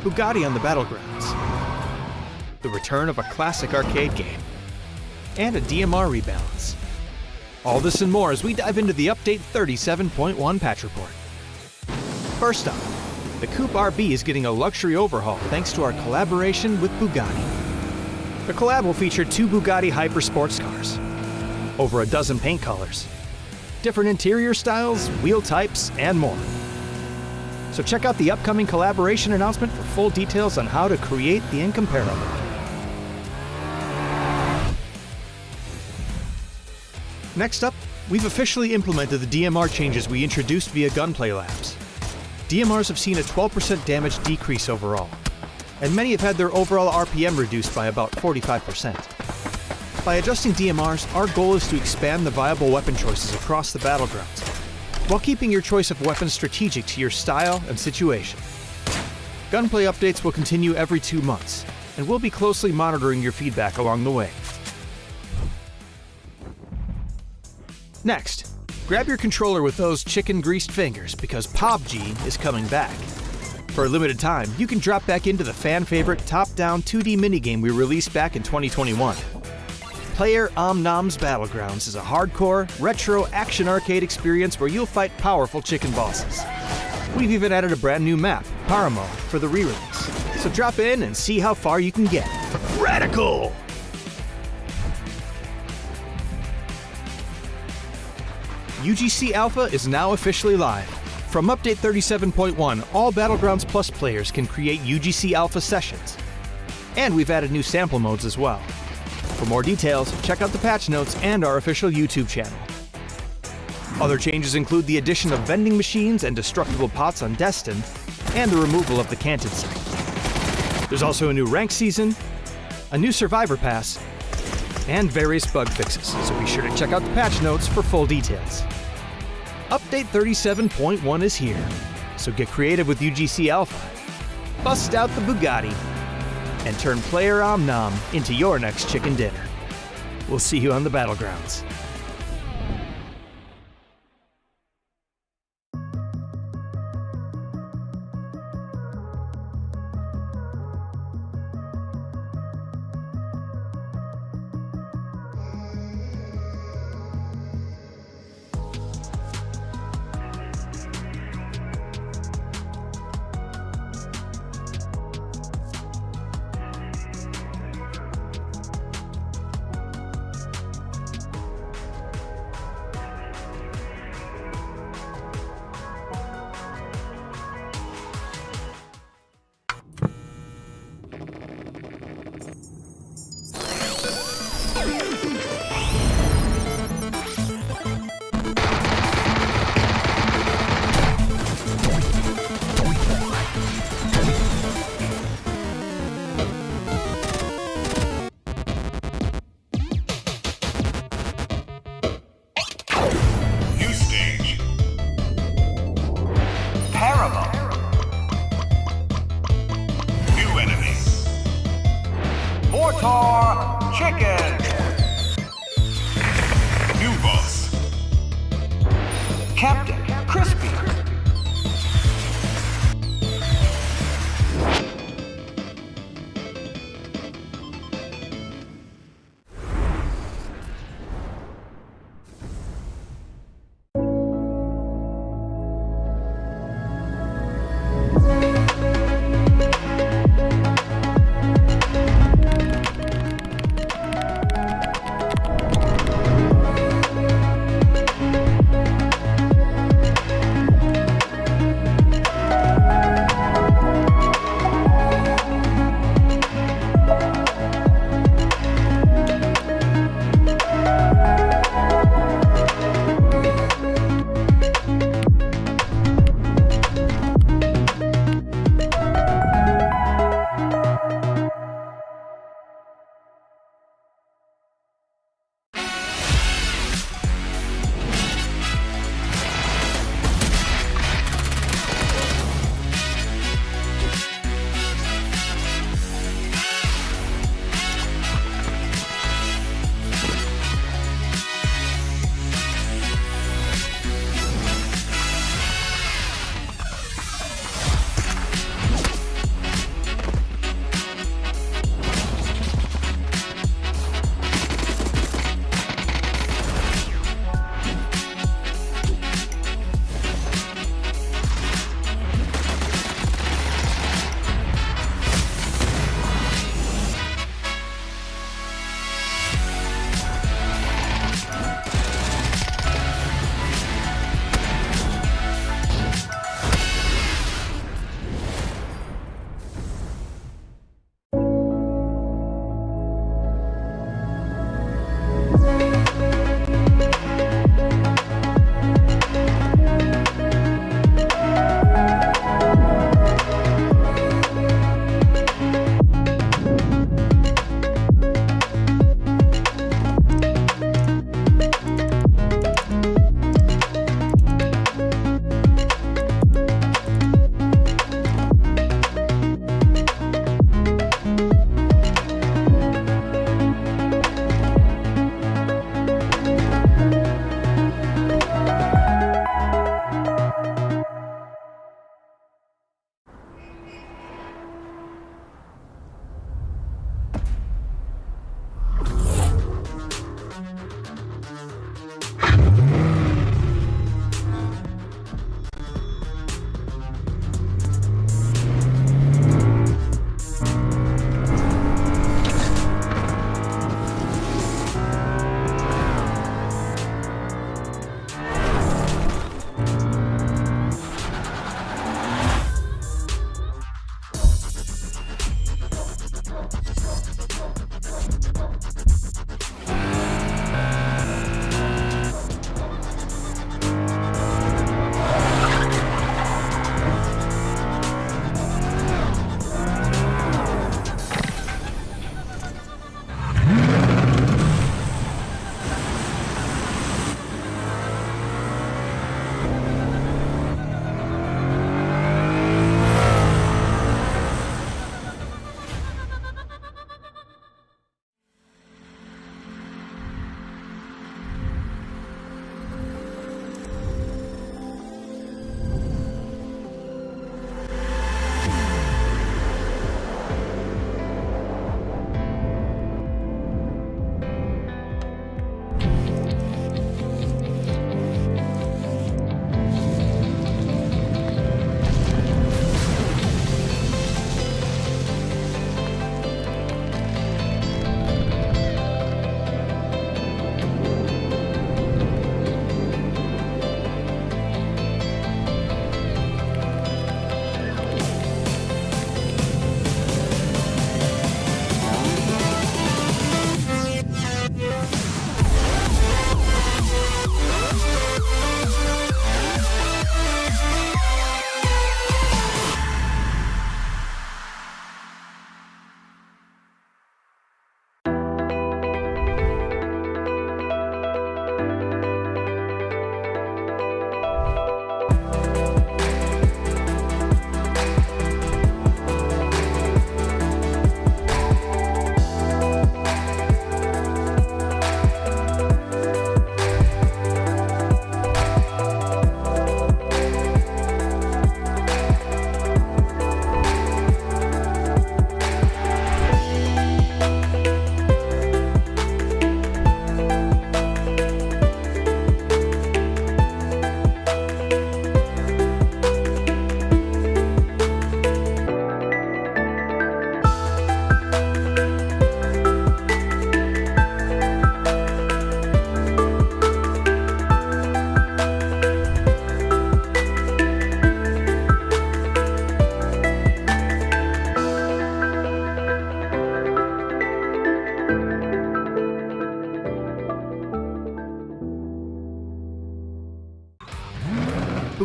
Bugatti on the battlegrounds, the return of a classic arcade game, and a DMR rebalance. All this and more as we dive into the Update 37.1 patch report. First up, the Coupe RB is getting a luxury overhaul thanks to our collaboration with Bugatti. The collab will feature 2 Bugatti Hyper sports cars, over a dozen paint colors, different interior styles, wheel types, and more. So check out the upcoming collaboration announcement for full details on how to create the incomparable. Next up, we've officially implemented the DMR changes we introduced via Gunplay Labs. DMRs have seen a 12% damage decrease overall, and many have had their overall RPM reduced by about 45%. By adjusting DMRs, our goal is to expand the viable weapon choices across the battlegrounds, while keeping your choice of weapons strategic to your style and situation. Gunplay updates will continue every 2 months, and we'll be closely monitoring your feedback along the way. Next, grab your controller with those chicken-greased fingers because PUBG is coming back. For a limited time, you can drop back into the fan-favorite top-down 2D minigame we released back in 2021. Player Omnom's Battlegrounds is a hardcore, retro action arcade experience where you'll fight powerful chicken bosses. We've even added a brand new map, Paramo, for the re-release. So drop in and see how far you can get. Radical! UGC Alpha is now officially live. From Update 37.1, all Battlegrounds Plus players can create UGC Alpha sessions. And we've added new sample modes as well. For more details, check out the patch notes and our official YouTube channel. Other changes include the addition of vending machines and destructible pots on Destin, and the removal of the canted sight. There's also a new rank season, a new survivor pass, and various bug fixes, so be sure to check out the patch notes for full details. Update 37.1 is here, so get creative with UGC Alpha, bust out the Bugatti, and turn player Omnom into your next chicken dinner. We'll see you on the battlegrounds. Chicken. New boss. Captain Crispy.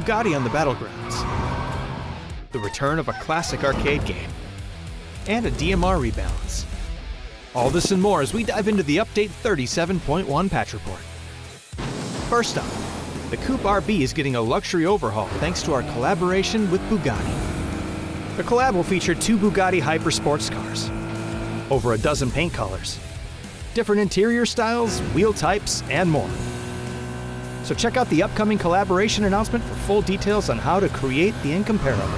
Bugatti on the battlegrounds, the return of a classic arcade game, and a DMR rebalance. All this and more as we dive into the Update 37.1 patch report. First up, the Coupe RB is getting a luxury overhaul thanks to our collaboration with Bugatti. The collab will feature 2 Bugatti Hyper sports cars, over a dozen paint colors, different interior styles, wheel types, and more. So check out the upcoming collaboration announcement for full details on how to create the incomparable.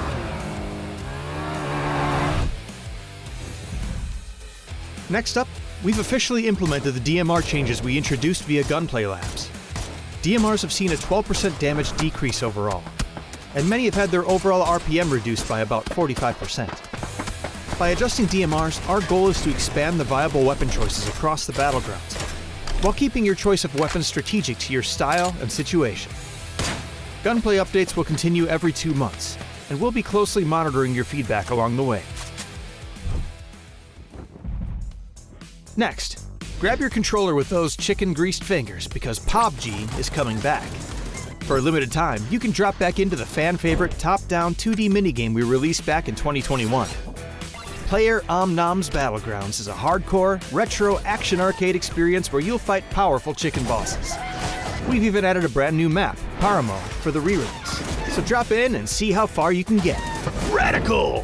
Next up, we've officially implemented the DMR changes we introduced via Gunplay Labs. DMRs have seen a 12% damage decrease overall, and many have had their overall RPM reduced by about 45%. By adjusting DMRs, our goal is to expand the viable weapon choices across the battlegrounds, while keeping your choice of weapons strategic to your style and situation. Gunplay updates will continue every 2 months, and we'll be closely monitoring your feedback along the way. Next, grab your controller with those chicken-greased fingers because PUBG is coming back. For a limited time, you can drop back into the fan-favorite top-down 2D minigame we released back in 2021. Player Omnom's Battlegrounds is a hardcore, retro action arcade experience where you'll fight powerful chicken bosses. We've even added a brand new map, Paramo, for the re-release. So drop in and see how far you can get. Radical!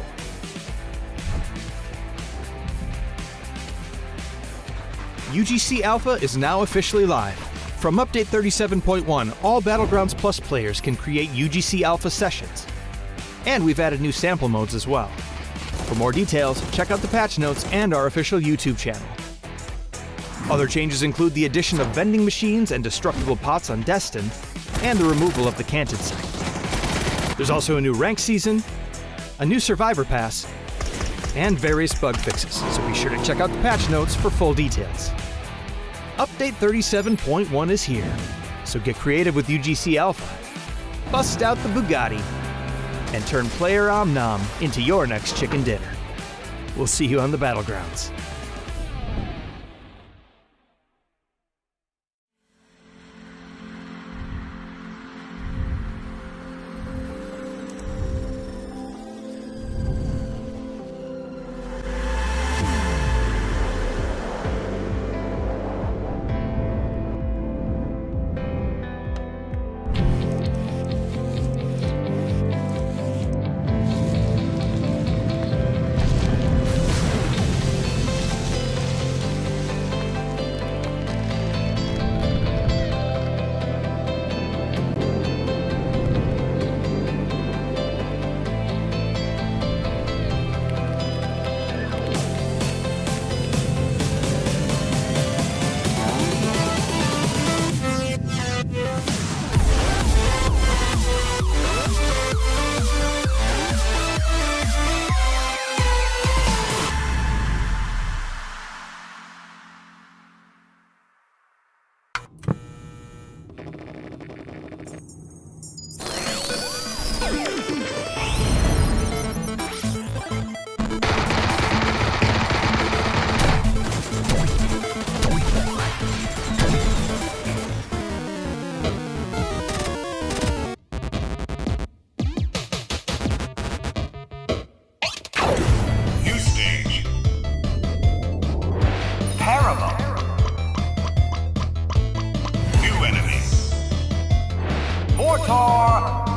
UGC Alpha is now officially live. From Update 37.1, all Battlegrounds Plus players can create UGC Alpha sessions. And we've added new sample modes as well. For more details, check out the patch notes and our official YouTube channel. Other changes include the addition of vending machines and destructible pots on Destin, and the removal of the canted site. There's also a new rank season, a new survivor pass, and various bug fixes, so be sure to check out the patch notes for full details. Update 37.1 is here, so get creative with UGC Alpha, bust out the Bugatti, and turn Player Omnom into your next chicken dinner. We'll see you on the battlegrounds.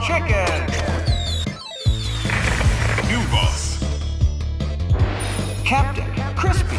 Chicken. New boss. Captain Crispy.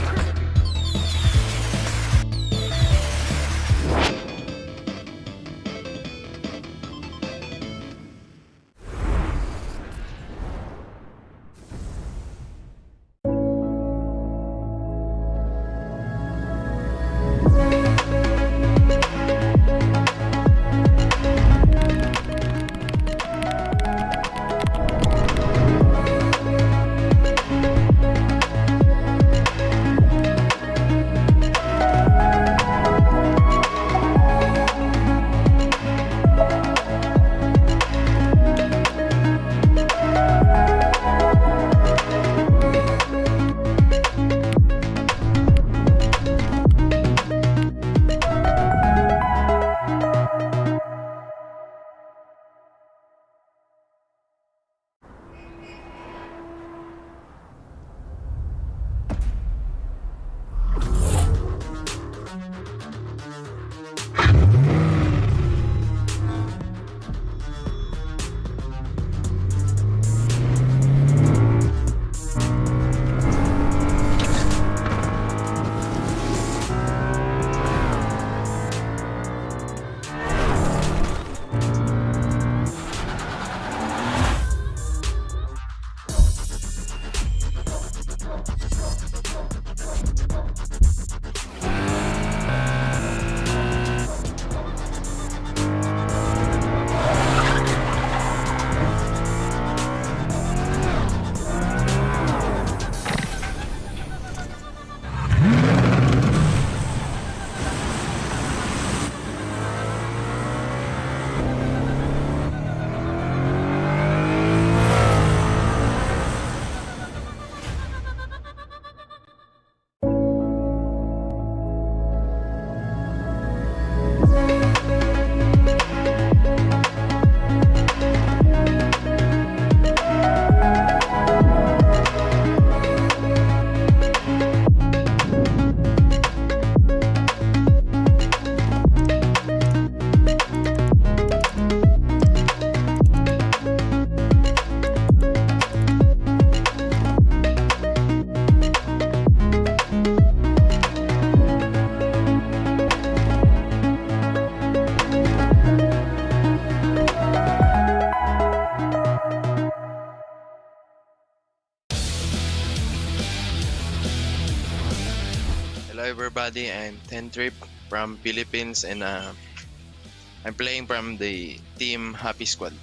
everybody. I'm Tentrip from Philippines and I'm playing from the team Happy Squad.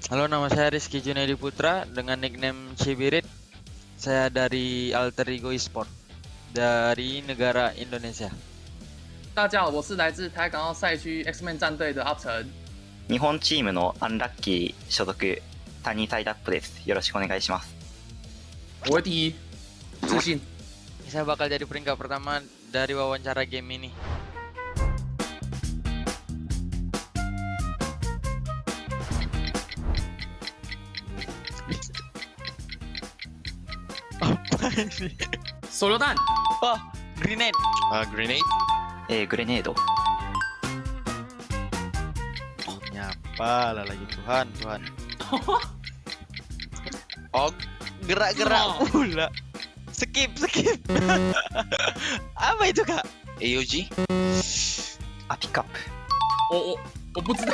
Halo, nama saya Rizky Junaidi Putra dengan nickname Cibirit. Saya dari Alter Ego Esports dari negara Indonesia. 大家好，我是来自台港澳赛区 X-Men 战队的阿成。日本チームのアンラッキー所属谷サイダップです。よろしくお願いします。我会第一，自信。Saya bakal jadi peringkat pertama dari wawancara game ini. Apa ini? 手榴弹。Oh, grenade. Grenade. グレネード。Nyapa lah lagi Tuhan. Og. Gerak-gerak pula. Skip. Apa itu, Kak? AUG. ピックアップ。我不知道。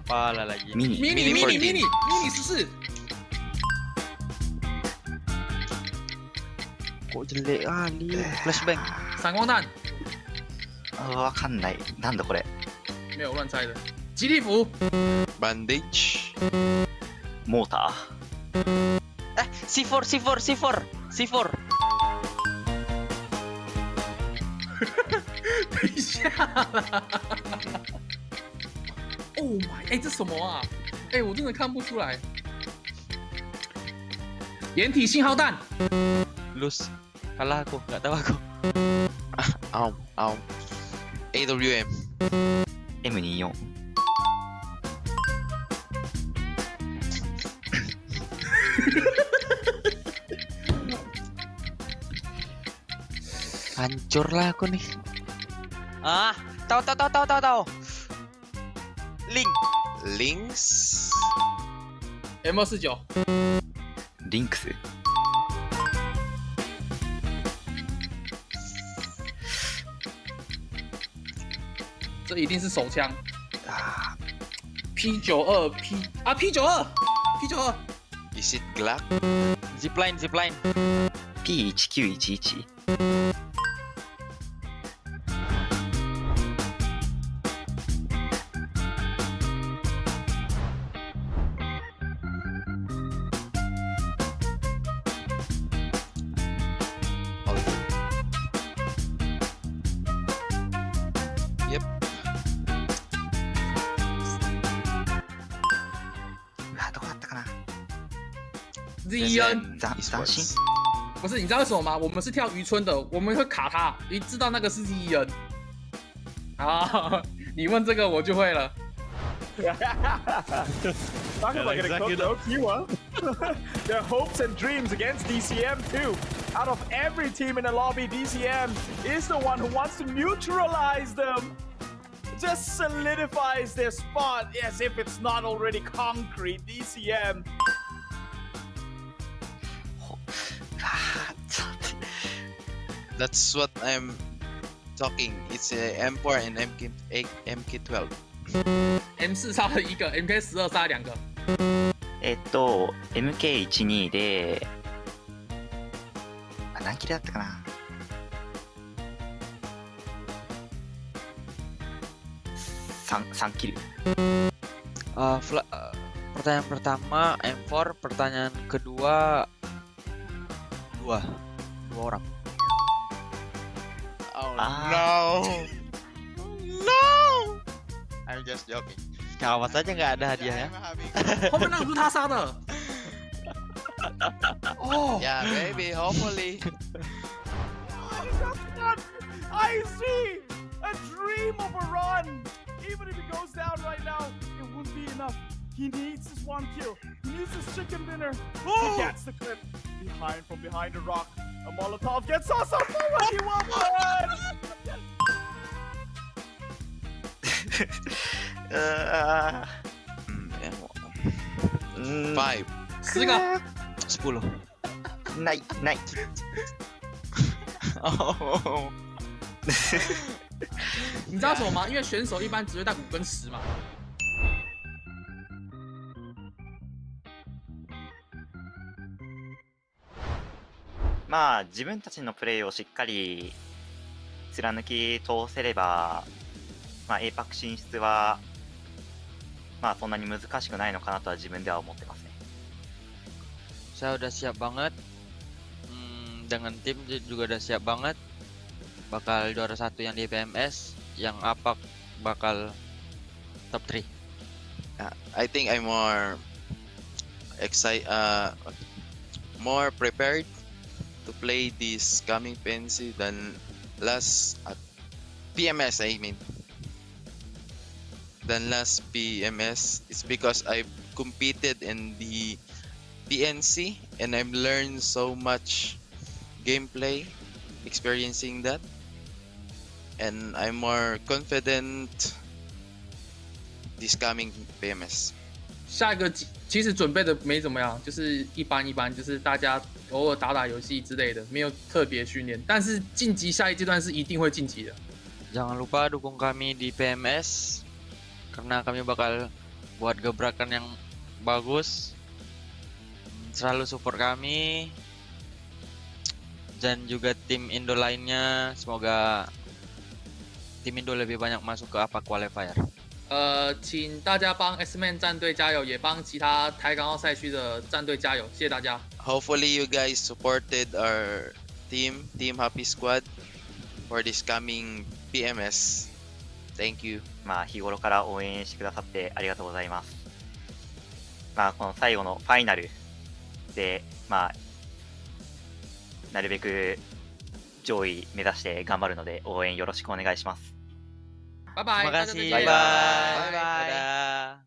Pala lagi. Mini 14。Kok jelek kali. Flashbang. 闪光弹。わかんない。なんだこれ。没有乱猜的。吉利服。Bandage. モーター。C4。等一下啦。Oh my， 这什么啊？我真的看不出来。掩体信号弹。Lose. Kalah aku, nggak tahu aku. AWM. M24。Hancur lah aku nih. Tahu. Links. M29。リンクス。这一定是手枪。P92 P92。Is it Glock? Zipline. P1911。どこだったかな。ZEN 斬新。不是，你知道为什么吗？我们是跳渔村的，我们会卡他，一知道那个是 ZEN。你问这个我就会了。Talking about getting cooked though, Q1. Their hopes and dreams against DCM too. Out of every team in the lobby, DCM is the one who wants to neutralize them. Just solidifies their spot as if it's not already concrete. DCM. That's what I'm talking. It's a M4 and MK12. M4 杀了一个 ，MK12 杀了两个。MK12 で何キルだったかな。3キル。Pertanyaan pertama M4, pertanyaan kedua dua orang. No. I'm just joking. Awas aja nggak ada hadiahnya. 后面那个不是他杀的。Yeah, maybe, hopefully. I see a dream of a run. Even if he goes down right now, it wouldn't be enough. He needs this one kill. He needs this chicken dinner. He gets the clip from behind a rock. A Molotov gets us up for he won. Five. 10个。10. ない。你知道什么吗？因为选手一般只会带5跟10嘛。まあ自分たちのプレーをしっかり貫き通せれば、まあ APAC 進出はまあそんなに難しくないのかなとは自分では思ってますね。Saya udah siap banget. Dengan tim juga udah siap banget. Bakal juara 1 yang di PMS, yang APAC bakal top 3. I think I'm more more prepared to play this coming PNC than last PMS. I mean, than last PMS. It's because I've competed in the PNC and I've learned so much gameplay experiencing that, and I'm more confident this coming PMS. 下一个其实准备的没怎么样，就是一般，就是大家偶尔打打游戏之类的，没有特别训练。但是晋级下一阶段是一定会晋级的。Jangan lupa dukung kami di PMS karena kami bakal buat gebrakan yang bagus. Selalu support kami dan juga tim Indo lainnya. Semoga tim Indo lebih banyak masuk ke APAC Qualifier. 请大家帮 S-Man 战队加油，也帮其他台港澳赛区的战队加油，谢谢大家。Hopefully you guys supported our team Happy Squad for this coming PMS. Thank you. まあ日頃から応援してくださってありがとうございます。まあこの最後のファイナルでまあなるべく上位目指して頑張るので応援よろしくお願いします。拜拜， Terima 大家再 kasih. 见 Bye bye. Dadah.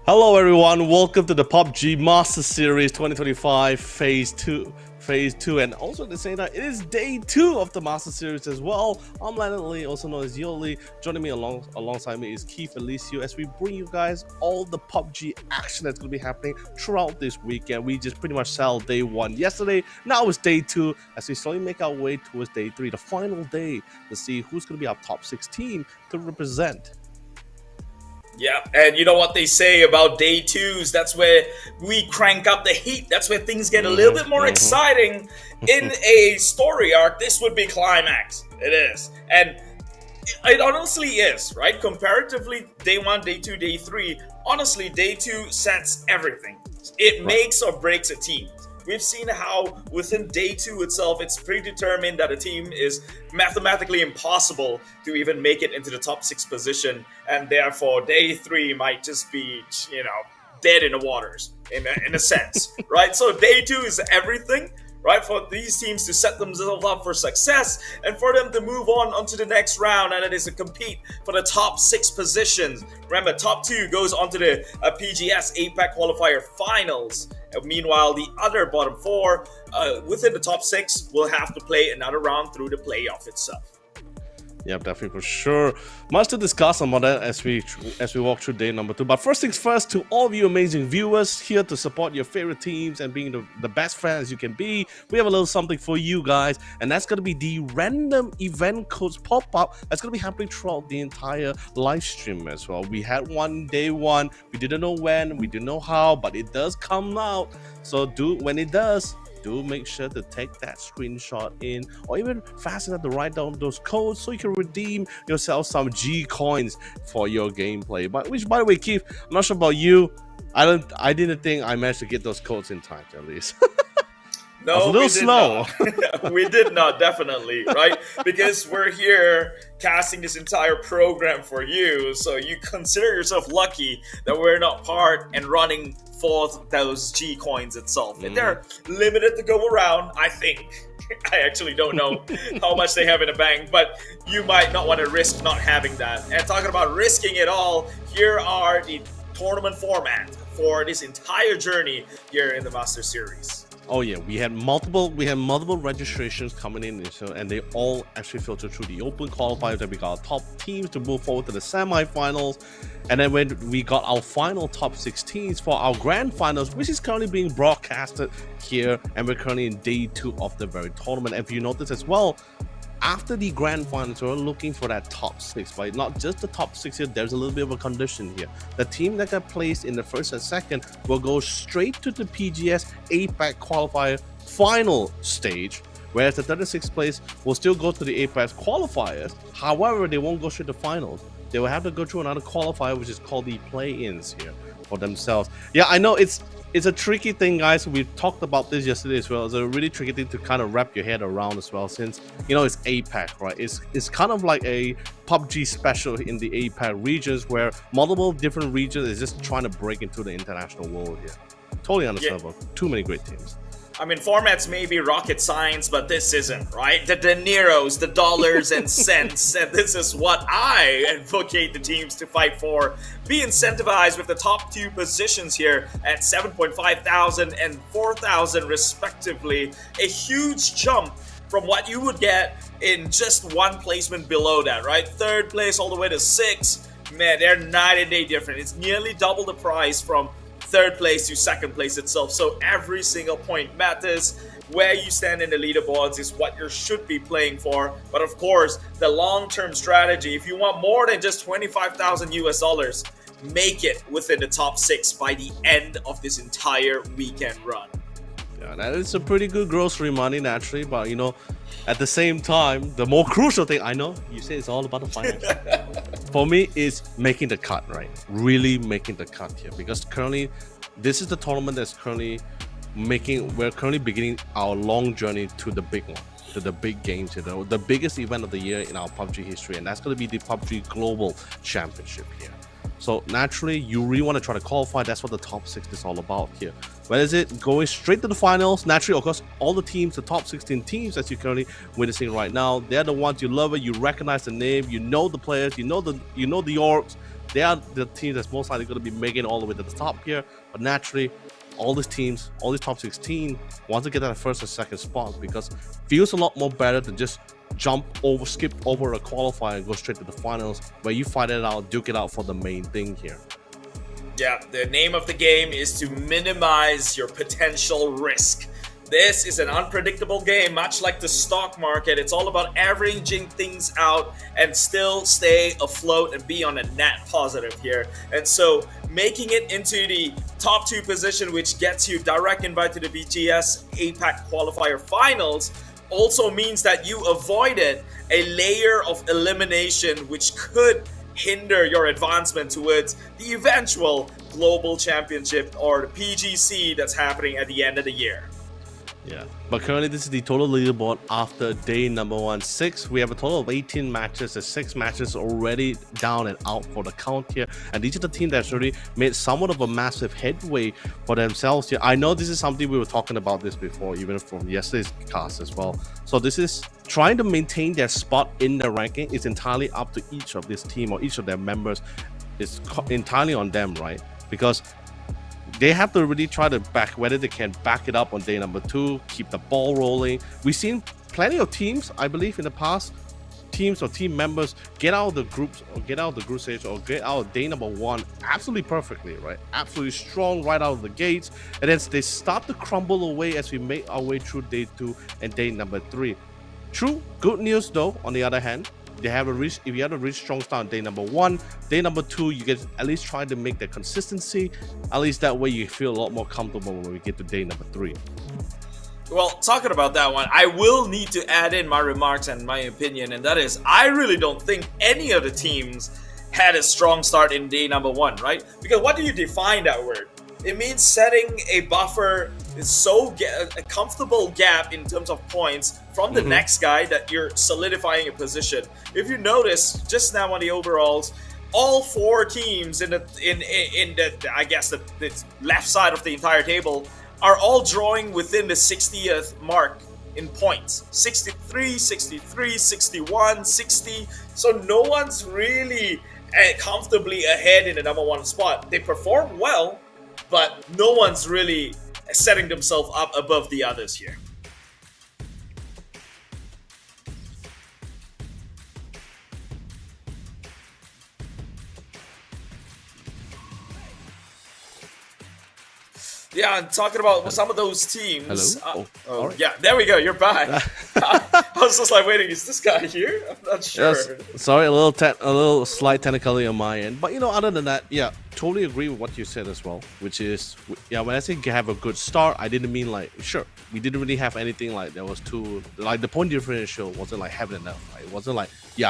Hello everyone, welcome to the PUBG Master Series 2025 Phase 2, and also at the same time, it is Day 2 of the Master Series as well. I'm Leonard Lee, also known as Yoli. Joining me alongside me is Keith Alicio as we bring you guys all the PUBG action that's going to be happening throughout this weekend. We just pretty much settled Day 1 yesterday, now it's Day 2 as we slowly make our way towards Day 3, the final day, to see who's going to be our top 6 team to represent. Yeah, and you know what they say about day twos, that's where we crank up the heat. That's where things get a little bit more exciting. In a story arc, this would be climax. It is. And it honestly is, right? Comparatively, day 1, day 2, day 3, honestly, day 2 sets everything. It makes or breaks a team. We've seen how within day 2 itself, it's predetermined that a team is mathematically impossible to even make it into the top 6 position. And therefore, day 3 might just be, you know, dead in the waters in a sense, right? So day 2 is everything, right? For these teams to set themselves up for success and for them to move on to the next round, and it is to compete for the top 6 positions. Remember, top 2 goes on to the PGS APAC Qualifier Finals. Meanwhile, the other bottom 4 within the top 6 will have to play another round through the playoff itself. Yep, definitely for sure. Much to discuss about that as we walk through day number 2. But first things first, to all of you amazing viewers here to support your favorite teams and being the best fans you can be, we have a little something for you guys, and that's going to be the random event codes pop-up that's going to be happening throughout the entire live stream as well. We had one day 1, we didn't know when, we didn't know how, but it does come out. So when it does, do make sure to take that screenshot in, or even fast enough to write down those codes so you can redeem yourself some G coins for your gameplay. But which, by the way, Keith, I'm not sure about you. I didn't think I managed to get those codes in time, at least. No, a little slow. We did not, definitely, right? Because we're here casting this entire program for you, so you consider yourself lucky that we're not part and running for those G coins itself. And they're limited to go around, I think. I actually don't know how much they have in the bank, but you might not want to risk not having that. And talking about risking it all, here are the tournament format for this entire journey here in the Master Series. Oh yeah, we had multiple registrations coming in, so, and they all actually filtered through the open qualifiers. That we got our top teams to move forward to the semi-finals, and then when we got our final top 16s for our grand finals, which is currently being broadcasted here, and we're currently in day 2 of the very tournament. And if you notice as well, after the grand finals, we're looking for that top 6, but not just the top 6 here. There's a little bit of a condition here. The team that got placed in the first and second will go straight to the PGS APAC Qualifier final stage, whereas the 36th place will still go to the APAC qualifiers. However, they won't go straight to finals. They will have to go through another qualifier, which is called the play-ins here for themselves. Yeah, I know it's a tricky thing, guys. We talked about this yesterday as well. It's a really tricky thing to kind of wrap your head around as well, since, you know, it's APAC, right? It's kind of like a PUBG special in the APAC regions, where multiple different regions is just trying to break into the international world here. Totally understandable. Yeah. Too many great teams. I mean, formats may be rocket science, but this isn't, right? The dineros, the dollars and cents, and this is what I advocate the teams to fight for. Be incentivized with the top 2 positions here at 7,500 and 4,000 respectively. A huge jump from what you would get in just one placement below that, right? 3rd place all the way to 6. Man, they're night and day different. It's nearly double the price from 3rd place to 2nd place itself. So every single point matters. Where you stand in the leaderboards is what you should be playing for. But of course, the long-term strategy, if you want more than just 25,000 US dollars, make it within the top 6 by the end of this entire weekend run. Yeah, that is a pretty good grocery money, naturally, but you know, at the same time, the more crucial thing, I know you say it's all about the finals. For me, is making the cut, right? Really making the cut here, because currently, this is the tournament that's currently we're currently beginning our long journey to the big one, to the big games here, the biggest event of the year in our PUBG history, and that's going to be the PUBG Global Championship here. So naturally, you really want to try to qualify. That's what the top 6 is all about here. Where is it going straight to the finals? Naturally, of course, all the teams, the top 16 teams that you're currently witnessing right now, they're the ones you love it. You recognize the name, you know the players, you know the orgs. They are the team that's most likely going to be making it all the way to the top here. But naturally, all these teams, all these top 16 want to get that 1st or 2nd spot, because it feels a lot more better than just skip over a qualifier and go straight to the finals, where you fight it out, duke it out for the main thing here. Yeah, the name of the game is to minimize your potential risk. This is an unpredictable game, much like the stock market. It's all about averaging things out and still stay afloat and be on a net positive here. And so making it into the top 2 position, which gets you direct invite to the PGS APAC Qualifier Finals, also means that you avoided a layer of elimination which could hinder your advancement towards the eventual Global Championship, or the PGC, that's happening at the end of the year. Yeah, but currently this is the total leaderboard after day number 6. We have a total of 18 matches. There's 6 matches already down and out for the count here, and these are the teams that's already made somewhat of a massive headway for themselves here. I know this is something we were talking about this before, even from yesterday's cast as well. So this is trying to maintain their spot in the ranking. It's entirely up to each of this team or each of their members. It's entirely on them, right? Because they have to really try to whether they can back it up on day number 2, keep the ball rolling. We've seen plenty of teams, I believe, in the past, teams or team members get out of the groups or get out of the group stage or get out of day number 1 absolutely perfectly, right? Absolutely strong right out of the gates, and then they start to crumble away as we make our way through day 2 and day number 3. True, good news though, on the other hand, if you have a reach strong start on day number 1, day number 2, you get at least try to make that consistency. At least that way you feel a lot more comfortable when we get to day number 3. Well, talking about that one, I will need to add in my remarks and my opinion, and that is, I really don't think any of the teams had a strong start in day number 1, right? Because what do you define that word? It means setting a buffer, a comfortable gap in terms of points from the next guy that you're solidifying a position. If you notice, just now on the overalls, all 4 teams in the I guess the left side of the entire table are all drawing within the 60th mark in points. 63, 63, 61, 60. So no one's really comfortably ahead in the number 1 spot. They perform well, but no one's really setting themselves up above the others here. Yeah, and talking about some of those teams. Hello? Alright. Yeah, there we go. You're back. I was just like waiting. Is this guy here? I'm not sure. Yes, sorry, a little slight technicality on my end, but other than that, yeah, totally agree with what you said as well. Which is, when I say have a good start, I didn't mean like sure we didn't really have anything like that was too like the point differential wasn't like having enough. Right? It wasn't like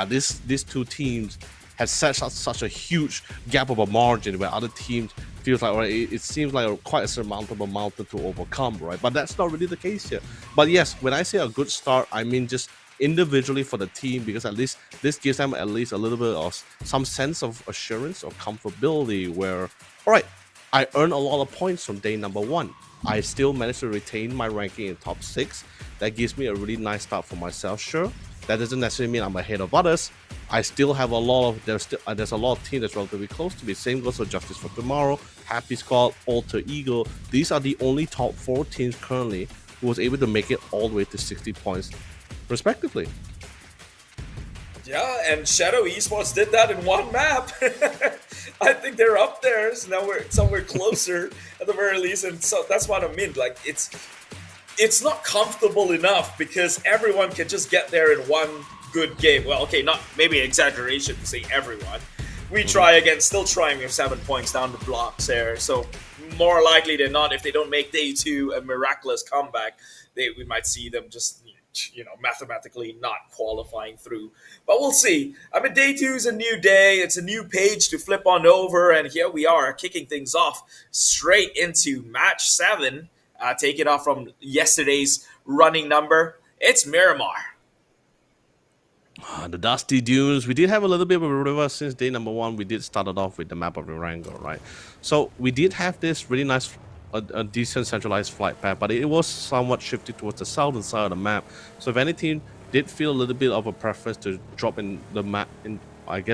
these two teams have such a huge gap of a margin where other teams feels like, right, it seems like quite a surmountable mountain to overcome, right? But that's not really the case here. But yes, when I say a good start, I mean just individually for the team, because at least this gives them at least a little bit of some sense of assurance or comfortability where, all right, I earned a lot of points from day number 1. I still managed to retain my ranking in top 6. That gives me a really nice start for myself, sure. That doesn't necessarily mean I'm ahead of others. I still have a lot of there's a lot of teams that's relatively close to me. Same goes for Justice for Tomorrow, Happy Squad, Alter Ego. These are the only top 4 teams currently who was able to make it all the way to 60 points, respectively. Yeah, and Shadow Esports did that in one map. I think they're up there, so now we're somewhere closer at the very least, and so that's what I mean. Like it's not comfortable enough because everyone can just get there in one good game. Well, okay, not maybe exaggeration to say everyone. We try again, still trying with 7 points down the blocks there. So more likely than not, if they don't make day 2 a miraculous comeback, we might see them just mathematically not qualifying through. But we'll see. I mean, day 2 is a new day. It's a new page to flip on over, and here we are kicking things off straight into match 7. Take it off from yesterday's running number. It's Miramar. The Dusty Dunes. We did have a little bit of a river since day number 1. We did start it off with the map of Durango, right? So we did have this really nice, a decent centralized flight path, but it was somewhat shifted towards the southern side of the map. So if any team did feel a little bit of a preference to drop in the map,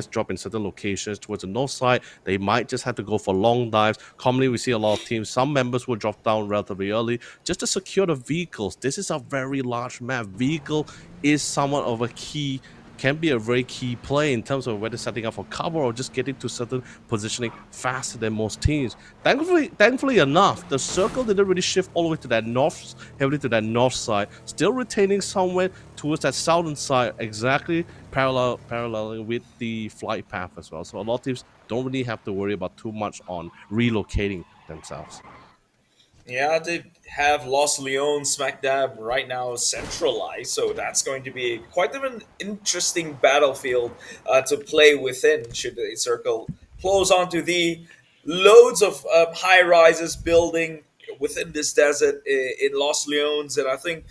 drop in certain locations towards the north side, they might just have to go for long dives. Commonly, we see a lot of teams, some members will drop down relatively early just to secure the vehicles. This is a very large map. Vehicle is somewhat of a key, can be a very key play in terms of whether setting up for cover or just getting to certain positioning faster than most teams. Thankfully enough, the circle didn't really shift all the way to that heavily to that north side, still retaining somewhere towards that southern side, exactly paralleling with the flight path as well. So a lot of teams don't really have to worry about too much on relocating themselves. Yeah, they have Los Leones smack dab right now centralized, so that's going to be quite an interesting battlefield to play within should the circle close onto the loads of high rises building within this desert in Los Leones, and I think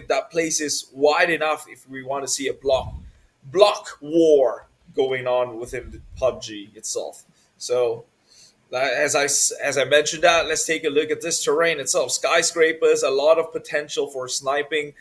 that place is wide enough if we want to see a block war going on within the PUBG itself. So as I mentioned that, let's take a look at this terrain itself. Skyscrapers, a lot of potential for sniping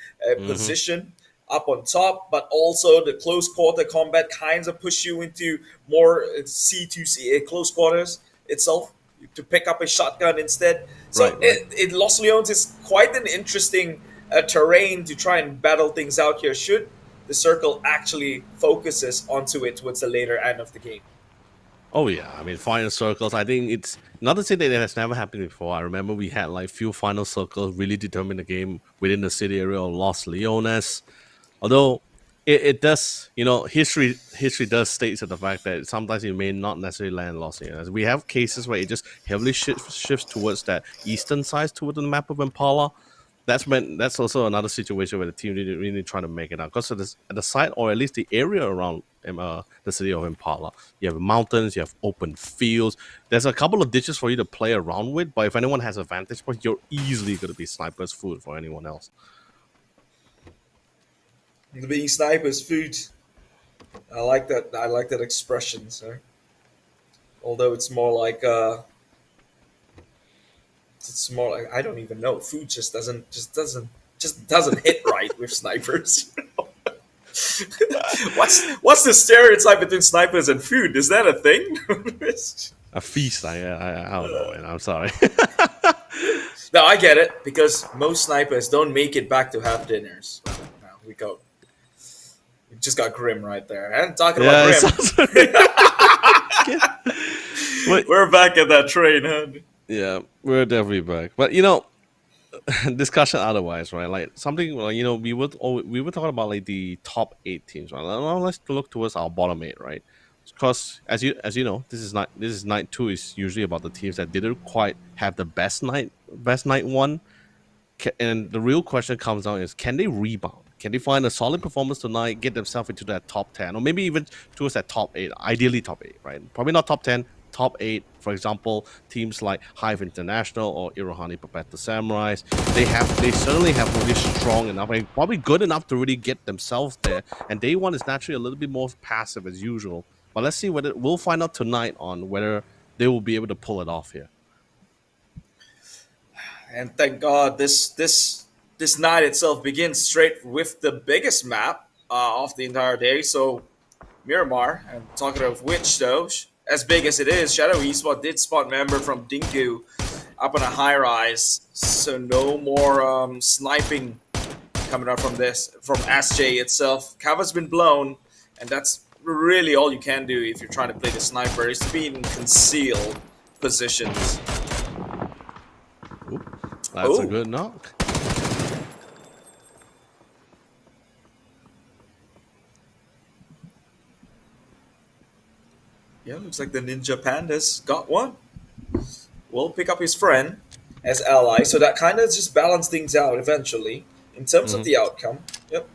position up on top, but also the close quarter combat kinds of push you into more C2C close quarters itself to pick up a shotgun instead. So right. Los Leones is quite an interesting terrain to try and battle things out here should the circle actually focuses onto it towards the later end of the game. Oh yeah, I mean, final circles, I think it's not to say that it has never happened before. I remember we had like few final circles really determine the game within the city area of Los Leones. Although it does, history does state to the fact that sometimes you may not necessarily land Los Leones. We have cases where it just heavily shifts towards that eastern side, towards the map of Impala. That's also another situation where the team didn't really try to make it out. Because at the site, or at least the area around the city of Impala, you have mountains, you have open fields. There's a couple of ditches for you to play around with, but if anyone has a vantage point, you're easily going to be sniper's food for anyone else. Being sniper's food. I like that. I like that expression, sir. Although it's more like it's more like I don't even know. Food just doesn't hit right with snipers. What's the stereotype between snipers and food? Is that a thing? A feast? I don't know, man. I'm sorry. No, I get it because most snipers don't make it back to have dinners. Now we go. We just got Grim right there, and talking about it Grim, sounds Wait, we're back at that train, huh? yeah, we're definitely back. But you know, discussion otherwise, right? Like something, like, you know, we were talking about like the top 8 teams, right? Now let's look towards our bottom 8, right? Because as you know, this is night 2 is usually about the teams that didn't quite have the best night 1. And the real question comes down is, can they rebound? Can they find a solid performance tonight, get themselves into that top 10, or maybe even towards that top 8? Ideally top 8, right? Probably not top 10, top 8. For example, teams like Hive International or Irohani Papetta Samurais, they certainly have really strong enough and probably good enough to really get themselves there. And day 1 is naturally a little bit more passive as usual. But let's see whether we'll find out tonight on whether they will be able to pull it off here. And thank God this night itself begins straight with the biggest map of the entire day. So Miramar, and talking of which though, as big as it is, Shadow Esports did spot member from Dinku up on a high rise. So no more sniping coming out from SJ itself. Cover's been blown, and that's really all you can do if you're trying to play the sniper, is to be in concealed positions. That's a good knock. Yeah, looks like the Ninja Pandas got one. Will pick up his friend as ally, so that kind of just balance things out eventually in terms of the outcome. Yep.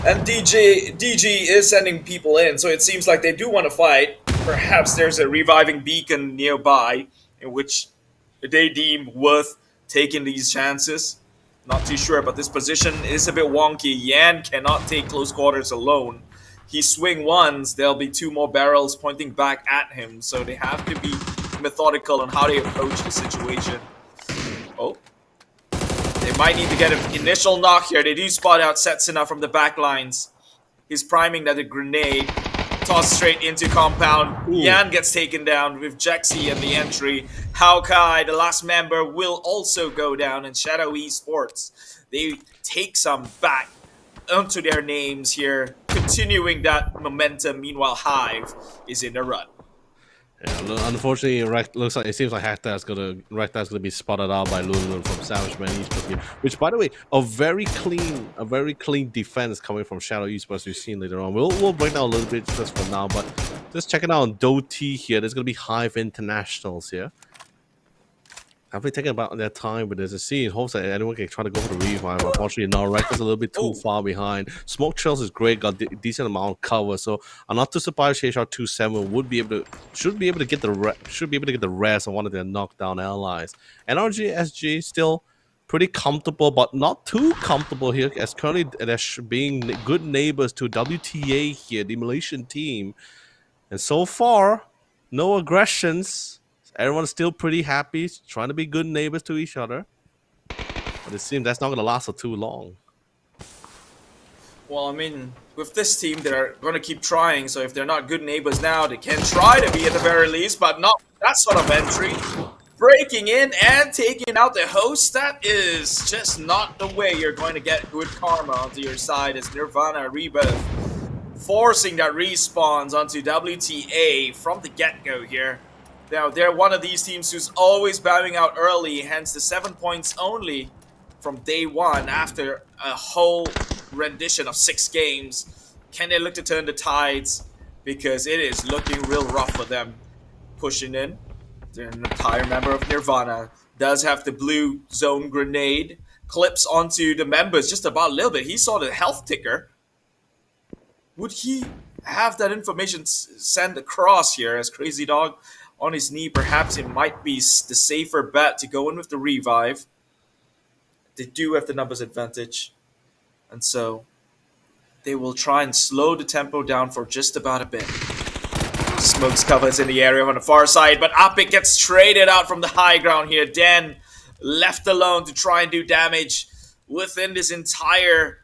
And DG is sending people in, so it seems like they do want to fight. Perhaps there's a reviving beacon nearby in which they deem worth taking these chances. Not too sure, but this position is a bit wonky. Yan cannot take close quarters alone. He swing once, there'll be 2 more barrels pointing back at him, so they have to be methodical on how they approach the situation. Oh. They might need to get an initial knock here. They do spot out Setsuna from the back lines. He's priming that a grenade. Tossed straight into compound. Ooh. Yan gets taken down with Jexi in the entry. Haokai, the last member, will also go down. And Shadow Esports, they take some back onto their names here, continuing that momentum. Meanwhile, Hive is in the run. Yeah, unfortunately, it seems like Rektar's gonna be spotted out by Lulu from Savage Man Esports, which, by the way, a very clean defense coming from Shadow Esports we've seen later on. We'll break down a little bit just for now, but just checking out on Doti here. There's gonna be Hive Internationals here. I've been taking about their time with this to see in hopes that anyone can try to go for the revive. Unfortunately, no, Rektar's a little bit too far behind. Smoke Trails is great, got decent amount of cover, so I'm not too surprised HHR27 should be able to get the rest of one of their knockdown allies. NRG SG still pretty comfortable, but not too comfortable here, as currently they're being good neighbors to WTA here, the Malaysian team. And so far, no aggressions. Everyone's still pretty happy, trying to be good neighbors to each other. But it seems that's not going to last for too long. Well, I mean, with this team, they're going to keep trying. So if they're not good neighbors now, they can try to be at the very least, but not that sort of entry. Breaking in and taking out the host, that is just not the way you're going to get good karma onto your side as Nirvana Rebirth forcing that respawns onto WTA from the get-go here. Now, they're one of these teams who's always bowing out early, hence the 7 points only from day 1 after a whole rendition of 6 games. Can they look to turn the tides? Because it is looking real rough for them. Pushing in. They're an entire member of Nirvana. Does have the blue zone grenade. Clips onto the members just about a little bit. He saw the health ticker. Would he have that information sent across here as Crazy Dog on his knee? Perhaps it might be the safer bet to go in with the revive. They do have the numbers advantage. And so they will try and slow the tempo down for just about a bit. Smokes covers in the area on the far side, but Apik gets traded out from the high ground here. Den left alone to try and do damage within this entire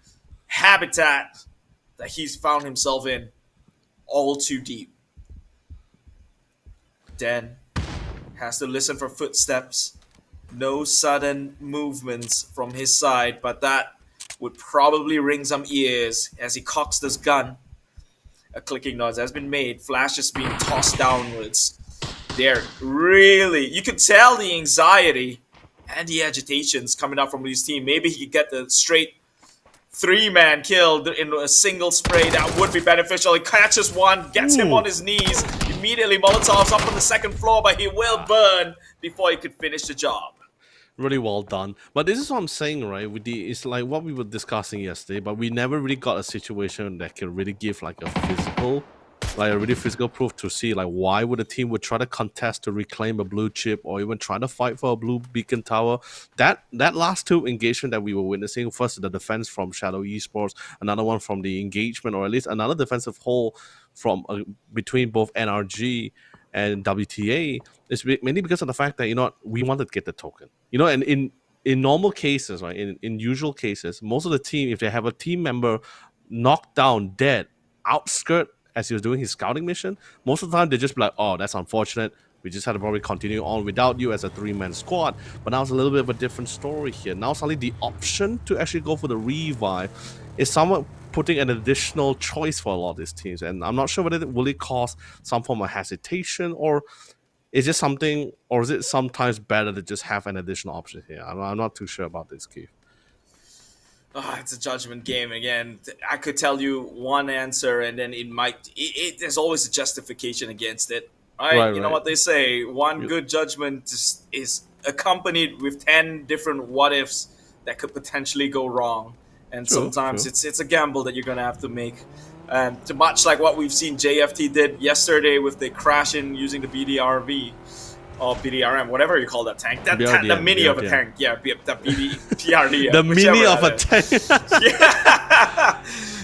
habitat that he's found himself in. All too deep. Den has to listen for footsteps. No sudden movements from his side, but that would probably ring some ears as he cocks this gun. A clicking noise has been made. Flash is being tossed downwards. They're really, you could tell the anxiety and the agitations coming out from his team. Maybe he could get the straight 3-man killed in a single spray. That would be beneficial. He catches one, gets him on his knees. Immediately Molotov's up on the second floor, but he will burn before he could finish the job. Really well done. But this is what I'm saying, right? It's like what we were discussing yesterday, but we never really got a situation that can really give like a really physical proof to see like why would a team would try to contest to reclaim a blue chip or even try to fight for a blue beacon tower. That last two engagement that we were witnessing, first the defense from Shadow Esports, another one from the engagement, or at least another defensive hole from between both NRG and WTA, is mainly because of the fact that we wanted to get the token. And in normal cases, right, in usual cases, most of the team, if they have a team member knocked down dead outskirt as he was doing his scouting mission, most of the time they just be like, oh, that's unfortunate, we just had to probably continue on without you as a 3-man squad. But now it's a little bit of a different story here. Now suddenly the option to actually go for the revive is somewhat putting an additional choice for a lot of these teams, and I'm not sure whether it will cause some form of hesitation, or is it something, or is it sometimes better to just have an additional option here? I'm not too sure about this, Keith. It's a judgment game again. I could tell you one answer, and then there's always a justification against it. Right? You know what they say: one good judgment is accompanied with 10 different what ifs that could potentially go wrong. And sometimes it's a gamble that you're gonna have to make. To much like what we've seen JFT did yesterday with the crash in using the BDRV. Or BDRM, whatever you call that tank. The mini of a tank. Yeah, the PRD. The mini of a tank. Yeah.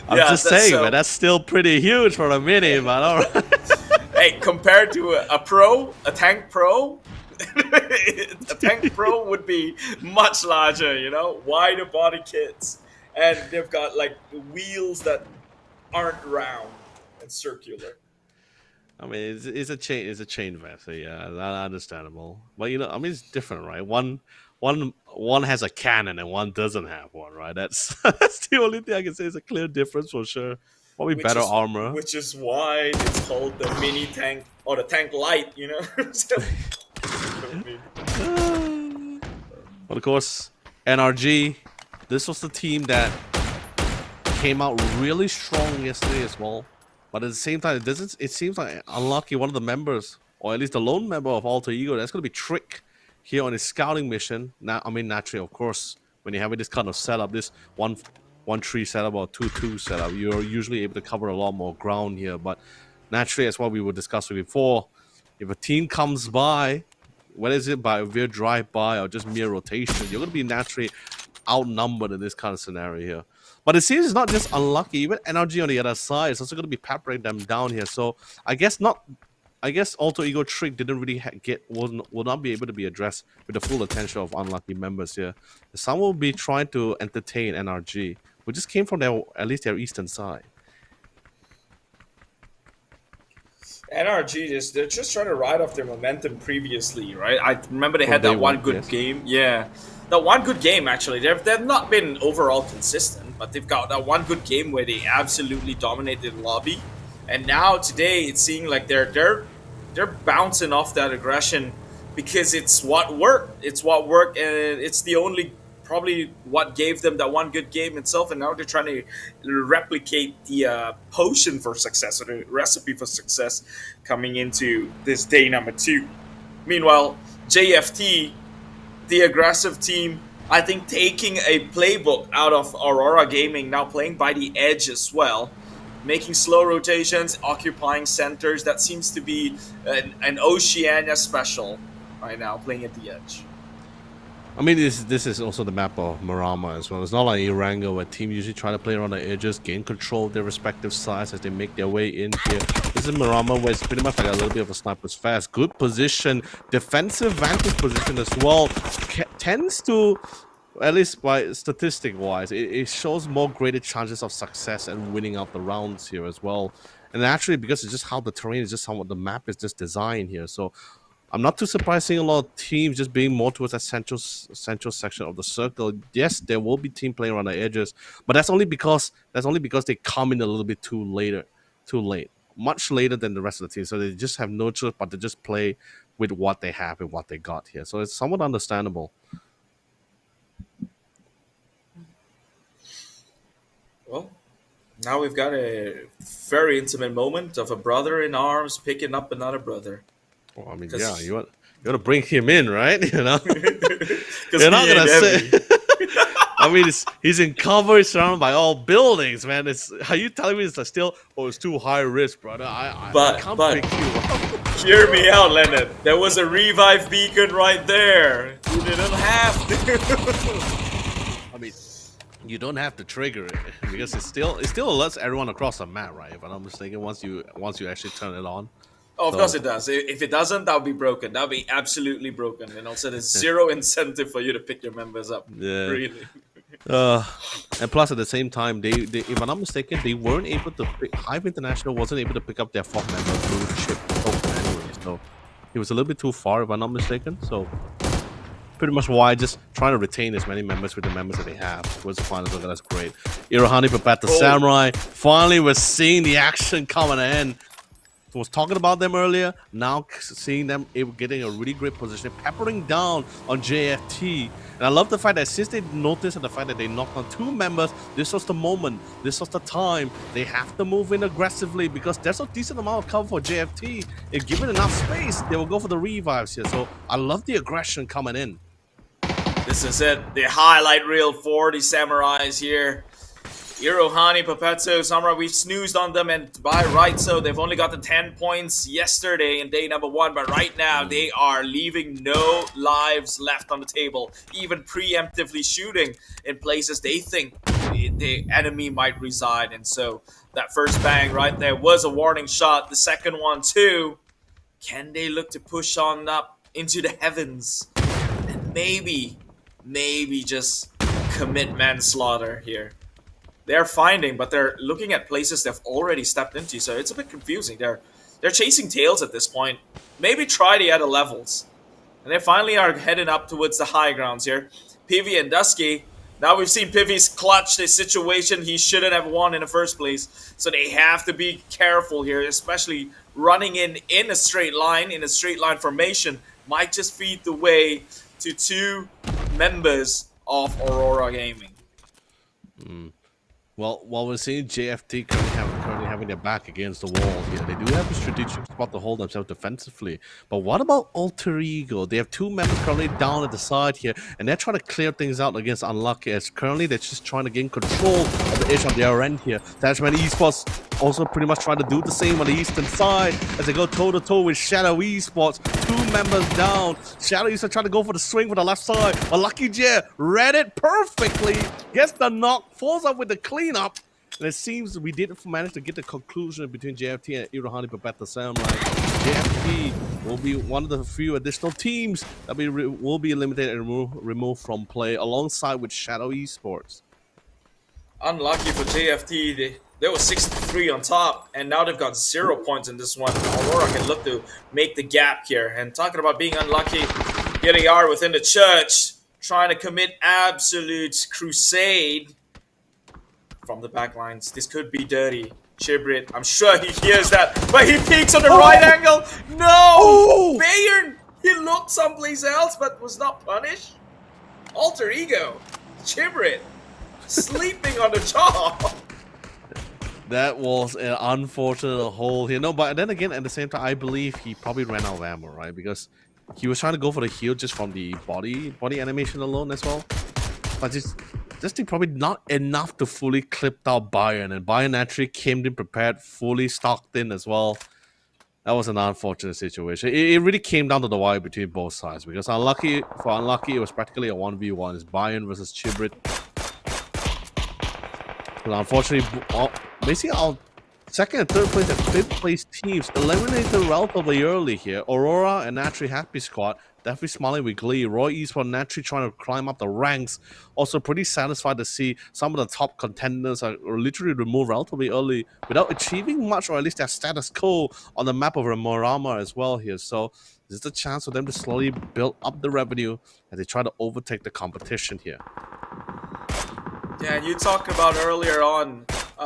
I'm just saying, man, that's still pretty huge for a mini, man. All right. Hey, compared to a tank pro, a tank pro would be much larger, wider body kits. And they've got like wheels that aren't round and circular. I mean, it's a chain vessel, yeah, that's understandable. But it's different, right? One has a cannon and one doesn't have one, right? That's the only thing I can say is a clear difference for sure. Probably better armor, which is why it's called the mini tank or the tank light, But of course, NRG. This was the team that came out really strong yesterday as well. But at the same time, it seems like unlucky one of the members, or at least the lone member of Alter Ego, that's going to be Trick here on his scouting mission. Now, naturally, of course, when you're having this kind of setup, this 1-1-3 setup or 2-2 setup, you're usually able to cover a lot more ground here. But naturally, as what we were discussing before, if a team comes by, whether it's by a mere drive-by or just mere rotation, you're going to be naturally outnumbered in this kind of scenario here. But it seems it's not just unlucky. Even NRG on the other side is also going to be peppering them down here. So I guess Alter Ego Trick didn't really will not be able to be addressed with the full attention of unlucky members here. Some will be trying to entertain NRG, who just came from at least their eastern side. NRG they're just trying to ride off their momentum previously, right? I remember they had that one good game. Yeah. That one good game, actually. They've not been overall consistent, but they've got that one good game where they absolutely dominated the lobby. And now today, it's seeming like they're bouncing off that aggression because it's what worked. It's what worked, and it's the only probably what gave them that one good game itself. And now they're trying to replicate the potion for success, or the recipe for success, coming into this day number 2. Meanwhile, JFT, the aggressive team, I think taking a playbook out of Aurora Gaming, now playing by the edge as well, making slow rotations, occupying centers. That seems to be an Oceania special right now, playing at the edge. I mean, this is also the map of Marama as well. It's not like Eranga, where teams usually try to play around the edges, gain control of their respective sides as they make their way in here. This is Marama, where it's pretty much like a little bit of a sniper's fast. Good position, defensive vantage position as well. Tends to, at least by statistic-wise, it shows more greater chances of success and winning out the rounds here as well. And actually, because it's just how the terrain is just how the map is just designed here. So I'm not too surprised seeing a lot of teams just being more towards that central section of the circle. Yes, there will be team playing around the edges, but that's only because they come in a little bit too late, much later than the rest of the team. So they just have no choice but to just play with what they have and what they got here. So it's somewhat understandable. Well, now we've got a very intimate moment of a brother in arms picking up another brother. Well, I mean, 'Cause- yeah, you want to bring him in, right? You know, 'Cause you're not he ain't gonna say. heavy. I mean, he's in cover, he's surrounded by all buildings, man. Are you telling me it's still? Oh, it's too high risk, brother. I can't But- pick you up. Hear me out, Leonard. There was a revive beacon right there. You didn't have to. I mean, you don't have to trigger it because it still alerts everyone across the map, right? If I'm not mistaken, once you actually turn it on. Oh, of So- course it does. If it doesn't, that'll be broken. That'll be absolutely broken. And also, there's zero incentive for you to pick your members up. Yeah. Really. And plus, at the same time, they if I'm not mistaken, they weren't able to Hive International wasn't able to pick up their fourth member blue chip token anyway. So it was a little bit too far, if I'm not mistaken. So pretty much why just trying to retain as many members with the members that they have was the final look. That's great. Irohani Papat the Samurai. Finally, we're seeing the action coming in. Was talking about them earlier. Now seeing them getting a really great position, peppering down on JFT. And I love the fact that since they noticed the fact that they knocked on 2 members, this was the moment, this was the time. They have to move in aggressively because there's a decent amount of cover for JFT. If given enough space, they will go for the revives here. So I love the aggression coming in. This is it. The highlight reel for the Samurais here. Irohani, Papetso, Samurai, we've snoozed on them, and by right so, they've only got the 10 points yesterday in day number 1, but right now they are leaving no lives left on the table, even preemptively shooting in places they think the enemy might reside. And so that first bang right there was a warning shot. The second one too. Can they look to push on up into the heavens and maybe just commit manslaughter here? They're finding, but they're looking at places they've already stepped into, so it's a bit confusing. They're chasing tails at this point. Maybe try the other levels. And they finally are heading up towards the high grounds here. Pivy and Dusky. Now we've seen Pivy's clutch this situation he shouldn't have won in the first place. So they have to be careful here, especially running in a straight line formation. Might just feed the way to 2 members of Aurora Gaming. Well, while we're seeing JFT currently having their back against the wall here, they do have a strategic spot to hold themselves defensively. But what about Alter Ego? They have 2 members currently down at the side here, and they're trying to clear things out against Unlucky, as currently they're just trying to gain control of the edge of their end here. Taiwan Esports also pretty much trying to do the same on the eastern side as they go toe-to-toe with Shadow Esports. 2 members down. Shadow Esports trying to go for the swing for the left side, but Lucky J read it perfectly, gets the knock, falls up with the cleanup, and it seems we didn't manage to get the conclusion between JFT and Irohani Babetta Samurai. JFT will be one of the few additional teams that will be eliminated and removed from play alongside with Shadow Esports. Unlucky for JFT, they were 63 on top, and now they've got 0 points in this one. Aurora can look to make the gap here. And talking about being unlucky, here they are within the church, trying to commit absolute crusade from the backlines. This could be dirty. Chibrit, I'm sure he hears that, but he peeks on the right angle. No! Bayern, he looked someplace else, but was not punished. Alter Ego, Chibrit, sleeping on the jaw. That was an unfortunate hole here. No, but then again, at the same time, I believe he probably ran out of ammo, right? Because he was trying to go for the heal just from the body animation alone as well. But just probably not enough to fully clip out Bayern. And Bayern actually came in prepared, fully stocked in as well. That was an unfortunate situation. It really came down to the wire between both sides. Because unlucky, it was practically a 1v1. It's Bayern versus Chibrit. But unfortunately, basically our second and third place and fifth place teams eliminated relatively early here. Aurora and Naturally Happy Squad definitely smiling with glee. Roy Esports naturally trying to climb up the ranks. Also pretty satisfied to see some of the top contenders are literally removed relatively early without achieving much, or at least their status quo on the map of Ramorama as well here. So This is a chance for them to slowly build up the revenue as they try to overtake the competition here. Yeah, and you talked about earlier on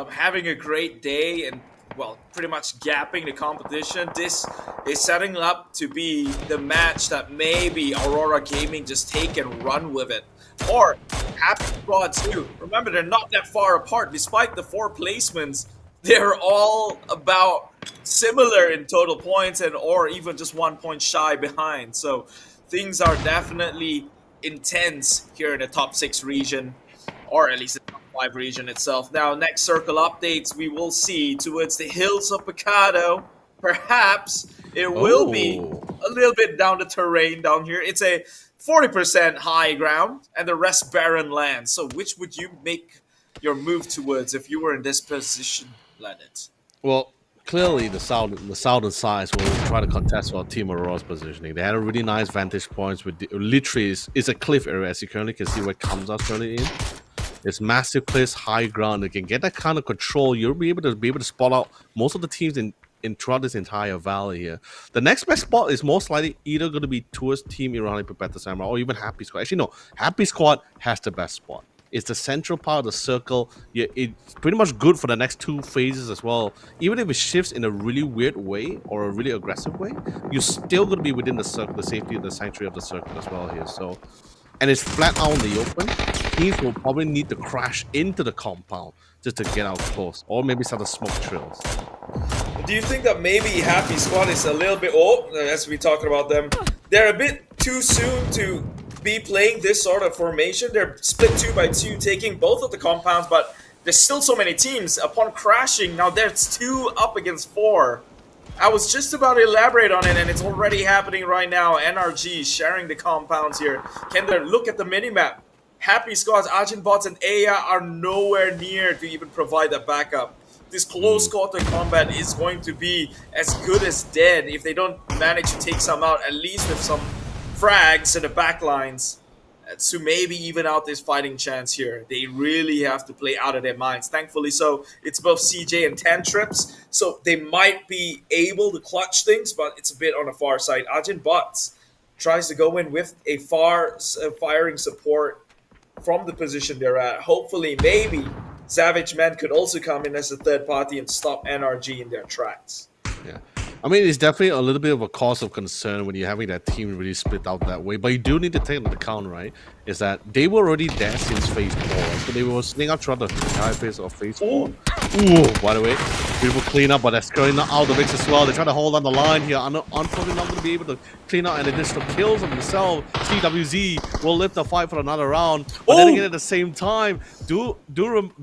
having a great day and, well, pretty much gapping the competition. This is setting up to be the match that maybe Aurora Gaming just take and run with it. Or Happy Squad too. Remember, they're not that far apart. Despite the 4 placements, they're all about similar in total points and or even just 1 point shy behind. So things are definitely intense here in the top 6 region, or at least the top 5 region itself. Now, next circle updates, we will see towards the hills of Macao. Perhaps it will be a little bit down the terrain down here. It's a 40% high ground and the rest barren land. So which would you make your move towards if you were in this position, Leonard? Well, clearly the southern sides will try to contest for Team Aurora's positioning. They had a really nice vantage points with literally it's a cliff area, as you currently can see where Kamsa's currently in. It's massive cliffs, high ground. They can get that kind of control. You'll be able to spot out most of the teams in throughout this entire valley here. The next best spot is most likely either going to be towards Team Irani Pepeta Samurai or even Happy Squad. Actually, no, Happy Squad has the best spot. It's the central part of the circle. Yeah, it's pretty much good for the next 2 phases as well. Even if it shifts in a really weird way or a really aggressive way, you're still going to be within the circle, the safety of the sanctuary of the circle as well here. So, and it's flat out in the open. Teams will probably need to crash into the compound just to get out close, or maybe start the smoke trails. Do you think that maybe Happy Squad is a little bit, as we talking about them, they're a bit too soon to be playing this sort of formation? They're split 2 by 2, taking both of the compounds, but there's still so many teams. Upon crashing, now there's 2 up against 4. I was just about to elaborate on it, and it's already happening right now. NRG sharing the compounds here. Can they look at the minimap? Happy Squads, Argent Bots, and Aya are nowhere near to even provide that backup. This close quarter combat is going to be as good as dead if they don't manage to take some out, at least with some frags in the backlines to maybe even out this fighting chance here. They really have to play out of their minds. Thankfully so, it's both CJ and 10 trips, so they might be able to clutch things, but it's a bit on the far side. Argent Bots tries to go in with a firing support from the position they're at. Hopefully, maybe Savage Men could also come in as a third party and stop NRG in their tracks. Yeah. I mean, it's definitely a little bit of a cause of concern when you're having that team really split out that way. But you do need to take into account, right, is that they were already there since phase 4. So they were sitting out throughout the entire phase of phase 4. Ooh, by the way, beautiful cleanup, but they're scaring out of the mix as well. They're trying to hold on the line here. Unfortunately, not going to be able to clean out any additional kills on themselves. CWZ will lift the fight for another round. But then again, at the same time, do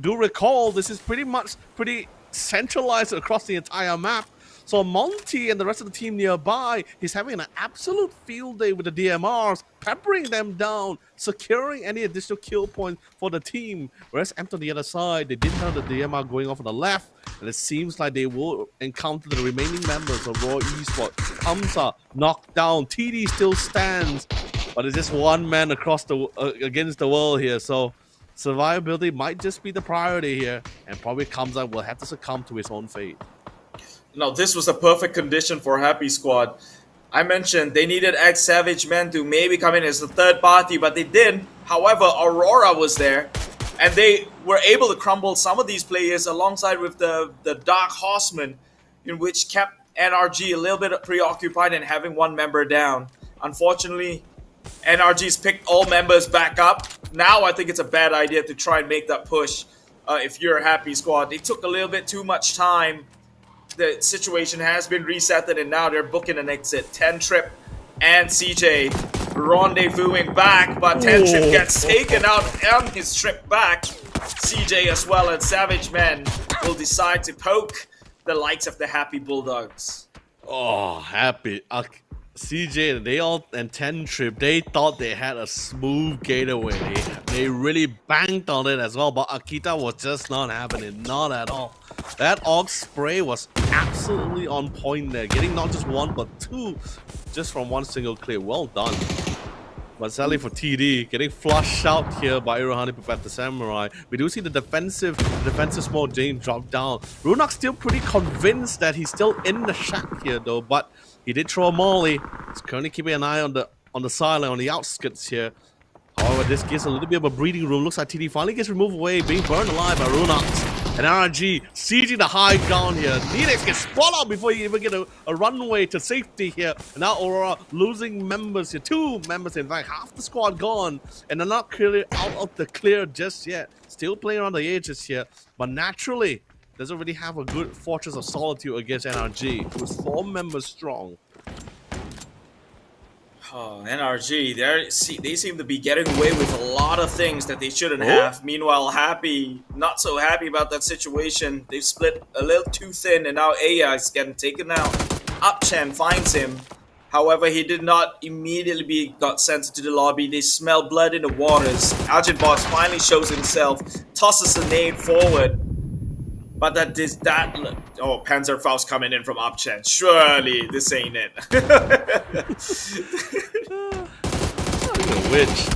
recall, this is pretty centralized across the entire map. So Monty and the rest of the team nearby is having an absolute field day with the DMRs, peppering them down, securing any additional kill points for the team. Whereas Empt on the other side, they didn't have the DMR going off on the left, and it seems like they will encounter the remaining members of Raw Esports. Kamsa knocked down, TD still stands, but it's just one man across the against the world here. So survivability might just be the priority here, and probably Kamsa will have to succumb to his own fate. No, this was a perfect condition for Happy Squad. I mentioned they needed ex-Savage Men to maybe come in as a third party, but they didn't. However, Aurora was there, and they were able to crumble some of these players alongside with the Dark Horsemen, in which kept NRG a little bit preoccupied and having one member down. Unfortunately, NRG's picked all members back up. Now I think it's a bad idea to try and make that push if you're a Happy Squad. They took a little bit too much time. The situation has been resetted, and now they're booking an exit. 10 Trip and CJ rendezvousing back, but 10 Trip gets taken out on his trip back. CJ as well and Savage Men will decide to poke the likes of the Happy Bulldogs. Oh, Happy. CJ and 10 Trip, they thought they had a smooth gateway. They really banked on it as well, but Akita was just not having it, not at all. That Orc spray was absolutely on point there, getting not just 1 but 2 just from one single clear. Well done. But sadly for TD, getting flushed out here by Irohani Pepeta Samurai. We do see the defensive small Jane drop down. Runak's still pretty convinced that he's still in the shack here though, but He did throw a molly. He's currently keeping an eye on the sideline, on the outskirts here. However, this gives a little bit of a breathing room. Looks like TD finally gets removed away, being burned alive by Runox. And RNG sieging the high ground here. Nenex gets spot out before you even get a runway to safety here. And now Aurora losing members here. 2 members, in fact, half the squad gone. And they're not clearly out of the clear just yet. Still playing on the edges here. But naturally, doesn't really have a good Fortress of Solitude against NRG, who is 4 members strong. Oh, NRG, they seem to be getting away with a lot of things that they shouldn't have. Meanwhile, Happy, not so happy about that situation. They've split a little too thin, and now Aya is getting taken out. Upchen finds him. However, he did not immediately got sent into the lobby. They smell blood in the waters. Agent Boss finally shows himself, tosses a nade forward. But oh, Panzerfaust coming in from Upchen. Surely this ain't it. Which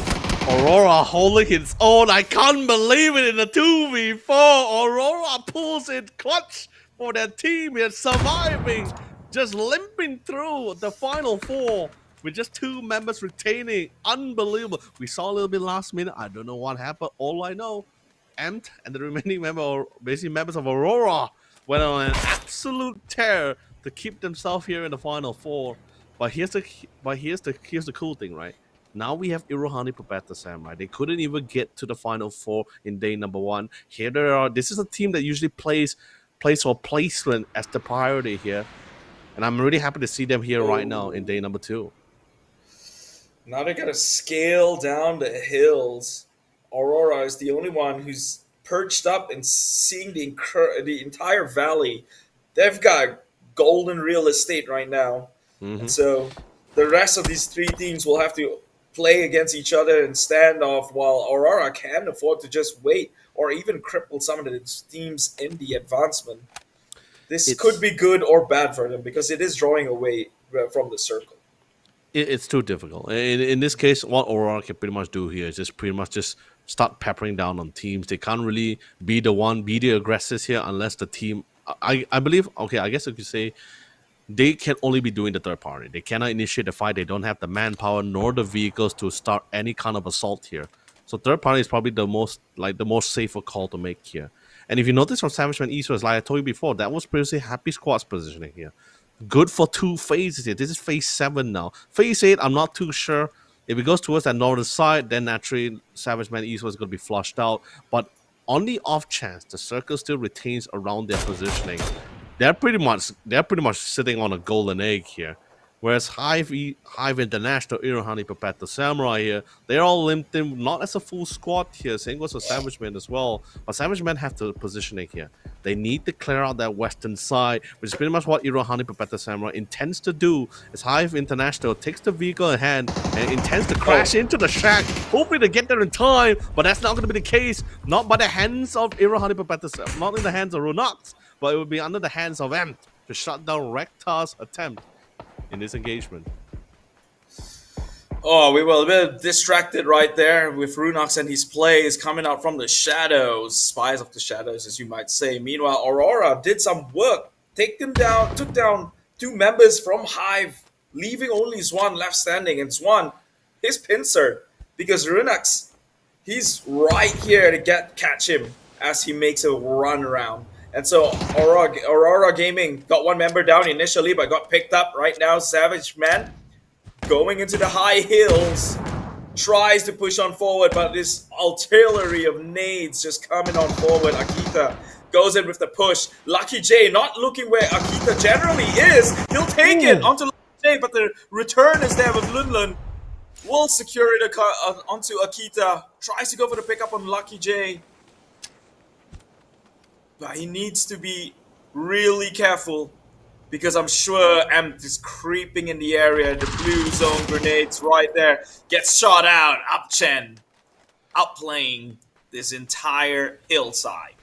Aurora holding his own. I can't believe it in the 2v4. Aurora pulls it clutch for their team here, surviving, just limping through the final 4 with just 2 members retaining. Unbelievable. We saw a little bit last minute. I don't know what happened. All I know, Amped and the remaining members of Aurora went on an absolute tear to keep themselves here in the final 4. But here's the cool thing, right? Now we have Irohani Prabata Samurai. They couldn't even get to the final 4 in day number 1. Here they are. This is a team that usually plays for placement as the priority here, and I'm really happy to see them here right now in day number 2. Now they gotta scale down the hills. Aurora is the only one who's perched up and seeing the entire valley. They've got golden real estate right now. And so the rest of these 3 teams will have to play against each other and stand off, while Aurora can afford to just wait or even cripple some of the teams in the advancement. This could be good or bad for them because it is drawing away from the circle. It's too difficult. In this case, what Aurora can pretty much do here is just start peppering down on teams. They can't really be the aggressors here unless the team, I believe, okay, I guess you could say they can only be doing the third party. They cannot initiate the fight. They don't have the manpower nor the vehicles to start any kind of assault here. So third party is probably the most safer call to make here. And if you notice from Savage Man Esports, like I told you before, that was previously Happy Squad's positioning here. Good for 2 phases here. This is phase 7 now. Phase 8, I'm not too sure. If it goes towards that northern side, then naturally Savage Man Esports is going to be flushed out. But on the off chance the circle still retains around their positioning, they're pretty much sitting on a golden egg here. Whereas Hive International, Irohani Perpetua Samurai here, they're all limped in, not as a full squad here. Same goes for Savage Man as well. But Savage Man have the positioning here. They need to clear out that western side, which is pretty much what Irohani Perpetua Samurai intends to do. As Hive International takes the vehicle in hand and intends to crash into the shack, hoping to get there in time. But that's not going to be the case. Not by the hands of Irohani Perpetua Samurai, not in the hands of Ronox, but it will be under the hands of M to shut down Rektar's attempt in this engagement. Oh, we were a bit distracted right there with Runox and his plays coming out from the shadows, spies of the shadows, as you might say. Meanwhile, Aurora did some work, took down 2 members from Hive, leaving only Zwan left standing. And Zwan, his pincer, because Runox, he's right here to catch him as he makes a run around. And so Aurora Gaming got 1 member down initially, but got picked up right now. Savage Man going into the high hills, tries to push on forward, but this artillery of nades just coming on forward. Akita goes in with the push. Lucky J not looking where Akita generally is. He'll take it onto Lucky J, but the return is there with Lunlun. Will secure it onto Akita. Tries to go for the pickup on Lucky J. But he needs to be really careful because I'm sure Amt is creeping in the area. The blue zone grenades right there. Gets shot out. Upchen outplaying this entire hillside.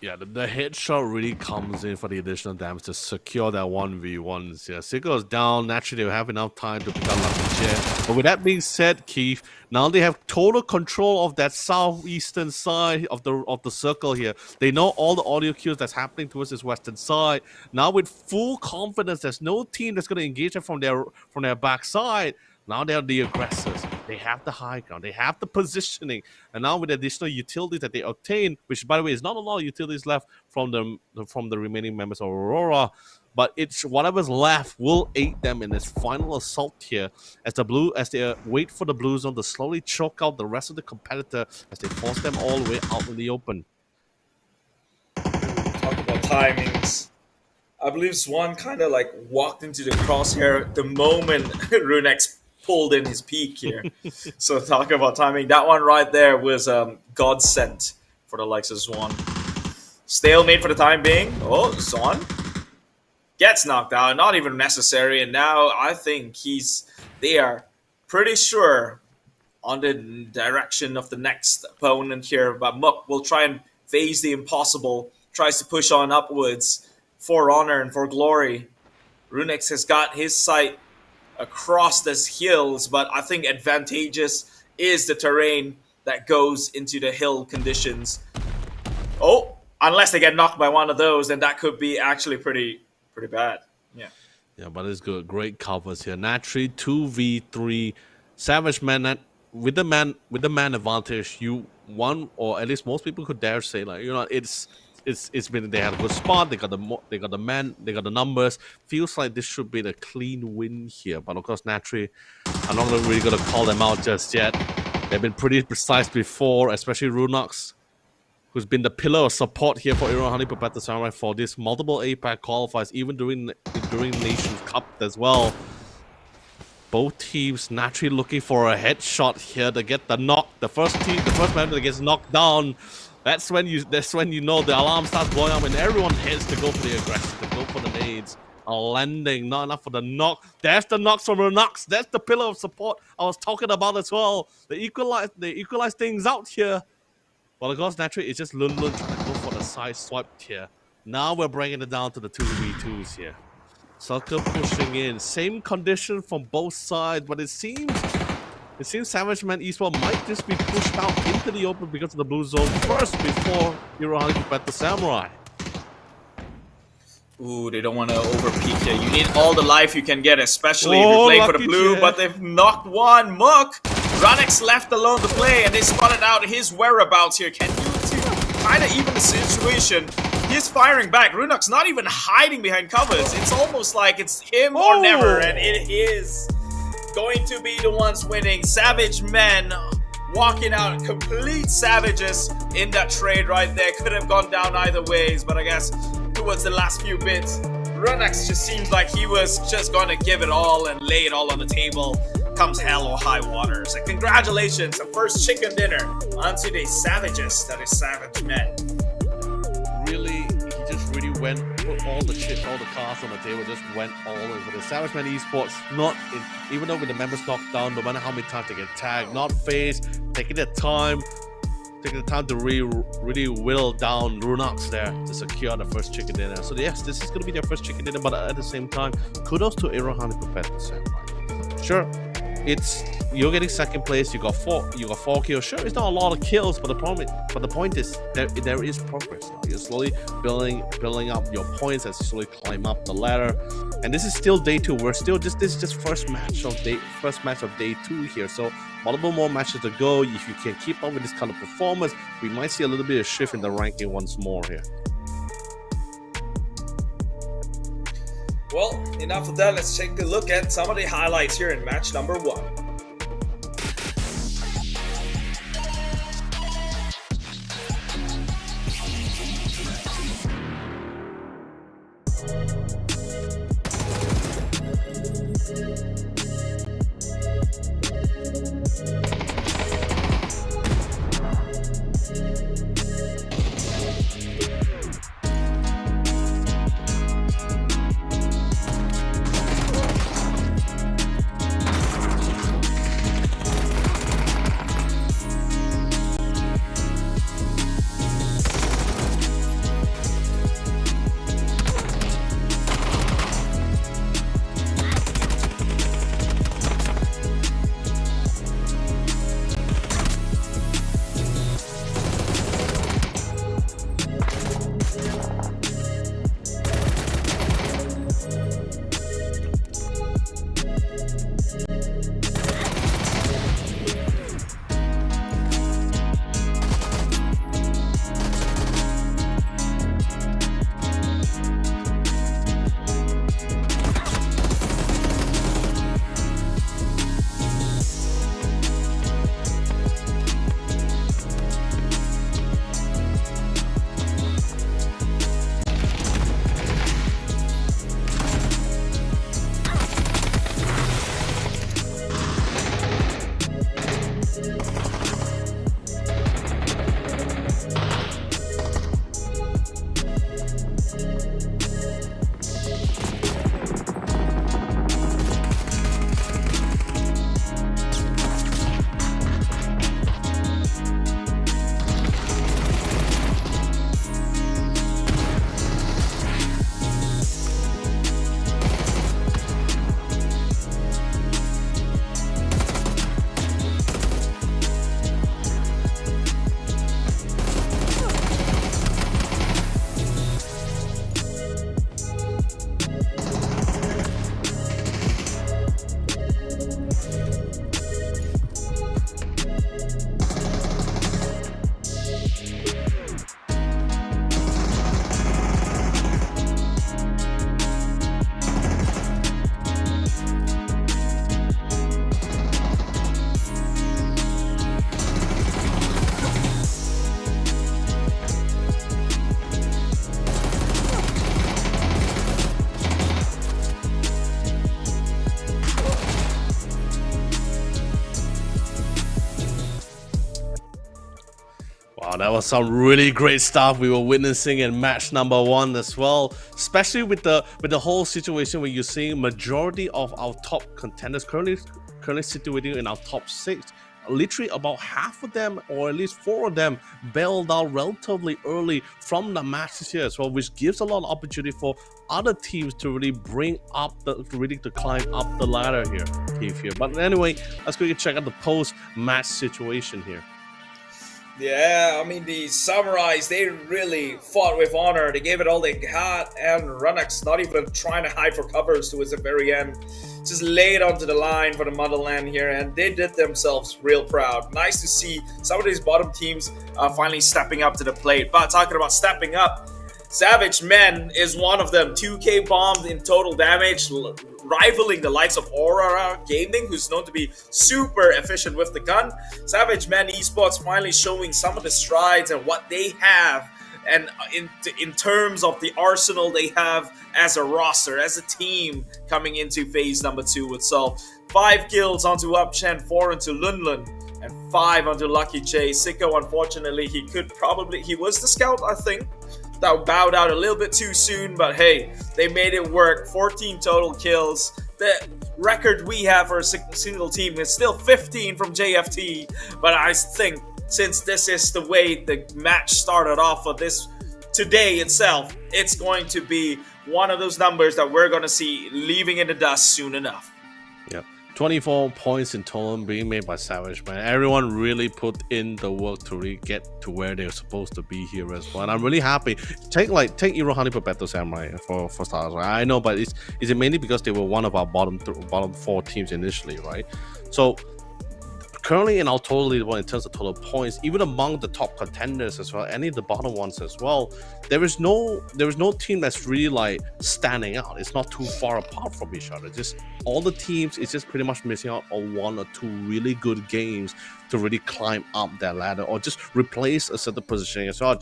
Yeah, the headshot really comes in for the additional damage to secure that 1v1s. Yeah, Sigur's down. Naturally, they'll have enough time to pick up Lucky Jet. But with that being said, Keith, now they have total control of that southeastern side of the circle here. They know all the audio cues that's happening towards this western side. Now with full confidence, there's no team that's going to engage them from their backside. Now they're the aggressors. They have the high ground. They have the positioning. And now with the additional utilities that they obtain, which by the way is not a lot of utilities left from the remaining members of Aurora, but it's whatever's left will aid them in this final assault here as they wait for the blue zone to slowly choke out the rest of the competitor as they force them all the way out in the open. Talk about timings. I believe Swan kind of like walked into the crosshair the moment Runex pulled in his peak here. So talk about timing. That one right there was God sent for the likes of Swan. Stalemate for the time being. Oh, Swan gets knocked out. Not even necessary. And now I think they are pretty sure on the direction of the next opponent here. But Mook will try and face the impossible. Tries to push on upwards for honor and for glory. Runex has got his sight across these hills, but I think advantageous is the terrain that goes into the hill conditions. Oh, unless they get knocked by one of those, then that could be actually pretty bad. Yeah, but it's good. Great covers here. Naturally, 2v3 Savage Man with the man advantage. You won, or at least most people could dare say, like, it's been, they had a good spot. They got the man. They got the numbers. Feels like this should be the clean win here. But of course, naturally, I'm not really gonna call them out just yet. They've been pretty precise before, especially Runox, who's been the pillar of support here for Iron Honey Puppet Samurai for this multiple APAC qualifiers, even during Nations Cup as well. Both teams naturally looking for a headshot here to get the knock. The first member that gets knocked down. That's when you know the alarm starts blowing up and everyone heads to go for the aggression, to go for the nades. A landing, not enough for the knock. There's the knocks from Runox. That's the pillar of support I was talking about as well. They equalize things out here. Well, of course, naturally, it's just Lun trying to go for the side swipe here. Now we're bringing it down to the 2v2s here. Circle pushing in. Same condition from both sides, but it seems Savage Man Esports might just be pushed out into the open because of the blue zone first before Hirohani can bet the Samurai. Ooh, they don't want to over-peak here. You need all the life you can get, especially if you're playing for the blue, but they've knocked one. Mook! Runex left alone to play, and they spotted out his whereabouts here. Can you kind of even the situation? He's firing back. Runox not even hiding behind covers. It's almost like it's him or never, and it is going to be the ones winning. Savage Men walking out, complete savages in that trade right there. Could have gone down either ways, but I guess towards the last few bits, Runex just seems like he was just going to give it all and lay it all on the table. Comes hell or high water. So congratulations, the first chicken dinner onto the savages, that is Savage Men. He just really put all the chips, all the cards on the table, just went all over the Savage Man Esports. Even though with the members knocked down, no matter how many times they get tagged, not phased, taking the time to really whittle down Runox there to secure the first chicken dinner. So yes, this is going to be their first chicken dinner, but at the same time, kudos to Irohani Puppet Samurai. Sure, you're getting second place. You got four kills. Sure, it's not a lot of kills, but the point is there is progress. You're slowly building up your points as you slowly climb up the ladder. And this is still day 2. This is just first match of day 2 here. So multiple more matches to go. If you can keep up with this kind of performance, we might see a little bit of shift in the ranking once more here. Well, enough of that. Let's take a look at some of the highlights here in match number 1. that was some really great stuff we were witnessing in match number 1 as well, especially with the whole situation where you're seeing majority of our top contenders currently situated in our top 6. Literally about half of them, or at least 4 of them, bailed out relatively early from the matches here as well, which gives a lot of opportunity for other teams to really bring up to climb up the ladder here. But anyway, let's quickly check out the post-match situation here. Yeah, I mean, the Samurais, they really fought with honor. They gave it all they had, and Runux not even trying to hide for covers towards the very end. Just laid onto the line for the motherland here, and they did themselves real proud. Nice to see some of these bottom teams finally stepping up to the plate. But talking about stepping up, Savage Men is one of them. 2k bombed in total damage, rivaling the likes of Aurora Gaming, who's known to be super efficient with the gun. Savage Men Esports finally showing some of the strides and what they have, and in terms of the arsenal they have as a roster, as a team coming into phase number 2 itself. 5 kills onto Upchen, 4 into Lunlun, and 5 onto Lucky J. Sicko, unfortunately, he was the scout, I think. That bowed out a little bit too soon, but hey, they made it work. 14 total kills. The record we have for a single team is still 15 from JFT, but I think since this is the way the match started off for this today itself, it's going to be one of those numbers that we're going to see leaving in the dust soon enough. Yeah. 24 points in total being made by Savage, man. Everyone really put in the work to really get to where they're supposed to be here as well. And I'm really happy. Take Irohani Puppetto Samurai for starters, right? I know, but is it mainly because they were one of our bottom 4 teams initially, right? So currently in our total leaderboard in terms of total points, even among the top contenders as well, any of the bottom ones as well, there is no team that's really like standing out. It's not too far apart from each other. Just all the teams is just pretty much missing out on 1 or 2 really good games to really climb up that ladder or just replace a certain position as well.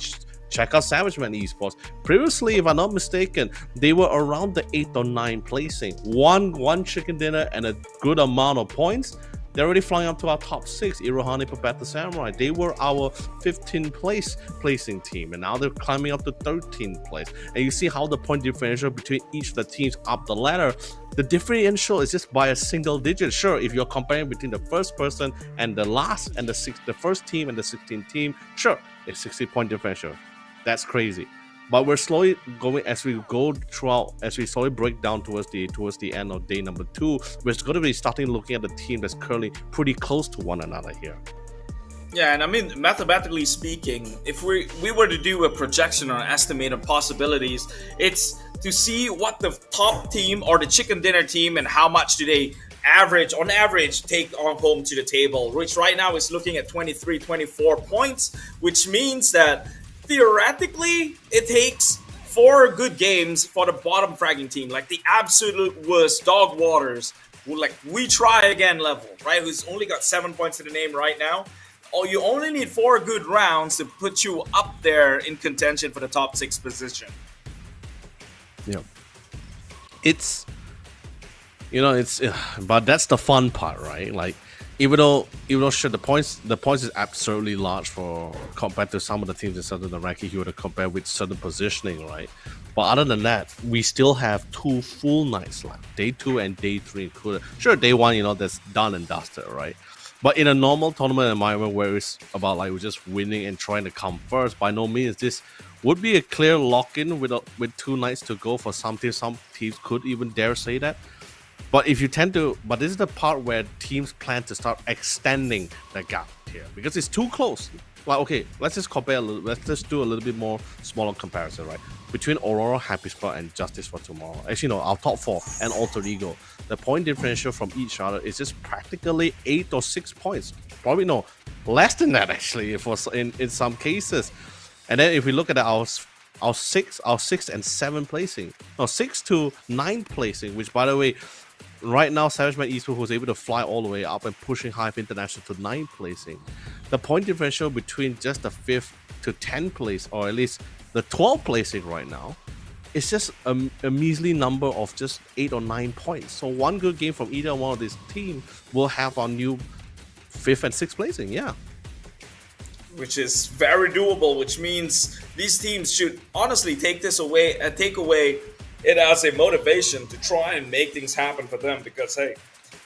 Check out Savage Man Esports. Previously, if I'm not mistaken, they were around the 8th or 9th placing. One chicken dinner and a good amount of points. They're already flying up to our top 6. Irohani Puppetto Samurai. They were our 15th placing team, and now they're climbing up to 13th place. And you see how the point differential between each of the teams up the ladder, the differential is just by a single digit. Sure, if you're comparing between the first person and the last and the first team and the 16th team, sure, it's 60-point differential. That's crazy. But we're slowly going as we go throughout, as we slowly break down towards the end of day number 2. We're going to be starting looking at the team that's currently pretty close to one another here. Yeah, and I mean, mathematically speaking, if we were to do a projection or estimated possibilities, it's to see what the top team or the chicken dinner team and how much do they on average take on home to the table, which right now is looking at 23, 24 points, which means that theoretically, it takes 4 good games for the bottom fragging team, like the absolute worst dog waters, like we try again level, right? Who's only got 7 points to the name right now. Oh, you only need 4 good rounds to put you up there in contention for the top 6 position. Yeah, it's but that's the fun part, right? Like, even though sure, the points is absolutely large for compared to some of the teams in certain ranking, if you were to compare with certain positioning, right? But other than that, we still have 2 full nights left, day 2 and day 3 included. Sure, day 1, that's done and dusted, right? But in a normal tournament environment where it's about like we're just winning and trying to come first, by no means this would be a clear lock-in with 2 nights to go for some teams. Some teams could even dare say that. But this is the part where teams plan to start extending the gap here because it's too close. Like, okay, let's just compare a little. Let's just do a little bit more smaller comparison, right? Between Aurora, Happy Spot, and Justice for Tomorrow. Actually, no, our top 4 and Alter Ego. The point differential from each other is just practically 8 or 6 points. Probably no, less than that actually. In some cases, and then if we look at our 6th and 7th placing, no, 6th to 9th placing, which by the way. Right now, Savage Man Esports was able to fly all the way up and pushing Hive International to 9th placing. The point differential between just the 5th to 10th place, or at least the 12th placing right now, is just a measly number of just 8 or 9 points. So one good game from either one of these teams will have our new 5th and 6th placing, yeah. which is very doable, which means these teams should honestly take away it as a motivation to try and make things happen for them, because hey,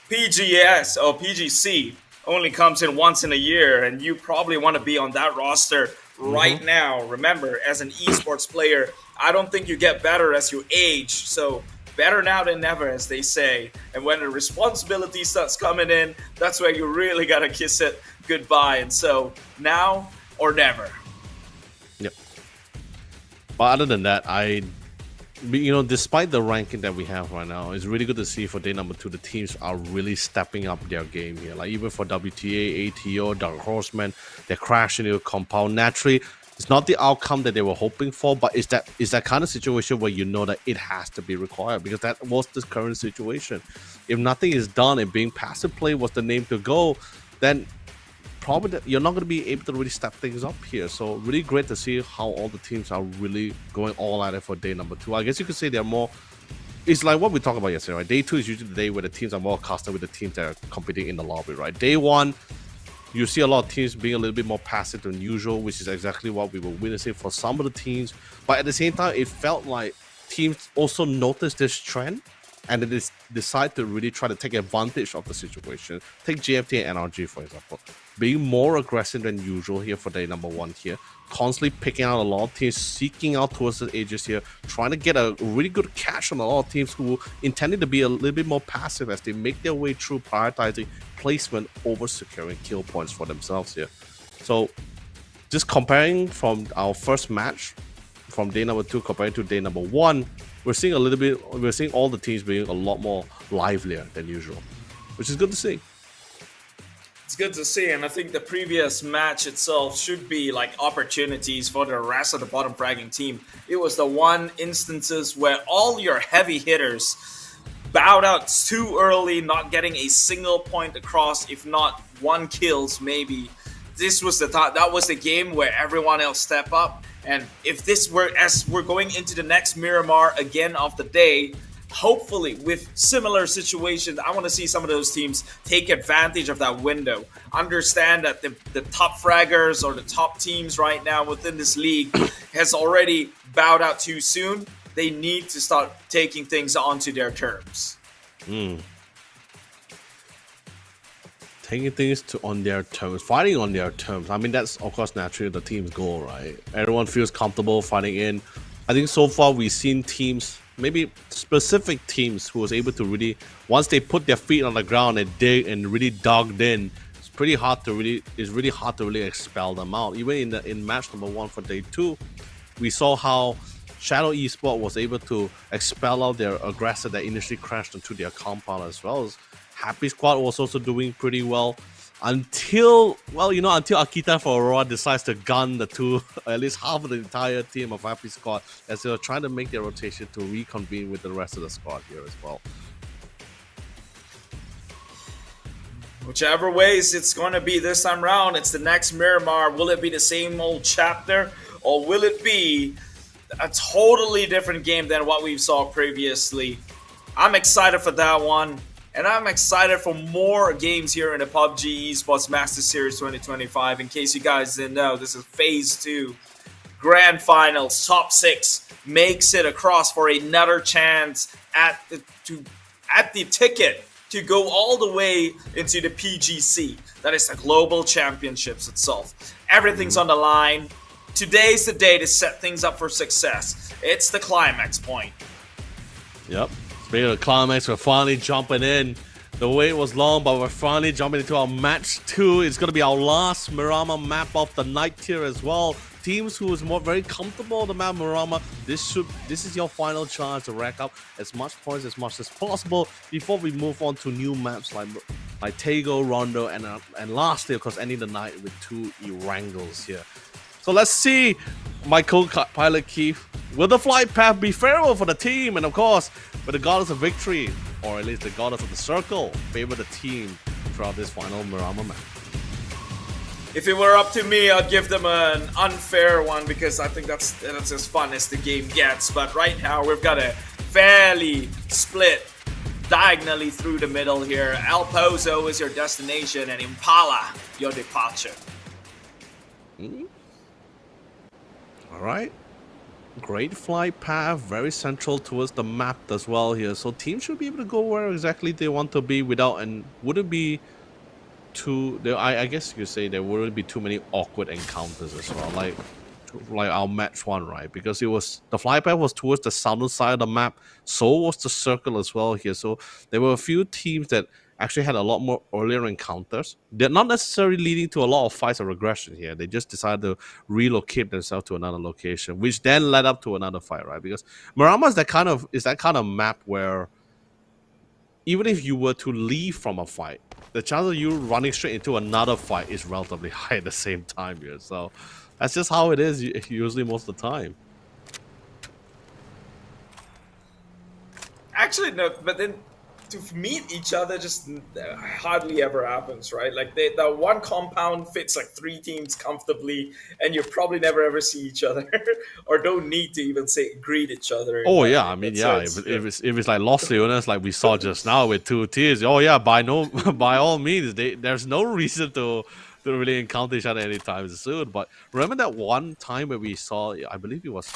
PGS or PGC only comes in once in a year, and you probably want to be on that roster right now. Remember, as an esports player, I don't think you get better as you age, so better now than never, as they say. And when the responsibility starts coming in, that's where you really gotta kiss it goodbye. And so now or never. Yep. But other than that, despite the ranking that we have right now, it's really good to see for day number 2 the teams are really stepping up their game here. Like even for WTA, ATO, Dark Horseman, they're crashing into compound. Naturally, it's not the outcome that they were hoping for, but it's that kind of situation where you know that it has to be required, because that was the current situation. If nothing is done and being passive play was the name to go, then probably that you're not going to be able to really step things up here. So really great to see how all the teams are really going all at it for day number 2. I guess you could say they're more, it's like what we talked about yesterday, right? Day 2 is usually the day where the teams are more accustomed with the teams that are competing in the lobby, right? Day 1, you see a lot of teams being a little bit more passive than usual, which is exactly what we were witnessing for some of the teams. But at the same time, it felt like teams also noticed this trend and they decide to really try to take advantage of the situation. Take GFT and NRG, for example. Being more aggressive than usual here for day number 1 here. Constantly picking out a lot of teams, seeking out towards the edges here, trying to get a really good catch on a lot of teams who intended to be a little bit more passive as they make their way through prioritizing placement over securing kill points for themselves here. So just comparing from our first match from day number 2 compared to day number 1, we're seeing all the teams being a lot more livelier than usual, which is good to see. It's good to see, and I think the previous match itself should be like opportunities for the rest of the bottom fragging team. It was the one instances where all your heavy hitters bowed out too early, not getting a single point across, if not 1 kills maybe. This was that was the game where everyone else step up. And if this were, as we're going into the next Miramar again of the day, hopefully with similar situations, I want to see some of those teams take advantage of that window. Understand that the top fraggers or the top teams right now within this league has already bowed out too soon. They need to start taking things onto their terms. Taking things on their terms, fighting on their terms. I mean, that's of course naturally the team's goal, right? Everyone feels comfortable fighting in. I think so far we've seen teams, maybe specific teams, who was able to really, once they put their feet on the ground and dig and really dug in, it's really hard to really expel them out. Even in match number 1 for day 2, we saw how Shadow Esports was able to expel out their aggressor that initially crashed into their compound, as well as Happy Squad was also doing pretty well until Akita for Aurora decides to gun the two, at least half of the entire team of Happy Squad, as they were trying to make their rotation to reconvene with the rest of the squad here as well. Whichever ways it's going to be this time round, it's the next Miramar. Will it be the same old chapter, or will it be a totally different game than what we saw previously? I'm excited for that one. And I'm excited for more games here in the PUBG Esports Master Series 2025. In case you guys didn't know, this is Phase 2. Grand Finals, top 6 makes it across for another chance at the ticket to go all the way into the PGC. That is the Global Championships itself. Everything's on the line. Today's the day to set things up for success. It's the climax point. Yep. Speaking of the climax, we're finally jumping in. The wait was long, but we're finally jumping into our match 2. It's going to be our last Miramar map of the night here as well. Teams who is very comfortable on the map Miramar, this is your final chance to rack up as much points as much as possible before we move on to new maps like Tego, Rondo, and lastly, of course, ending the night with 2 Erangles here. So let's see, my co-pilot Keith, will the flight path be favorable for the team? And of course, will the goddess of victory, or at least the goddess of the circle, favor the team throughout this final Miramar map? If it were up to me, I'd give them an unfair one, because I think that's as fun as the game gets. But right now, we've got a fairly split diagonally through the middle here. El Pozo is your destination, and Impala, your departure. All right. Great flight path, very central towards the map as well here. So teams should be able to go where exactly they want to be without, and wouldn't be too. I guess you could say there wouldn't be too many awkward encounters as well, like our match one, right? Because it was the flight path was towards the southern side of the map, so was the circle as well here. So there were a few teams that actually had a lot more earlier encounters. They're not necessarily leading to a lot of fights or regression here. They just decided to relocate themselves to another location, which then led up to another fight, right? Because Marama is that kind of map where even if you were to leave from a fight, the chance of you running straight into another fight is relatively high at the same time here. So that's just how it is usually most of the time. Actually, no, but then to meet each other just hardly ever happens, right? Like the one compound fits like 3 teams comfortably, and you probably never ever see each other, or don't need to even greet each other. Oh yeah, I mean if it's like Los Leones like we saw just now with 2 tiers, oh yeah, by all means, there's no reason to really encounter each other anytime soon. But remember that one time where we saw, I believe it was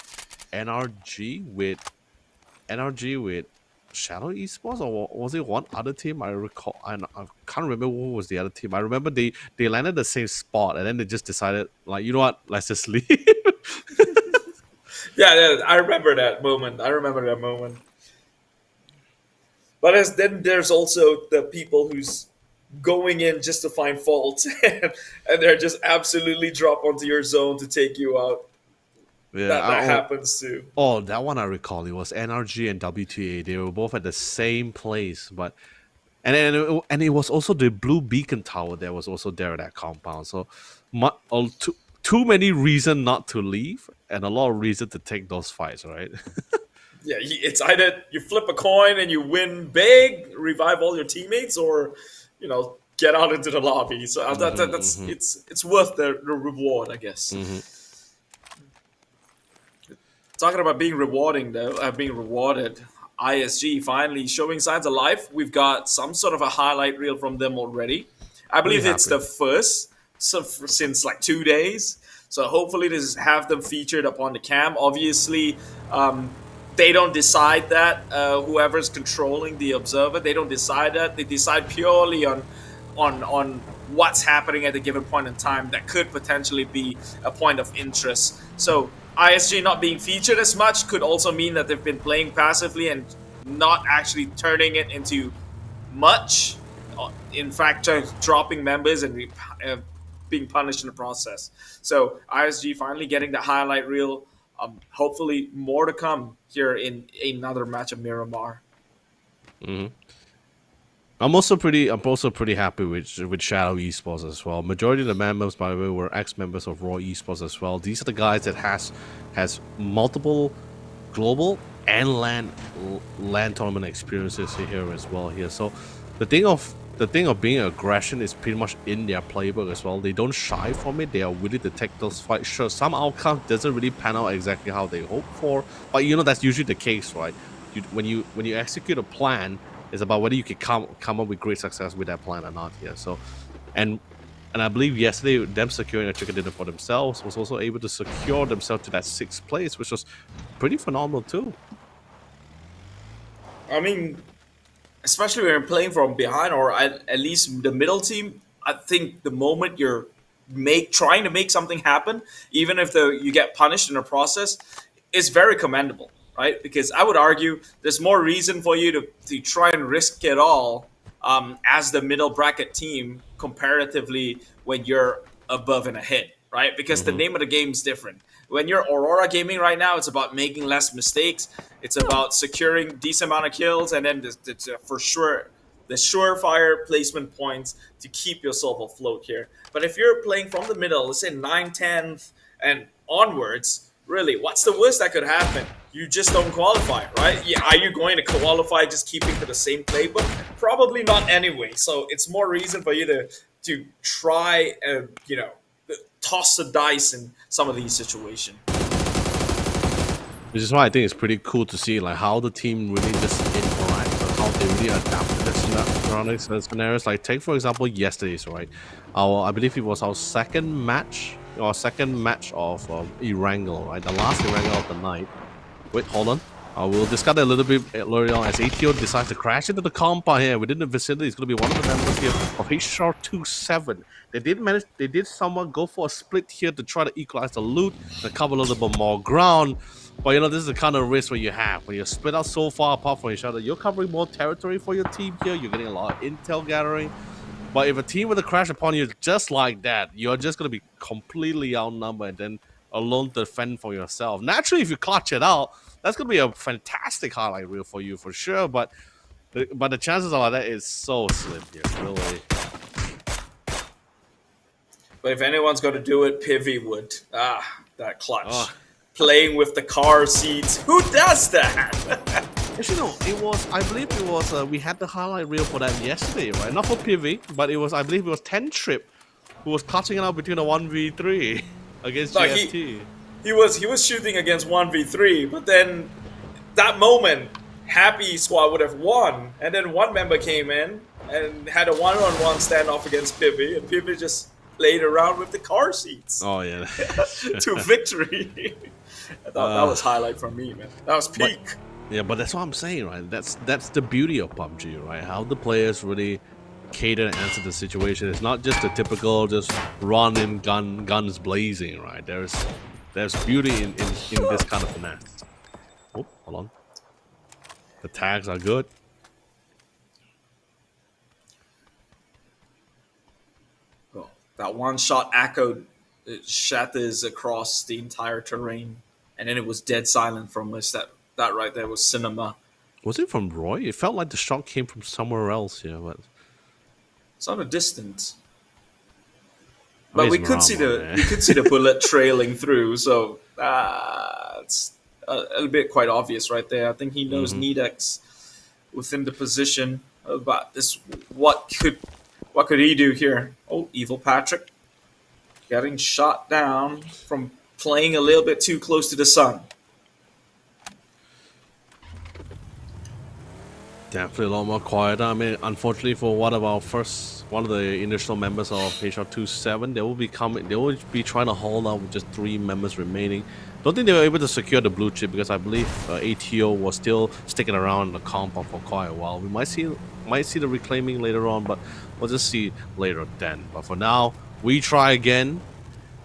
NRG with Shadow Esports, or was it one other team? I recall. I can't remember who was the other team. I remember they landed the same spot, and then they just decided, like, you know what, let's just leave. Yeah, I remember that moment. But then there's also the people who's going in just to find fault, and they're just absolutely drop onto your zone to take you out. Yeah, that happens too. Oh, that one I recall. It was NRG and WTA. They were both at the same place, but and it was also the Blue Beacon Tower that was also there at that compound. So, too many reasons not to leave, and a lot of reason to take those fights, right? Yeah, it's either you flip a coin and you win big, revive all your teammates, or get out into the lobby. So that's it's worth the reward, I guess. Talking about being rewarded, ISG finally showing signs of life. We've got some sort of a highlight reel from them already. I believe it's the first since like 2 days. So hopefully this have them featured upon the cam. Obviously, they don't decide that. Whoever's controlling the observer, they don't decide that. They decide purely on what's happening at a given point in time that could potentially be a point of interest. So ISG not being featured as much could also mean that they've been playing passively and not actually turning it into much. In fact, dropping members and being punished in the process. So ISG finally getting the highlight reel. Hopefully more to come here in another match of Miramar. I'm also pretty happy with Shadow Esports as well. Majority of the members, by the way, were ex-members of Raw Esports as well. These are the guys that has multiple global and LAN tournament experiences here as well. So the thing of being aggression is pretty much in their playbook as well. They don't shy from it. They are willing to take those fights. Sure, some outcome doesn't really pan out exactly how they hope for, but that's usually the case, right? When you execute a plan, it's about whether you can come up with great success with that plan or not here. So, and I believe yesterday them securing a chicken dinner for themselves was also able to secure themselves to that 6th place, which was pretty phenomenal too. I mean, especially when you're playing from behind, or at least the middle team, I think the moment you're trying to make something happen, even if you get punished in the process, is very commendable. Right? Because I would argue there's more reason for you to try and risk it all as the middle bracket team comparatively when you're above and ahead, right? Because the name of the game is different. When you're Aurora Gaming right now, it's about making less mistakes. It's about securing decent amount of kills, and then for sure the surefire placement points to keep yourself afloat here. But if you're playing from the middle, let's say 9th, 10th, and onwards, really, what's the worst that could happen? You just don't qualify, right? Yeah, are you going to qualify just keeping to the same playbook? Probably not anyway. So it's more reason for you to try and, toss the dice in some of these situations. Which is why I think it's pretty cool to see like how the team really just interacts as how they really adapt to the surrounding scenarios. Like take for example yesterday's, right? I believe it was our second match of Erangel, right? The last Erangel of the night. Wait, hold on. We'll discuss that a little bit later on as ATO decides to crash into the compound here within the vicinity. It's going to be one of the members here of HR27. They did somewhat go for a split here to try to equalize the loot and cover a little bit more ground. But you know, this is the kind of risk where you have. When you're split out so far apart from each other, you're covering more territory for your team here. You're getting a lot of intel gathering. But if a team were to crash upon you just like that, you're just going to be completely outnumbered and then alone to defend for yourself. Naturally, if you clutch it out, that's going to be a fantastic highlight reel for you for sure. But the chances of that is so slim here, really. But if anyone's going to do it, Pivy would. That clutch. Playing with the car seats. Who does that? Actually, no, I believe it was, we had the highlight reel for that yesterday, right? Not for PV, but I believe it was 10 Trip who was clutching it out between a 1v3 against GFT. He was shooting against 1v3, but then that moment, Happy Squad would have won. And then one member came in and had a one-on-one standoff against Pivy, and Pivy just played around with the car seats. Oh, yeah. to victory. I thought that was highlight from me, man. That was peak. But that's what I'm saying, right? That's the beauty of PUBG, right? How the players really cater and answer the situation. It's not just a typical just run in guns blazing, right? There's beauty in this kind of finesse. Oh, hold on. The tags are good. Oh, that one shot echoed, it shatters across the entire terrain, and then it was dead silent from us. That right there was cinema. Was it from Roy? It felt like the shot came from somewhere else here, but it's on a distance. But we could see man. the bullet trailing through, so it's a bit quite obvious right there. I think he knows Nidax within the position. But what could he do here? Oh, Evil Patrick getting shot down from playing a little bit too close to the sun. Definitely a lot more quieter. I mean, unfortunately for one of the initial members of HR27, they will be trying to hold out with just 3 members remaining. Don't think they were able to secure the blue chip because I believe ATO was still sticking around in the compound for quite a while. We might see the reclaiming later on, but we'll just see later then. But for now, we try again.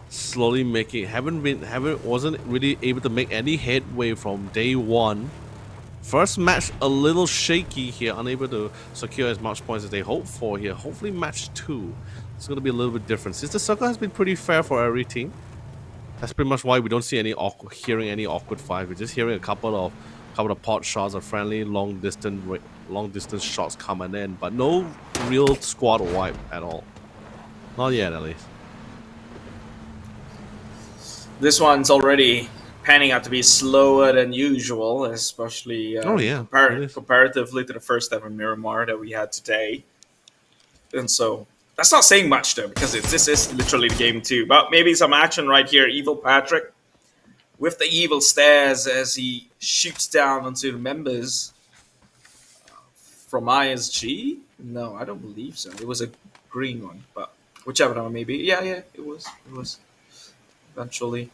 Slowly wasn't really able to make any headway from day one. First match a little shaky here, unable to secure as much points as they hoped for here. Hopefully match 2, it's going to be a little bit different. Since the circle has been pretty fair for every team, that's pretty much why we don't see any hearing any awkward fights. We're just hearing a couple of pot shots, of friendly long distance shots coming in, but no real squad wipe at all. Not yet, at least. This one's already panning out to be slower than usual, especially comparatively to the first ever Miramar that we had today. And so that's not saying much though, because this is literally the game 2. But maybe some action right here. Evil Patrick with the evil stares as he shoots down onto the members from ISG. No, I don't believe so. It was a green one, but whichever one maybe. Yeah, it was eventually.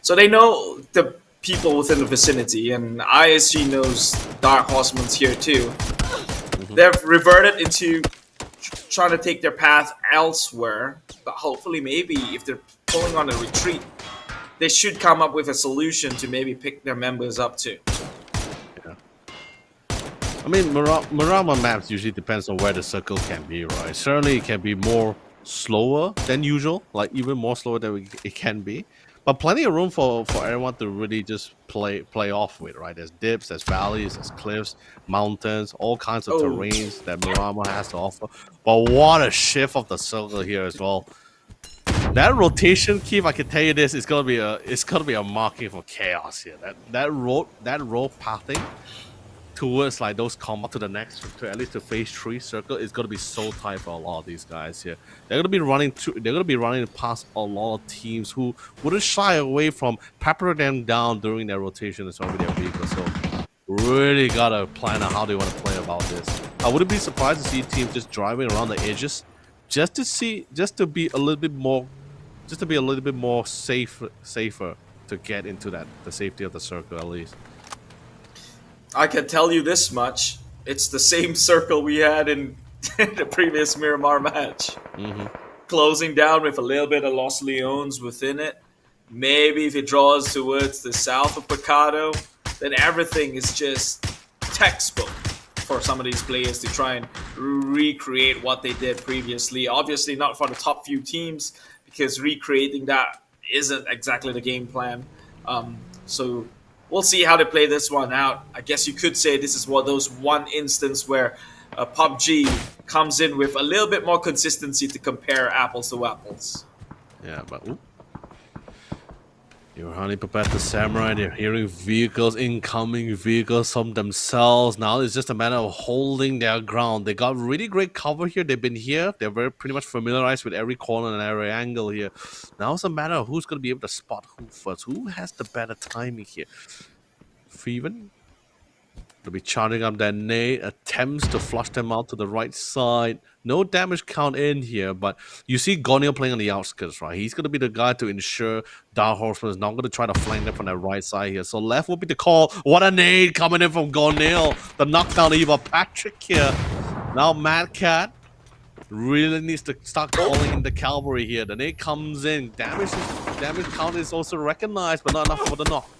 So they know the people within the vicinity, and ISG knows Dark Horseman's here too. They've reverted into trying to take their path elsewhere, but hopefully maybe if they're pulling on a retreat, they should come up with a solution to maybe pick their members up too. Yeah. I mean, Marama maps usually depends on where the circle can be, right? Certainly it can be more slower than usual, like even more slower than it can be. But plenty of room for everyone to really just play off with, right? There's dips, there's valleys, there's cliffs, mountains, all kinds of terrains that Marama has to offer. But what a shift of the circle here as well. That rotation, Keith, I can tell you this, it's gonna be a marking for chaos here. That road pathing towards like those combat to at least the phase 3 circle is gonna be so tight for a lot of these guys here. They're gonna be running past a lot of teams who wouldn't shy away from peppering them down during their rotation as well with their vehicles. So really gotta plan out how they want to play about this. I wouldn't be surprised to see teams just driving around the edges, just to be a little bit more safer to get into the safety of the circle at least. I can tell you this much: it's the same circle we had in the previous Miramar match. Closing down with a little bit of Los Leones within it. Maybe if it draws towards the south of Picado, then everything is just textbook for some of these players to try and recreate what they did previously. Obviously not for the top few teams, because recreating that isn't exactly the game plan. So we'll see how they play this one out. I guess you could say this is one instance where PUBG comes in with a little bit more consistency to compare apples to apples. Yeah, but you're honey prepared the samurai. They're hearing vehicles, incoming vehicles from themselves. Now it's just a matter of holding their ground. They got really great cover here. They've been here. They're pretty much familiarized with every corner and every angle here. Now it's a matter of who's going to be able to spot who first. Who has the better timing here? Freeman? They'll be charging up their nade, attempts to flush them out to the right side. No damage count in here, but you see Gonil playing on the outskirts, right? He's going to be the guy to ensure Dark Horseman is not going to try to flank them from the right side here. So left will be the call. What a nade coming in from Gonil. The knockdown Eva Patrick here. Now Mad Cat really needs to start calling in the cavalry here. The nade comes in. Damage count is also recognized, but not enough for the knock.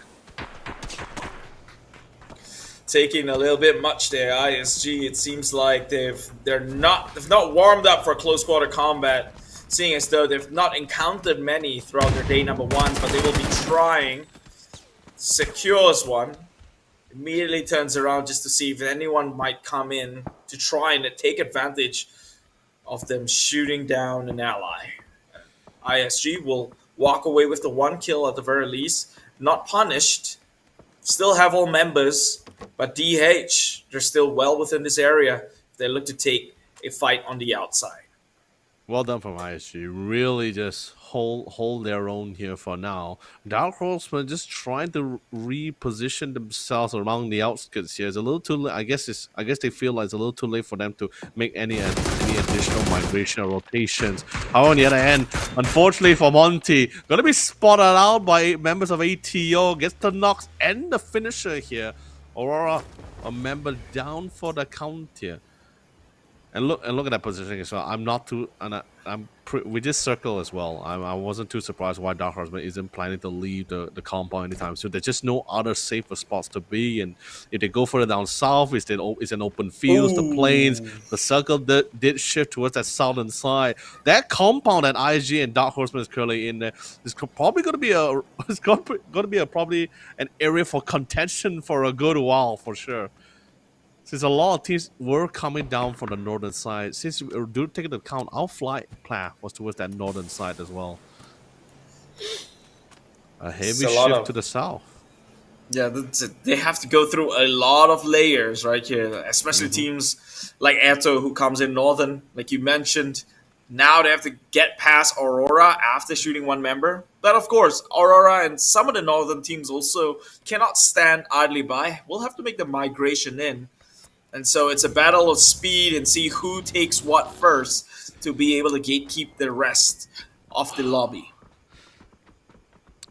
Taking a little bit much there, ISG. It seems like they've not warmed up for close quarter combat, seeing as though they've not encountered many throughout their day number one, but they will be trying. Secures one, immediately turns around just to see if anyone might come in to try and take advantage of them shooting down an ally. ISG will walk away with the one kill at the very least, not punished. Still have all members, but DH, they're still well within this area if they look to take a fight on the outside. Well done from ISG. Really just hold their own here for now. Dark Horsemen just trying to reposition themselves around the outskirts here. It's a little too late. I guess they feel like it's a little too late for them to make any additional migration or rotations. However, on the other hand, unfortunately for Monty, gonna be spotted out by members of ATO. Gets the knocks and the finisher here. Aurora, a member down for the count here. And look at that positioning as well. I'm not too, with this circle as well. I wasn't too surprised why Dark Horseman isn't planning to leave the compound anytime soon. There's just no other safer spots to be. And if they go further down south, it's an open fields, the plains. The circle did shift towards that southern side. That compound that ISG and Dark Horseman is currently in there is probably going to be probably an area for contention for a good while for sure. Since a lot of teams were coming down from the northern side, since we do take into account our flight path was towards that northern side as well. A heavy shift to the south. Yeah, they have to go through a lot of layers right here, especially teams like Eto who comes in northern, like you mentioned. Now they have to get past Aurora after shooting one member. But of course, Aurora and some of the northern teams also cannot stand idly by. We'll have to make the migration in. And so it's a battle of speed and see who takes what first to be able to gatekeep the rest of the lobby.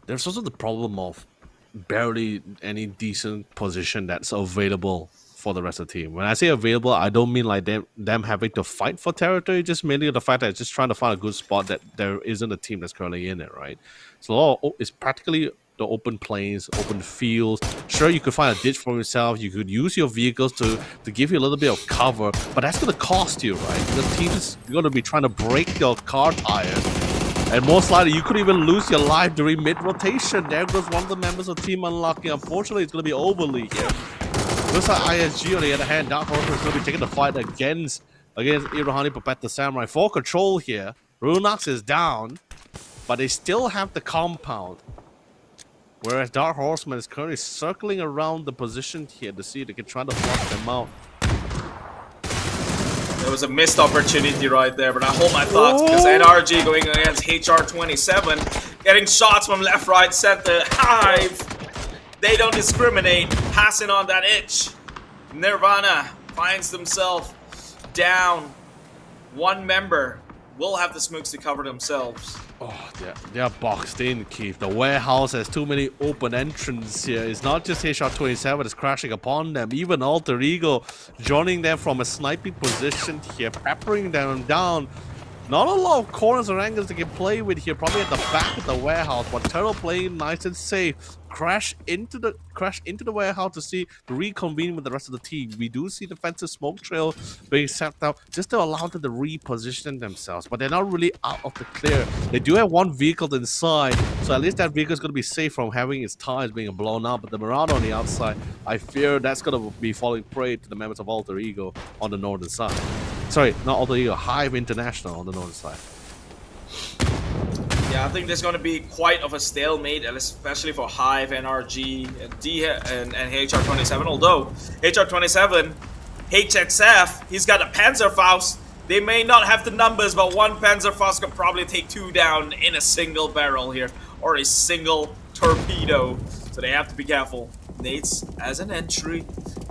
There's also the problem of barely any decent position that's available for the rest of the team. When I say available, I don't mean like them having to fight for territory, just mainly the fact that it's just trying to find a good spot that there isn't a team that's currently in it, right? So it's practically the open plains, open fields. Sure, you could find a ditch for yourself. You could use your vehicles to give you a little bit of cover, but that's going to cost you, right? The team is going to be trying to break your car tires, and most likely you could even lose your life during mid-rotation. There goes one of the members of Team Unlucky. Unfortunately, it's going to be Overly here. Looks like ISG, on the other hand, Dark Horse is going to be taking the fight against Irohani Papet the Samurai. For control here, Runax is down, but they still have the compound. Whereas Dark Horseman is currently circling around the position here to see if they can try to block them out. There was a missed opportunity right there, but I hold my thoughts because NRG going against HR27, getting shots from left, right, center. Hive! They don't discriminate, passing on that itch. Nirvana finds themselves down. One member will have the smokes to cover themselves. Oh, they're boxed in, Keith. The warehouse has too many open entrances here. It's not just HR27 that's crashing upon them. Even Alter Ego joining them from a sniping position here, peppering them down. Not a lot of corners or angles they can play with here. Probably at the back of the warehouse. But Turtle playing nice and safe. Crash into the warehouse to reconvene with the rest of the team. We do see defensive smoke trail being set out just to allow them to reposition themselves. But they're not really out of the clear. They do have one vehicle inside, so at least that vehicle is going to be safe from having its tires being blown out. But the Marauder on the outside, I fear that's going to be falling prey to the members of Alter Ego on the northern side. Sorry, not Alter Ego, Hive International on the northern side. Yeah, I think there's going to be quite of a stalemate, especially for Hive, NRG, and HR27. Although HR27, HXF, he's got a Panzerfaust. They may not have the numbers, but one Panzerfaust could probably take two down in a single barrel here, or a single torpedo. So they have to be careful. Nates as an entry,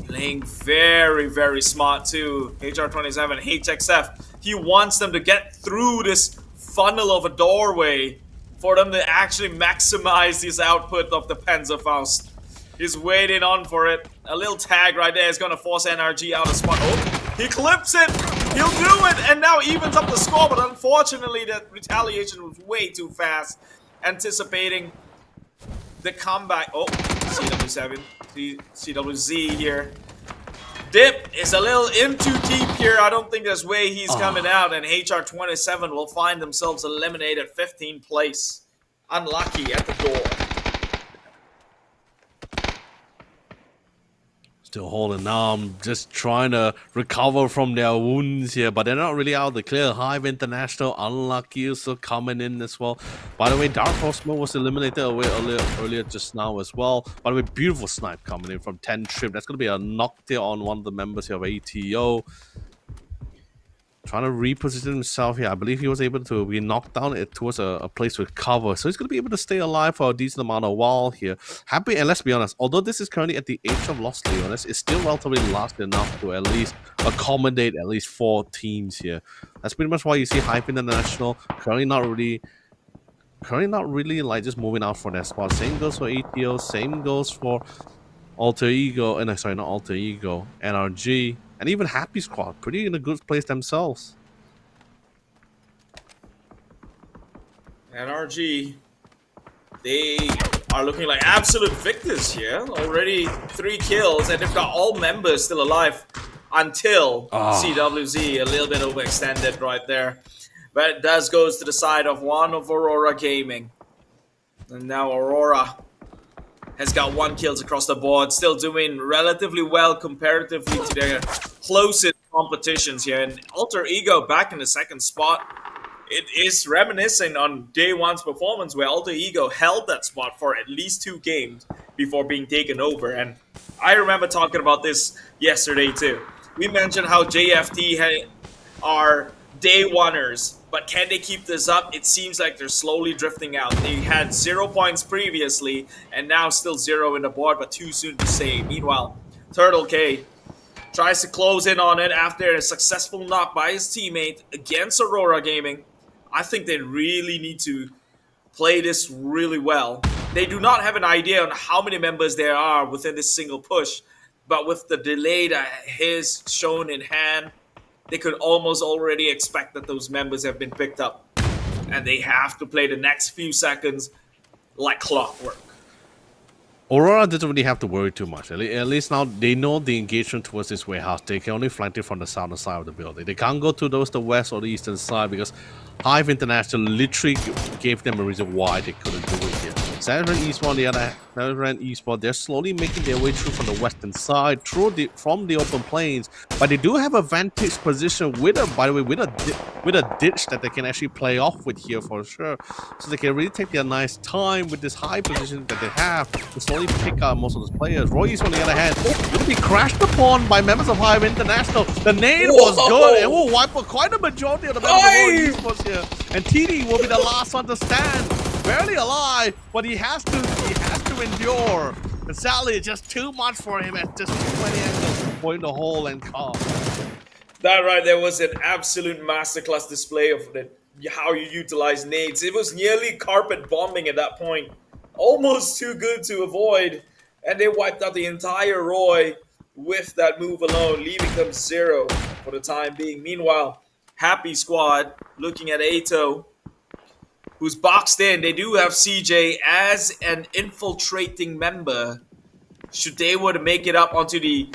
playing very, very smart too. HR27, HXF, he wants them to get through this funnel of a doorway for them to actually maximize this output of the Panzerfaust. He's waiting on for it. A little tag right there is going to force NRG out of spot. Oh, he clips it. He'll do it, and now evens up the score, but unfortunately that retaliation was way too fast. Anticipating the comeback. Oh, CW7, CWZ here. Dip is a little in too deep here. I don't think there's way he's coming out, and HR27 will find themselves eliminated 15th place. Unlucky at the door. Still holding on, just trying to recover from their wounds here, but they're not really out of the clear. Hive International, unlucky, also coming in as well. By the way, Dark Horseman was eliminated away earlier just now as well. By the way, beautiful snipe coming in from 10 Trip. That's going to be a knock there on one of the members here of ATO. Trying to reposition himself here. I believe he was able to be knocked down towards a place with cover. So he's going to be able to stay alive for a decent amount of while here. Happy, and let's be honest, although this is currently at the age of Los Leones, it's still relatively large enough to at least accommodate at least 4 teams here. That's pretty much why you see Hive International currently not really like just moving out for their spot. Same goes for ATO, same goes for Alter Ego, and sorry, not Alter Ego, NRG. And even Happy Squad, pretty in a good place themselves. NRG, they are looking like absolute victors here. Already 3 kills, and they've got all members still alive until CWZ, a little bit overextended right there. But it does goes to the side of one of Aurora Gaming. And now Aurora has got 1 kills across the board, still doing relatively well comparatively to their closest competitions here. And Alter Ego back in the 2nd spot. It is reminiscent on day 1's performance, where Alter Ego held that spot for at least 2 games before being taken over. And I remember talking about this yesterday too. We mentioned how JFT are day 1ers, but can they keep this up? It seems like they're slowly drifting out. They had 0 points previously, and now still 0 in the board, but too soon to say. Meanwhile, Turtle K tries to close in on it after a successful knock by his teammate against Aurora Gaming. I think they really need to play this really well. They do not have an idea on how many members there are within this single push, but with the delay that is shown in hand, they could almost already expect that those members have been picked up. And they have to play the next few seconds like clockwork. Aurora doesn't really have to worry too much. At least now they know the engagement towards this warehouse. They can only flank it from the southern side of the building. They can't go to the west or the eastern side because Hive International literally gave them a reason why they couldn't do it here. Saturn Esports on the other hand, Esports, they're slowly making their way through from the western side, from the open plains. But they do have a vantage position with a ditch that they can actually play off with here for sure. So they can really take their nice time with this high position that they have to slowly pick out most of those players. Roy East on the other hand, will be crashed upon by members of Hive International. The nade was good. It will wipe out quite a majority of the members of Roy Esports here. And TD will be the last one to stand. Barely alive, but he has to endure And sadly, it's just too much for him at just too many angles to point the hole and call. That right there was an absolute masterclass display of how you utilize nades. It was nearly carpet bombing at that point. Almost too good to avoid. And they wiped out the entire Roy with that move alone, leaving them 0 for the time being. Meanwhile, Happy Squad looking at Ato, who's boxed in. They do have CJ as an infiltrating member. Should they were to make it up onto the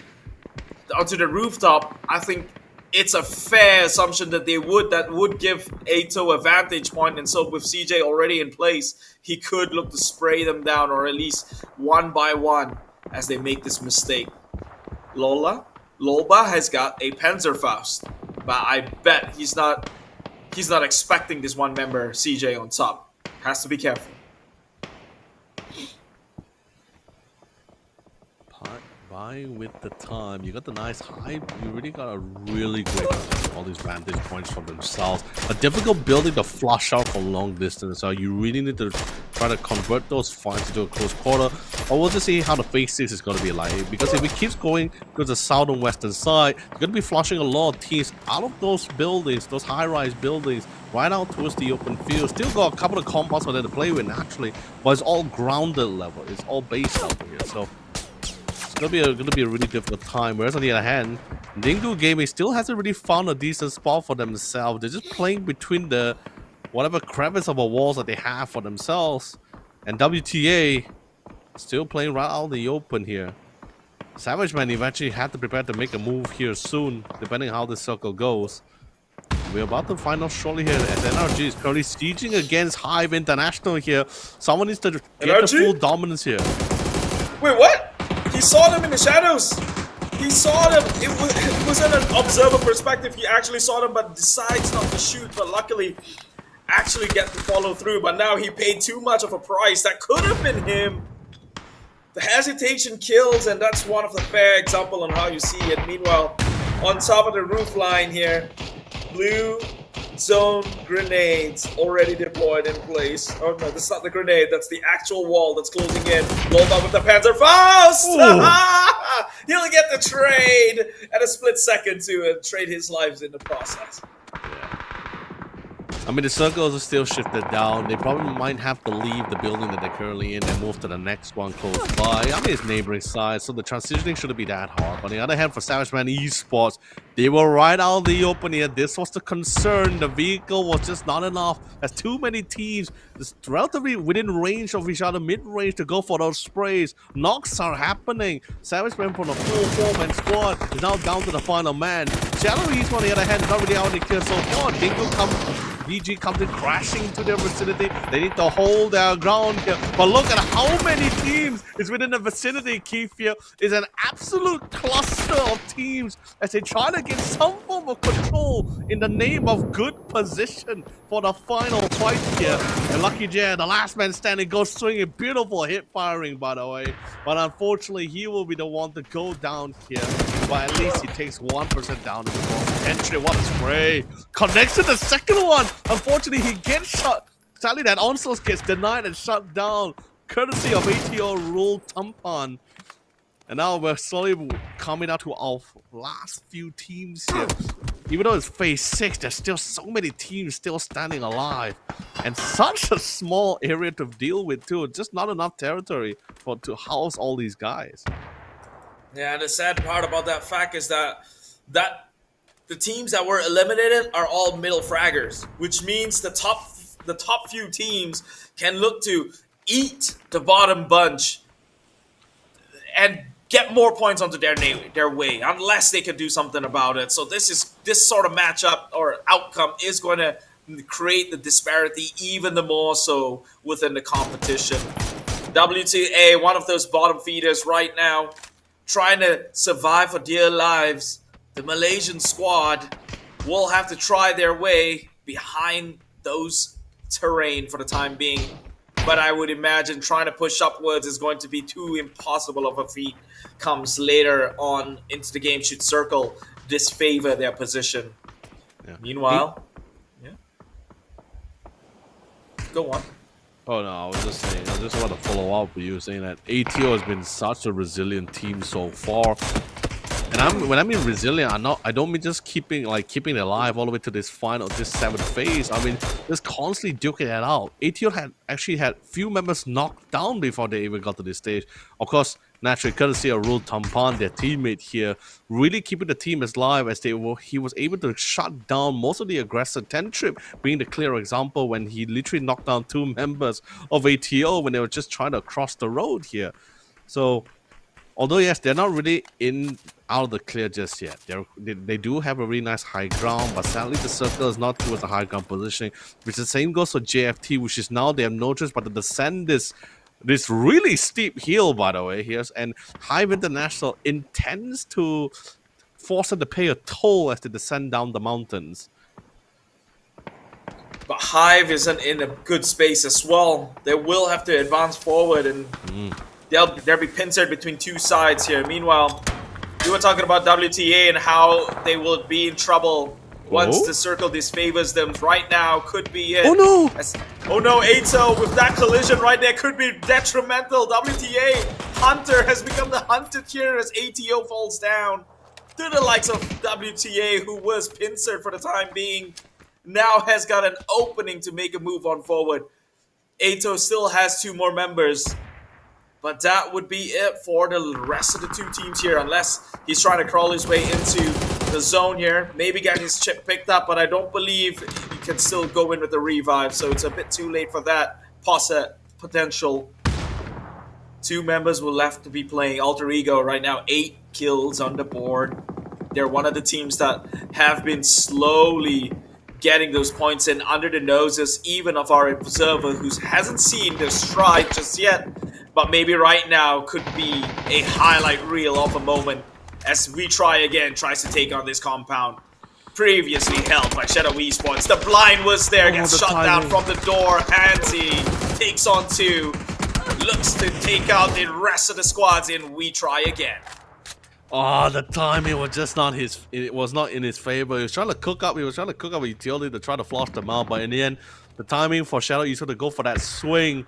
rooftop, I think it's a fair assumption that they would. That would give Ato a vantage point, and so with CJ already in place, he could look to spray them down, or at least one by one as they make this mistake. Lolba has got a Panzerfaust, but I bet he's not expecting this one member CJ on top. Has to be careful. Buying with the time, you got the nice hype. You really got a really great all these vantage points for themselves. A difficult building to flush out from long distance, so you really need to try to convert those fights into a close quarter. Or we'll just see how the phase 6 is going to be like, because if it keeps going to the south and western side, you're going to be flushing a lot of teams out of those buildings, those high-rise buildings, right out towards the open field. Still got a couple of compounds for them to play with naturally, but it's all grounded level. It's all base level here, so it's gonna be a really difficult time. Whereas on the other hand, Dingo Gaming still hasn't really found a decent spot for themselves. They're just playing between the whatever crevice of a walls that they have for themselves, and WTA still playing right out in the open here. Savage Man eventually had to prepare to make a move here soon, depending how this circle goes. We're about to find out shortly here as NRG is currently sieging against Hive International here. Someone needs to get the full dominance here. Wait, what? He saw them in the shadows. He saw them. It was in an observer perspective. He actually saw them, but decides not to shoot. But luckily, actually get to follow through. But now he paid too much of a price. That could have been him. The hesitation kills, and that's one of the fair example on how you see it. Meanwhile, on top of the roof line here, blue zone grenades already deployed in place. Oh no, that's not the grenade, that's the actual wall that's closing in. Rolled up with the Panzerfaust! He'll get the trade at a split second to trade his lives in the process. I mean, the circles are still shifted down. They probably might have to leave the building that they're currently in and move to the next one close by. I mean, it's neighboring side, so the transitioning shouldn't be that hard. On the other hand, for Savage Man Esports, they were right out of the open here. This was the concern. The vehicle was just not enough. There's too many teams. It's relatively within range of each other, mid-range to go for those sprays. Knocks are happening. Savage Man from the full four-man squad is now down to the final man. Shadow Esports, on the other hand, is not really out of the clear so far. Dingo comes. VG comes in crashing into their vicinity. They need to hold their ground here. But look at how many teams is within the vicinity. Keith here is an absolute cluster of teams as they try to get some form of control in the name of good position for the final fight here. And Lucky J, the last man standing, goes swinging. Beautiful hit firing, by the way. But unfortunately, he will be the one to go down here. But at least he takes 1% down in the ball. Entry, what a spray. Connects to the second one. Unfortunately, he gets shot. Sadly, that onslaught gets denied and shut down, courtesy of ATO Rule Tampan. And now we're slowly coming out to our last few teams here. Even though it's phase 6, there's still so many teams still standing alive. And such a small area to deal with too. Just not enough territory to house all these guys. Yeah, the sad part about that fact is that the teams that were eliminated are all middle fraggers, which means the top few teams can look to eat the bottom bunch and get more points onto their way, unless they can do something about it. So this sort of matchup or outcome is going to create the disparity even the more so within the competition. WTA, one of those bottom feeders right now, trying to survive for dear lives. The Malaysian squad will have to try their way behind those terrain for the time being. But I would imagine trying to push upwards is going to be too impossible of a feat comes later on into the game should circle disfavor their position. Yeah. Meanwhile, go on. Oh no, I was just saying, I just want to follow up with you saying that ATO has been such a resilient team so far. And when I mean resilient, I don't mean just keeping it alive all the way to this seventh phase. I mean just constantly duking it out. ATO had actually had few members knocked down before they even got to this stage. Of course, naturally, courtesy of Rule Tampan, their teammate here, really keeping the team alive as he was able to shut down most of the aggressor. 10 Trip being the clear example when he literally knocked down 2 members of ATO when they were just trying to cross the road here. So although yes, they're not really out of the clear just yet. They do have a really nice high ground, but sadly the circle is not towards the high ground positioning. Which the same goes for JFT, which is now they have no choice but to descend this really steep hill, by the way, here. And Hive International intends to force them to pay a toll as they descend down the mountains. But Hive isn't in a good space as well. They will have to advance forward, and they'll be pincered between 2 sides here. Meanwhile, we were talking about WTA and how they will be in trouble once the circle disfavors them. Right now could be it. Oh no! Oh no, Ato with that collision right there could be detrimental. WTA Hunter has become the hunted here as ATO falls down to the likes of WTA, who was pincered for the time being. Now has got an opening to make a move on forward. Ato still has 2 more members. But that would be it for the rest of the 2 teams here, unless he's trying to crawl his way into the zone here. Maybe getting his chip picked up, but I don't believe he can still go in with the revive, so it's a bit too late for that potential. 2 members will left to be playing Alter Ego right now. 8 kills on the board. They're one of the teams that have been slowly getting those points in under the noses, even of our observer who hasn't seen their stride just yet. But maybe right now could be a highlight reel of a moment as We Try Again tries to take on this compound. Previously held by Shadow Esports. The blind was there, gets shut down from the door. Hansi takes on 2. Looks to take out the rest of the squads in We Try Again. Oh, the timing was just not it was not in his favor. He was trying to cook up a utility to try to flush them out, but in the end, the timing for Shadow Esports to go for that swing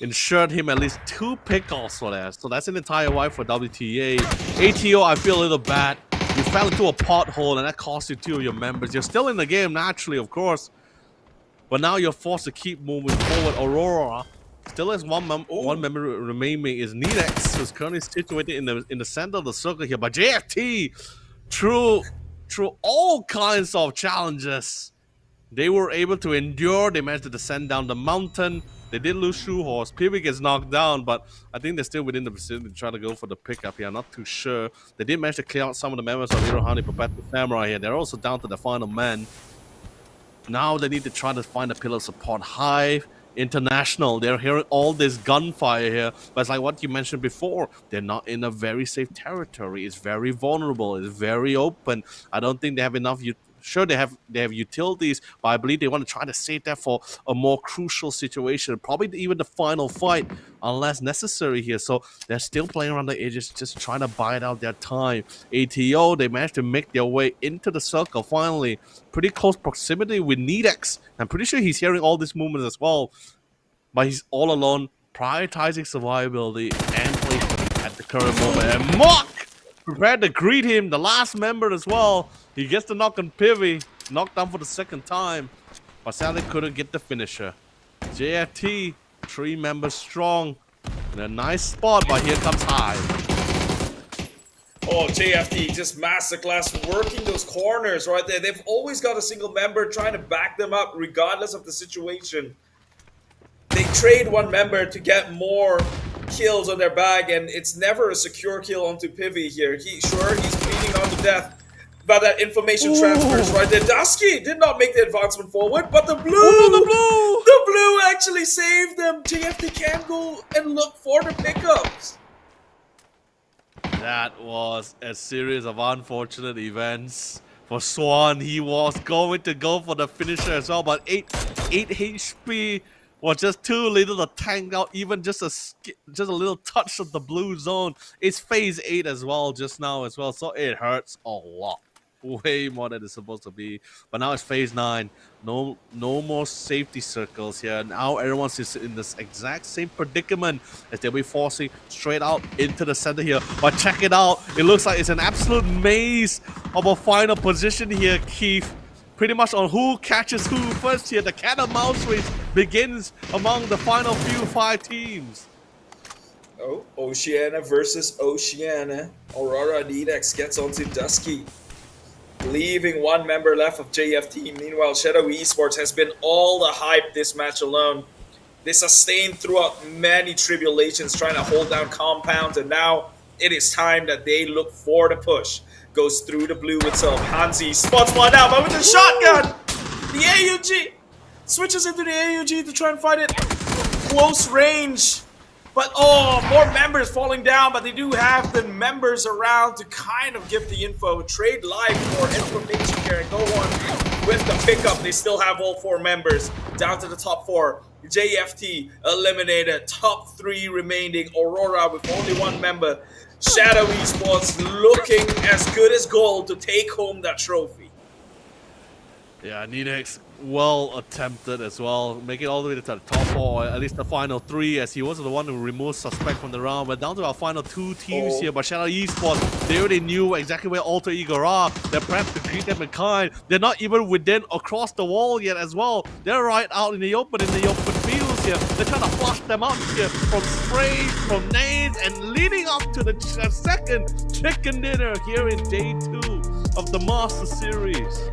ensured him at least 2 pickoffs for that. So that's an entire wipe for WTA. ATO, I feel a little bad. You fell into a pothole and that cost you 2 of your members. You're still in the game naturally, of course. But now you're forced to keep moving forward. Aurora still has one member remaining is Nedex, who's currently situated in the center of the circle here. But JFT, through all kinds of challenges, they were able to endure. They managed to descend down the mountain. They did lose Shoe Horse. Pivot gets knocked down, but I think they're still within the vicinity to try to go for the pickup here. I'm not too sure. They did manage to clear out some of the members of Irohani Perpetual Samurai here. They're also down to the final man. Now they need to try to find a pillar support. Hive International, they're hearing all this gunfire here, but it's like what you mentioned before, they're not in a very safe territory. It's very vulnerable, it's very open. I don't think they have enough. Sure, they have utilities, but I believe they want to try to save that for a more crucial situation, probably even the final fight, unless necessary here. So they're still playing around the edges, just trying to bide out their time. ATO, they managed to make their way into the circle finally. Pretty close proximity with Nedex. I'm pretty sure he's hearing all these movements as well, but he's all alone, prioritizing survivability and placement at the current moment. And Mock prepared to greet him, the last member as well. He gets the knock on Pivy, knocked down for the 2nd time, but sadly couldn't get the finisher. JFT, 3 members strong, in a nice spot, but here comes Hive. Oh, JFT just masterclass working those corners right there. They've always got a single member trying to back them up regardless of the situation. They trade 1 member to get more kills on their bag, and it's never a secure kill onto Pivy here. He's bleeding on to death. But that information transfers right there. Dusky did not make the advancement forward, but the blue, the blue actually saved them. JFT can go and look for the pickups. That was a series of unfortunate events for Swan. He was going to go for the finisher as well, but 8 HP was just too little to tank out even just a little touch of the blue zone. It's phase 8 as well just now as well, so it hurts a lot. way more than it's supposed to be. But now it's phase 9. No more safety circles here. Now everyone's in this exact same predicament as they'll be forcing straight out into the center here. But check it out. It looks like it's an absolute maze of a final position here, Keith. Pretty much on who catches who first here. The cat and mouse race begins among the final few 5 teams. Oh, Oceania versus Oceania. Aurora Nedex gets onto Dusky, leaving 1 member left of JFT. Meanwhile, Shadow Esports has been all the hype this match alone. They sustained throughout many tribulations trying to hold down compounds, and now it is time that they look for the push. Goes through the blue itself. Hansi spots one out, but with the shotgun, the AUG switches into the AUG to try and fight it close range. But oh, more members falling down, but they do have the members around to kind of give the info. Trade live for information here and go on with the pickup. They still have all 4 members down to the top 4. JFT eliminated, top 3 remaining. Aurora with only 1 member. Shadow Esports looking as good as gold to take home that trophy. Yeah, Nedex well attempted as well. Make it all the way to the top 4, or at least the final 3, as he was the one who removed suspect from the round. But down to our final 2 teams here. But Shadow Esports, they already knew exactly where Alter Ego are. They're prepped to greet them in kind. They're not even within across the wall yet as well. They're right out in the open fields here. They're trying to flush them out here from sprays, from nades, and leading up to the second chicken dinner here in day 2 of the Master Series.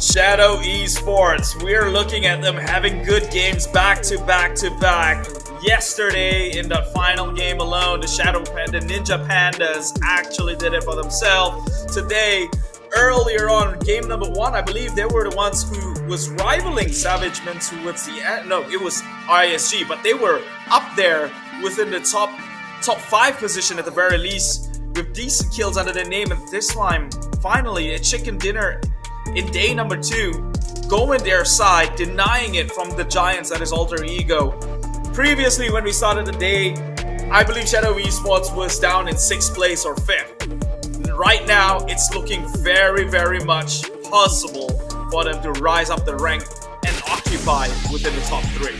Shadow Esports, we're looking at them having good games back to back to back. Yesterday, in the final game alone, the Ninja Pandas actually did it for themselves. Today, earlier on, game number 1, I believe they were the ones who was rivaling Savage Mints, who was it was ISG, but they were up there within the top 5 position at the very least, with decent kills under their name. And this time, finally, a chicken dinner in day number 2, going their side, denying it from the Giants, that is Alter Ego. Previously, when we started the day, I believe Shadow Esports was down in 6th place or 5th. Right now, it's looking very, very much possible for them to rise up the rank and occupy within the top 3.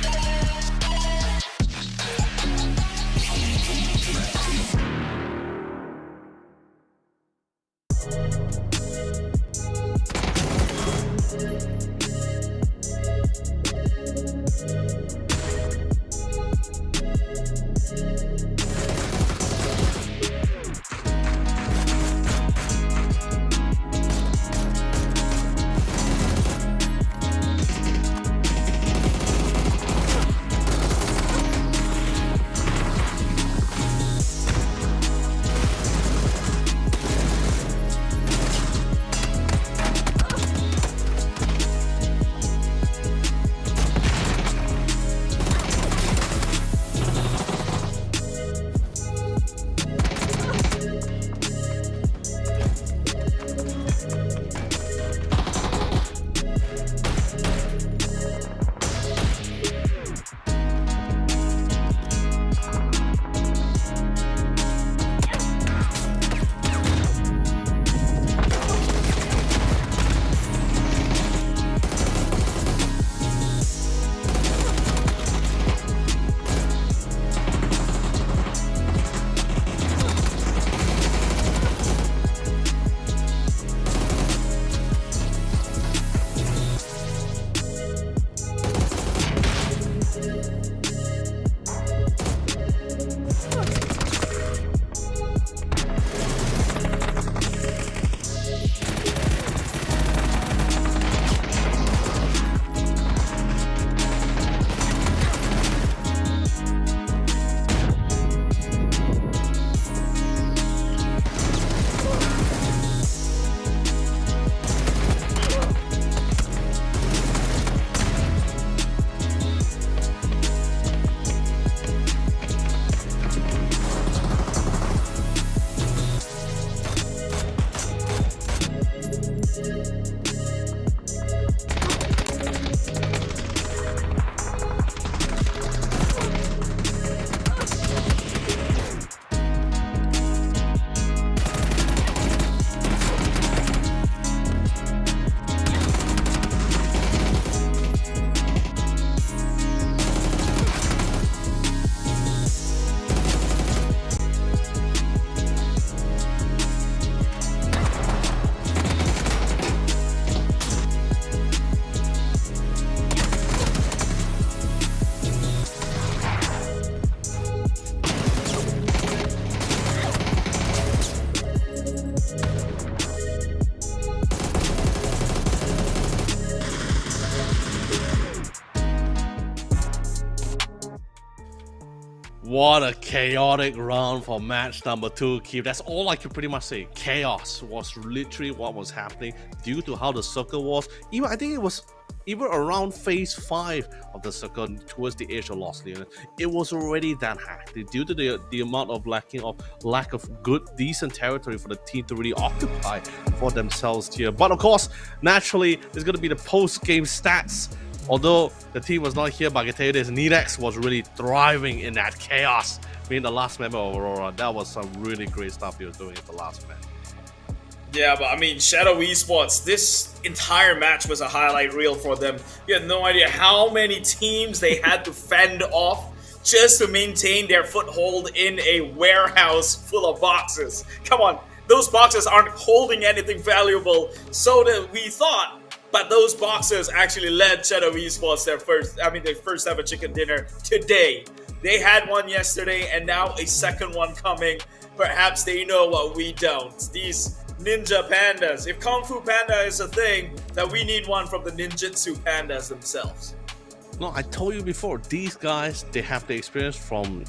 What a chaotic round for match number 2, Keith. That's all I can pretty much say. Chaos was literally what was happening due to how the circle was. I think it was even around phase 5 of the circle towards the edge of Lost Leon. It was already that hectic due to the amount of lack of good, decent territory for the team to really occupy for themselves here. But of course, naturally, there's going to be the post-game stats. Although the team was not here, but I can tell you this, Nidex was really thriving in that chaos. Being the last member of Aurora, that was some really great stuff he was doing in the last match. Yeah, but I mean, Shadow Esports, this entire match was a highlight reel for them. You had no idea how many teams they had to fend off just to maintain their foothold in a warehouse full of boxes. Come on, those boxes aren't holding anything valuable, so that we thought. But those boxes actually led Shadow Esports their first ever chicken dinner today. They had one yesterday and now a second one coming. Perhaps they know what we don't. These Ninja Pandas. If Kung Fu Panda is a thing, then we need one from the Ninjutsu Pandas themselves. No, I told you before, these guys, they have the experience from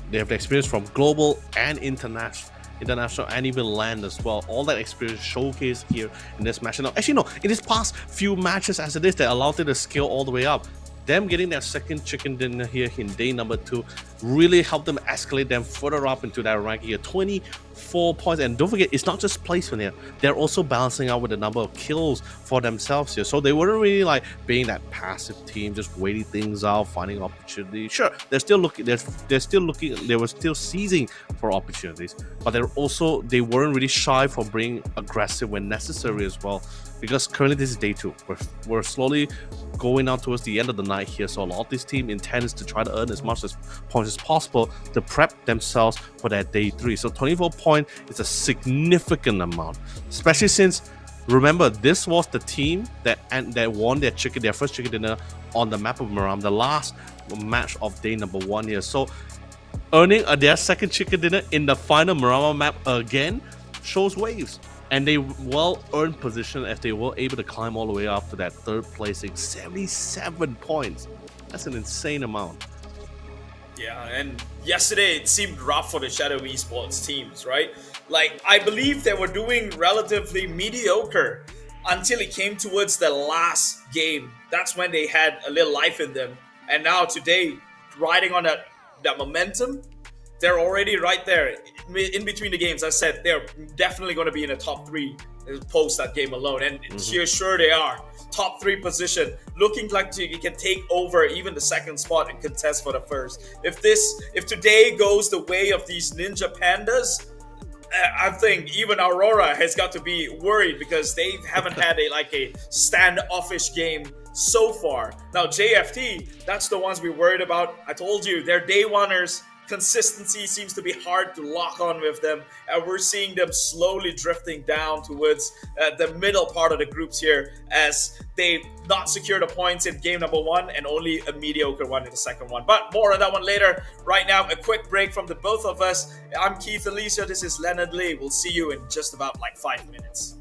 global and international and even land as well. All that experience showcased here in this match. Now, actually, no, in this past few matches as it is, that allowed them to scale all the way up. Them getting their second chicken dinner here in day number 2 really helped them escalate them further up into that ranking here. 24 points, and don't forget, it's not just placement here. They're also balancing out with the number of kills for themselves here. So they weren't really like being that passive team, just waiting things out, finding opportunities. Sure, they're still looking. They were still seizing for opportunities, but they weren't really shy from being aggressive when necessary as well. Because currently this is day 2. We're slowly going on towards the end of the night here, so a lot of this team intends to try to earn as much points as possible to prep themselves for that day 3. So 24 points is a significant amount, especially since, remember, this was the team that won their first chicken dinner on the map of Maram, the last match of day number 1 here. So earning their second chicken dinner in the final Marama map again shows waves. And they well-earned position as they were able to climb all the way up to that 3rd placing, 77 points. That's an insane amount. Yeah, and yesterday it seemed rough for the Shadow Esports teams, right? Like, I believe they were doing relatively mediocre until it came towards the last game. That's when they had a little life in them. And now today, riding on that momentum, they're already right there in between the games. I said they're definitely going to be in the top 3 post that game alone, and here sure they are. Top 3 position, looking like you can take over even the 2nd spot and contest for the 1st. If today goes the way of these Ninja Pandas, I think even Aurora has got to be worried because they haven't had a standoffish game so far. Now JFT, that's the ones we worried about. I told you, they're day 1ers. Consistency seems to be hard to lock on with them, and we're seeing them slowly drifting down towards the middle part of the groups here as they've not secured the points in game number 1 and only a mediocre one in the 2nd one. But more on that one later. Right now, a quick break from the both of us. I'm Keith Alicia, this is Leonard Lee. We'll see you in just about 5 minutes.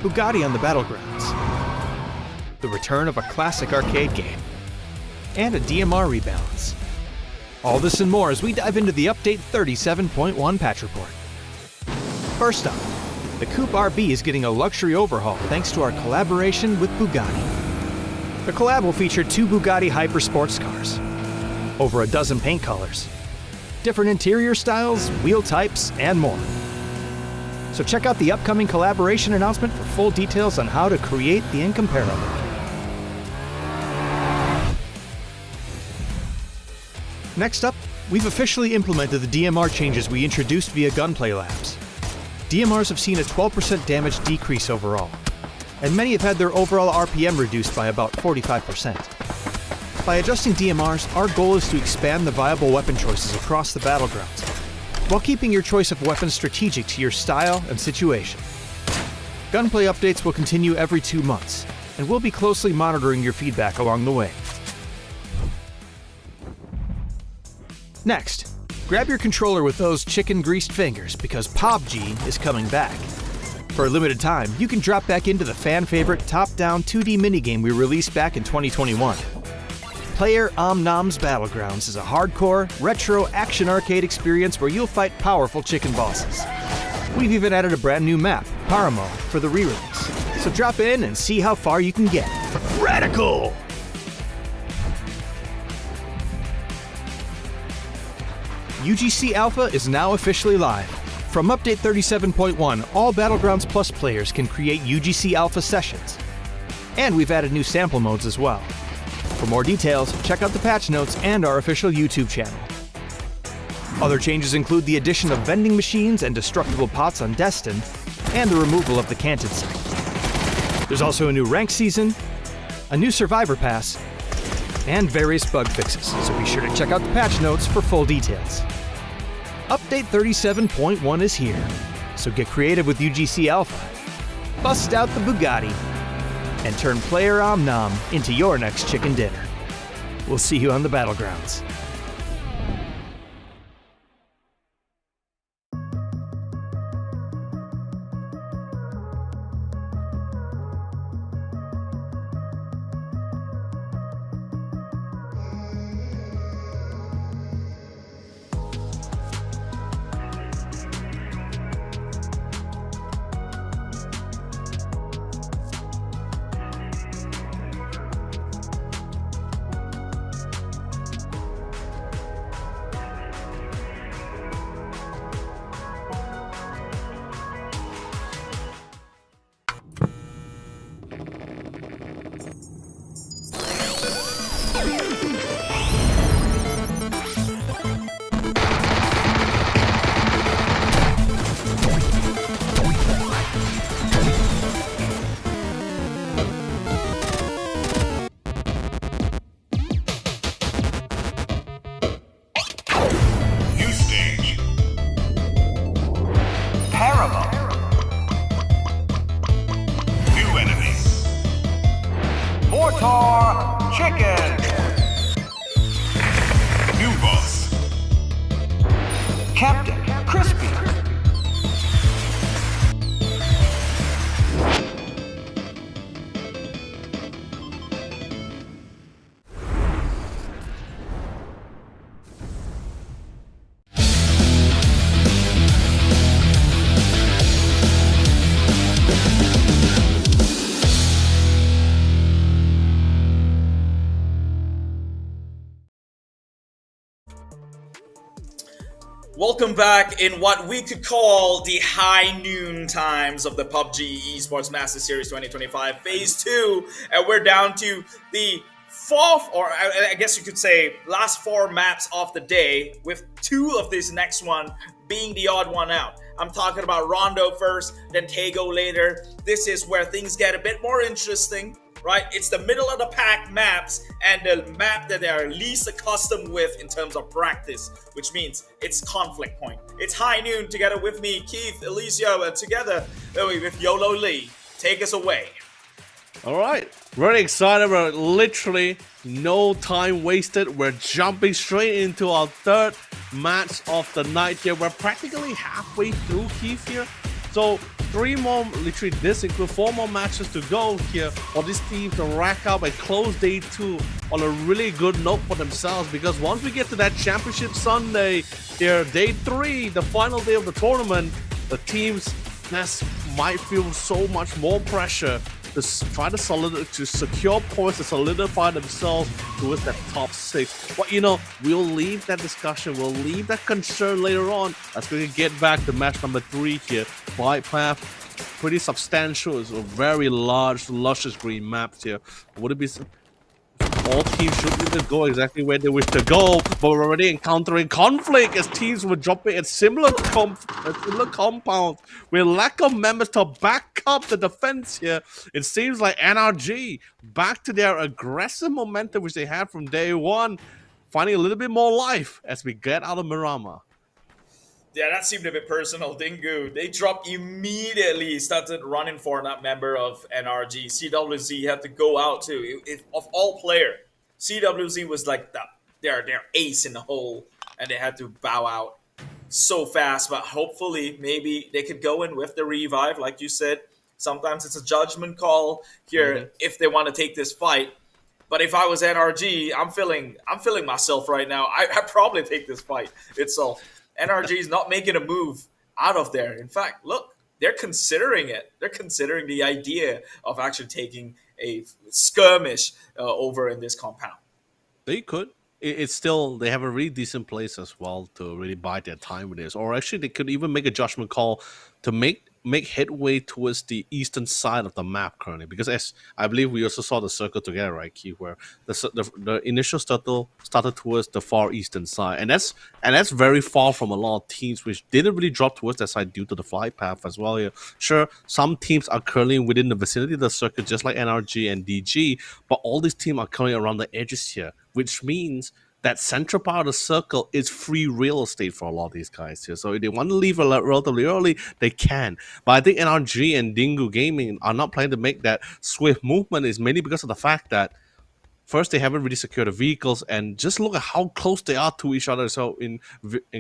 Bugatti on the battlegrounds, the return of a classic arcade game, and a DMR rebalance. All this and more as we dive into the Update 37.1 patch report. First up, the Coupe RB is getting a luxury overhaul thanks to our collaboration with Bugatti. The collab will feature 2 Bugatti Hyper sports cars, over a dozen paint colors, different interior styles, wheel types, and more. So check out the upcoming collaboration announcement for full details on how to create the incomparable. Next up, we've officially implemented the DMR changes we introduced via Gunplay Labs. DMRs have seen a 12% damage decrease overall, and many have had their overall RPM reduced by about 45%. By adjusting DMRs, our goal is to expand the viable weapon choices across the battlegrounds, while keeping your choice of weapons strategic to your style and situation. Gunplay updates will continue every 2 months, and we'll be closely monitoring your feedback along the way. Next, grab your controller with those chicken-greased fingers because PUBG is coming back. For a limited time, you can drop back into the fan-favorite top-down 2D minigame we released back in 2021. Player Omnom's Battlegrounds is a hardcore, retro action arcade experience where you'll fight powerful chicken bosses. We've even added a brand new map, Paramo, for the re-release. So drop in and see how far you can get. Radical! UGC Alpha is now officially live. From Update 37.1, all Battlegrounds Plus players can create UGC Alpha sessions. And we've added new sample modes as well. For more details, check out the patch notes and our official YouTube channel. Other changes include the addition of vending machines and destructible pots on Destin, and the removal of the canted site. There's also a new rank season, a new survivor pass, and various bug fixes, so be sure to check out the patch notes for full details. Update 37.1 is here, so get creative with UGC Alpha, bust out the Bugatti, and turn player Omnom into your next chicken dinner. We'll see you on the battlegrounds. Chicken. New boss. Captain Crispy. Welcome back in what we could call the high noon times of the PUBG Esports Master Series 2025 Phase 2. And we're down to the fourth, or I guess you could say, last 4 maps of the day, with 2 of this next one being the odd one out. I'm talking about Rondo first, then Tego later. This is where things get a bit more interesting, right? It's the middle of the pack maps and the map that they are least accustomed with in terms of practice, which means it's conflict point. It's high noon together with me, Keith, Elisio, and together with YOLO Lee. Take us away. All right, really excited. We're literally no time wasted. We're jumping straight into our 3rd match of the night here. We're practically halfway through, Keith, here. So 3 more, literally this includes 4 more matches to go here for this team to rack up and close day 2 on a really good note for themselves, because once we get to that championship Sunday, here day 3, the final day of the tournament, the teams, that's might feel so much more pressure to try to secure points to solidify themselves towards that top 6. But we'll leave that discussion, we'll leave that concern later on. Let's go get back to match number 3 here. Flight path, pretty substantial. It's a very large, luscious green maps here. Would it be all teams should go exactly where they wish to go, but we're already encountering conflict as teams were dropping at similar compounds with lack of members to back up the defense here. It seems like NRG back to their aggressive momentum which they had from day one, finding a little bit more life as we get out of Miramar. Yeah, that seemed a bit personal, Dingu. They dropped immediately, started running for that member of NRG. CWZ had to go out too. Of all player, CWZ was like their ace in the hole, and they had to bow out so fast. But hopefully, maybe they could go in with the revive, like you said. Sometimes it's a judgment call here if they want to take this fight. But if I was NRG, I'm feeling myself right now. I'd probably take this fight itself. NRG is not making a move out of there. In fact, look, they're considering it. They're considering the idea of actually taking a skirmish over in this compound. They could. It's still, they have a really decent place as well to really bide their time with this. Or actually, they could even make a judgment call to make headway towards the eastern side of the map currently. Because as I believe we also saw the circle together, right, Keith, where the initial started towards the far eastern side. And that's very far from a lot of teams which didn't really drop towards that side due to the flight path as well here. Sure, some teams are currently within the vicinity of the circuit, just like NRG and DG, but all these teams are currently around the edges here, which means that central part of the circle is free real estate for a lot of these guys here. So if they want to leave relatively early, they can. But I think NRG and Dingu Gaming are not planning to make that swift movement, is mainly because of the fact that first, they haven't really secured the vehicles, and just look at how close they are to each other. So in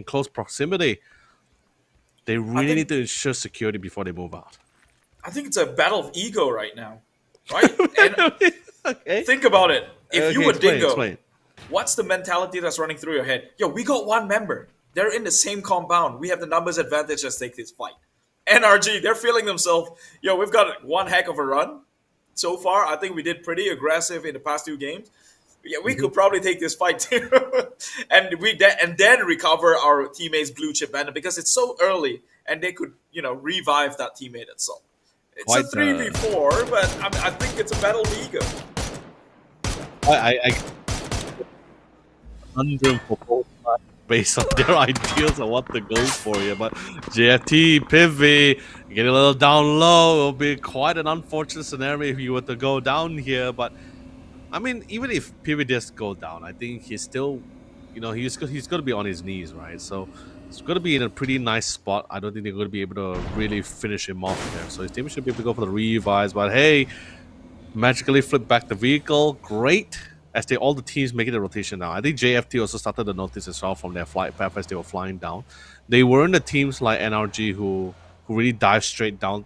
close proximity, they really need to ensure security before they move out. I think it's a battle of ego right now, right? And Okay. think about it. If you were Dingo, explain. what's the mentality that's running through your head? Yo, we got one member. They're in the same compound. We have the numbers advantage. Let's take this fight. NRG, they're feeling themselves. Yo, we've got one heck of a run so far. I think we did pretty aggressive in the past 2 games. Yeah, we could probably take this fight too, and then recover our teammates' blue chip banner because it's so early, and they could revive that teammate itself. It's Quite, a 3v4, but I think it's a battle of ego. I conundrum for both sides based on their ideals of what to go for here. But JFT, Pivy, getting a little down low. It'll be quite an unfortunate scenario if you were to go down here. But I mean, even if Pivy does go down, I think he's still, he's going to be on his knees, right? So it's going to be in a pretty nice spot. I don't think they're going to be able to really finish him off there. So his team should be able to go for the revives. But hey, magically flip back the vehicle. Great. As all the teams making the rotation now. I think JFT also started to notice as well from their flight path as they were flying down. They weren't the teams like NRG who really dived straight down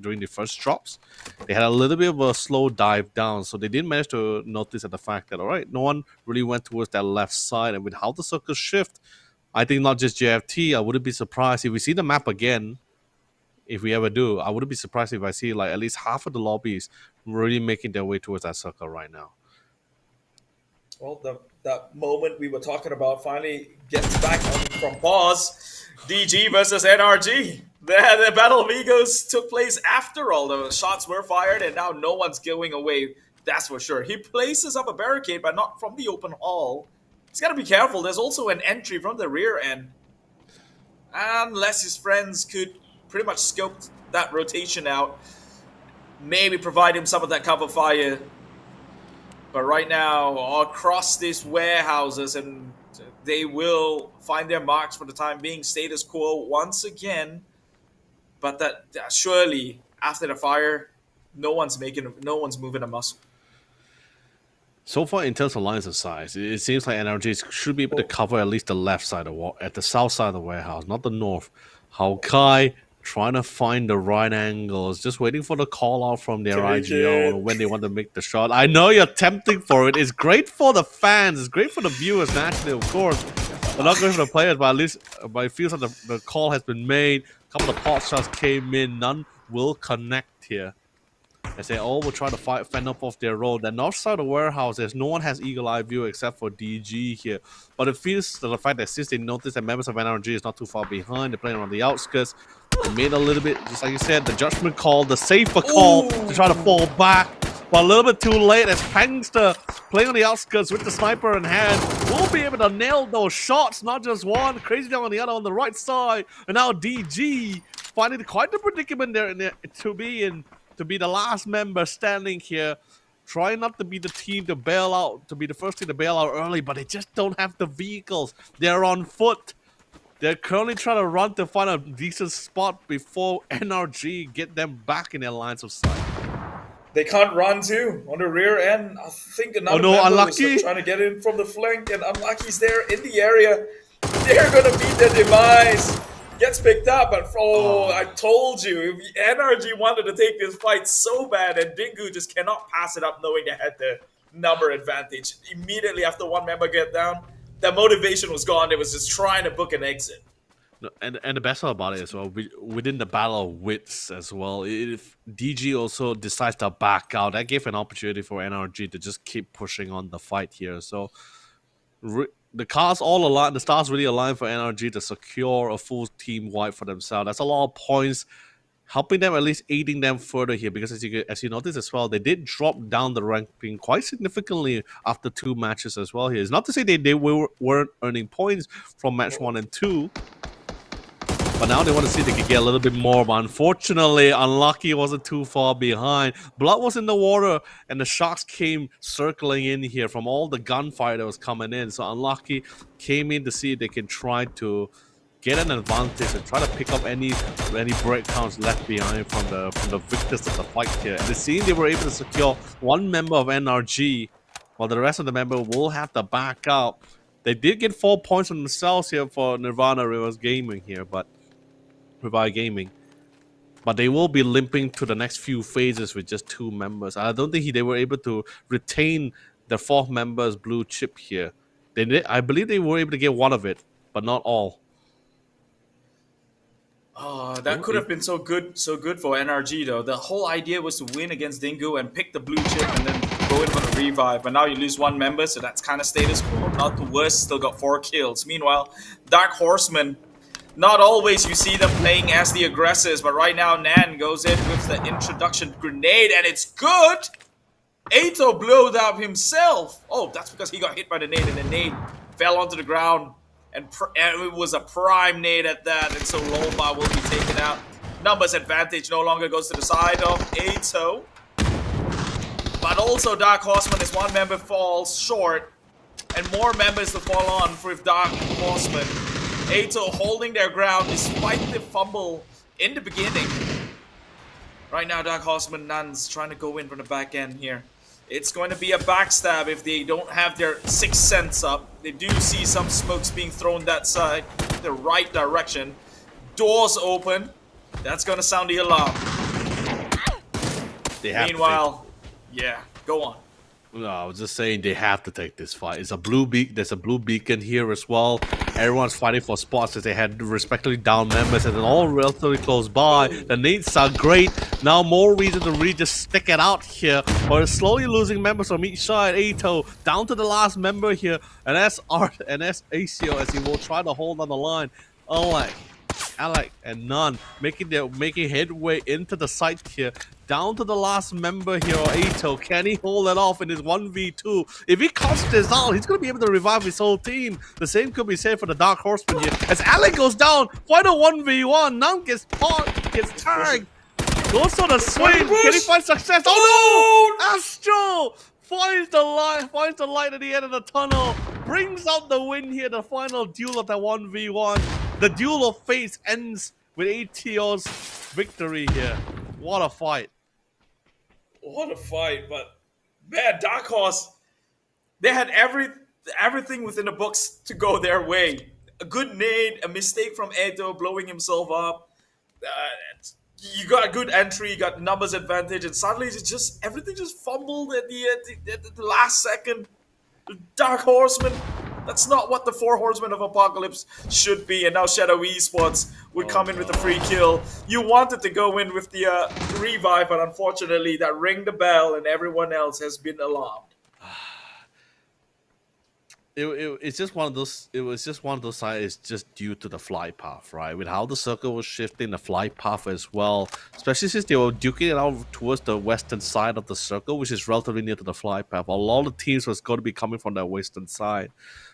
during the first drops. They had a little bit of a slow dive down, so they didn't manage to notice at the fact that, all right, no one really went towards that left side. And with how the circles shift, I think not just JFT, I wouldn't be surprised if we see the map again. If we ever do, I wouldn't be surprised if I see like at least half of the lobbies really making their way towards that circle right now. Well, that moment we were talking about finally gets back from pause. DG versus NRG. The battle of egos took place after all. The shots were fired, and now no one's going away. That's for sure. He places up a barricade, but not from the open hall. He's got to be careful. There's also an entry from the rear end. Unless his friends could pretty much scope that rotation out, maybe provide him some of that cover fire. But right now, across these warehouses, and they will find their marks for the time being. Status quo once again. But that surely after the fire, no one's moving a muscle. So far, in terms of lines of size, it seems like NRG should be able to cover at least the left side at the south side of the warehouse, not the north. Haokai trying to find the right angles, just waiting for the call out from their IGO when they want to make the shot. I know you're tempting for it. It's great for the fans. It's great for the viewers naturally, of course. But not great for the players, but at least it feels like the call has been made. couple of pot shots came in. None will connect here. As they all will try to fend up off their road. The north side of the warehouse, there's no one has eagle eye view except for DG here. But it feels to the fact that since they noticed that members of NRG is not too far behind, they're playing around the outskirts. They made a little bit, just like you said, the judgment call, the safer call to try to fall back. But a little bit too late as Pangster playing on the outskirts with the sniper in hand will be able to nail those shots, not just one. Crazy down on the other on the right side. And now DG finding quite the predicament there to be the last member standing here. Trying not to be the team to bail out, to be the first team to bail out early, but they just don't have the vehicles. They're on foot. They're currently trying to run to find a decent spot before NRG get them back in their lines of sight. They can't run too on the rear end. I think another member Unlucky was trying to get in from the flank, and Unlucky's there in the area. They're gonna meet their demise. Gets picked up, but I told you, if NRG wanted to take this fight so bad, and Dingu just cannot pass it up knowing they had the number advantage. Immediately after one member get down, the motivation was gone. They was just trying to book an exit. No, and the best part about it as well, within the battle of wits as well, if DG also decides to back out, that gave an opportunity for NRG to just keep pushing on the fight here. So the cards all align, the stars really align for NRG to secure a full team wipe for themselves. That's a lot of points, helping them, at least aiding them further here, because as you notice as well, they did drop down the ranking quite significantly after 2 matches as well here. It's not to say they weren't earning points from match 1 and 2, but now they want to see if they can get a little bit more. But unfortunately, Unlucky wasn't too far behind. Blood was in the water, and the Sharks came circling in here from all the gunfire that was coming in. So Unlucky came in to see if they can try to get an advantage and try to pick up any breakdowns left behind from the victors of the fight here. And it seemed they were able to secure one member of NRG, while the rest of the member will have to back out. They did get 4 points on themselves here for Nirvana Rivers Gaming here, but Revive Gaming. But they will be limping to the next few phases with just 2 members. I don't think they were able to retain the 4th member's blue chip here. I believe they were able to get one of it, but not all. That could have been so good for NRG though. The whole idea was to win against Dingu and pick the blue chip and then go in for the revive. But now you lose 1 member, so that's kind of status quo. Not the worst, still got 4 kills. Meanwhile, Dark Horseman, not always you see them playing as the aggressors, but right now Nan goes in with the introduction grenade, and it's good! Ato blew up himself! Oh, that's because he got hit by the nade, and the nade fell onto the ground. And it was a prime nade at that, and so Lolba will be taken out. Numbers advantage no longer goes to the side of Ato. But also Dark Horseman, as 1 member falls short, and more members to fall on for Dark Horseman. Ato holding their ground despite the fumble in the beginning. Right now, Dark Horseman Nan's trying to go in from the back end here. It's going to be a backstab if they don't have their 6th sense up. They do see some smokes being thrown that side, the right direction. Doors open. That's going to sound the alarm. Meanwhile, yeah, go on. No, I was just saying they have to take this fight. It's a blue there's a blue beacon here as well. Everyone's fighting for spots as they had respectively down members, and then all relatively close by. The nades are great. Now more reason to really just stick it out here. But it's slowly losing members from each side. Ato down to the last member here, and that's Art and that's ACO as he will try to hold on the line. Alec and None making headway into the site here. Down to the last member here, Ato. Can he hold it off in his 1v2? If he cuts this out, he's going to be able to revive his whole team. The same could be said for the Dark Horseman here. As Alec goes down, final 1v1. None gets tagged. Goes for the swing. Can he find success? Oh no! Astro finds the light at the end of the tunnel. Brings out the win here. The final duel of that 1v1. The duel of fates ends with ATO's victory here. What a fight. What a fight, but man, Dark Horse, they had everything within the books to go their way. A good nade, a mistake from Edo blowing himself up. You got a good entry, you got numbers advantage, and suddenly it's just everything just fumbled at the last second. Dark Horseman, That's not what the Four Horsemen of Apocalypse should be. And now Shadow Esports would come in with a free kill. You wanted to go in with the revive, but unfortunately that ring the bell and everyone else has been alarmed. It's just one of those. It was just one of those signs. Just due to the flight path, right? With how the circle was shifting, the flight path as well. Especially since they were duking it out towards the western side of the circle, which is relatively near to the flight path. A lot of teams was going to be coming from that western side.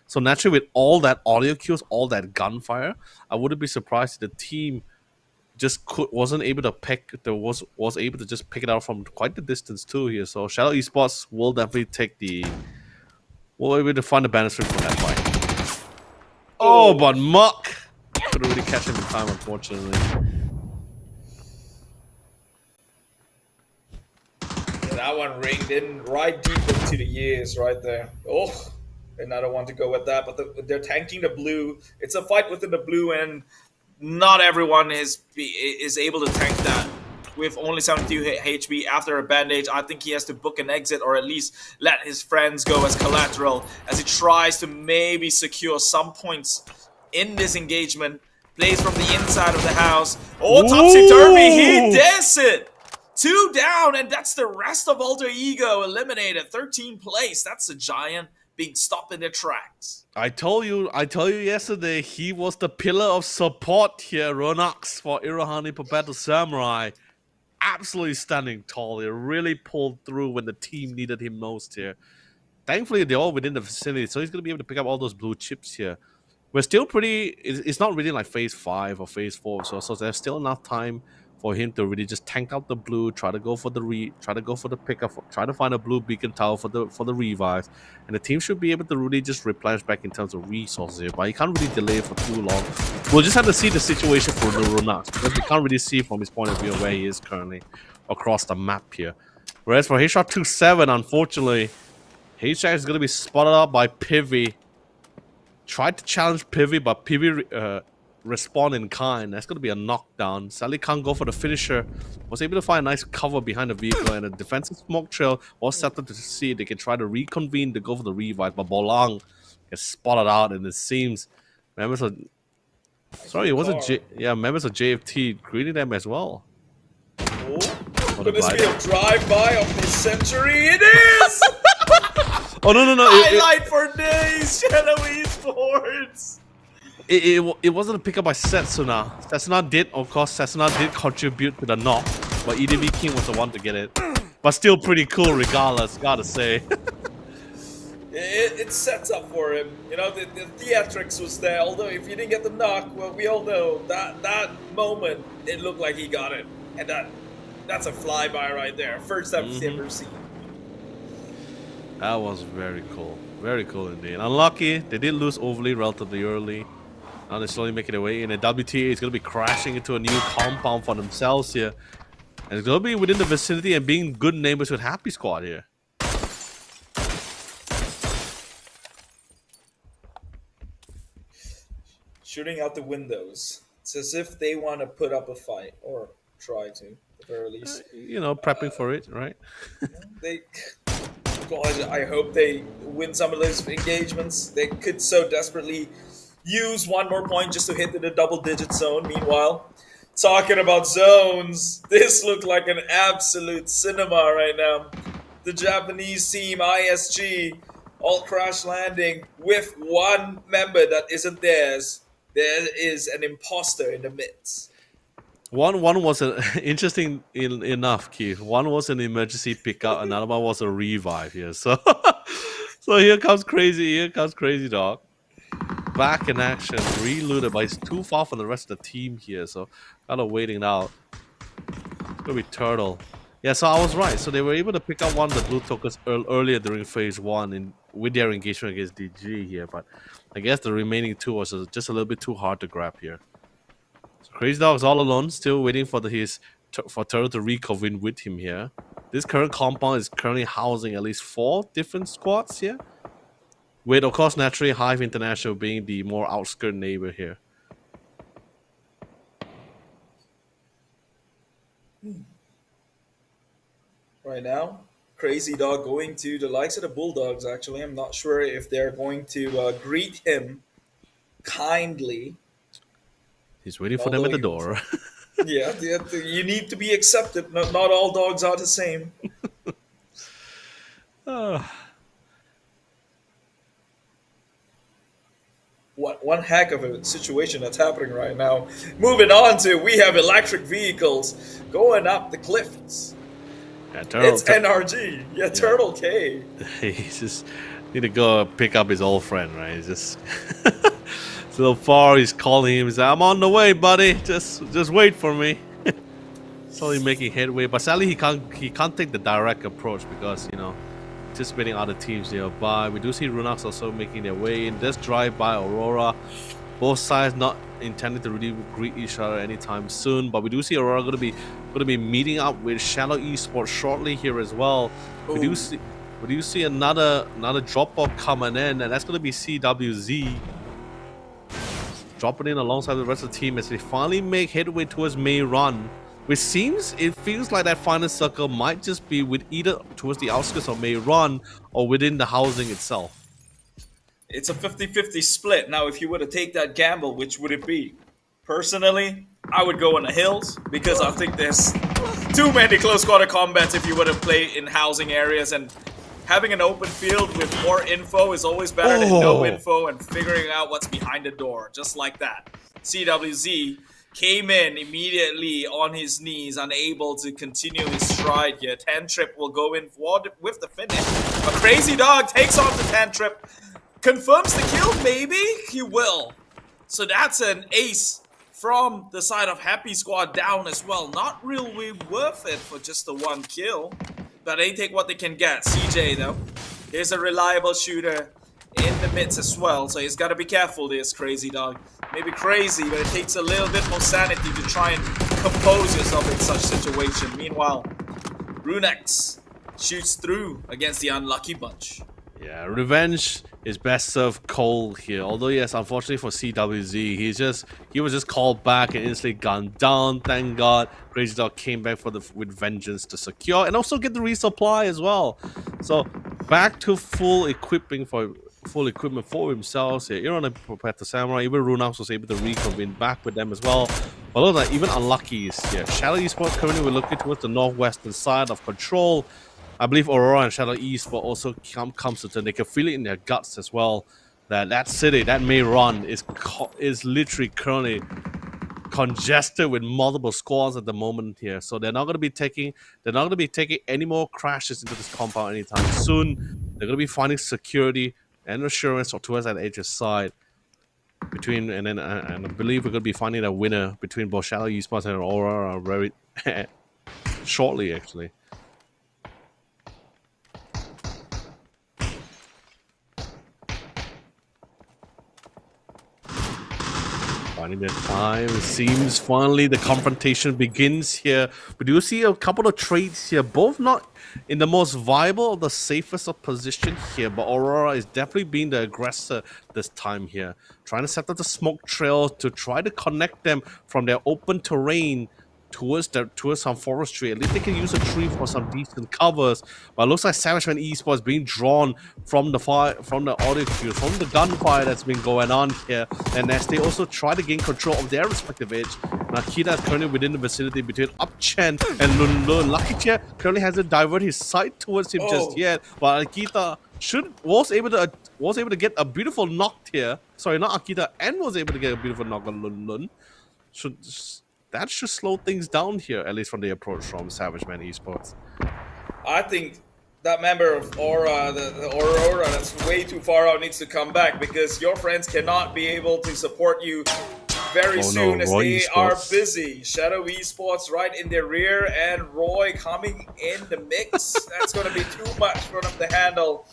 So naturally, with all that audio cues, all that gunfire, I wouldn't be surprised if the team just wasn't able to pick. Was able to just pick it out from quite the distance too here. So Shadow Esports will definitely take the. We'll be able to find the benefit from that fight. Oh, but Muck couldn't really catch him in time, unfortunately. Yeah, that one ringed in right deep into the ears right there. Oh, and I don't want to go with that, but they're tanking the blue. It's a fight within the blue, and not everyone is able to tank that. With only 72 HP after a bandage, I think he has to book an exit or at least let his friends go as collateral as he tries to maybe secure some points in this engagement. Plays from the inside of the house. Oh, topsy-turvy, he does it! 2 down, and that's the rest of Alter Ego eliminated. 13th place, that's a giant being stopped in their tracks. I told you yesterday, he was the pillar of support here, Ronax, for Irohani Papato Samurai. Absolutely standing tall. He really pulled through when the team needed him most here. Thankfully, they're all within the vicinity, so he's going to be able to pick up all those blue chips here. We're still pretty. It's not really like phase 5 or phase 4, so there's still enough time for him to really just tank out the blue, try to go for the pickup, try to find a blue beacon tower for the revives, and the team should be able to really just replenish back in terms of resources here. But he can't really delay for too long. We'll just have to see the situation for the Runax because we can't really see from his point of view where he is currently across the map here. Whereas for H-Shot 27, unfortunately, H-Shot is going to be spotted out by Pivy. Tried to challenge Pivy, but Pivy respawned in kind. That's going to be a knockdown. Sadly can't go for the finisher. Was able to find a nice cover behind the vehicle, and a defensive smoke trail was set up to see if they can try to reconvene to go for the revive. But Bolang gets spotted out, and it seems members of members of JFT greeting them as well. Oh, could this be a drive-by of the century? It is! Oh, no. Highlight for days, Shadow Esports. It wasn't a pickup by Setsuna. Setsuna did contribute to the knock, but EDV King was the one to get it. But still pretty cool regardless, gotta say. It sets up for him. You know, the theatrics was there, although if you didn't get the knock, well, we all know that moment, it looked like he got it. And that's a flyby right there. First I've ever seen. That was very cool. Very cool indeed. Unlucky, they did lose overly relatively early. Now they're slowly making their way in. And WTA is going to be crashing into a new compound for themselves here. And it's going to be within the vicinity and being good neighbors with Happy Squad here. Shooting out the windows. It's as if they want to put up a fight, or try to, at the very least. You know, prepping for it, right? God, I hope they win some of those engagements. They could so desperately use one more point just to hit the double-digit zone. Meanwhile, talking about zones, this looked like an absolute cinema right now. The Japanese team, ISG, all crash landing with one member that isn't theirs. There is an imposter in the midst. One was interesting enough, Keith. One was an emergency pickup, another one was a revive here. So, so here comes crazy dog. Back in action, reloaded, but he's too far from the rest of the team here. So, kind of waiting out. It's gonna be Turtle. Yeah, so I was right. So they were able to pick up one of the blue tokens earlier during phase 1 with their engagement against DG here, but I guess the remaining 2 was just a little bit too hard to grab here. Crazy Dog's all alone, still waiting for for Turtle to reconvene with him here. This current compound is currently housing at least 4 different squads here. With, of course, naturally, Hive International being the more outskirt neighbor here. Right now, Crazy Dog going to the likes of the Bulldogs, actually. I'm not sure if they're going to greet him kindly. He's waiting for them at the door. Yeah, you need to be accepted. Not all dogs are the same. One heck of a situation that's happening right now. Moving on to, we have electric vehicles going up the cliffs. Yeah, It's NRG. Yeah, Turtle K. He just need to go pick up his old friend, right? He's just so far he's calling him. He's like, I'm on the way, buddy. Just wait for me. Slowly making headway, but sadly he can't take the direct approach because anticipating other teams nearby. We do see Runax also making their way in. Just drive by Aurora. Both sides not intending to really greet each other anytime soon, but we do see Aurora going to be meeting up with Shadow Esports shortly here as well. We do see another drop off coming in, and that's going to be CWZ dropping in alongside the rest of the team as they finally make headway towards May Run. Which feels like that final circle might just be with either towards the outskirts of May Run or within the housing itself. It's a 50-50 split. Now, if you were to take that gamble, which would it be? Personally, I would go on the hills because I think there's too many close quarter combats if you were to play in housing areas, and having an open field with more info is always better than no info and figuring out what's behind the door, just like that. CWZ came in immediately on his knees, unable to continue his stride here. 10-Trip will go in with the finish. But Crazy Dog takes on the 10-Trip. Confirms the kill, maybe? He will. So that's an ace from the side of Happy Squad down as well. Not really worth it for just the one kill. But they take what they can get. CJ, though, is a reliable shooter in the midst as well. So he's got to be careful, this Crazy Dog. Maybe crazy, but it takes a little bit more sanity to try and compose yourself in such situation. Meanwhile, Runex shoots through against the unlucky bunch. Yeah, revenge is best served cold here. Although yes, unfortunately for CWZ, he was just called back and instantly gunned down. Thank God, Crazy Dog came back with vengeance to secure and also get the resupply as well. So back to full equipment for himself here. Iron prepared to Samurai. Even Runax was able to reconvene back with them as well. But look at that, even unlucky is here. Shadow Esports currently we're looking towards the northwestern side of control. I believe Aurora and Shadow Esports also comes to turn. They can feel it in their guts as well. That city, that May Run is literally currently congested with multiple squads at the moment here. So they're not going to be taking any more crashes into this compound anytime soon. They're going to be finding security and assurance towards that edge side and I believe we're going to be finding a winner between both Shadow Esports and Aurora very shortly, actually. Finding their time. It seems finally the confrontation begins here. We do see a couple of trades here, both not in the most viable or the safest of position here, but Aurora is definitely being the aggressor this time here, trying to set up the smoke trail to try to connect them from their open terrain towards some forestry. At least they can use a tree for some decent covers. But it looks like Savageman Esports being drawn from the fire, from the audio cue, from the gunfire that's been going on here. And as they also try to gain control of their respective edge, Nakita is currently within the vicinity between Upchen and Lun Lun. Lucky Che currently hasn't diverted his sight towards him just yet, but Akita was able to get a beautiful knock here. Sorry, not Akita, and was able to get a beautiful knock on Lun Lun. That should slow things down here, at least from the approach from Savageman Esports. I think that member of Aura, the Aurora, that's way too far out, needs to come back because your friends cannot be able to support you very soon as they are busy. Shadow Esports right in their rear and Roy coming in the mix. That's going to be too much for them to handle.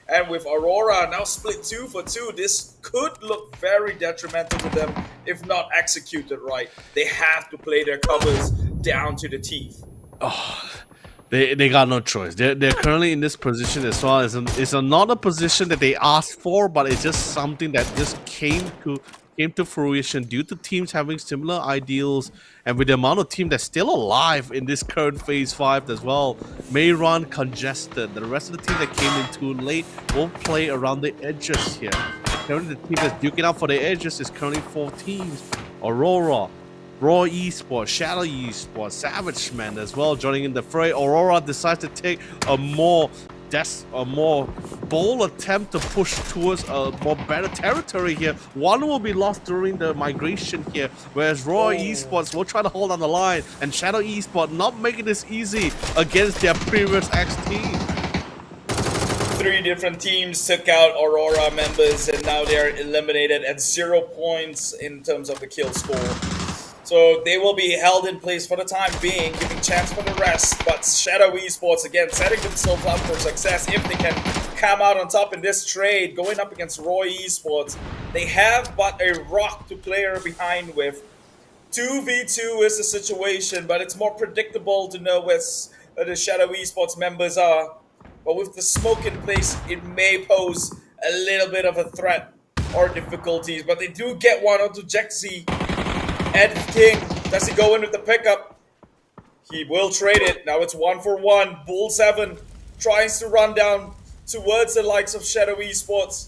And with Aurora now split 2 for 2, this could look very detrimental to them if not executed right. They have to play their covers down to the teeth. Oh, they got no choice. They're currently in this position as well. It's not a position that they asked for, but it's just something that just came to came to fruition due to teams having similar ideals and with the amount of team that's still alive in this current phase 5 as well. May run congested. The rest of the team that came in too late will play around the edges here. Currently, the team that's duking out for the edges is currently 4 teams. Aurora, Raw Esports, Shadow Esports, Savage Man as well joining in the fray. Aurora decides to take a more bold attempt to push towards a more better territory here. One will be lost during the migration here, whereas Raw Esports will try to hold on the line, and Shadow Esports not making this easy against their previous X team. 3 different teams took out Aurora members, and now they're eliminated at 0 points in terms of the kill score. So they will be held in place for the time being, giving chance for the rest. But Shadow Esports, again, setting themselves up for success if they can come out on top in this trade, going up against Roy Esports. They have but a rock to play behind with. 2v2 is the situation, but it's more predictable to know where the Shadow Esports members are. But with the smoke in place, it may pose a little bit of a threat or difficulties. But they do get one onto Jexy. Ed King, does he go in with the pickup? He will trade it. Now it's 1-for-1. Bull 7 tries to run down towards the likes of Shadow Esports.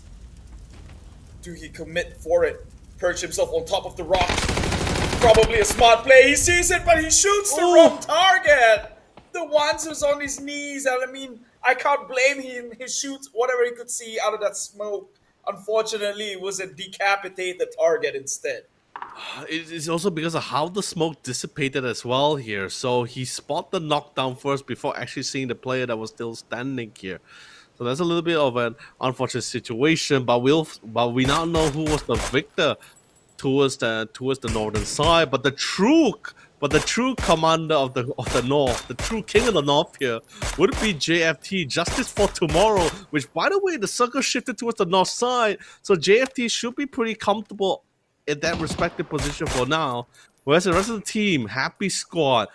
Do he commit for it? Perch himself on top of the rock. Probably a smart play. He sees it, but he shoots the wrong target. The ones who's on his knees. And I mean, I can't blame him. He shoots whatever he could see out of that smoke. Unfortunately, it was a decapitated target instead. It's also because of how the smoke dissipated as well here. So he spotted the knockdown first before actually seeing the player that was still standing here. So that's a little bit of an unfortunate situation. But we now know who was the victor towards the northern side. But the true commander of the north, the true king of the north here, would be JFT, Justice for Tomorrow. Which, by the way, the circle shifted towards the north side. So JFT should be pretty comfortable in that respective position for now, whereas the rest of the team, Happy Squad,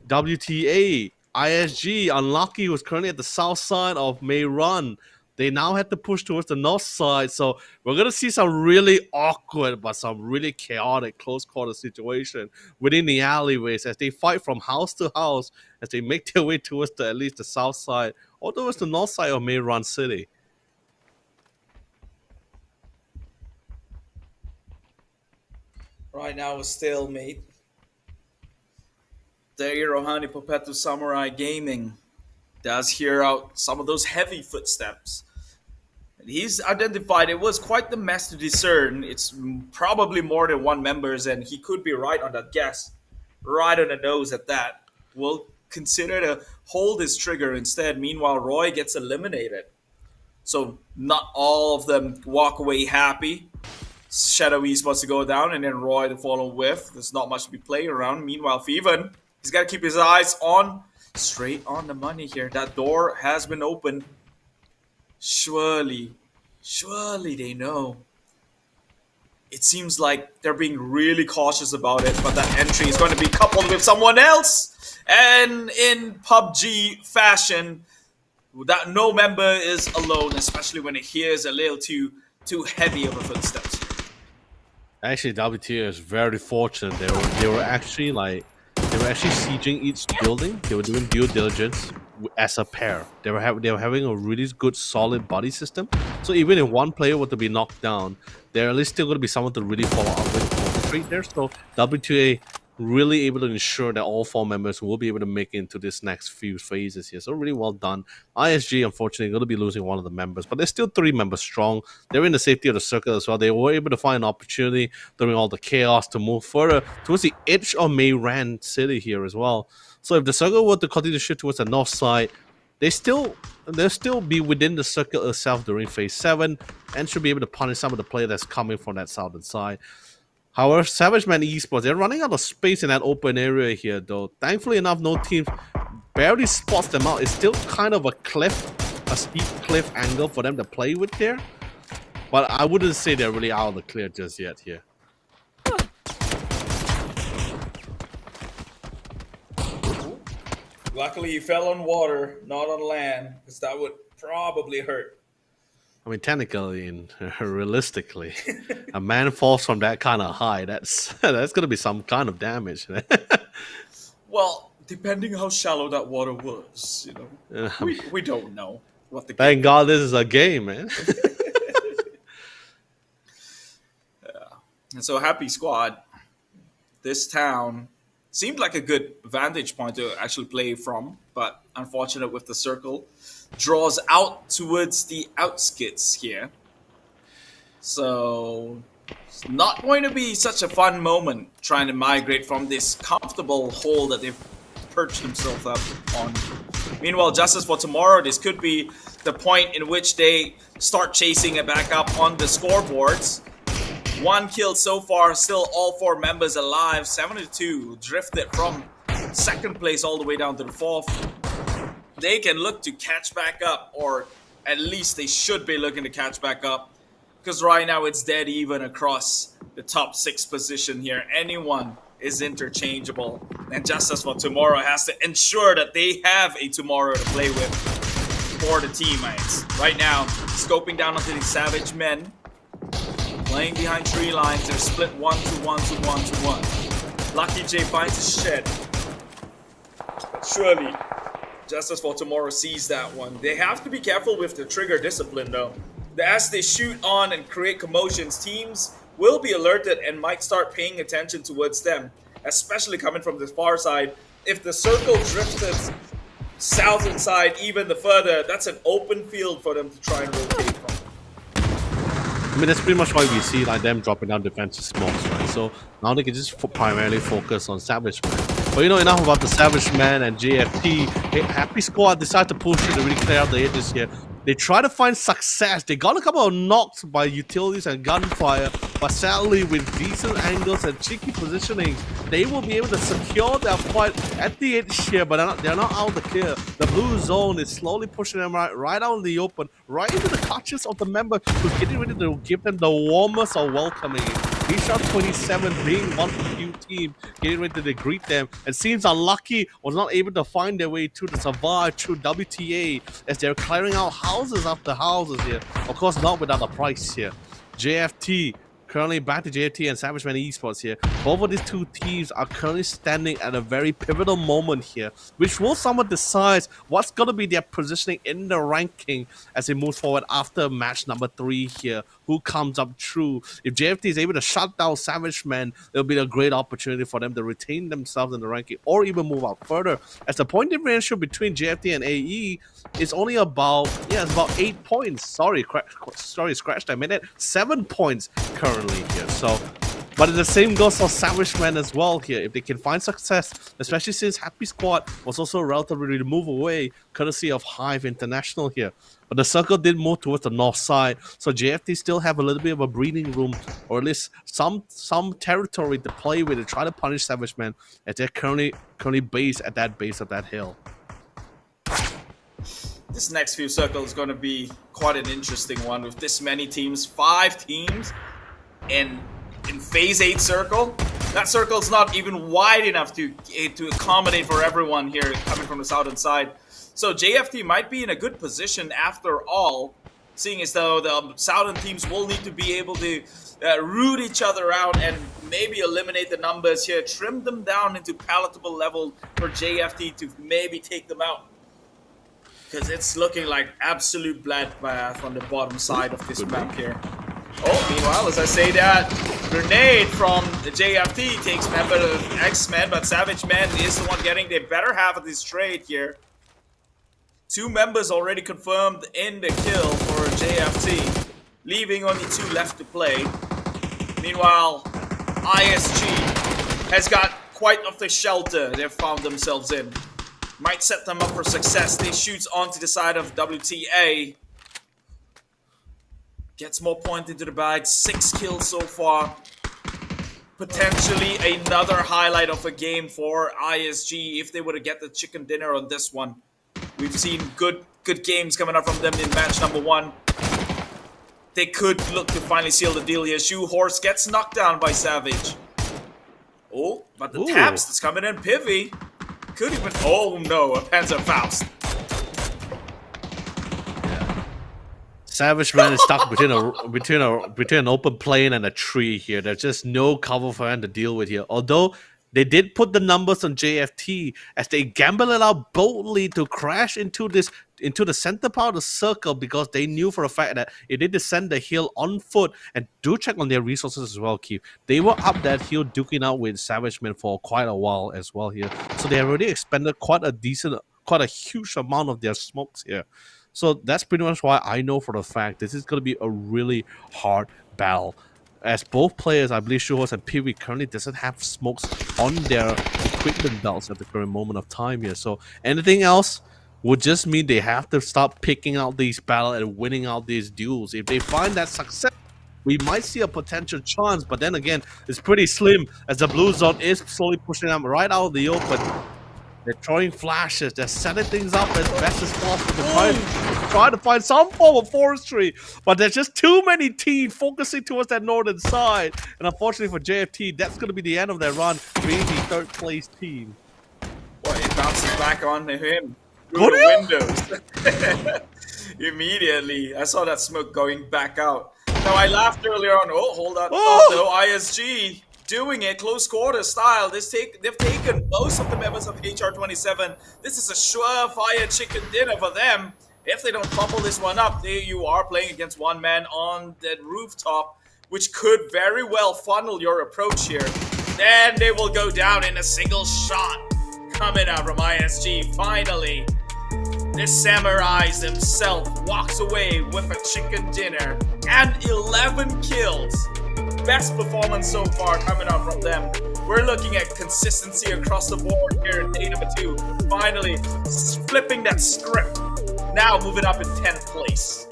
WTA, ISG, Unlucky, who's currently at the south side of May Run, they now had to push towards the north side. So we're gonna see some really awkward but some really chaotic close quarter situation within the alleyways as they fight from house to house as they make their way towards at least the south side or towards the north side of May Run City. Right now, a stalemate. There, Rohani Popetu Samurai Gaming does hear out some of those heavy footsteps. And he's identified it was quite the mess to discern. It's probably more than 1 members, and he could be right on that guess. Right on the nose at that. We'll consider to hold his trigger instead. Meanwhile, Roy gets eliminated. So not all of them walk away happy. Shadow Esports to go down, and then Roy to follow with. There's not much to be playing around. Meanwhile, Feven, he's got to keep his eyes straight on the money here. That door has been opened. Surely they know. It seems like they're being really cautious about it, but that entry is going to be coupled with someone else. And in PUBG fashion, that no member is alone, especially when it hears a little too heavy of a footsteps. Actually, WTA is very fortunate. They were actually sieging each building. They were doing due diligence as a pair. They were having a really good solid body system. So even if one player were to be knocked down, there at least still going to be someone to really follow up with straight there. So WTA really able to ensure that all 4 members will be able to make it into this next few phases here. So really well done. ISG, unfortunately, going to be losing one of the members, but they're still 3 members strong. They're in the safety of the circle as well. They were able to find an opportunity during all the chaos to move further towards the edge of May Rand City here as well. So if the circle were to continue to shift towards the north side, they'll still be within the circle itself during phase 7 and should be able to punish some of the play that's coming from that southern side. However, Savage Man Esports, they're running out of space in that open area here, though. Thankfully enough, no team barely spots them out. It's still kind of a steep cliff angle for them to play with there. But I wouldn't say they're really out of the clear just yet here. Luckily, he fell on water, not on land, because that would probably hurt. I mean, technically and realistically, a man falls from that kind of high. That's gonna be some kind of damage. Well, depending how shallow that water was, you know, we don't know what the. Thank God this is a game, man. And so happy squad. This town seemed like a good vantage point to actually play from, but unfortunate with the circle. Draws out towards the outskirts here. So it's not going to be such a fun moment trying to migrate from this comfortable hole that they've perched themselves up on. Meanwhile, Justice for Tomorrow, this could be the point in which they start chasing it back up on the scoreboards. 1 kill so far, still all 4 members alive. 7-2, drifted from 2nd place all the way down to the 4th. They can look to catch back up, or at least they should be looking to catch back up, because right now it's dead even across the top 6 position here. Anyone is interchangeable, and Justice for Tomorrow has to ensure that they have a tomorrow to play with for the teammates. Right now, scoping down onto the Savage Men, playing behind tree lines. They're split 1 to 1 to 1 to 1. Lucky J finds a shed. Surely Justice for Tomorrow sees that one. They have to be careful with the trigger discipline though. As they shoot on and create commotions, teams will be alerted and might start paying attention towards them, especially coming from the far side. If the circle drifted south inside even the further, that's an open field for them to try and rotate from. I mean, that's pretty much why we see like them dropping down defensive smokes, right? So now they can just primarily focus on Savage Man. But you know enough about the Savage Man and JFT. Hey, Happy Squad decide to push it to really clear out the edges here. They try to find success. They got a couple of knocks by utilities and gunfire, but sadly with decent angles and cheeky positioning, they will be able to secure their fight at the edge here, but they're not out of the clear. The blue zone is slowly pushing them right out in the open, right into the clutches of the member who's getting ready to give them the warmest of welcoming. He shot 27, being one of the few teams getting ready to greet them, and seems unlucky was not able to find their way to the survive through WTA as they're clearing out houses after houses here. Of course, not without a price here. JFT currently back to JFT and Savage Man Esports here. Both of these two teams are currently standing at a very pivotal moment here, which will somewhat decide what's going to be their positioning in the ranking as they move forward after match number 3 here. Who comes up true? If JFT is able to shut down Savage Man, it'll be a great opportunity for them to retain themselves in the ranking or even move out further, as the point differential between JFT and AE is only about, it's about 8 points. Sorry, scratched. I meant it. 7 points currently here. So, but the same goes for Savage Man as well here. If they can find success, especially since Happy Squad was also relatively moved away, courtesy of Hive International here. But the circle did move towards the north side, so JFT still have a little bit of a breathing room, or at least some territory to play with to try to punish Savage Man, as they're currently based at that base of that hill. This next few circles is going to be quite an interesting one with this many teams, 5 teams in phase 8 circle. That circle's not even wide enough to accommodate for everyone here coming from the southern side. So JFT might be in a good position after all, seeing as though the southern teams will need to be able to root each other out and maybe eliminate the numbers here, trim them down into palatable level for JFT to maybe take them out. Because it's looking like absolute bloodbath on the bottom side of this map here. Oh, meanwhile, as I say that, grenade from the JFT takes member of X-Men, but Savage Man is the one getting the better half of this trade here. 2 members already confirmed in the kill for JFT, leaving only 2 left to play. Meanwhile, ISG has got quite of the shelter they've found themselves in. Might set them up for success. They shoots onto the side of WTA. Gets more points into the bag. 6 kills so far. Potentially another highlight of a game for ISG if they were to get the chicken dinner on this one. We've seen good games coming up from them in match number 1. They could look to finally seal the deal here. Shoe Horse gets knocked down by Savage. Oh, but the taps that's coming in. Pivy could even... Oh no, a Panzer Faust. Savage Man is stuck between an open plain and a tree here. There's just no cover for him to deal with here. Although they did put the numbers on JFT as they gamble it out boldly to crash into the center part of the circle, because they knew for a fact that if they descend the hill on foot, and do check on their resources as well, Keith. They were up that hill duking out with Savage Man for quite a while as well here. So they already expended quite a huge amount of their smokes here. So that's pretty much why I know for the fact this is going to be a really hard battle. As both players, I believe Shuhos and Pee-wee currently doesn't have smokes on their equipment belts at the current moment of time here. So anything else would just mean they have to start picking out these battles and winning out these duels. If they find that success, we might see a potential chance. But then again, it's pretty slim as the blue zone is slowly pushing them right out of the open. They're throwing flashes. They're setting things up as best as possible to try to find some form of forestry. But there's just too many teams focusing towards that northern side. And unfortunately for JFT, that's going to be the end of their run, being the third place team. Well, it bounces back on him through the windows. Immediately. I saw that smoke going back out. Now, I laughed earlier on. Oh, hold on. Oh, no, ISG. Doing it close quarter style. They've taken most of the members of HR27. This is a surefire chicken dinner for them. If they don't fumble this one up, you are playing against one man on that rooftop, which could very well funnel your approach here. Then they will go down in a single shot. Coming out from ISG, finally. This samurai himself walks away with a chicken dinner and 11 kills. Best performance so far coming out from them. We're looking at consistency across the board here in day number 2. Finally, flipping that script. Now moving up in 10th place.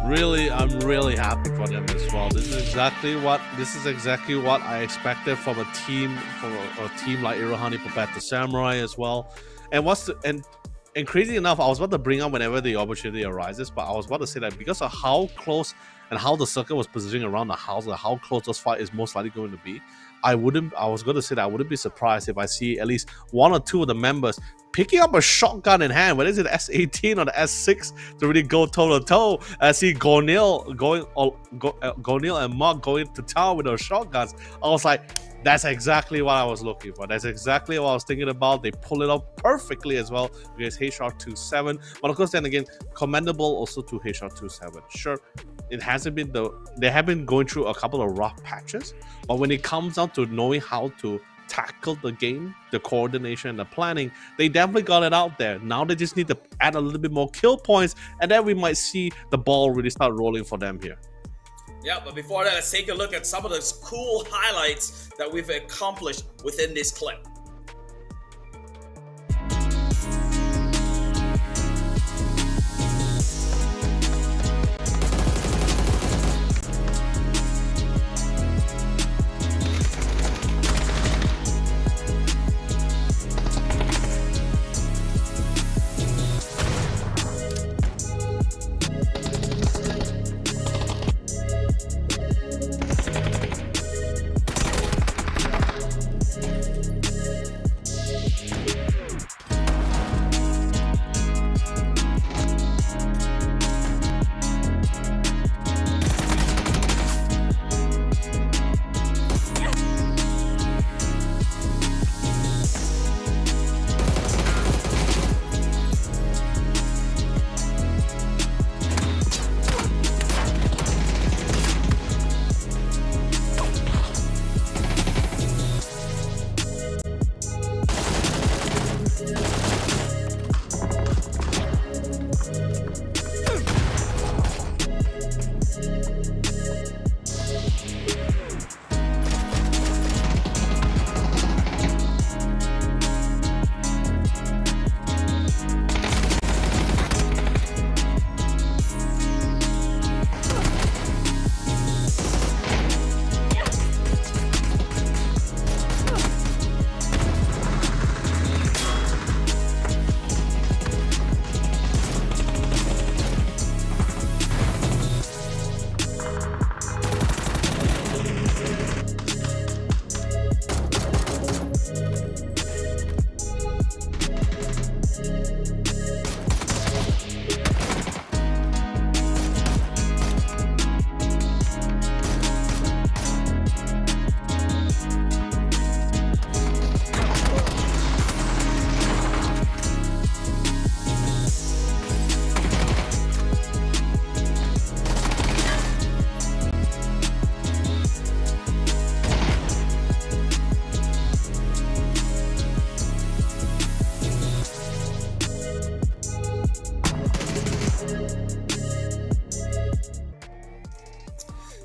Really, I'm really happy for them as well. This is exactly what I expected from a team like Irohani prepared to Samurai as well. And crazy enough, I was about to bring up whenever the opportunity arises, but I was about to say that because of how close and how the circle was positioning around the house, and how close this fight is most likely going to be, I was going to say that I wouldn't be surprised if I see at least one or two of the members picking up a shotgun in hand, whether it's the S18 or the S6, to really go toe-to-toe. I see Gonil and Mark going to town with those shotguns. I was like, that's exactly what I was looking for. That's exactly what I was thinking about. They pull it off perfectly as well against HR27. But of course, then again, commendable also to HR27. Sure, it hasn't been they have been going through a couple of rough patches, but when it comes down to knowing how to tackle the game, the coordination, the planning, they definitely got it out there. Now they just need to add a little bit more kill points, and then we might see the ball really start rolling for them here. Yeah, but before that, let's take a look at some of those cool highlights that we've accomplished within this clip.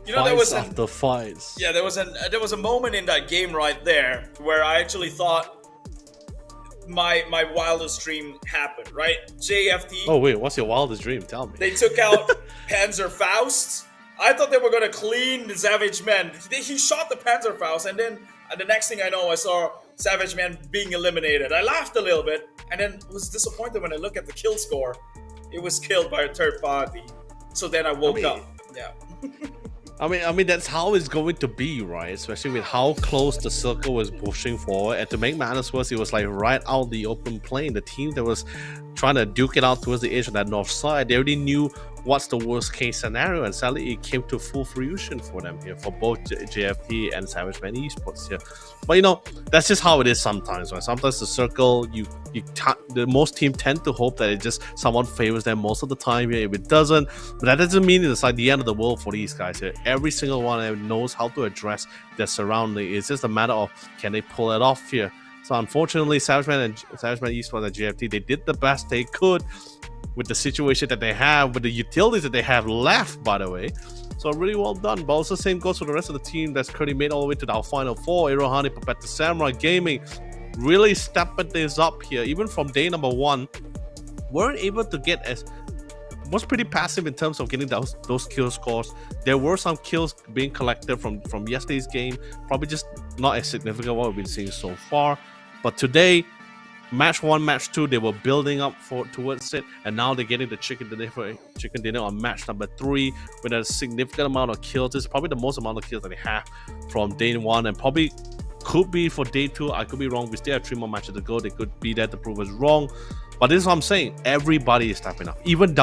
You know, there was after fights. Yeah, there was a moment in that game right there where I actually thought my wildest dream happened, right? JFT. Oh wait, what's your wildest dream? Tell me. They took out Panzerfaust. I thought they were gonna clean the Savage Man. He shot the Panzerfaust, and then the next thing I know, I saw Savage Man being eliminated. I laughed a little bit, and then was disappointed when I looked at the kill score. It was killed by a third party. So then I woke up. Yeah. I mean that's how it's going to be, right? Especially with how close the circle was pushing forward, and to make matters worse, it was like right out the open plane. The team that was trying to duke it out towards the edge of that north side, they already knew what's the worst case scenario, and sadly it came to full fruition for them here, for both JFT and Savage Man Esports here. But you know, that's just how it is sometimes, right? Sometimes the circle, most teams tend to hope that it just someone favors them most of the time here. If it doesn't, but that doesn't mean it's like the end of the world for these guys here. Every single one of them knows how to address their surrounding. It's just a matter of can they pull it off here. So unfortunately, Savage Man Esports and JFT, they did the best they could with the situation that they have, with the utilities that they have left, by the way. So really well done. But also same goes for the rest of the team that's currently made all the way to our Final Four. Irohani, Papetta Samurai Gaming really stepping things up here. Even from day number 1, weren't able to get was pretty passive in terms of getting those kill scores. There were some kills being collected from yesterday's game, probably just not as significant what we've been seeing so far. But today, match 1, match 2, they were building up towards it, and now they're getting the chicken dinner on match number 3 with a significant amount of kills. This is probably the most amount of kills that they have from day 1, and probably could be for day 2. I could be wrong. We still have 3 more matches to go. They could be there to prove us wrong. But this is what I'm saying. Everybody is stepping up. Even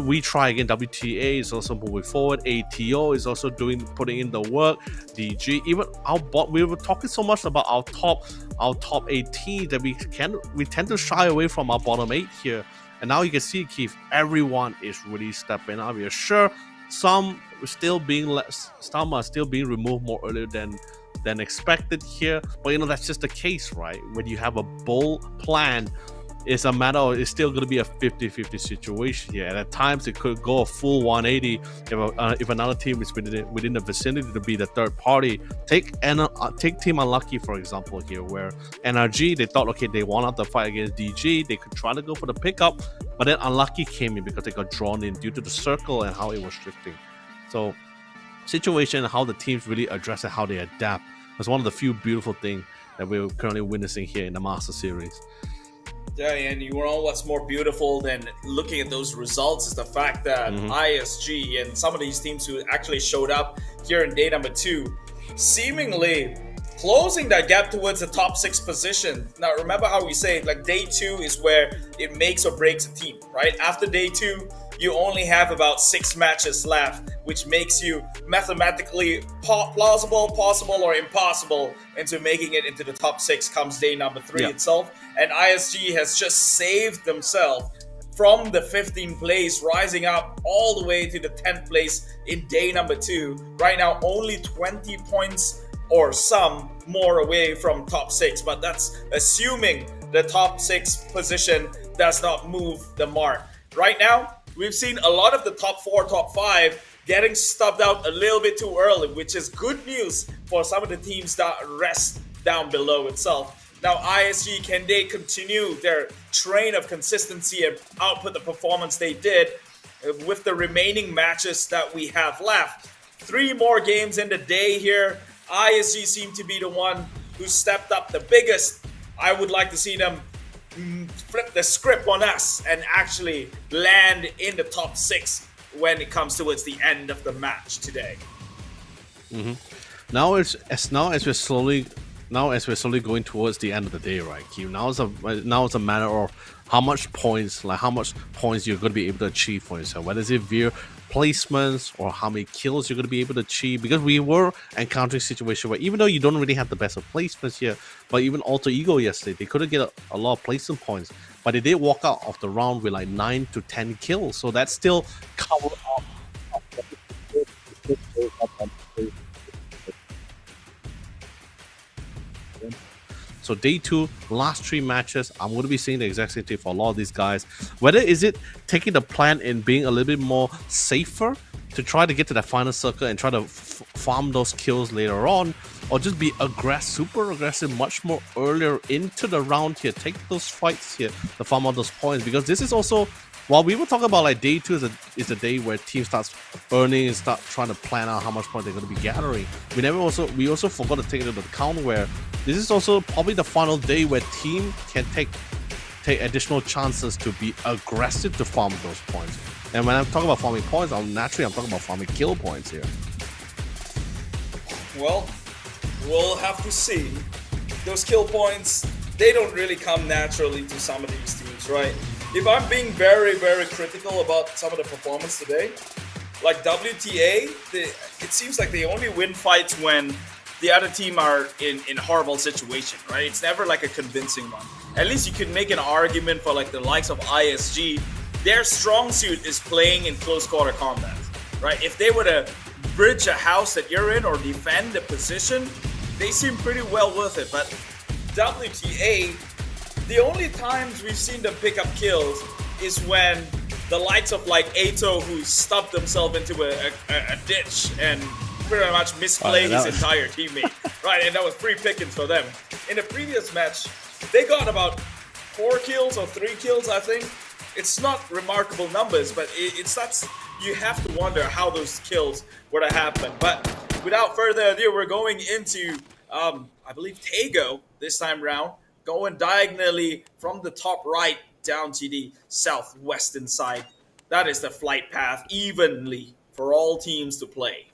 We Try Again, WTA is also moving forward. ATO is also putting in the work. DG, even we were talking so much about our top 18 that we tend to shy away from our bottom 8 here. And now you can see, Keith, everyone is really stepping up. We are sure some are still being removed more earlier than expected here. But you know, that's just the case, right? When you have a bold plan, it's still going to be a 50-50 situation here, and at times it could go a full 180 if another team is within the vicinity to be the third party. Take Team Unlucky for example here, where NRG, they thought, okay, they won out the fight against DG, they could try to go for the pickup, but then Unlucky came in because they got drawn in due to the circle and how it was drifting. So situation, how the teams really address it, how they adapt, was one of the few beautiful things that we're currently witnessing here in the Master Series. Yeah, and you know what's more beautiful than looking at those results is the fact that ISG and some of these teams who actually showed up here in day number 2, seemingly closing that gap towards the top 6 position. Now, remember how we say, like, day 2 is where it makes or breaks a team, right? After day 2, you only have about 6 matches left, which makes you mathematically plausible, possible, or impossible into making it into the top 6 comes day number 3 itself. And ISG has just saved themselves from the 15th place, rising up all the way to the 10th place in day number 2. Right now, only 20 points or some more away from top 6, but that's assuming the top 6 position does not move the mark. Right now, we've seen a lot of the top 4, top 5 getting stubbed out a little bit too early, which is good news for some of the teams that rest down below itself. Now, ISG, can they continue their train of consistency and output the performance they did with the remaining matches that we have left? 3 more games in the day here. ISG seem to be the one who stepped up the biggest. I would like to see them flip the script on us and actually land in the top 6 when it comes towards the end of the match today. Now as we're slowly going towards the end of the day, right, Q? Now it's a matter of how much points you're going to be able to achieve for yourself, whether it's via placements or how many kills you're going to be able to achieve. Because we were encountering a situation where even though you don't really have the best of placements here, but even Alter Ego yesterday, they couldn't get a lot of placement points, but they did walk out of the round with like 9 to 10 kills. So that's still covered up. So day 2, last 3 matches, I'm going to be seeing the exact same thing for a lot of these guys. Whether is it taking the plan and being a little bit more safer to try to get to that final circle and try to farm those kills later on, or just be super aggressive much more earlier into the round here, take those fights here to farm out those points. Because this is also, while we were talking about like day 2 is a day where teams starts earning and start trying to plan out how much points they're going to be gathering, we also forgot to take into account where this is also probably the final day where team can take additional chances to be aggressive to farm those points. And when I'm talking about farming points, I'm talking about farming kill points here. Well, we'll have to see. Those kill points, they don't really come naturally to some of these teams, right? If I'm being very, very critical about some of the performance today, like WTA, it seems like they only win fights when the other team are in a horrible situation, right? It's never like a convincing one. At least you can make an argument for like the likes of ISG. Their strong suit is playing in close quarter combat, right? If they were to bridge a house that you're in or defend the position, they seem pretty well worth it. But WTA, the only times we've seen them pick up kills is when the likes of like Ato, who stuffed themselves into a ditch and pretty much misplayed his entire teammate, right? And that was free pickings for them. In the previous match, they got about 4 kills or 3 kills, I think. It's not remarkable numbers, but you have to wonder how those kills would have happened. But without further ado, we're going into, I believe, Tago this time round, going diagonally from the top right down to the southwestern side. That is the flight path evenly for all teams to play.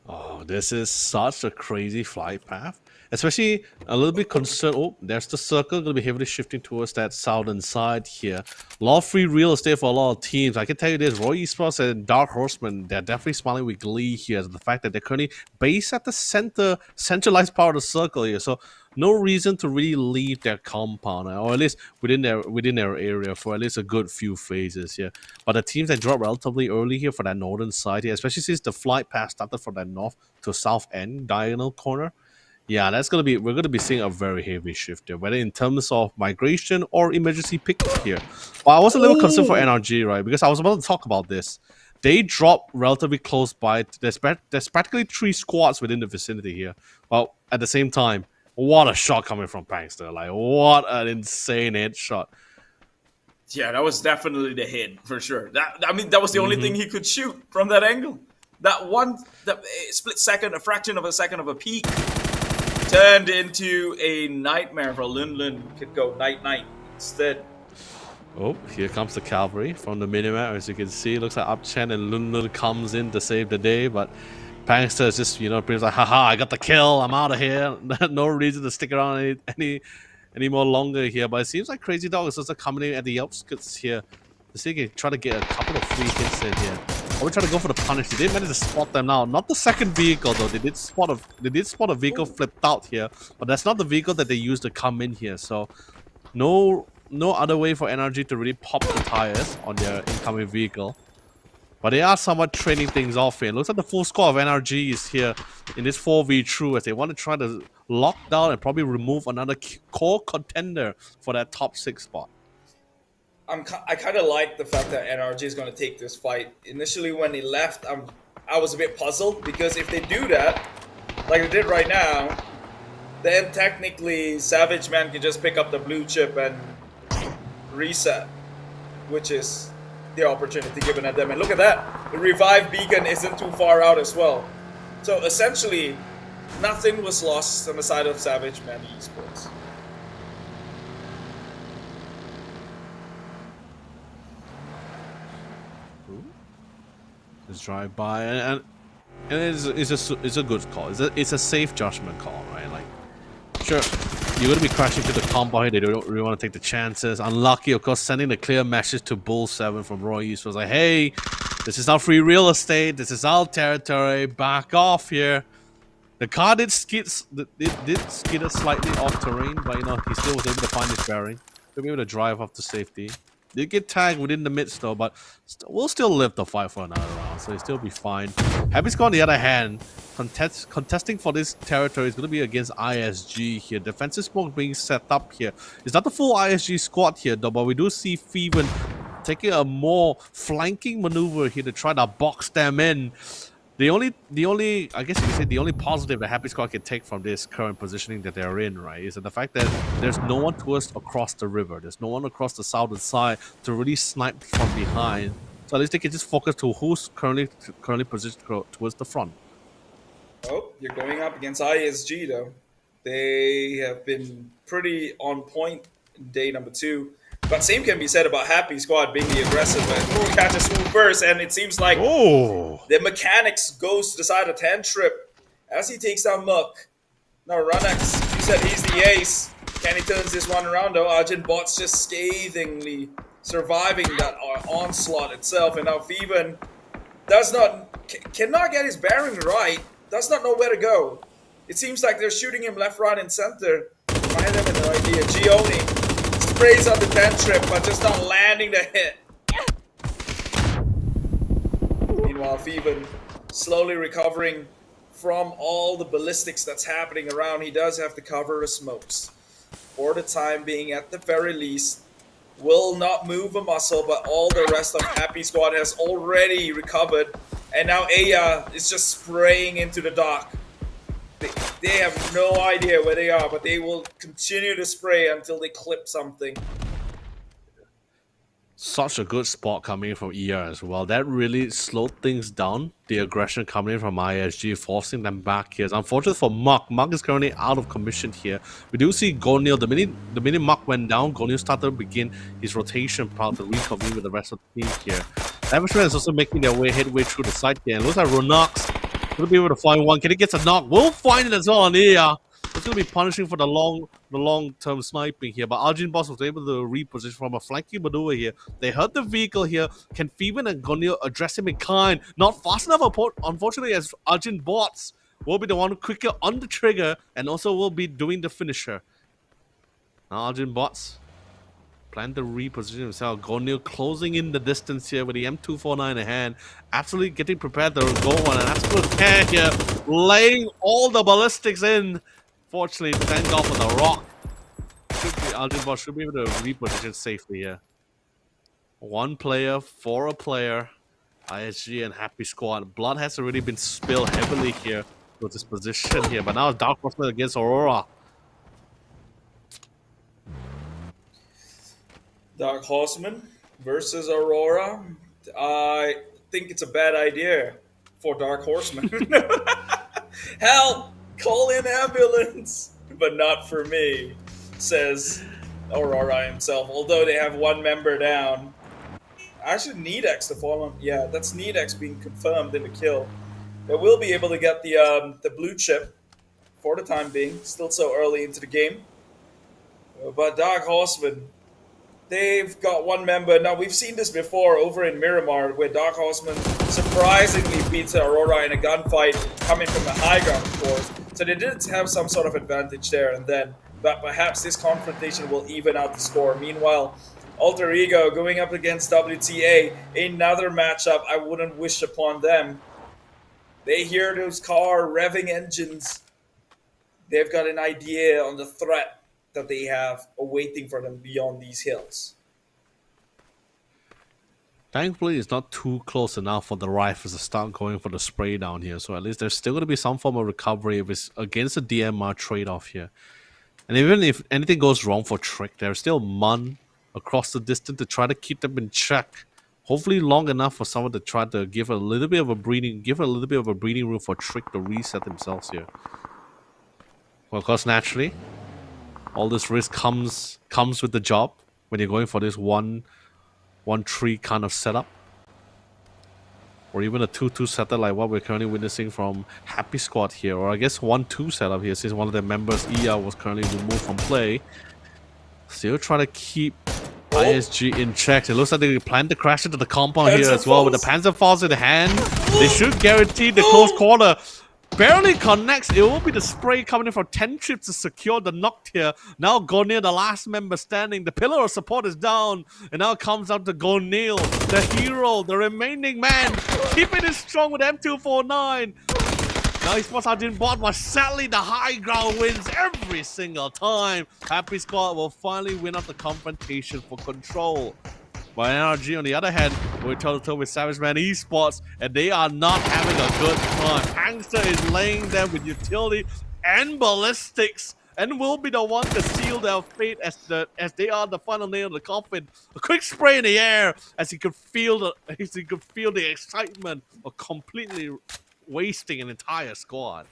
Oh, this is such a crazy flight path. Especially a little bit concerned. Oh, there's the circle. Going to be heavily shifting towards that southern side here. A lot of free real estate for a lot of teams. I can tell you this, Roy Esports and Dark Horseman, they're definitely smiling with glee here. The fact that they're currently based at the centralized part of the circle here. So no reason to really leave their compound, or at least within their area for at least a good few phases here. But the teams that drop relatively early here for that northern side here, especially since the flight path started from that north to south end diagonal corner. Yeah, we're gonna be seeing a very heavy shift there, whether in terms of migration or emergency pick here. But I was a little concerned for NRG, right? Because I was about to talk about this. They drop relatively close by. There's practically 3 squads within the vicinity here. Well, at the same time, what a shot coming from Pangster! Like, what an insane headshot. Yeah, that was definitely the hit for sure. That was the only thing he could shoot from that angle. That split second, a fraction of a second of a peak, turned into a nightmare for Lun Lun. Could go night-night instead. Oh, here comes the cavalry from the minimap. As you can see, it looks like Upchen and Lun Lun comes in to save the day, but Pangster is just, pretty like, haha, I got the kill, I'm out of here. No reason to stick around any more longer here. But it seems like Crazy Dog is also coming in at the outskirts here. Let's see if he can try to get a couple of free hits in here. Or we try to go for the punish. They did manage to spot them now. Not the second vehicle though. They did spot a vehicle flipped out here, but that's not the vehicle that they used to come in here. So no other way for NRG to really pop the tires on their incoming vehicle. But they are somewhat trading things off here. Looks like the full squad of NRG is here in this 4v2 as they want to try to lock down and probably remove another core contender for that top 6 spot. I kind of like the fact that NRG is going to take this fight. Initially, when he left, I was a bit puzzled because if they do that, like they did right now, then technically Savage Man can just pick up the blue chip and reset, which is the opportunity given at them. And look at that, the revive beacon isn't too far out as well. So essentially, nothing was lost on the side of Savage Man Esports. Just drive by, and it's a good call. It's a safe judgment call, right? Like, sure, you're gonna be crashing to the combo here. They don't really want to take the chances. Unlucky, of course, sending the clear message to Bull 7 from Roy East was like, hey, this is our free real estate. This is our territory. Back off here. The car did skid slightly off terrain, but he still was able to find his bearing. To be able to drive up to safety. Did get tagged within the midst though, but we'll still live the fight for another round, so he'll still be fine. Happy Squad on the other hand, contesting for this territory is going to be against ISG here. Defensive smoke being set up here. It's not the full ISG squad here though, but we do see Feven taking a more flanking maneuver here to try to box them in. The only, I guess you could say, the only positive that Happy Squad can take from this current positioning that they're in, right, is that the fact that there's no one towards across the river. There's no one across the southern side to really snipe from behind. So at least they can just focus to who's currently positioned towards the front. Oh, you're going up against ISG though. They have been pretty on point in day number 2. But same can be said about Happy Squad being the aggressive and who catches who first, and it seems like the mechanics goes to the side of Tantrip as he takes down Muck. Now Runex, you said he's the ace. Can he turns this one around though? Arjun Bot's just scathingly surviving that onslaught itself, and now Feven cannot get his bearing right, does not know where to go. It seems like they're shooting him left, right, and center. I have an idea. Gioni sprays on the Tantrip, but just not landing the hit. Meanwhile, Feven slowly recovering from all the ballistics that's happening around. He does have to cover the smokes. For the time being, at the very least, will not move a muscle, but all the rest of Happy Squad has already recovered. And now Aya is just spraying into the dock. They have no idea where they are, but they will continue to spray until they clip something. Such a good spot coming from ER as well. That really slowed things down. The aggression coming from ISG, forcing them back here. It's unfortunate for Muck. Muck is currently out of commission here. We do see Gonil. The minute Muck went down, Gonil started to begin his rotation path to reconvene with the rest of the team here. Amishman is also making their headway through the side here. And looks like Ronox will be able to find one. Can he get a knock? We'll find it as well on ER. It's going to be punishing for the long-term sniping here. But Arjun Boss was able to reposition from a flanking maneuver here. They heard the vehicle here. Can Feven and Gonil address him in kind? Not fast enough, unfortunately, as Arjun Bots will be the one quicker on the trigger and also will be doing the finisher. Now Arjun Bots plan to reposition himself. Gonil closing in the distance here with the M249 in hand. Absolutely getting prepared to go on an absolute tear here. Laying all the ballistics in. Fortunately, thank God for the rock. Arjun Boss should be able to reposition safely here. One player for a player. ISG and Happy Squad. Blood has already been spilled heavily here with this position here. But now Dark Horseman against Aurora. Dark Horseman versus Aurora. I think it's a bad idea for Dark Horseman. Help! Call in ambulance! But not for me, says Aurora himself. Although they have one member down. Actually, Needex to follow him. Yeah, that's Needex being confirmed in the kill. They will be able to get the blue chip for the time being. Still so early into the game. But Dark Horseman, they've got one member. Now, we've seen this before over in Miramar, where Dark Horseman surprisingly beats Aurora in a gunfight coming from the high ground, of course. So they did have some sort of advantage there and then. But perhaps this confrontation will even out the score. Meanwhile, Alter Ego going up against WTA. Another matchup I wouldn't wish upon them. They hear those car revving engines. They've got an idea on the threat that they have awaiting for them beyond these hills. Thankfully, it's not too close enough for the rifles to start going for the spray down here. So at least there's still going to be some form of recovery if it's against the DMR trade-off here. And even if anything goes wrong for Trick, there's still Mun across the distance to try to keep them in check. Hopefully long enough for someone to try to give a little bit of a breathing room for Trick to reset themselves here. Well, of course, naturally, all this risk comes with the job when you're going for this one tree kind of setup, or even a 2-2 setup like what we're currently witnessing from Happy Squad here, or I guess 1-2 setup here since one of their members, ER, was currently removed from play. Still trying to keep ISG in check. It looks like they plan to crash into the compound here as well with the Panzer Falls in the hand. They should guarantee the close corner. Barely connects. It will be the spray coming in for 10 trips to secure the knock here. Now Gonil, the last member standing. The pillar of support is down. And now it comes out to Gonil, the hero, the remaining man. Keeping it strong with M249. Now Esports Arjun Bot, but sadly the high ground wins every single time. Happy Squad will finally win out the confrontation for control. But NRG, on the other hand, we're toe-to-toe with Savage Man Esports, and they are not having a good time. Hangster is laying them with utility and ballistics, and will be the one to seal their fate as they are the final nail in the coffin. A quick spray in the air as he could feel the excitement of completely wasting an entire squad.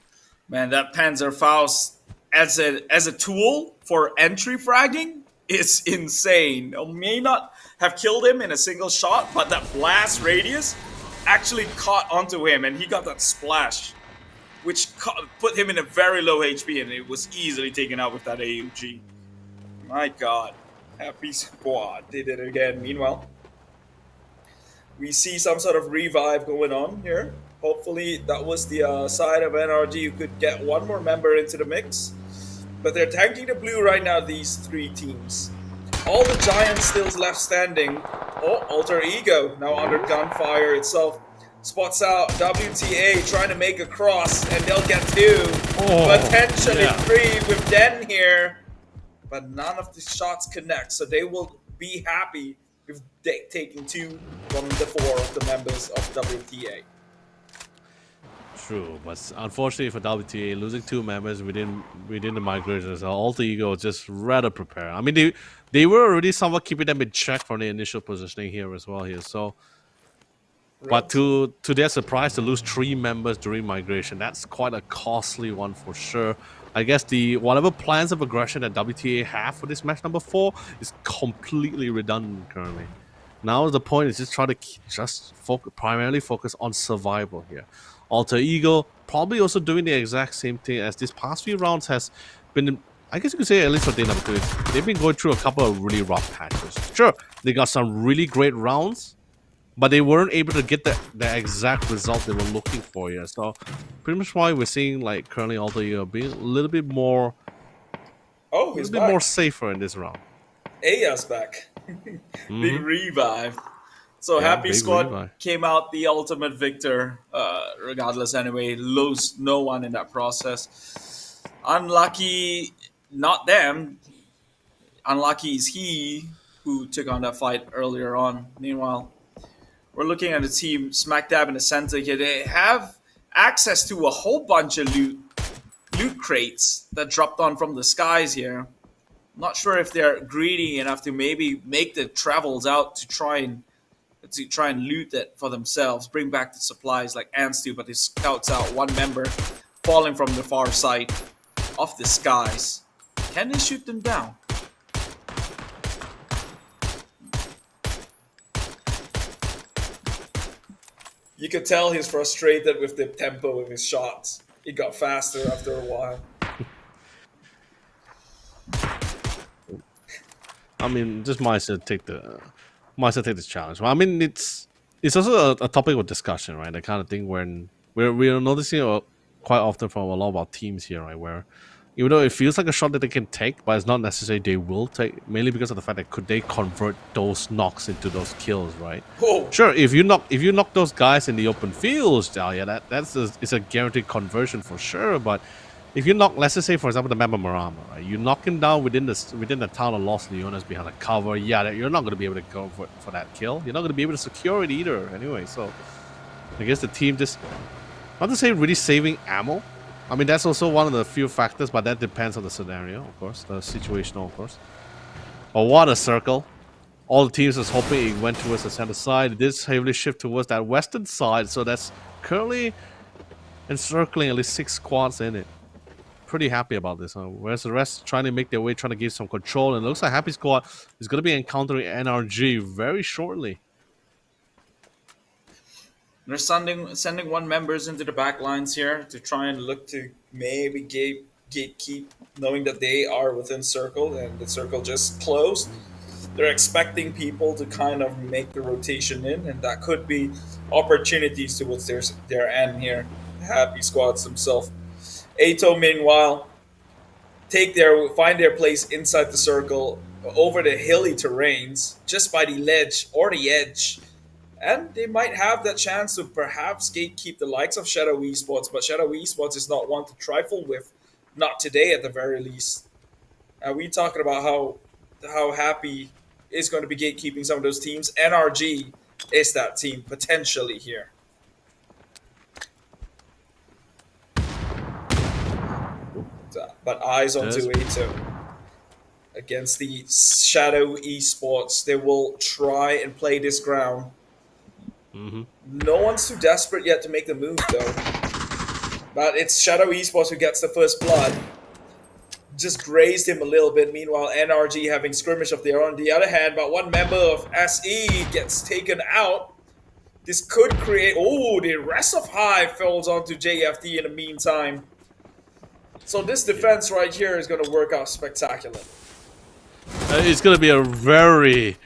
Man, that Panzerfaust as a tool for entry fragging is insane. It may not have killed him in a single shot, but that blast radius actually caught onto him, and he got that splash, which put him in a very low HP, and it was easily taken out with that AUG. My god. Happy Squad did it again. Meanwhile, we see some sort of revive going on here. Hopefully that was the side of NRG who could get one more member into the mix. But they're tanking the blue right now, these three teams. All the giants still left standing. Oh, Alter Ego now under gunfire itself. Spots out WTA trying to make a cross, and they'll get two. Potentially three with Den here. But none of the shots connect, so they will be happy with taking two from the four of the members of WTA. True, but unfortunately for WTA, losing two members within the migrations, Alter Ego just rather prepare. I mean, they were already somewhat keeping them in check from the initial positioning here as well here. So, but to their surprise, to lose three members during migration, that's quite a costly one for sure. I guess whatever plans of aggression that WTA have for this match number 4 is completely redundant currently. Now the point is just try to primarily focus on survival here. Alter Ego probably also doing the exact same thing as this past few rounds has been, I guess you could say, at least for day number 2, they've been going through a couple of really rough patches. Sure, they got some really great rounds, but they weren't able to get the exact result they were looking for here. So pretty much why we're seeing like currently Alter Ego being a little bit more more safer in this round. Aya's back. Big revive. So Yeah, Happy big Squad revive. came out the ultimate victor, regardless anyway. Lose no one in that process. Unlucky, not them. Unlucky is he who took on that fight earlier on. Meanwhile, we're looking at the team smack dab in the center here. They have access to a whole bunch of loot crates that dropped on from the skies here. Not sure if they're greedy enough to maybe make the travels out to try and loot it for themselves, bring back the supplies like ants do, but he scouts out one member falling from the far side of the skies. Can they shoot them down? You could tell he's frustrated with the tempo of his shots. It got faster after a while. I mean, just might as well take this challenge. Well, I mean, it's also a topic of discussion, right? The kind of thing when we're noticing quite often from a lot of our teams here, right? Where even though it feels like a shot that they can take, but it's not necessarily they will take, mainly because of the fact that could they convert those knocks into those kills, right? Oh. Sure, if you knock those guys in the open fields, it's a guaranteed conversion for sure. But if you knock, let's just say, for example, the member Marama, right? You knock him down within the town of Los Leones behind a cover. Yeah, you're not going to be able to go for that kill. You're not going to be able to secure it either. Anyway, so I guess the team just, not to say really saving ammo. I mean, that's also one of the few factors, but that depends on the scenario, of course, the situational, of course. But what a circle! All the teams was hoping it went towards the center side. It did heavily shift towards that western side, so that's currently encircling at least 6 squads in it. Pretty happy about this, huh? Whereas the rest trying to make their way, trying to give some control, and it looks like Happy Squad is going to be encountering NRG very shortly. They're sending one members into the back lines here to try and look to maybe gatekeep, knowing that they are within circle and the circle just closed. They're expecting people to kind of make the rotation in, and that could be opportunities towards their end here. Happy Squads themselves. Ato, meanwhile, find their place inside the circle over the hilly terrains, just by the ledge or the edge. And they might have that chance to perhaps gatekeep the likes of Shadow Esports, but Shadow Esports is not one to trifle with. Not today, at the very least. We talking about how happy is going to be gatekeeping some of those teams. NRG is that team potentially here. But eyes onto Ato against the Shadow Esports. They will try and play this ground. No one's too desperate yet to make the move, though. But it's Shadow Esports who gets the first blood. Just grazed him a little bit. Meanwhile, NRG having skirmish of their own. On the other hand, but one member of SE gets taken out. This could create... Oh, the rest of Hive falls onto JFD in the meantime. So this defense right here is going to work out spectacularly. It's gonna be a very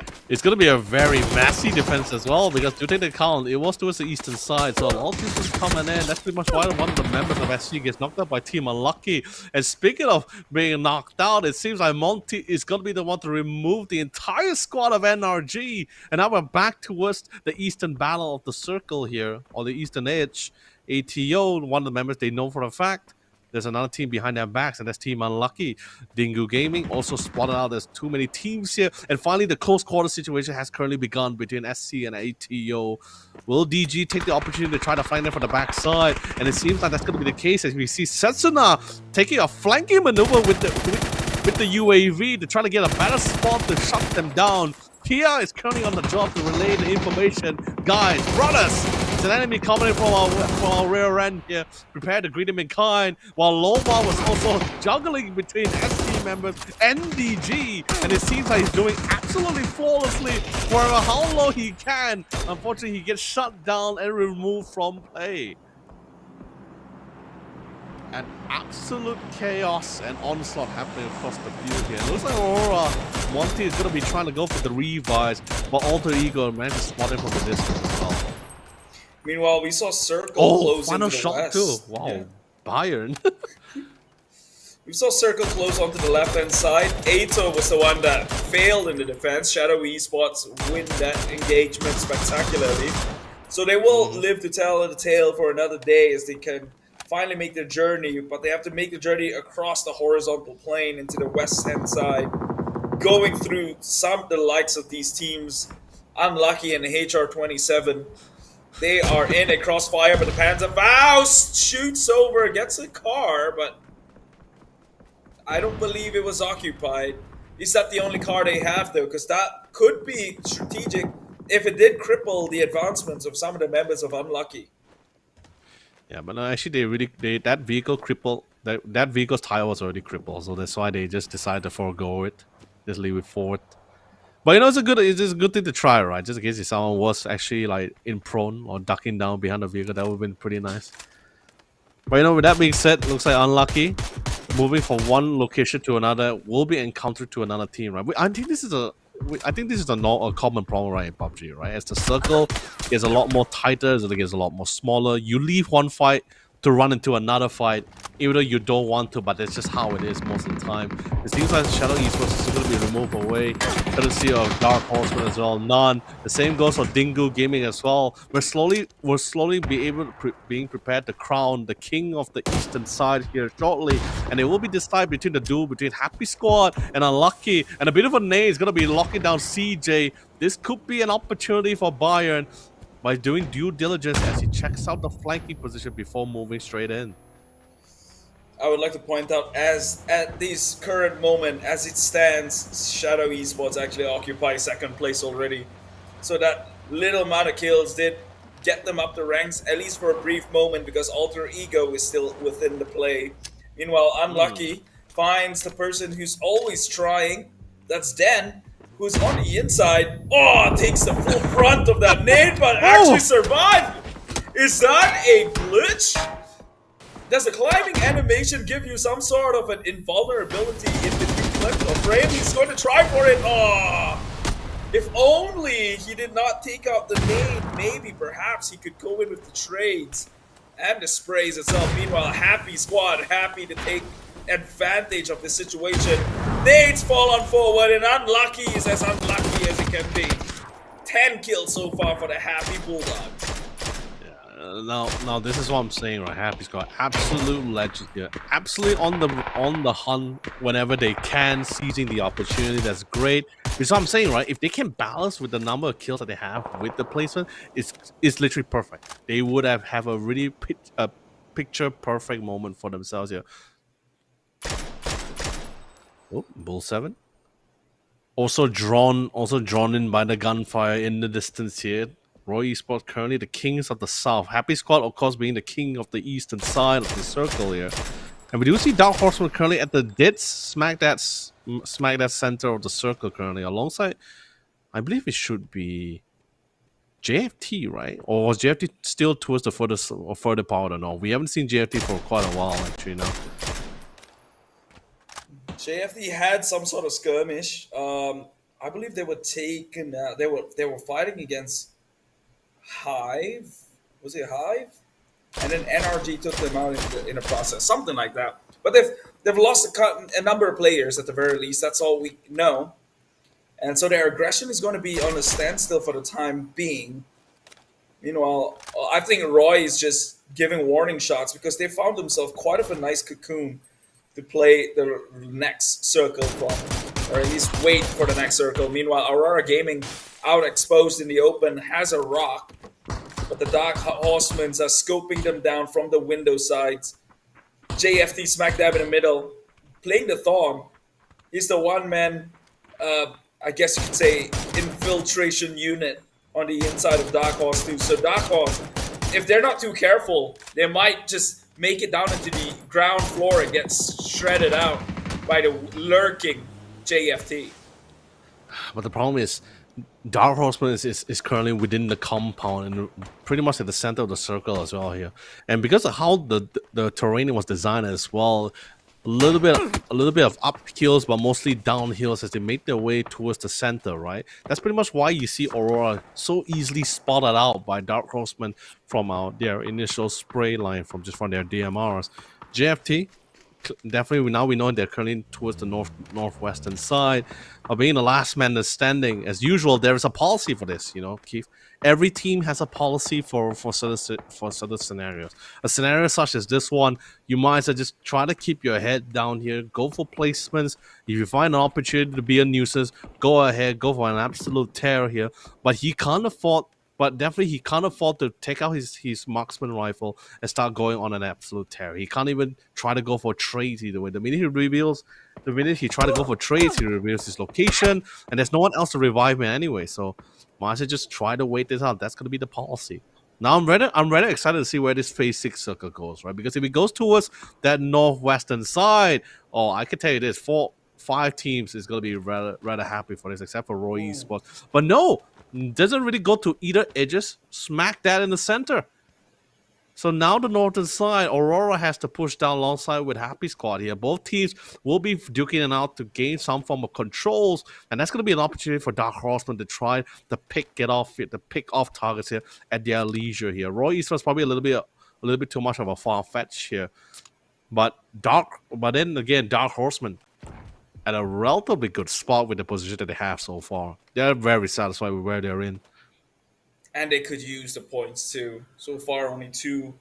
messy defense as well, because to take the count, it was towards the eastern side, so a lot of people coming in. That's pretty much why one of the members of SC gets knocked out by Team Unlucky. And speaking of being knocked out, it seems like Monty is gonna be the one to remove the entire squad of NRG. And now we're back towards the eastern battle of the circle here, or the eastern edge. ATO, one of the members they know for a fact. There's another team behind their backs, and that's Team Unlucky. Dingu Gaming also spotted out there's too many teams here. And finally, the close quarter situation has currently begun between SC and ATO. Will DG take the opportunity to try to find them from the backside? And it seems like that's going to be the case as we see Setsuna taking a flanking maneuver with the UAV to try to get a better spot to shut them down. Kia is currently on the job to relay the information. Guys, brothers, there's an enemy coming in from our rear end here. Prepare to greet him in kind. While Loma was also juggling between SC members and DG. And it seems like he's doing absolutely flawlessly for how long he can. Unfortunately, he gets shut down and removed from play. And absolute chaos and onslaught happening across the field here. It looks like Aurora Monty is going to be trying to go for the revives, but Alter Ego managed to spot him from the distance as well. Meanwhile, we saw Circle close final into the shot west. too. Wow, yeah. Bayern. We saw Circle close onto the left-hand side. Ato was the one that failed in the defense. Shadow Esports win that engagement spectacularly. So they will live to tell the tale for another day as they can finally make their journey, but they have to make the journey across the horizontal plane into the west-hand side, going through some of the likes of these teams. Unlucky and HR27. They are in a crossfire, but the Panzer Faust shoots over, gets a car, but I don't believe it was occupied. Is that the only car they have, though? Because that could be strategic if it did cripple the advancements of some of the members of Unlucky. Yeah, but no, actually, that vehicle crippled. That vehicle's tire was already crippled, so that's why they just decided to forego it, just leave it forward. But you know, it's a good thing to try, right? Just in case if someone was actually like in prone or ducking down behind the vehicle, that would have been pretty nice. But you know, with that being said, looks like Unlucky moving from one location to another will be encountered to another team, right? I think this is a common problem, right, in PUBG, right? As the circle gets a lot more tighter, as it gets a lot more smaller, you leave one fight to run into another fight, even though you don't want to, but that's just how it is most of the time. It seems like Shadow Esports is going to be removed away. Courtesy of Dark Horseman as well. None. The same goes for Dingu Gaming as well. We're slowly being prepared to crown the king of the eastern side here shortly, and it will be decided between the duel between Happy Squad and Unlucky, and a bit of a name is going to be locking down CJ. This could be an opportunity for Bayern by doing due diligence as he checks out the flanking position before moving straight in. I would like to point out, as at this current moment, as it stands, Shadow Esports actually occupy second place already. So that little amount of kills did get them up the ranks, at least for a brief moment, because Alter Ego is still within the play. Meanwhile, Unlucky finds the person who's always trying, that's Den, who's on the inside. Oh, takes the full brunt of that nade, but actually survived. Is that a glitch? Does the climbing animation give you some sort of an invulnerability in the clip or frame? He's going to try for it. Oh, if only he did not take out the nade, maybe perhaps he could go in with the trades and the sprays itself. Meanwhile, Happy Squad happy to take advantage of the situation. Nades fall on forward, and Unlucky is as unlucky as it can be. 10 kills so far for the Happy Bulldogs. Now this is what I'm saying, right? Happy Squad, absolute legend here, absolutely on the hunt whenever they can, seizing the opportunity. That's great. Because what I'm saying, right? If they can balance with the number of kills that they have with the placement, it's literally perfect. They would have a really picture perfect moment for themselves here. Oh, Bull 7. Also drawn in by the gunfire in the distance here. Roy Esports currently the kings of the south. Happy Squad, of course, being the king of the eastern side of the circle here. And we do see Dark Horseman currently at the Dits, smack that center of the circle currently. Alongside, I believe it should be JFT, right? Or was JFT still towards the further part? I don't know. We haven't seen JFT for quite a while, actually, now. JFD had some sort of skirmish. I believe they were taken. They were fighting against Hive. Was it Hive? And then NRG took them out in the process, something like that. But they've lost a number of players at the very least. That's all we know. And so their aggression is going to be on a standstill for the time being. Meanwhile, I think Roy is just giving warning shots because they found themselves quite of a nice cocoon to play the next circle from, or at least wait for the next circle. Meanwhile, Aurora Gaming, out exposed in the open, has a rock, but the Dark Horsemen are scoping them down from the window sides. JFT smack dab in the middle, playing the Thorn. He's the one-man, I guess you could say, infiltration unit on the inside of Dark Horse too. So Dark Horse, if they're not too careful, they might just make it down into the ground floor and get shredded out by the lurking JFT. But the problem is, Dark Horseman is currently within the compound and pretty much at the center of the circle as well here. And because of how the terrain was designed as well, a little bit of uphills, but mostly downhills as they make their way towards the center, right? That's pretty much why you see Aurora so easily spotted out by Dark Horsemen from their initial spray line from their DMRs. JFT, definitely now we know they're currently towards the northwestern side. Being the last man standing, as usual, there is a policy for this, Keith. Every team has a policy for certain scenarios. A scenario such as this one, you might as well just try to keep your head down here, go for placements. If you find an opportunity to be a nuisance, go ahead, go for an absolute tear here. But he can't afford to take out his marksman rifle and start going on an absolute tear. He can't even try to go for trades either way. The minute he tries to go for trades, he reveals his location, and there's no one else to revive him anyway. So might as well just try to wait this out. That's going to be the policy. Now I'm rather excited to see where this phase 6 circle goes, right? Because if it goes towards that northwestern side, I can tell you this, 4-5 teams is going to be rather happy for this, except for Roy Esports. But no, doesn't really go to either edges. Smack that in the center. So now the northern side, Aurora has to push down alongside with Happy Squad here. Both teams will be duking it out to gain some form of controls, and that's going to be an opportunity for Dark Horseman to try to pick off targets here at their leisure here. Roy Eastman's probably a little bit too much of a far-fetched here, but then again, Dark Horseman at a relatively good spot with the position that they have so far. They're very satisfied with where they're in. And they could use the points too. So far, only 2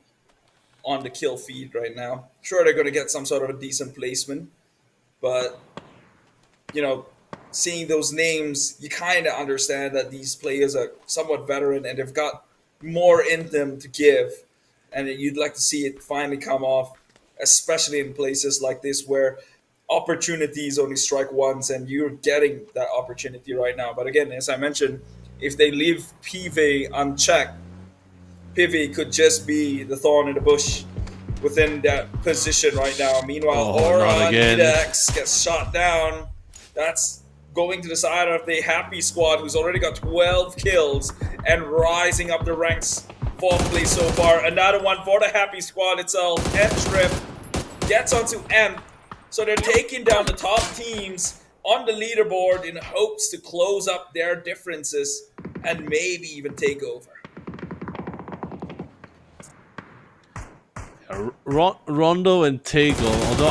on the kill feed right now. Sure, they're going to get some sort of a decent placement. But, seeing those names, you kind of understand that these players are somewhat veteran and they've got more in them to give. And you'd like to see it finally come off, especially in places like this where opportunities only strike once and you're getting that opportunity right now. But again, as I mentioned, if they leave PV unchecked, PV could just be the thorn in the bush within that position right now. Meanwhile, Aura Edex gets shot down. That's going to the side of the Happy Squad, who's already got 12 kills and rising up the ranks. 4th place so far. Another one for the Happy Squad itself. Trip gets onto M. So they're taking down the top teams on the leaderboard in hopes to close up their differences and maybe even take over. Rondo and Tego, although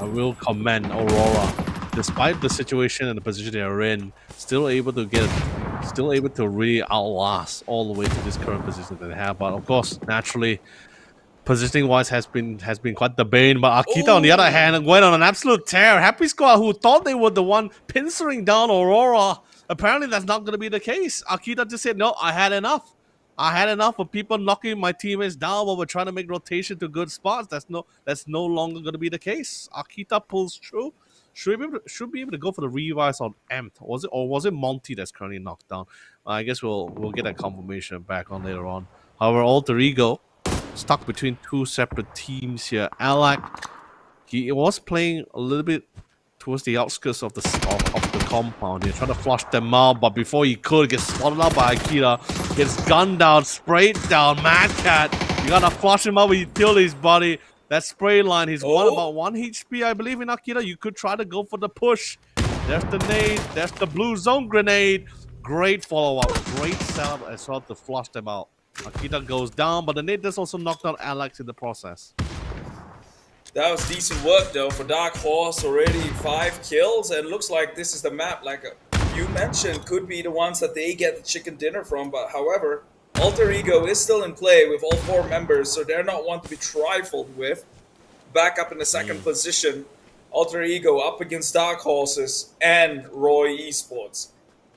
I will commend Aurora, despite the situation and the position they are in, still able to get still able to really outlast all the way to this current position that they have. But of course, naturally, positioning wise has been quite the bane. But Akita on the other hand went on an absolute tear. Happy Squad, who thought they were the one pincering down Aurora, apparently that's not going to be the case. Akita just said, no, I had enough. I had enough of people knocking my teammates down while we're trying to make rotation to good spots. That's no longer going to be the case. Akita pulls through. Should be able to go for the revives on Amped. Was it Monty that's currently knocked down? I guess we'll get that confirmation back on later on. However, Alter Ego stuck between two separate teams here. Alak, he was playing a little bit towards the outskirts of the compound here, trying to flush them out, but before he could, get spotted out by Akita, gets gunned down, sprayed down. Mad Cat, you gotta flush him out with utilities, buddy. That spray line, he's won about 1 HP, I believe, in Akita. You could try to go for the push. There's the nade, there's the blue zone grenade. Great follow-up, great setup as well to flush them out. Akita goes down, but the nade does also knock down Alex in the process. That was decent work though for Dark Horse. Already 5 kills, and looks like this is the map, like you mentioned, could be the ones that they get the chicken dinner from. But however, Alter Ego is still in play with all 4 members, so they're not one to be trifled with. Back up in the second position, Alter Ego up against Dark Horses and Roy Esports.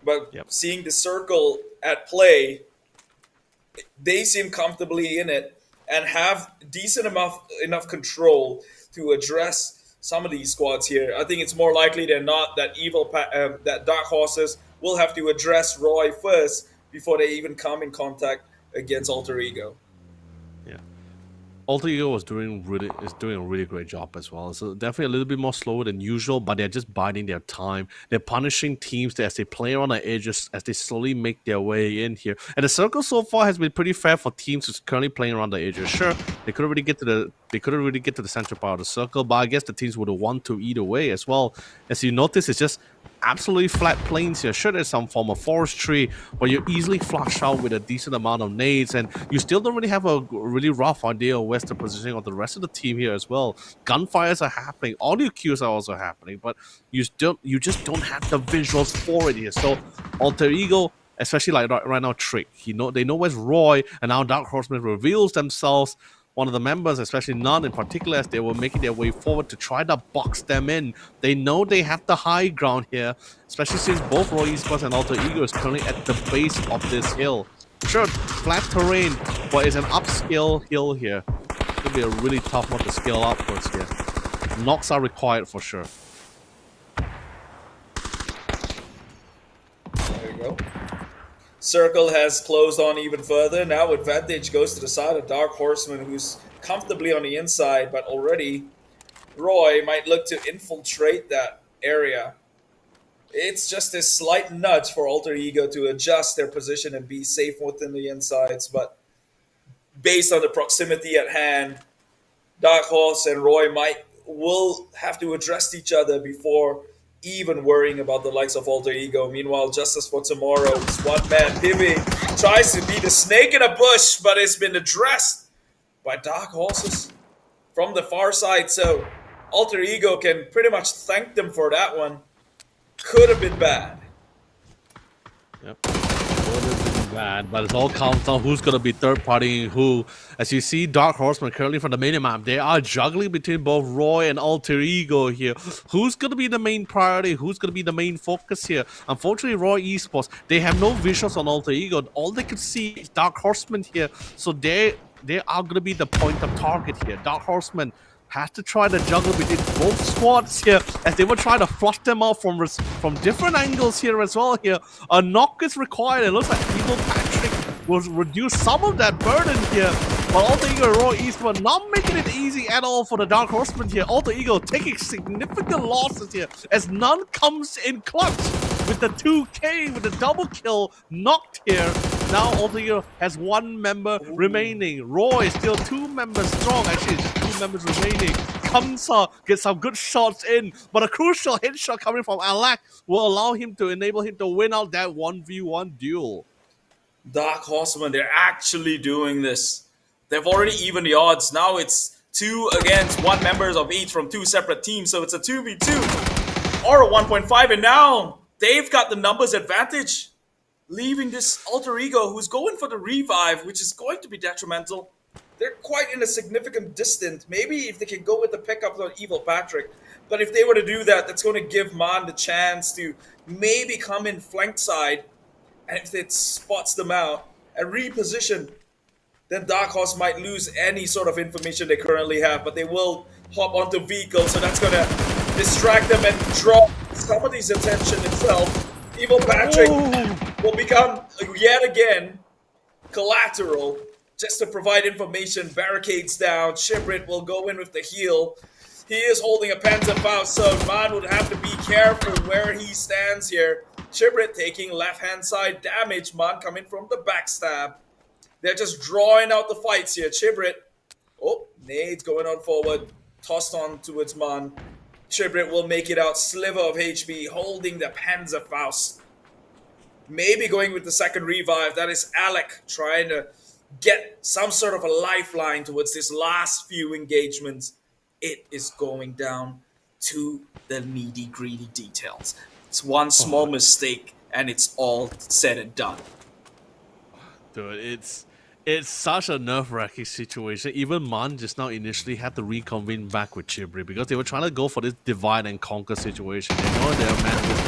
But seeing the circle at play, they seem comfortably in it and have decent enough control to address some of these squads here. I think it's more likely than not that that Dark Horses will have to address Roy first before they even come in contact against Alter Ego. Yeah, Alter Ego is doing a really great job as well. So definitely a little bit more slower than usual, but they're just biding their time. They're punishing teams as they play around the edges, as they slowly make their way in here. And the circle so far has been pretty fair for teams who's currently playing around the edges. Sure, they couldn't really get to the central part of the circle, but I guess the teams would have won to either way as well. As you notice, it's just absolutely flat plains here. Sure, there's some form of forestry, but you're easily flushed out with a decent amount of nades, and you still don't really have a really rough idea of where's the positioning of the rest of the team here as well. Gunfires are happening, audio cues are also happening, but you just don't have the visuals for it here. So Alter Ego, especially like right now, Trick, they know where's Roy, and now Dark Horseman reveals themselves. One of the members, especially none in particular, as they were making their way forward to try to box them in. They know they have the high ground here, especially since both Roy Esports and Alter Ego is currently at the base of this hill. Sure, flat terrain, but it's an upscale hill here. It's going to be a really tough one to scale upwards here. Knocks are required for sure. There you go. Circle has closed on even further. Now advantage goes to the side of Dark Horseman, who's comfortably on the inside, but already Roy might look to infiltrate that area. It's just a slight nudge for Alter Ego to adjust their position and be safe within the insides, but based on the proximity at hand, Dark Horse and Roy will have to address each other before even worrying about the likes of Alter Ego. Meanwhile, Justice for Tomorrow, this one man, Pivi, tries to be the snake in a bush, but it's been addressed by Dark Horses from the far side. So Alter Ego can pretty much thank them for that one. Could have been bad. Yep. Would have been bad, but it all comes down who's going to be third party who. As you see, Dark Horseman currently from the minimap, they are juggling between both Roy and Alter Ego here. Who's going to be the main priority? Who's going to be the main focus here? Unfortunately, Roy Esports, they have no visuals on Alter Ego. All they could see is Dark Horseman here. So they are going to be the point of target here. Dark Horseman has to try to juggle between both squads here as they will try to flush them out from different angles here as well here. A knock is required. It looks like Evil Patrick will reduce some of that burden here. But Alter Ego and Roy Eastman not making it easy at all for the Dark Horseman here. Alter Ego taking significant losses here as none comes in clutch with the 2K, with the double kill knocked here. Now Alter Ego has one member remaining. Roy is still 2 members strong. Actually, it's just 2 members remaining. Kamsa gets some good shots in, but a crucial headshot coming from Alak will enable him to win out that 1v1 duel. Dark Horseman, they're actually doing this. They've already evened the odds. Now it's 2 against 1 members of each from 2 separate teams. So it's a 2v2 or a 1.5. And now they've got the numbers advantage. leaving this alter ego who's going for the revive, which is going to be detrimental. They're quite in a significant distance. Maybe if they can go with the pickup on Evil Patrick. But if they were to do that, that's going to give Man the chance to maybe come in flank side. And if it spots them out and reposition, then Dark Horse might lose any sort of information they currently have. But they will hop onto vehicles, so that's going to distract them and draw somebody's attention itself. Evil Patrick will become, yet again, collateral just to provide information. Barricades down. Shibrit will go in with the heal. He is holding a Panzerfaust, so Man would have to be careful where he stands here. Shibrit taking left-hand side damage. Man coming from the backstab. They're just drawing out the fights here. Chibrit. Oh, nades going on forward. Tossed on towards Man. Chibrit will make it out. Sliver of HP holding the Panzerfaust. Maybe going with the second revive. That is Alec trying to get some sort of a lifeline towards this last few engagements. It is going down to the nitty-gritty details. It's one small mistake and it's all said and done. Dude, it's such a nerve-wracking situation. Even Man just now initially had to reconvene back with Chibri because they were trying to go for this divide and conquer situation. They know they're man with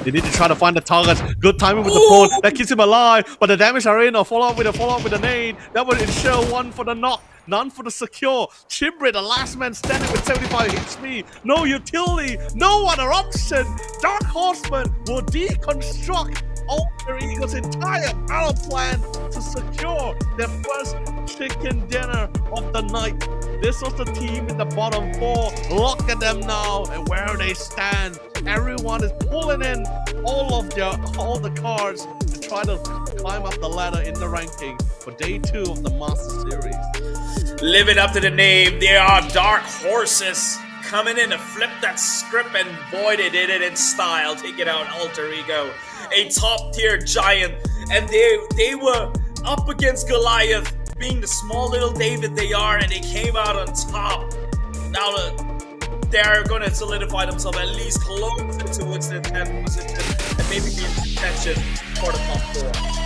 they need to try to find the targets. Good timing with the phone that keeps him alive, but the damage are in. A follow-up with a nade that would ensure one for the knock, none for the secure. Chibri, the last man standing with 75 HP. No utility, no other option. Dark Horseman will deconstruct Alter Ego's entire battle plan to secure their first chicken dinner of the night. This was the team in the bottom four. Look at them now and where they stand. Everyone is pulling in all the cards to try to climb up the ladder in the ranking for day 2 of the Master Series. Living up to the name, they are Dark Horses. Coming in to flip that script, and boy, they did it in style, taking out Alter Ego, a top-tier giant, and they were up against Goliath, being the small little David they are, and they came out on top. Now they're going to solidify themselves at least closer towards the 10th position, and maybe be in contention for the top 4.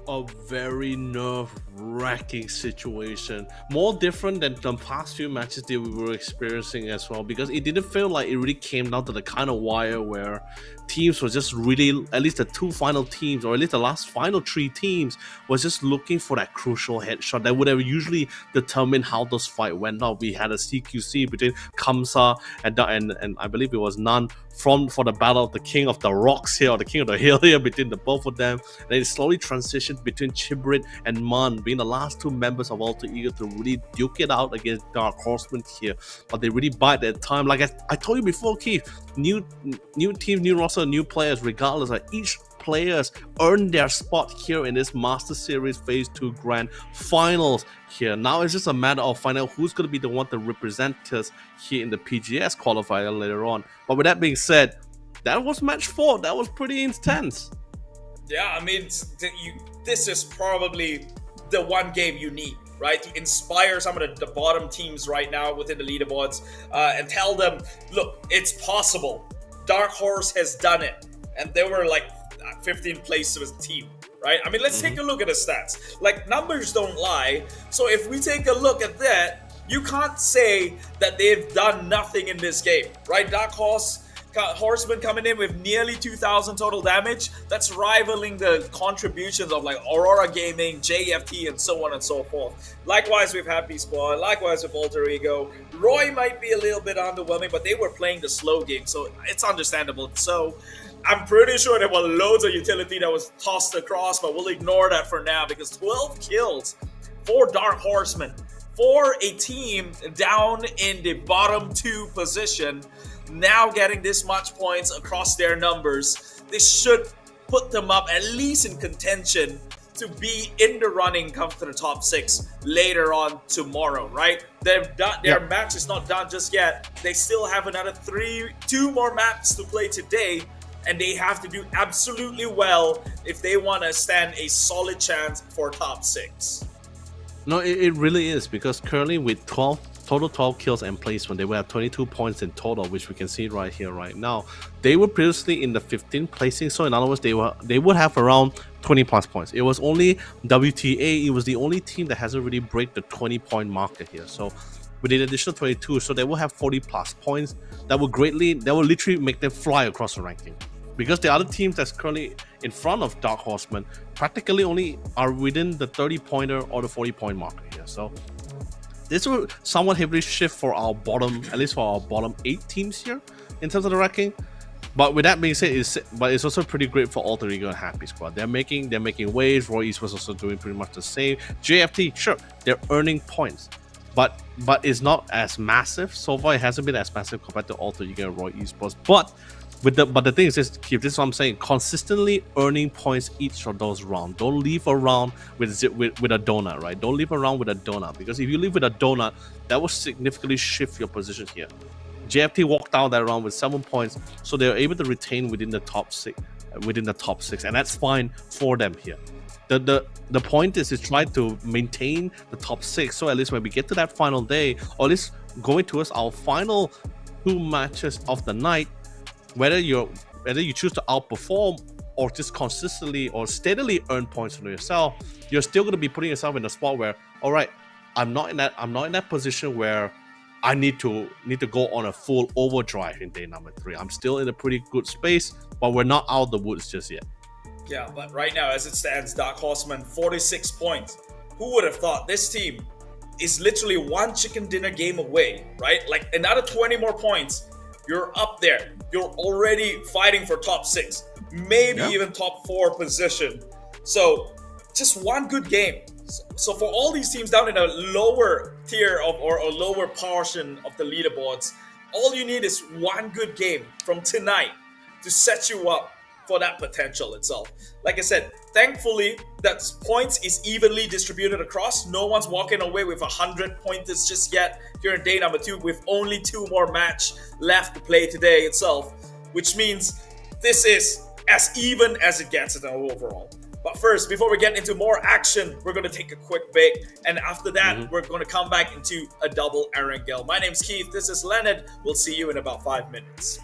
a very nerve-wracking situation. More different than the past few matches that we were experiencing as well, because it didn't feel like it really came down to the kind of wire where teams were just really, at least the two final teams, or at least the last final three teams, was just looking for that crucial headshot that would have usually determined how those fight went out. We had a CQC between Kamsa and I believe it was Nan for the battle of the King of the Rocks here, or the King of the Hill here, between the both of them. And it slowly transitioned between Chibrit and Man being the last two members of Alter Ego to really duke it out against Dark Horsemen here. But they really bide their time. Like I told you before, Keith, new team, new roster, new players, regardless, like each players earned their spot here in this Master Series Phase 2 Grand Finals here. Now it's just a matter of finding out who's going to be the one to represent us here in the PGS qualifier later on. But with that being said, that was match 4. That was pretty intense. Yeah, I mean, this is probably the one game you need, right? To inspire some of the bottom teams right now within the leaderboards and tell them, look, it's possible. Dark Horse has done it. And they were like 15th place as a team, right? I mean, let's take a look at the stats. Like, numbers don't lie. So if we take a look at that, you can't say that they've done nothing in this game, right? Dark Horseman coming in with nearly 2,000 total damage. That's rivaling the contributions of like Aurora Gaming, JFT, and so on and so forth. Likewise with Happy Squad, likewise with Alter Ego. Roy might be a little bit underwhelming, but they were playing the slow game, so it's understandable. So I'm pretty sure there were loads of utility that was tossed across, but we'll ignore that for now, because 12 kills for Dark Horsemen, for a team down in the bottom 2 position, now getting this much points across their numbers. This should put them up at least in contention to be in the running, come to the top 6 later on tomorrow, right? Their match is not done just yet. They still have another 2 more maps to play today, and they have to do absolutely well if they want to stand a solid chance for top 6. No, it really is, because currently with total 12 kills and placement, they will have 22 points in total, which we can see right here, right now. They were previously in the 15th placing, so in other words, they would have around 20 plus points. It was only WTA, it was the only team that hasn't really break the 20-point marker here. So with an additional 22, so they will have 40 plus points. That will literally make them fly across the ranking. Because the other teams that's currently in front of Dark Horsemen practically only are within the 30-pointer or the 40-point marker here. So this will somewhat heavily shift for our bottom, at least for our bottom 8 teams here in terms of the ranking. But with that being said, it's also pretty great for Alter Ego and Happy Squad. They're making waves. Roy Esports also doing pretty much the same. JFT, sure, they're earning points, but it's not as massive. So far, it hasn't been as massive compared to Alter Ego and Roy Esports. But the thing is, this is what I'm saying, consistently earning points each of those rounds. Don't leave a round with a donut, right? Don't leave a round with a donut, because if you leave with a donut, that will significantly shift your position here. JFT walked out that round with 7 points, so they're able to retain within the top 6, and that's fine for them here. The point is to try to maintain the top 6, so at least when we get to that final day, or at least going towards our final 2 matches of the night, whether you choose to outperform or just consistently or steadily earn points for yourself, you're still going to be putting yourself in a spot where, all right, I'm not in that position where I need to go on a full overdrive in day number 3. I'm still in a pretty good space, but we're not out of the woods just yet. Yeah, but right now, as it stands, Dark Horseman 46 points. Who would have thought this team is literally one chicken dinner game away, right? Like another 20 more points. You're up there. You're already fighting for top 6, maybe even top 4 position. So just one good game. So for all these teams down in a lower tier or a lower portion of the leaderboards, all you need is one good game from tonight to set you up for that potential itself. Like I said, thankfully, that points is evenly distributed across. No one's walking away with 100 pointers just yet here in day number 2, with only 2 more match left to play today itself, which means this is as even as it gets in the overall. But first, before we get into more action, we're going to take a quick break, and after that, we're going to come back into a double Erangel. My name's Keith, this is Leonard. We'll see you in about 5 minutes.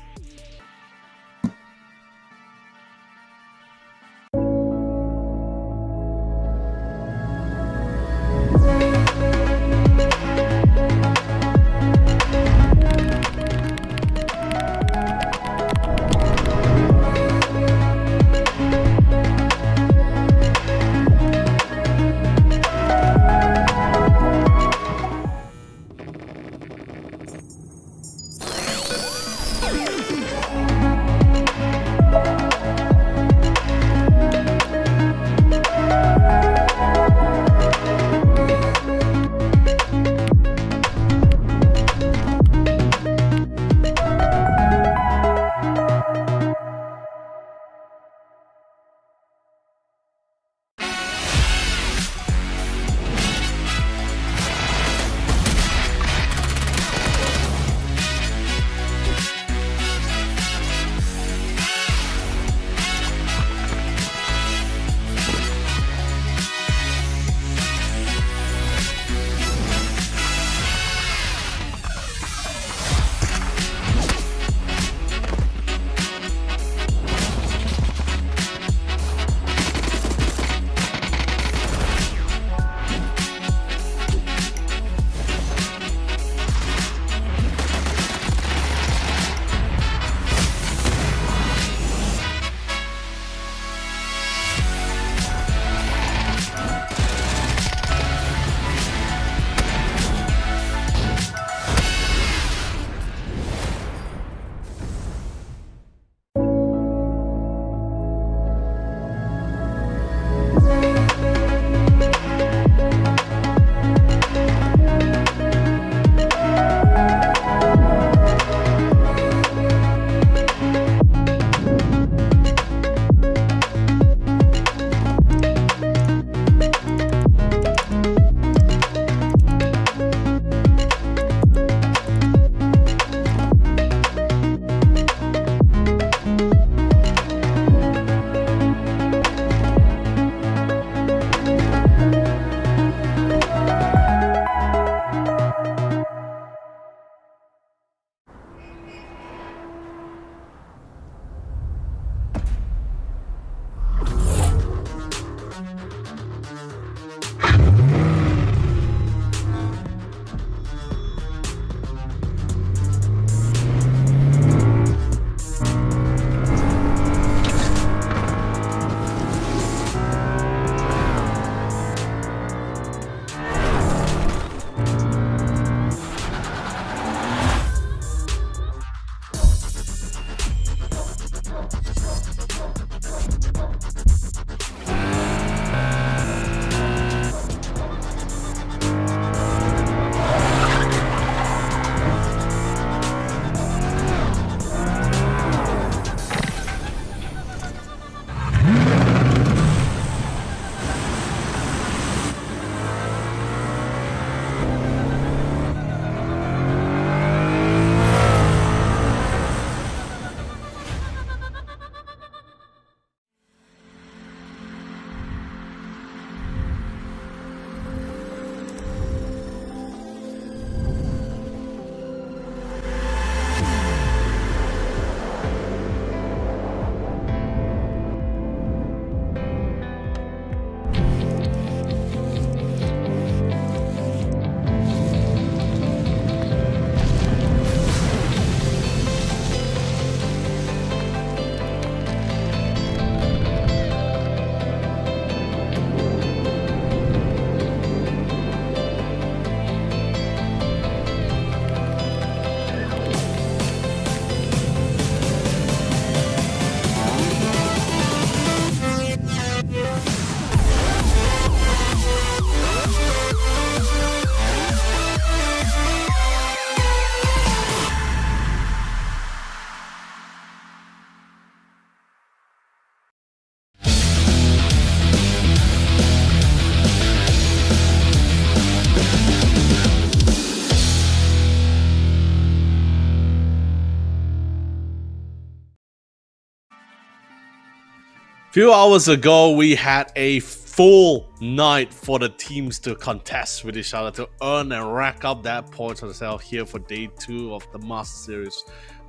Few hours ago, we had a full night for the teams to contest with each other to earn and rack up that points for themselves here for day 2 of the Master Series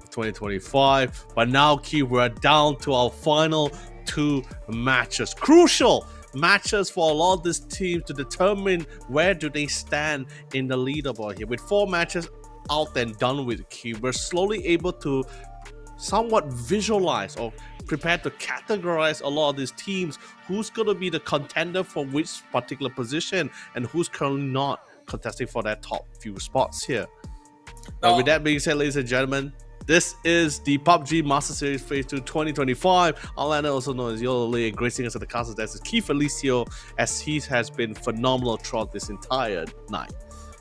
2025. But now, Key, we're down to our final 2 matches. Crucial matches for a lot of these teams to determine where do they stand in the leaderboard here. With 4 matches out and done with, Key, we're slowly able to somewhat visualize or prepare to categorize a lot of these teams, who's going to be the contender for which particular position and who's currently not contesting for that top few spots here. But with that being said, ladies and gentlemen, this is the PUBG Master Series Phase 2 2025. Atlanta, also known as Yolo Lee, and gracing us at the castle desk is Keith Felicio, as he has been phenomenal throughout this entire night.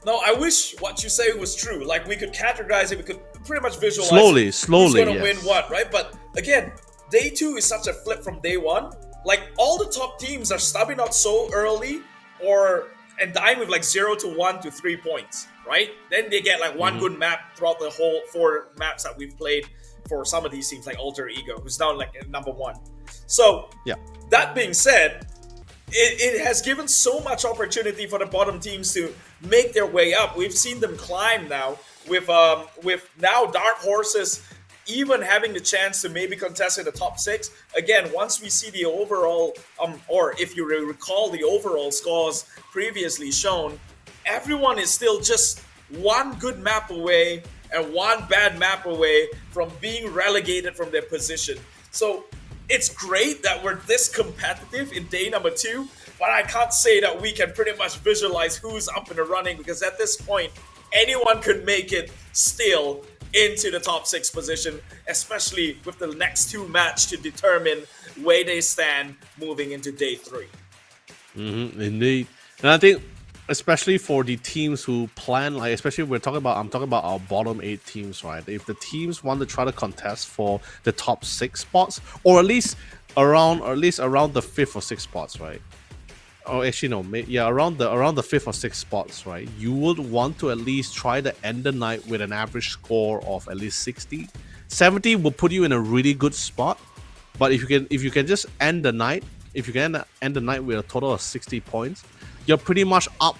No, I wish what you say was true. Like, we could categorize it, we could pretty much visualize slowly, who's going to win yes. what, right? But again, day 2 is such a flip from day 1. Like, all the top teams are stubbing out so early and dying with like 0 to 1 to 3 points, right? Then they get like one good map throughout the whole 4 maps that we've played for some of these teams, like Alter Ego, who's down like number 1. So, that being said, it has given so much opportunity for the bottom teams to make their way up. We've seen them climb now with now Dark Horses even having the chance to maybe contest in the top 6. Again, once we see the overall, or if you recall the overall scores previously shown, everyone is still just one good map away and one bad map away from being relegated from their position. So it's great that we're this competitive in day number 2, but I can't say that we can pretty much visualize who's up in the running, because at this point, anyone could make it still into the top 6 position, especially with the next 2 match to determine where they stand moving into day 3. Indeed. And I think especially for the teams who plan, like, especially I'm talking about our bottom 8 teams, right? If the teams want to try to contest for the top 6 spots, or at least around the 5th or 6th spots, right? Oh, actually no, around the 5th or 6th spots, right? You would want to at least try to end the night with an average score of at least 60. 70 will put you in a really good spot, but if you can just end the night, if you can end the night with a total of 60 points, you're pretty much up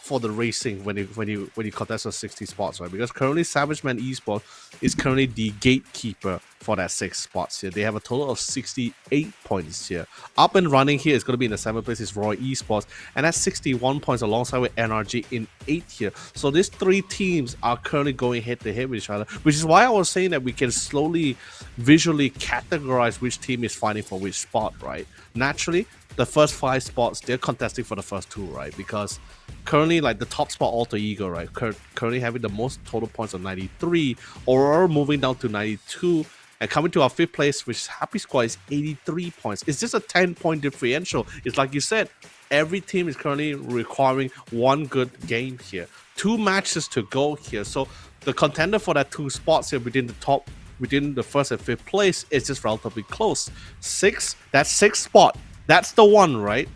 for the racing when you contest for 60 spots, right? Because currently Savage Man Esports is currently the gatekeeper for that 6 spots here. They have a total of 68 points here. Up and running here is going to be in the 7th place is Roy Esports, and that's 61 points alongside with NRG in 8th here. So these 3 teams are currently going head to head with each other, which is why I was saying that we can slowly visually categorize which team is fighting for which spot, right? Naturally, the first 5 spots, they're contesting for the first 2, right? Because currently, like, the top spot, Alter Ego, right? Currently having the most total points of 93, Aurora moving down to 92, and coming to our 5th place, which is Happy Squad, is 83 points. It's just a 10-point differential. It's like you said, every team is currently requiring one good game here. 2 matches to go here. So the contender for that 2 spots here within the 1st and 5th place is just relatively close. 6, that's 6th spot. That's the one, right?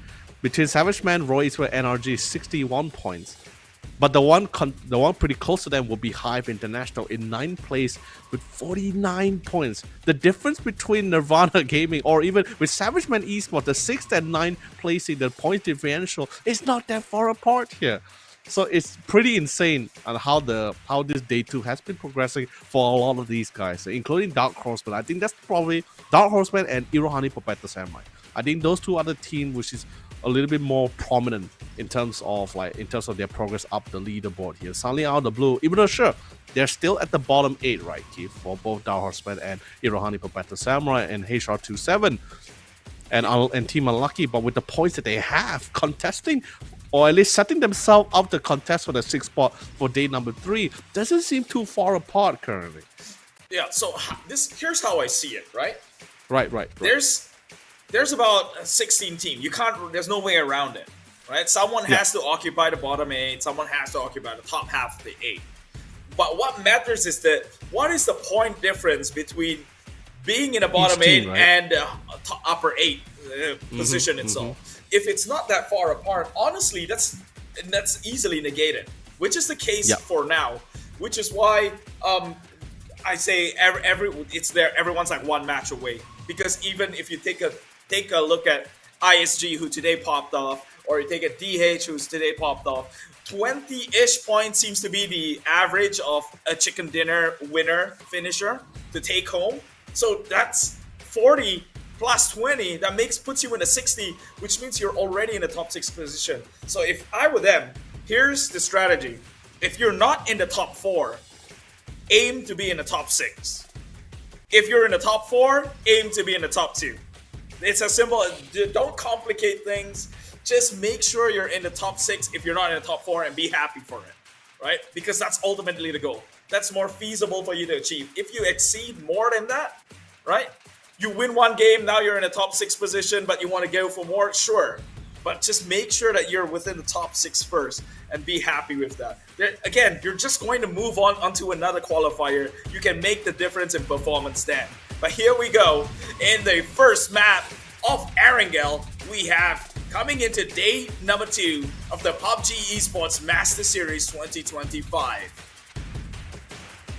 Between Savage Man, Roy Eastwood, NRG, 61 points. But the one pretty close to them will be Hive International in 9th place with 49 points. The difference between Nirvana Gaming or even with Savage Man Esports, the 6th and 9th placing, the point differential is not that far apart here. So it's pretty insane on how this day 2 has been progressing for a lot of these guys, including Dark Horseman. I think that's probably Dark Horseman and Irohani Popeta Samurai. I think those 2 other teams, which is a little bit more prominent in terms of their progress up the leaderboard here. Suddenly out of the blue, even though sure, they're still at the bottom 8, right, Keith, for both Dark Horseman and Irohani Popeta Samurai and HR27 and Team Unlucky, but with the points that they have contesting, or at least setting themselves up to contest for the 6th spot for day number 3, doesn't seem too far apart currently. Yeah, so here's how I see it, right? Right. There's about 16 teams. There's no way around it, right? Someone has to occupy the bottom 8. Someone has to occupy the top half of the 8. But what matters is what is the point difference between being in the bottom 8 right? and the upper 8 position itself? If it's not that far apart, honestly, that's easily negated, which is the case for now. Which is why I say everyone's like one match away. Because even if you take take a look at ISG, who today popped off, or you take a DH, who's today popped off. 20-ish points seems to be the average of a chicken dinner winner finisher to take home. So that's 40 plus 20. That puts you in a 60, which means you're already in the top 6 position. So if I were them, here's the strategy. If you're not in the top 4, aim to be in the top 6. If you're in the top 4, aim to be in the top 2. It's as simple as, don't complicate things. Just make sure you're in the top 6 if you're not in the top 4 and be happy for it, right? Because that's ultimately the goal. That's more feasible for you to achieve. If you exceed more than that, right? You win one game, now you're in a top 6 position, but you want to go for more, sure. But just make sure that you're within the top 6 first and be happy with that. Again, you're just going to move on onto another qualifier. You can make the difference in performance then. But here we go. In the first map of Erangel, we have coming into day number 2 of the PUBG Esports Master Series 2025.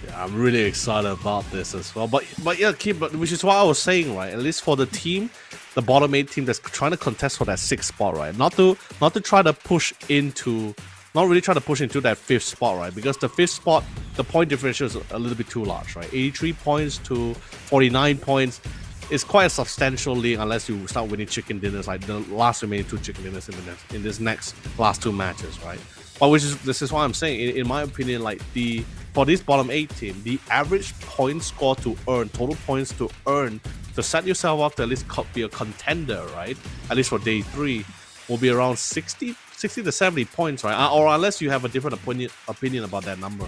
Yeah, I'm really excited about this as well. But yeah, which is what I was saying, right? At least for the team, the bottom 8 team that's trying to contest for that 6th spot, right? Not to try to push into, not really try to push into that 5th spot, right? Because the 5th spot, the point differential is a little bit too large, right? 83 points to 49 points. It's quite a substantial lead unless you start winning chicken dinners, like the last remaining 2 chicken dinners in this next last 2 matches, right? But this is what I'm saying. In my opinion, like for this bottom 8 team, the average point score to earn, total points to earn, to set yourself up to at least be a contender, right? At least for day 3, will be around 60 to 70 points, right? Or unless you have a different opinion about that number.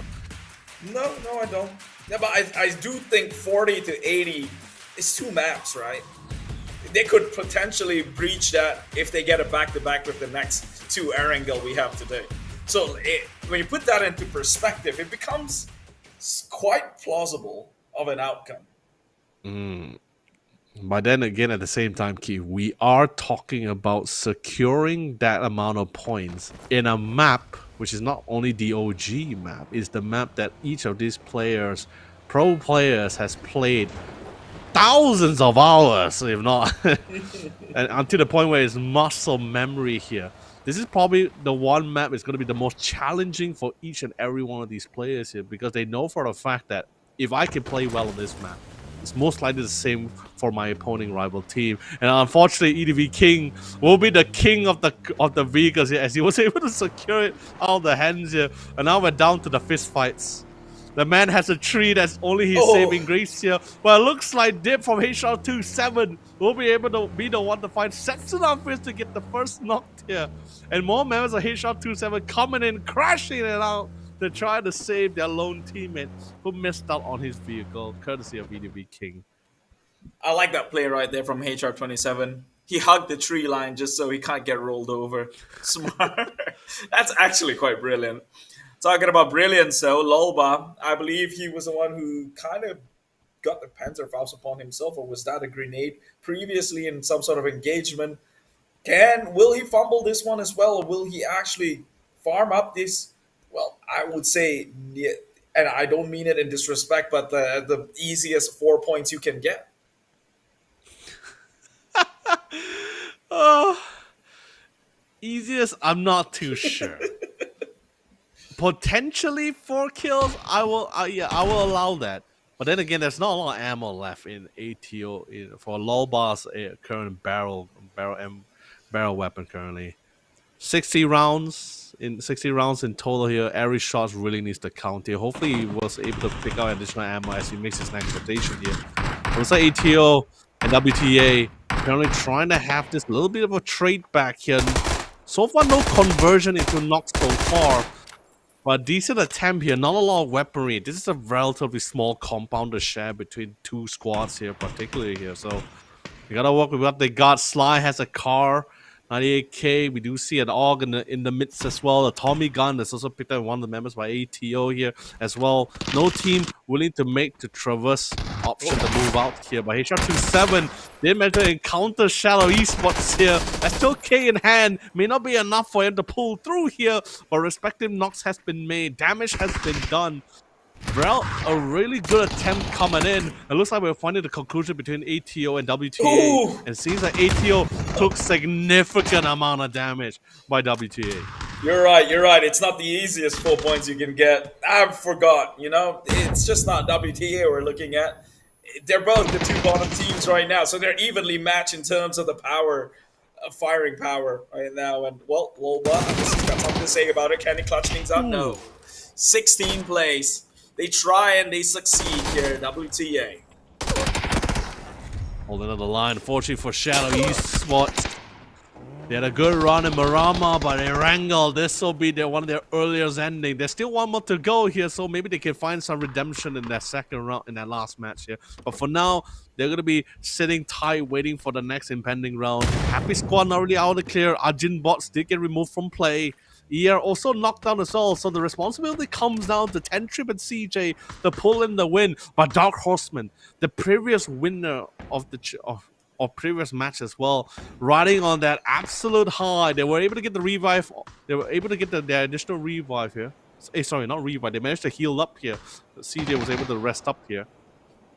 No, I don't. Yeah, but I do think 40 to 80 is 2 maps, right? They could potentially breach that if they get a back-to-back with the next 2 Erangel we have today. So when you put that into perspective, it becomes quite plausible of an outcome. But then again, at the same time, Keith, we are talking about securing that amount of points in a map, which is not only the OG map, it's the map that each of these players, pro players, has played thousands of hours, if not, and until the point where it's muscle memory here. This is probably the one map is going to be the most challenging for each and every one of these players here, because they know for a fact that if I can play well on this map, it's most likely the same for my opposing rival team. And unfortunately, EDV King will be the king of the vehicles here, as he was able to secure it out of the hands here. And now we're down to the fist fights. The man has a tree that's only his saving grace here. But it looks like Dip from HR27 will be able to be the one to find Setsunan first to get the first knock here. And more members of HR27 coming in, crashing it out to try to save their lone teammate who missed out on his vehicle, courtesy of EDV King. I like that play right there from HR27. He hugged the tree line just so he can't get rolled over. Smart. That's actually quite brilliant. Talking about brilliance, though, Lolba, I believe he was the one who kind of got the Panzerfaust upon himself, or was that a grenade previously in some sort of engagement? Will he fumble this one as well, or will he actually farm up this? Well, I would say, and I don't mean it in disrespect, but the easiest 4 points you can get. Easiest, I'm not too sure. Potentially 4 kills, I will allow that. But then again, there's not a lot of ammo left in ATO for Lolba's current barrel weapon currently. 60 rounds in total here. Every shot really needs to count here. Hopefully he was able to pick out additional ammo as he makes his next rotation here. Looks like ATO and WTA currently trying to have this little bit of a trade back here. So far, no conversion into knocks so far. But decent attempt here, not a lot of weaponry. This is a relatively small compound to share between 2 squads here, particularly here. So you gotta work with what they got. Sly has a car, 98k. We do see an AUG in the midst as well. A Tommy gun that's also picked up one of the members by ATO here as well. No team willing to make the traverse option to move out here. But HR27 did manage to encounter Shadow Esports here. That's still K in hand. May not be enough for him to pull through here, but respective knocks has been made. Damage has been done. a really good attempt coming in. It looks like we're finding the conclusion between ATO and WTA. Ooh. And it seems like ATO took significant amount of damage by WTA. You're right. It's not the easiest 4 points you can get. I forgot, you know? It's just not WTA we're looking at. They're both the two bottom teams right now, so they're evenly matched in terms of the power, firing power right now. And, well, Loba, this has got something to say about it. Can he clutch things up? No. 16 plays. They try and they succeed here, WTA. Holding on the line, fortunately for Shadow Esports. They had a good run in Marama, but Erangel, this will be one of their earliest ending. There's still one more to go here, so maybe they can find some redemption in that second round, in that last match here. But for now, they're going to be sitting tight, waiting for the next impending round. Happy Squad not really out of the clear. Arjun Bots did get removed from play. ER also knocked down as well, so the responsibility comes down to Tentrip and CJ to pull in the win. But Dark Horseman, the previous winner of the previous match as well, riding on that absolute high, they were able to get the revive. They were able to get their additional revive here. Sorry, not revive. They managed to heal up here. CJ was able to rest up here.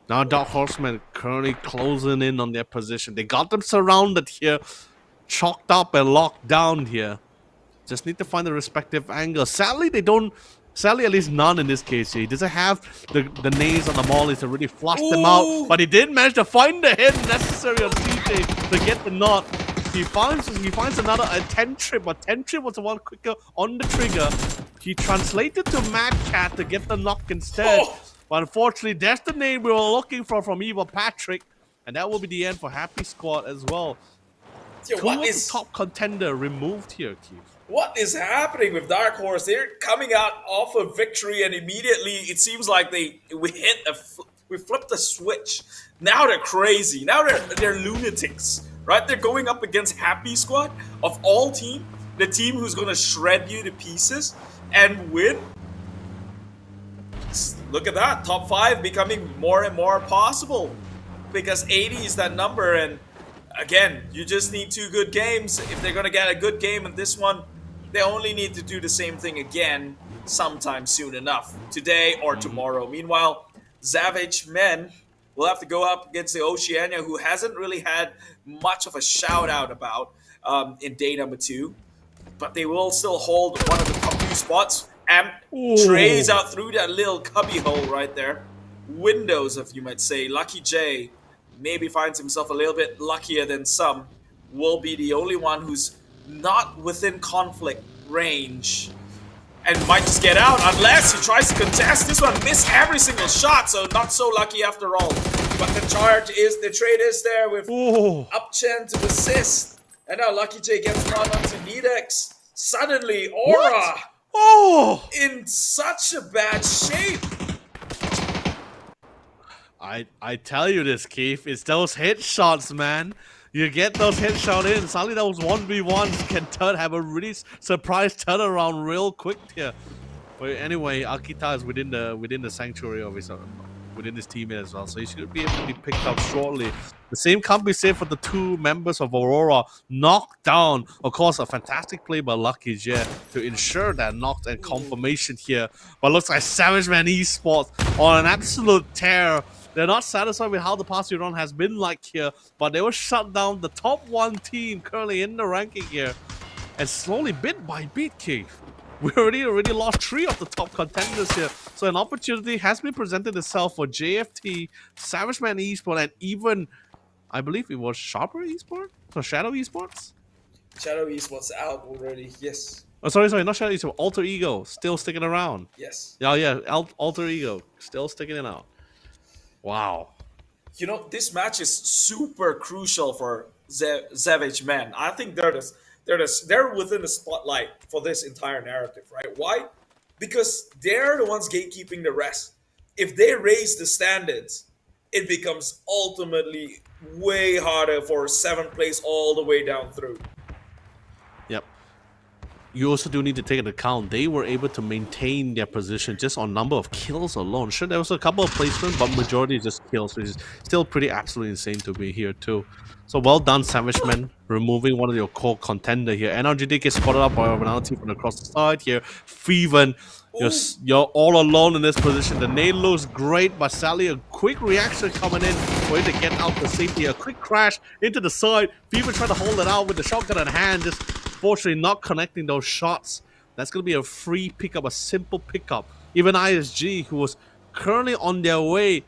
Now Dark Horseman currently closing in on their position. They got them surrounded here, chalked up and locked down here. Just need to find the respective angle. Sadly, they don't. Sadly, at least none in this case here. He doesn't have the nades on the mollies to really flush them out. But he did manage to find the hit necessary on CJ to get the knot. He finds another Tentrip, but Tentrip was the one quicker on the trigger. He translated to Mad Cat to get the knock instead. But unfortunately, that's the name we were looking for from Eva Patrick. And that will be the end for Happy Squad as well. Yo, Two of the top contender removed here, Keith. What is happening with Dark Horse? They're coming out off a victory, and immediately it seems like we flipped a switch. Now they're crazy. Now they're lunatics, right? They're going up against Happy Squad of all team, the team who's gonna shred you to pieces and win. Look at that, top 5 becoming more and more possible because 80 is that number, and again, you just need 2 good games. If they're gonna get a good game in this one, they only need to do the same thing again sometime soon enough, today or tomorrow. Meanwhile, Savage Men will have to go up against the Oceania, who hasn't really had much of a shout out about in day number 2, but they will still hold one of the top 2 spots. And trays out through that little cubby hole right there. Windows, if you might say. Lucky J maybe finds himself a little bit luckier than some. Will be the only one who's not within conflict range and might just get out unless he tries to contest. This one missed every single shot, so not so lucky after all. But the trade is there with Upchen to assist. And now Lucky J gets one onto Nedex. Suddenly, Aura in such a bad shape. I tell you this, Keith, it's those headshots, man. You get those headshots in, suddenly those 1v1s can have a really surprise turnaround real quick here. But anyway, Akita is within the sanctuary of his within his teammate as well, so he should be able to be picked up shortly. The same can't be said for the 2 members of Aurora. Knocked down, of course, a fantastic play by Lucky Jet to ensure that knocked and confirmation here. But looks like Savage Man Esports on an absolute tear. They're not satisfied with how the past run has been like here, but they will shut down the top 1 team currently in the ranking here. And slowly, bit by bit, Keith, we already lost 3 of the top contenders here. So an opportunity has been presented itself for JFT, Savage Man Esports, and even, I believe it was Sharper Esports? So Shadow Esports? Shadow Esports out already, yes. Oh, sorry, not Shadow Esports, Alter Ego, still sticking around. Yes. Yeah, Alter Ego, still sticking it out. Wow. You know, this match is super crucial for Savage Men. I think they're within the spotlight for this entire narrative, right? Why? Because they're the ones gatekeeping the rest. If they raise the standards, it becomes ultimately way harder for 7th place all the way down through. Yep. you also do need to take into account they were able to maintain their position just on number of kills alone. Sure, there was a couple of placements, but majority is just kills, which is still pretty absolutely insane to be here too. So well done, Savage Man, removing one of your core contender here. NRG did get spotted up by another team from across the side here. Feven, you're all alone in this position. The nade looks great, but sadly a quick reaction coming in for it to get out to safety. A quick crash into the side. Feven trying to hold it out with the shotgun in hand, just fortunately not connecting those shots. That's going to be a free pickup, a simple pickup. Even ISG, who was currently on their way,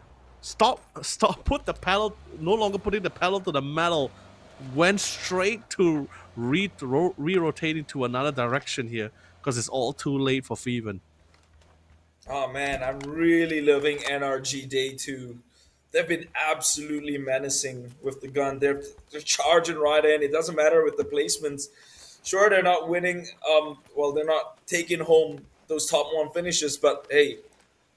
put the pedal, no longer putting the pedal to the metal, went straight to re-rotating to another direction here because it's all too late for Feven. Oh man, I'm really loving NRG Day 2. They've been absolutely menacing with the gun. They're charging right in. It doesn't matter with the placements. Sure, they're not winning. They're not taking home those top 1 finishes, but hey,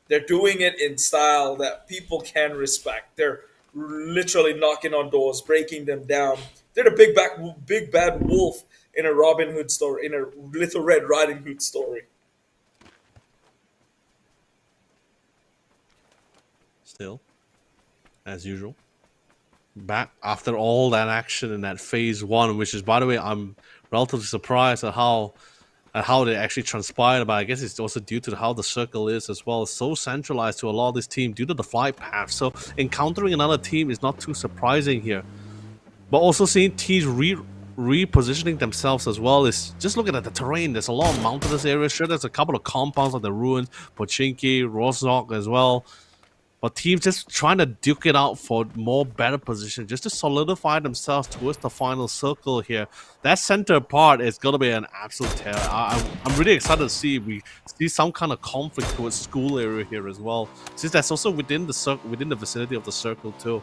they're doing it in style that people can respect. They're literally knocking on doors, breaking them down. They're the big bad wolf in a Robin Hood story, in a Little Red Riding Hood story. Still, as usual, back after all that action in that phase 1, which is, by the way, I'm relatively surprised at how they actually transpired, but I guess it's also due to how the circle is as well. It's so centralized to a lot of this team due to the flight path. So encountering another team is not too surprising here. But also seeing teams repositioning themselves as well is just looking at the terrain. There's a lot of mountainous areas. Sure, there's a couple of compounds like the ruins, Pochinki, Rozok as well. But teams just trying to duke it out for more better position, just to solidify themselves towards the final circle here. That center part is going to be an absolute terror. I'm really excited to see if we see some kind of conflict towards school area here as well, since that's also within the vicinity of the circle too.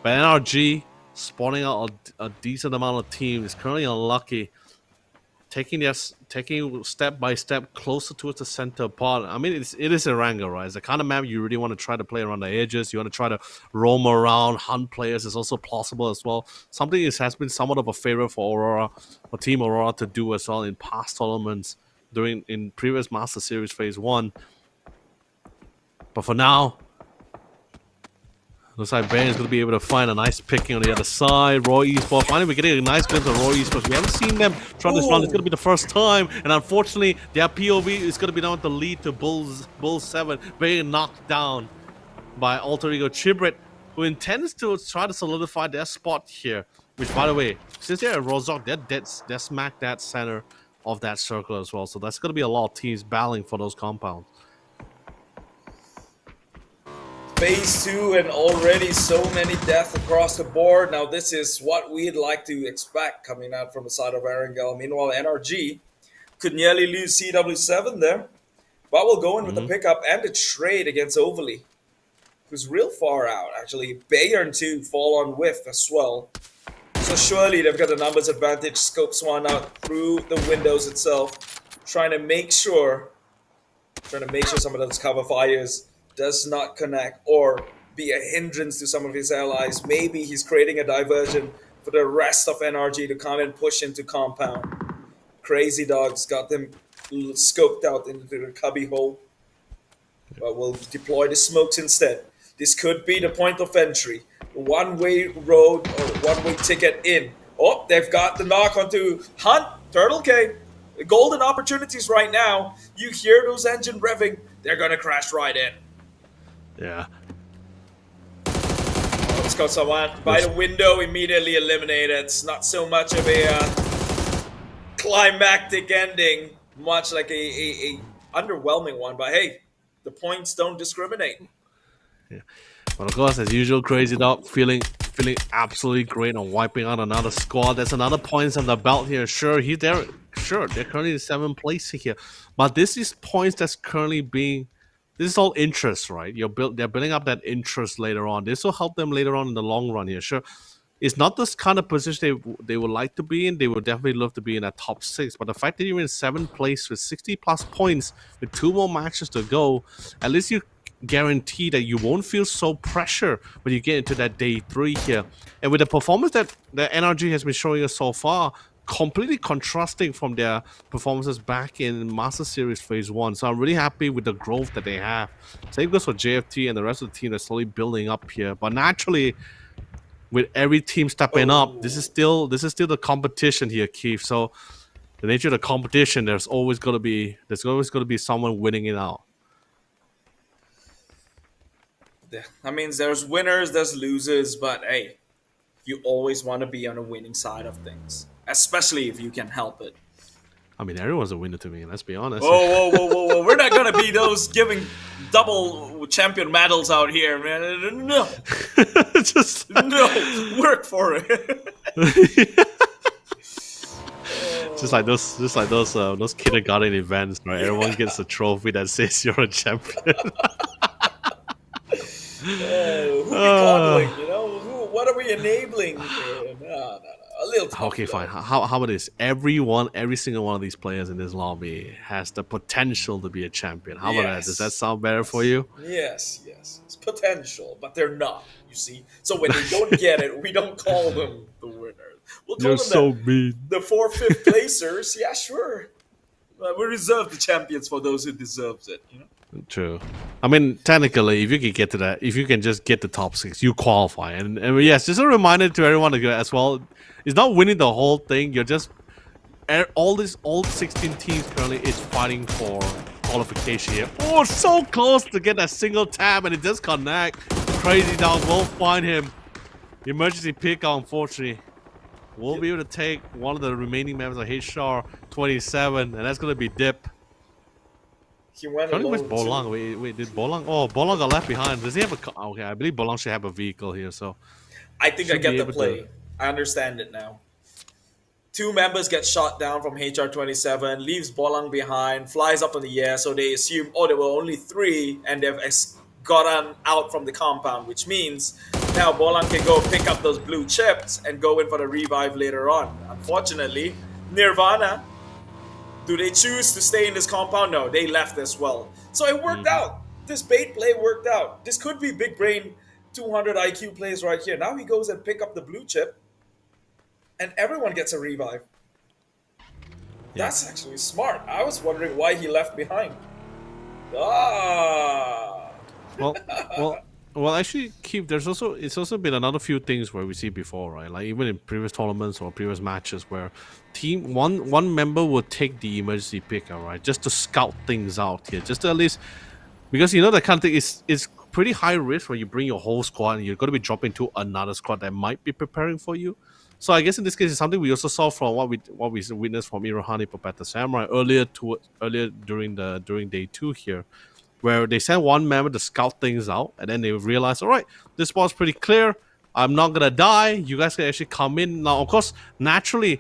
But NRG spawning out a decent amount of teams is currently unlucky. Taking step by step closer towards the center part. I mean, it is a Erangel, right? It's the kind of map you really want to try to play around the edges. You want to try to roam around, hunt players. Is also possible as well. Something that has been somewhat of a favorite for Aurora, or Team Aurora, to do as well in past tournaments in previous Master Series Phase 1. But for now, looks like Ben is going to be able to find a nice picking on the other side. Raw Esports, finally we're getting a nice glimpse of Raw Esports. We haven't seen them try this run. It's going to be the first time. And unfortunately, their POV is going to be down to lead to Bull 7. Being knocked down by Alter Ego Chibrit, who intends to try to solidify their spot here. Which, by the way, since they're at Rozok, they're smack that center of that circle as well. So that's going to be a lot of teams battling for those compounds. Phase 2 and already so many deaths across the board. Now this is what we'd like to expect coming out from the side of Erangel. Meanwhile, NRG could nearly lose CW7 there, but we'll go in with the pickup and the trade against Overly, who's real far out actually. Bayern too fall on whiff as well. So surely they've got the numbers advantage. Scopes one out through the windows itself, trying to make sure some of those cover fires does not connect or be a hindrance to some of his allies. Maybe he's creating a diversion for the rest of NRG to come and push into compound. Crazy Dogs got them scoped out into the cubby hole. But we'll deploy the smokes instead. This could be the point of entry. One-way road or one-way ticket in. Oh, they've got the knock onto Hunt, Turtle K. The golden opportunities right now. You hear those engine revving, they're going to crash right in. Yeah. Let's go, someone by the window, immediately eliminated. It's not so much of a climactic ending, much like a underwhelming one. But hey, the points don't discriminate. Yeah. But of course, as usual, Crazy Dog feeling absolutely great on wiping out another squad. There's another points on the belt here. Sure, they're currently in 7th place here, but this is points that's currently being. This is all interest, right? They're building up that interest later on. This will help them later on in the long run here. Sure, it's not this kind of position they would like to be in. They would definitely love to be in that top 6. But the fact that you're in 7th place with 60+ points, with 2 more matches to go, at least you guarantee that you won't feel so pressure when you get into that day 3 here. And with the performance that the NRG has been showing us so far, completely contrasting from their performances back in Master Series Phase 1. So I'm really happy with the growth that they have. Same goes for JFT and the rest of the team that's slowly building up here. But naturally, with every team stepping up, this is still the competition here, Keith. So the nature of the competition, there's always gonna be someone winning it out. That means there's winners, there's losers, but hey, you always want to be on the winning side of things, especially if you can help it. I mean, everyone's a winner to me. Let's be honest. Whoa! We're not gonna be those giving double champion medals out here, man. No, Just no, work for it. just like those kindergarten events, right? Everyone gets a trophy that says you're a champion. Who we coddling? You know, what are we enabling? No. A little tough, Okay, fine. though. How about this? Every single one of these players in this lobby has the potential to be a champion. How about that? Does that sound better for you? Yes. It's potential, but they're not, you see. So when they don't get it, we don't call them the winners. We'll call You're them so mean. the 4th, 5th placers. Yeah, sure. We reserve the champions for those who deserves it, you know? True. I mean, technically, if you can get to that, if you can just get the top 6, you qualify. And yes, just a reminder to everyone as well. It's not winning the whole thing. You're just all 16 teams currently is fighting for qualification here. Oh, so close to get that single tap, and it does connect. Crazy Dog will find him. Emergency pick, unfortunately. We'll be able to take one of the remaining members of HR 27, and that's gonna be Dip. He went Currently, where's alone, too. Bolang? Wait, did Bolang? Oh, Bolang got left behind. Does he have a? Okay, I believe Bolang should have a vehicle here. So I think I should get be the able play. to- I understand it now. 2 members get shot down from HR27, leaves Bolang behind, flies up in the air, so they assume, there were only 3, and they've gotten out from the compound, which means now Bolang can go pick up those blue chips and go in for the revive later on. Unfortunately, Nirvana, do they choose to stay in this compound? No, they left as well. So it worked out. This bait play worked out. This could be big brain 200 IQ plays right here. Now he goes and pick up the blue chip, and everyone gets a revive. That's actually smart. I was wondering why he left behind. Well, actually, Keith, it's also been another few things where we see before, right? Like even in previous tournaments or previous matches where one member will take the emergency picker, right, just to scout things out here, just to at least, because that kind of thing is pretty high risk when you bring your whole squad and you're going to be dropping to another squad that might be preparing for you. So I guess in this case, it's something we also saw from what we witnessed from Irohani Papata Samurai earlier during day 2 here, where they sent one member to scout things out, and then they realized, all right, this spot's pretty clear. I'm not gonna die. You guys can actually come in now. Of course, naturally,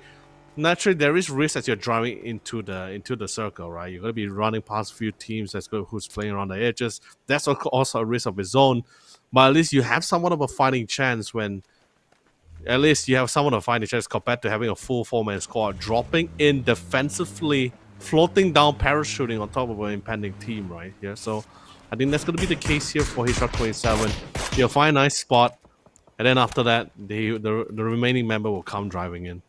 there is risk as you're driving into the circle, right? You're gonna be running past a few teams who's playing around the edges. That's also a risk of its own, but at least you have somewhat of a fighting chance when. At least you have someone to find a chance compared to having a full 4-man squad dropping in defensively, floating down, parachuting on top of an impending team, right? Yeah, so I think that's going to be the case here for HR27. You'll find a nice spot, and then after that, the remaining member will come driving in.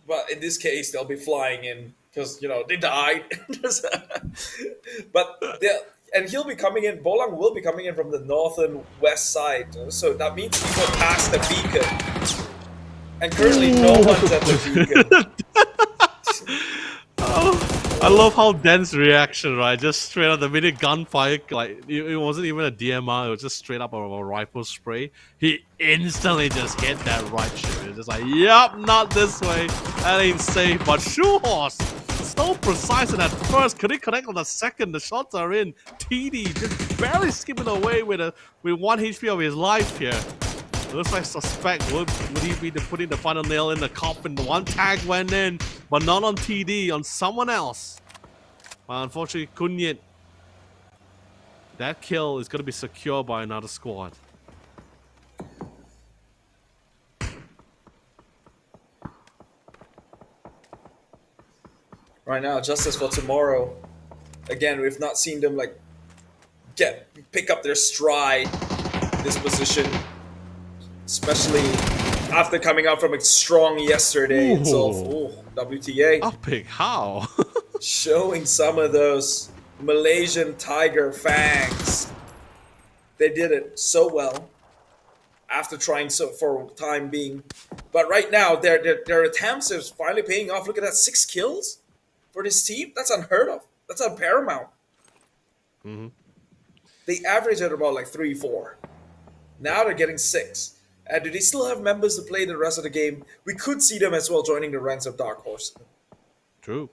But in this case, they'll be flying in because they died. But and he'll be coming in. Bolang will be coming in from the northern west side, so that means he will pass the beacon. And currently, no one's at the beacon. I love how dense reaction, right? Just straight up the minute gunfire, like it wasn't even a DMR, it was just straight up a rifle spray. He instantly just hit that right shit. It's just like, yep, not this way. That ain't safe. But Shoehorse, so precise in that first. Could he connect on the second? The shots are in. TD just barely skipping away with 1 HP of his life here. It looks like Suspect would he be putting the final nail in the coffin. The one tag went in, but not on TD, on someone else. But unfortunately, couldn't yet. That kill is going to be secured by another squad. Right now, justice for tomorrow. Again, we've not seen them pick up their stride in this position. Especially After coming out from a strong yesterday itself. Ooh. Oh, WTA. Epic, how? Showing some of those Malaysian tiger fangs. They did it so well after trying so for time being. But right now, their attempts is finally paying off. Look at that, 6 kills for this team. That's unheard of. That's unparamount. Mm-hmm. They average at about like 3-4. Now they're getting 6. And do they still have members to play the rest of the game? We could see them as well joining the ranks of Dark Horse. True.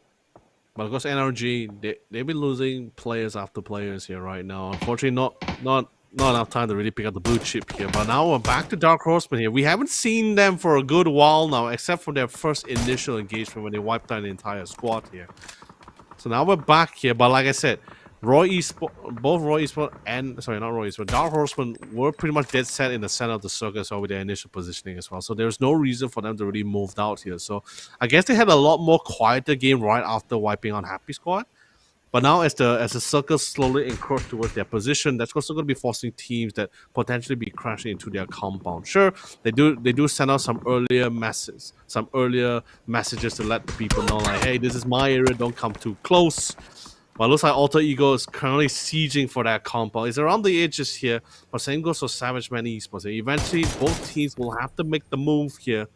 But of course, NRG, they've been losing players after players here right now. Unfortunately, not enough time to really pick up the blue chip here. But now we're back to Dark Horsemen here. We haven't seen them for a good while now, except for their first initial engagement when they wiped out the entire squad here. So now we're back here. But like I said, both Roy Esports and, sorry, not Roy Esports, Dark Horsemen were pretty much dead set in the center of the circle as well with their initial positioning as well. So there's no reason for them to really move out here. So I guess they had a lot more quieter game right after wiping on Happy Squad. But now as the circle slowly encroach towards their position, that's also going to be forcing teams that potentially be crashing into their compound. Sure, they do send out some earlier messages to let the people know, like, hey, this is my area, don't come too close. But it looks like Alter Ego is currently sieging for that compound. It's around the edges here, but same goes for Savage Man Esports. Eventually, both teams will have to make the move here.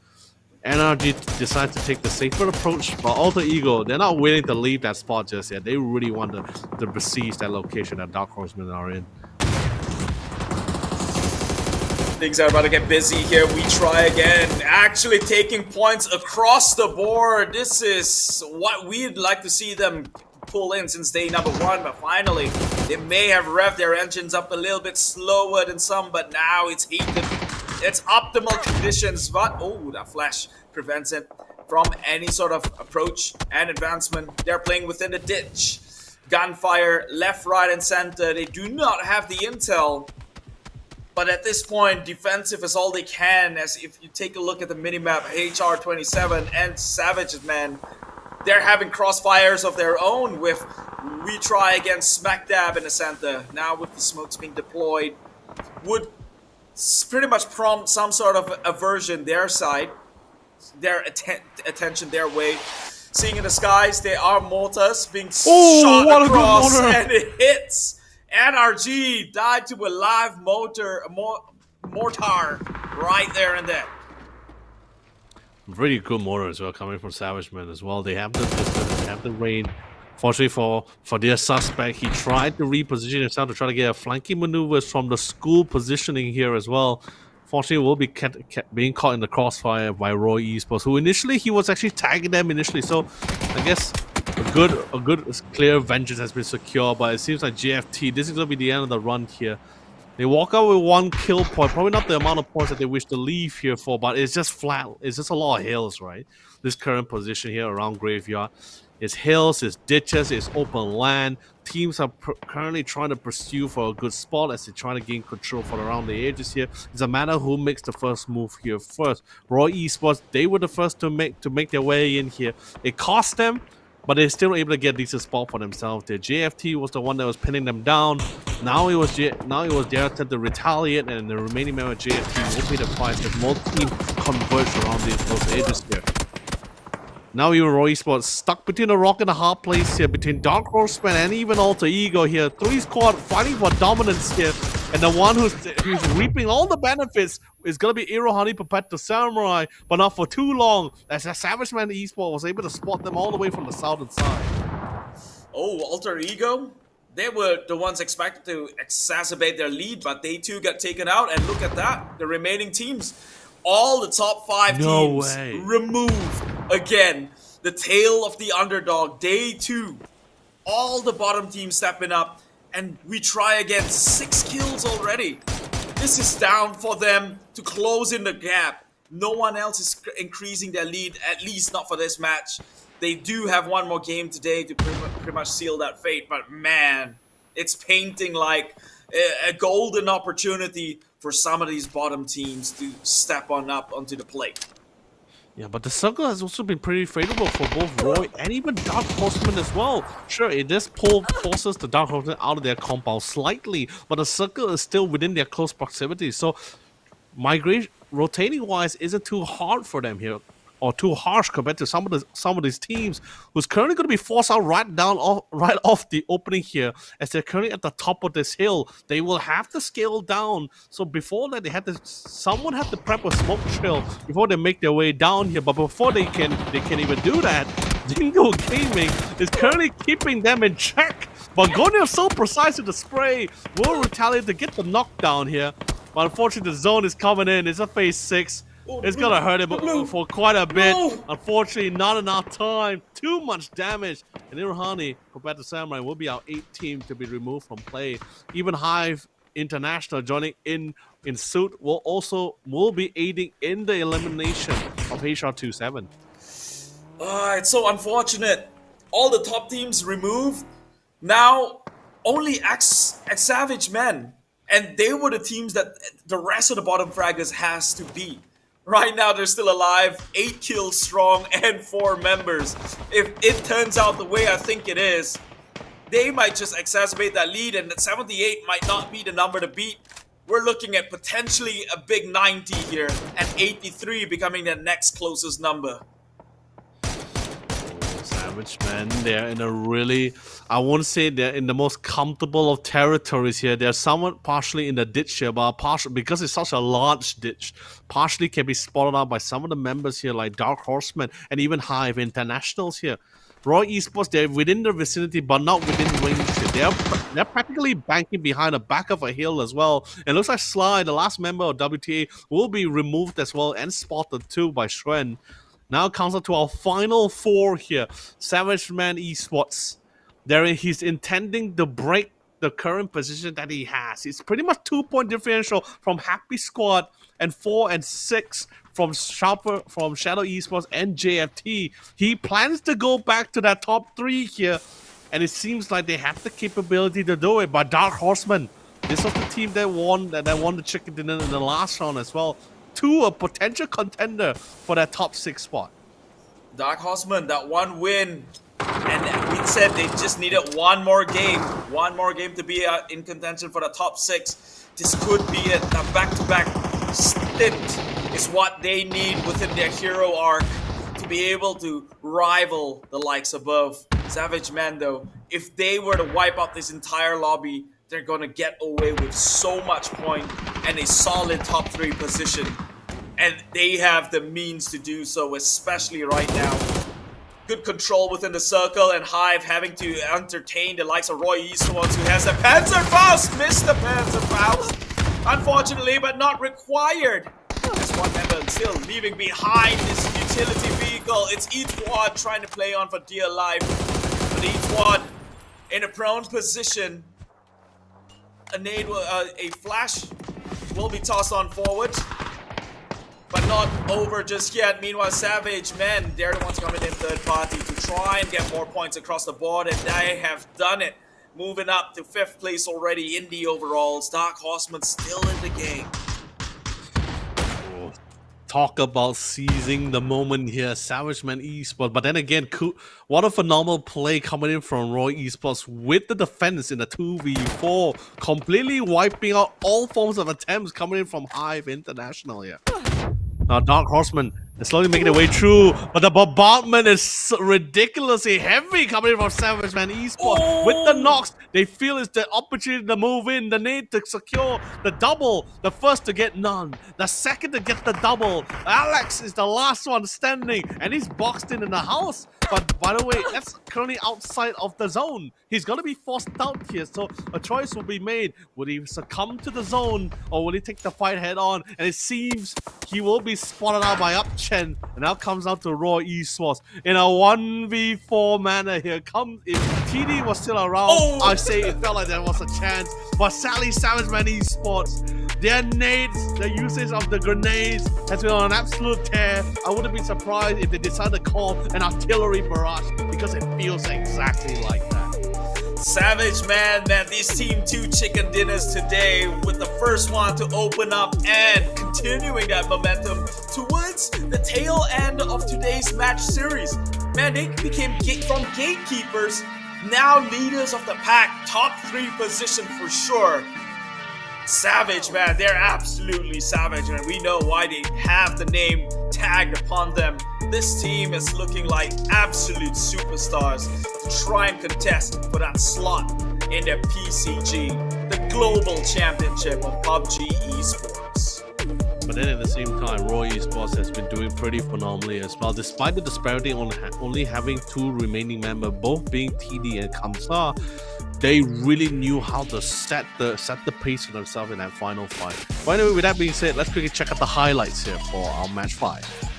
NRG decides to take the safer approach, but Alter Ego, they're not willing to leave that spot just yet. They really want to besiege that location that Dark Horsemen are in. Things are about to get busy here. We try again. Actually taking points across the board. This is what we'd like to see them pull in since day number 1, but finally they may have revved their engines up a little bit slower than some, but now it's heated. It's optimal conditions, but oh, that flash prevents it from any sort of approach and advancement. They're playing within the ditch. Gunfire left, right, and center. They do not have the intel, but at this point, defensive is all they can. As if you take a look at the minimap, HR27 and Savage Man, they're having crossfires of their own with We Try against smack dab in the center. Now with the smokes being deployed, would pretty much prompt some sort of aversion their side, their attention their way. Seeing in the skies, there are mortars being shot across, and it hits. NRG died to a live mortar right there and then. Really good mortar as well coming from Savage Man as well. They have the distance, they have the range. Fortunately for their suspect, he tried to reposition himself to try to get a flanking maneuvers from the school positioning here as well. Fortunately, will be being caught in the crossfire by Roy Esports, who initially he was actually tagging them initially. So I guess a good clear vengeance has been secured, but it seems like JFT, this is gonna be the end of the run here. They walk out with 1 kill point, probably not the amount of points that they wish to leave here for, but it's just flat. It's just a lot of hills, right? This current position here around Graveyard. It's hills, it's ditches, it's open land. Teams are currently trying to pursue for a good spot as they try to gain control for around the edges here. It's a matter who makes the first move here first. Roy Esports, they were the first to make their way in here. It cost them, but they're still able to get a decent spot for themselves. Their JFT was the one that was pinning them down. Now it was their attempt to retaliate, and the remaining member of JFT will pay the price as more teams converge around those edges here. Now even Roy Esports stuck between a rock and a hard place here, between Dark Horseman and even Alter Ego here. 3 squad fighting for dominance here, and the one who's reaping all the benefits is going to be Irohani Perpetual Samurai, but not for too long, as a Savage Man Esports was able to spot them all the way from the southern side. Oh, Alter Ego? They were the ones expected to exacerbate their lead, but they too got taken out, and look at that, the remaining teams. All the top 5 teams removed. Again, the tail of the underdog, day 2. All the bottom teams stepping up, and we try again. 6 kills already. This is down for them to close in the gap. No one else is increasing their lead, at least not for this match. They do have 1 more game today to pretty much seal that fate, but man, it's painting like a golden opportunity for some of these bottom teams to step on up onto the plate. Yeah, but the circle has also been pretty favorable for both Roy and even Dark Horseman as well. Sure, it does pull forces the Dark Horseman out of their compound slightly, but the circle is still within their close proximity. So migration rotating wise isn't too hard for them here, or too harsh compared to some of these teams who's currently going to be forced out right off the opening here, as they're currently at the top of this hill. They will have to scale down. So before that, someone had to prep a smoke trail before they make their way down here. But before they can even do that, Dingo Gaming is currently keeping them in check. But Gonia is so precise with the spray, will retaliate to get the knockdown here. But unfortunately, the zone is coming in. It's a phase 6. It's gonna hurt him for quite a bit. Unfortunately, not enough time. Too much damage. And Irohani, compared to Samurai, will be our 8th team to be removed from play. Even Hive International joining in suit will be aiding in the elimination of HR27. It's so unfortunate. All the top teams removed. Now, only Savage Men. And they were the teams that the rest of the bottom fraggers has to beat. Right now, they're still alive, 8 kills strong, and 4 members. If it turns out the way I think it is, they might just exacerbate that lead, and 78 might not be the number to beat. We're looking at potentially a big 90 here, and 83 becoming the next closest number. Savage Man, they're in a really, I won't say they're in the most comfortable of territories here. They're somewhat partially in the ditch here, but because it's such a large ditch, partially can be spotted out by some of the members here like Dark Horseman and even Hive Internationals here. Roy Esports, they're within the vicinity but not within range here. They're practically banking behind the back of a hill as well. And it looks like Sly, the last member of WTA, will be removed as well and spotted too by Shren. Now it comes up to our final 4 here. Savage Man Esports. He's intending to break the current position that he has. It's pretty much 2-point differential from Happy Squad and 4 and 6 from Shadow Esports and JFT. He plans to go back to that top 3 here, and it seems like they have the capability to do it. But Dark Horseman, this was the team that won the chicken dinner in the last round as well. To a potential contender for that top 6 spot. Dark Horseman, that one win, and we said they just needed one more game to be in contention for the top 6. This could be it. A back-to-back stint is what they need within their hero arc to be able to rival the likes above. Savage Man, though, if they were to wipe out this entire lobby, they're gonna get away with so much point and a solid top 3 position. And they have the means to do so, especially right now. Good control within the circle, and Hive having to entertain the likes of Roy Esports, who has a Panzerfaust! Missed the Panzerfaust! Unfortunately, but not required. There's one member still leaving behind this utility vehicle. It's Etwad trying to play on for dear life. But Etwad in a prone position. A flash will be tossed on forward, but not over just yet. Meanwhile, Savage Men, they're the ones coming in third party to try and get more points across the board, and they have done it. Moving up to 5th place already in the overalls. Dark Horseman still in the game. Talk about seizing the moment here, Savage Man Esports. But then again, what a phenomenal play coming in from Roy Esports with the defense in the 2v4, completely wiping out all forms of attempts coming in from Hive International here. Now Dark Horseman is slowly making their way through, but the bombardment is ridiculously heavy coming in from Savage Man Esports. With the knocks, they feel it's the opportunity to move in, the need to secure the double. The first to get none, the second to get the double. Alex is the last one standing, and he's boxed in the house. But by the way, that's currently outside of the zone. He's going to be forced out here, so a choice will be made. Will he succumb to the zone, or will he take the fight head on? And it seems he will be spotted out by Upchen, and now comes out to Roy Esports in a 1v4 manner here. If TD was still around, I say it felt like there was a chance. But sadly, Savage Man Esports, their nades, the usage of the grenades has been on an absolute tear. I wouldn't be surprised if they decide to call an artillery barrage, because it feels exactly like that. Savage Man, these Team 2 chicken dinners today, with the first one to open up and continuing that momentum towards the tail end of today's match series. Man, they became from gatekeepers, now leaders of the pack, top 3 position for sure. Savage, man, they're absolutely savage, and we know why they have the name tagged upon them. This team is looking like absolute superstars to try and contest for that slot in the PCG, the global championship of PUBG Esports. But then at the same time, Raw Esports has been doing pretty phenomenally as well. Despite the disparity on only having two remaining members, both being TD and Kamsa, they really knew how to set the pace for themselves in that final fight. But anyway, with that being said, let's quickly check out the highlights here for our match 5.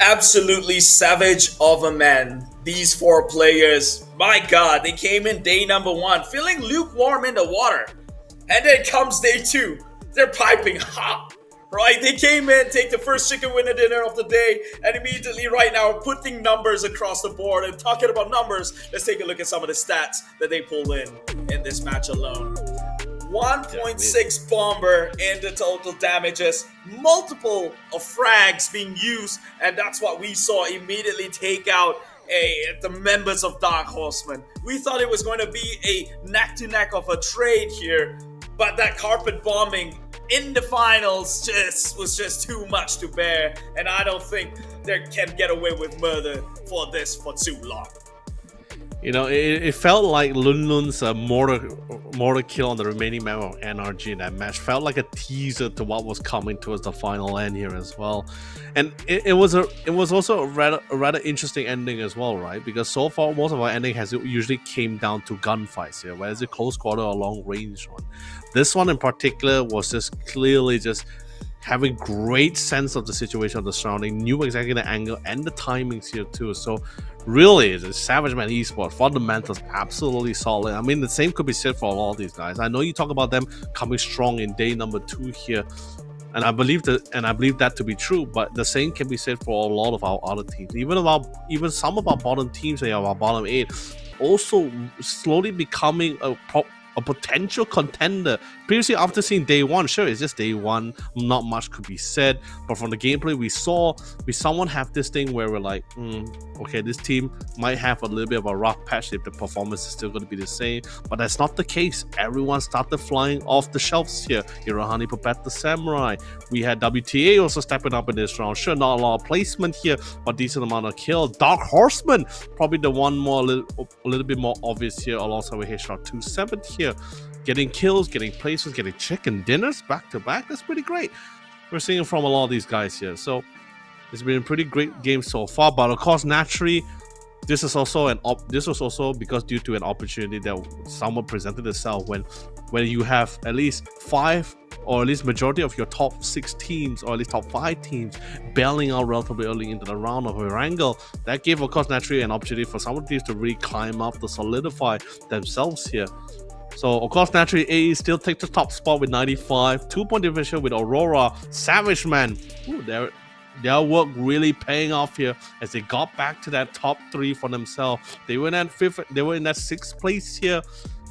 Absolutely savage of a man. These 4 players, my god, they came in day number 1 feeling lukewarm in the water, and then comes day 2, they're piping hot, right? They came in, take the first chicken winner dinner of the day, and immediately right now putting numbers across the board. And talking about numbers, let's take a look at some of the stats that they pulled in this match alone. 1.6 bomber in the total damages, multiple of frags being used, and that's what we saw immediately take out the members of Dark Horseman. We thought it was going to be a neck-to-neck of a trade here, but that carpet bombing in the finals was just too much to bear, and I don't think they can get away with murder for this for too long. You know, it felt like Lun Lun's mortar kill on the remaining member of NRG in that match felt like a teaser to what was coming towards the final end here as well. And it was also a rather interesting ending as well, right? Because so far most of our ending has usually came down to gunfights here, whether it's a close quarter or long range one. This one in particular was just clearly just having great sense of the situation of the surrounding, knew exactly the angle and the timings here too. So really, the Savage Man Esports fundamentals absolutely solid. I mean, the same could be said for all these guys. I know you talk about them coming strong in day number 2 here. And I believe that to be true. But the same can be said for a lot of our other teams. Even some of our bottom teams, our bottom 8, also slowly becoming a potential contender. Previously, after seeing day one, sure, it's just day one, not much could be said. But from the gameplay we saw, we somewhat have this thing where we're like, okay, this team might have a little bit of a rough patch if the performance is still going to be the same. But that's not the case. Everyone started flying off the shelves here. Hirohani Puppet the Samurai. We had WTA also stepping up in this round. Sure, not a lot of placement here, but decent amount of kill. Dark Horseman, probably the one a little bit more obvious here, alongside with Headshot 27 here. Getting kills, getting placements, getting chicken dinners back to back. That's pretty great. We're seeing it from a lot of these guys here. So it's been a pretty great game so far. But of course, naturally, this was also because due to an opportunity that someone presented itself when you have at least 5 or at least majority of your top 6 teams or at least top 5 teams bailing out relatively early into the round of Erangel. That gave, of course, naturally an opportunity for some of these to really climb up to solidify themselves here. So, of course, naturally, AE still take the top spot with 95. 2-point division with Aurora. Savage Man. Ooh, their work really paying off here as they got back to that top 3 for themselves. They were in that 6th place here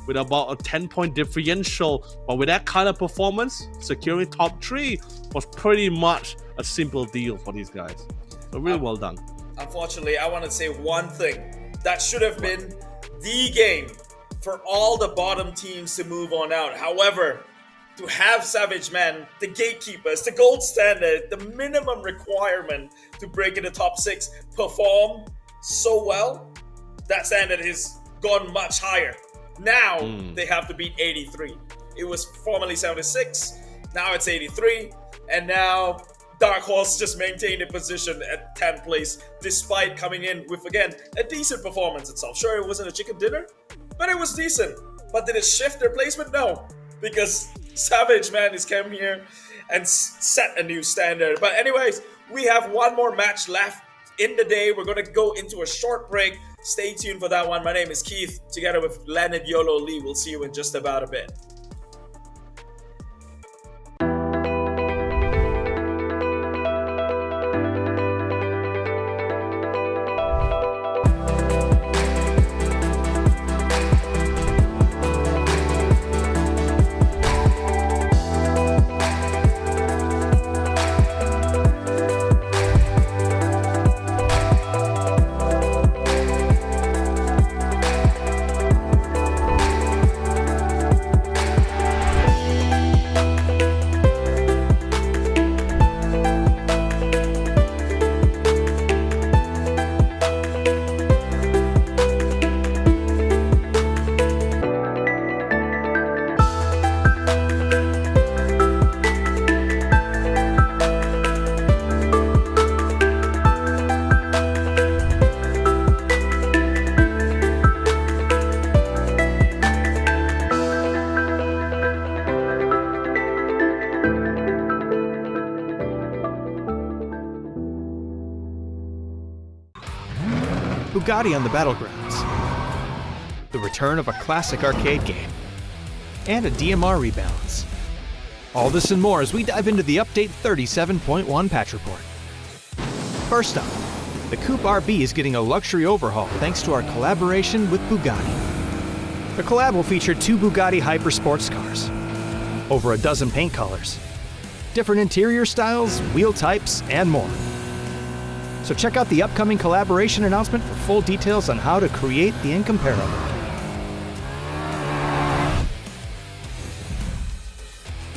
with about a 10-point differential. But with that kind of performance, securing top 3 was pretty much a simple deal for these guys. So really well done. Unfortunately, I want to say one thing. That should have been the game for all the bottom teams to move on out. However, to have Savage Men, the gatekeepers, the gold standard, the minimum requirement to break in the top 6, perform so well, that standard has gone much higher. Now they have to beat 83. It was formerly 76, now it's 83, and now Dark Horse just maintained a position at 10th place despite coming in with, again, a decent performance itself. Sure, it wasn't a chicken dinner, but it was decent. But did it shift their placement? No, because Savage Man is come here and set a new standard. But anyways, we have one more match left in the day. We're going to go into a short break. Stay tuned for that one. My name is Keith, together with Leonard Yolo Lee. We'll see you in just about a bit. Bugatti on the battlegrounds, the return of a classic arcade game, and a DMR rebalance. All this and more as we dive into the Update 37.1 patch report. First up, the Coupe RB is getting a luxury overhaul thanks to our collaboration with Bugatti. The collab will feature 2 Bugatti Hyper sports cars, over a dozen paint colors, different interior styles, wheel types, and more. So check out the upcoming collaboration announcement for full details on how to create the incomparable.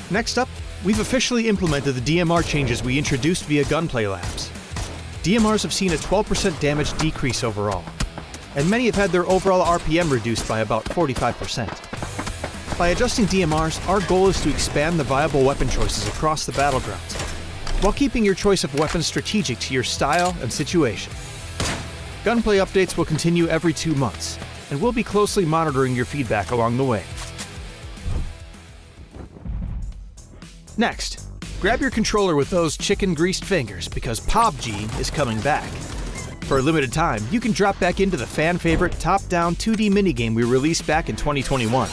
Next up, we've officially implemented the DMR changes we introduced via Gunplay Labs. DMRs have seen a 12% damage decrease overall, and many have had their overall RPM reduced by about 45%. By adjusting DMRs, our goal is to expand the viable weapon choices across the battlegrounds, while keeping your choice of weapons strategic to your style and situation. Gunplay updates will continue every 2 months, and we'll be closely monitoring your feedback along the way. Next, grab your controller with those chicken-greased fingers because PUBG is coming back. For a limited time, you can drop back into the fan-favorite top-down 2D minigame we released back in 2021.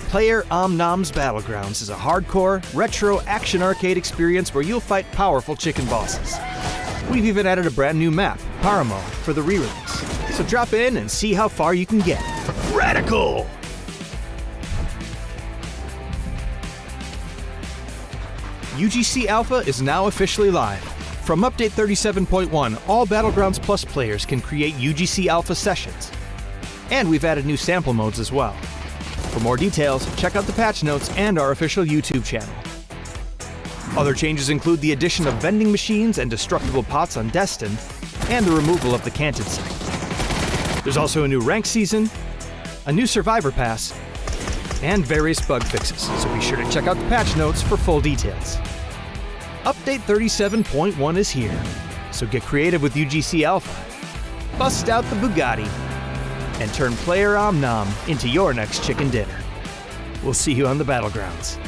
Player Omnom's Battlegrounds is a hardcore, retro action arcade experience where you'll fight powerful chicken bosses. We've even added a brand new map, Paramo, for the re-release. So drop in and see how far you can get. Radical! UGC Alpha is now officially live. From Update 37.1, all Battlegrounds Plus players can create UGC Alpha sessions. And we've added new sample modes as well. For more details, check out the patch notes and our official YouTube channel. Other changes include the addition of vending machines and destructible pots on Destin, and the removal of the canted site. There's also a new rank season, a new survivor pass, and various bug fixes, so be sure to check out the patch notes for full details. Update 37.1 is here, so get creative with UGC Alpha, bust out the Bugatti, and turn Player Omnom into your next chicken dinner. We'll see you on the Battlegrounds.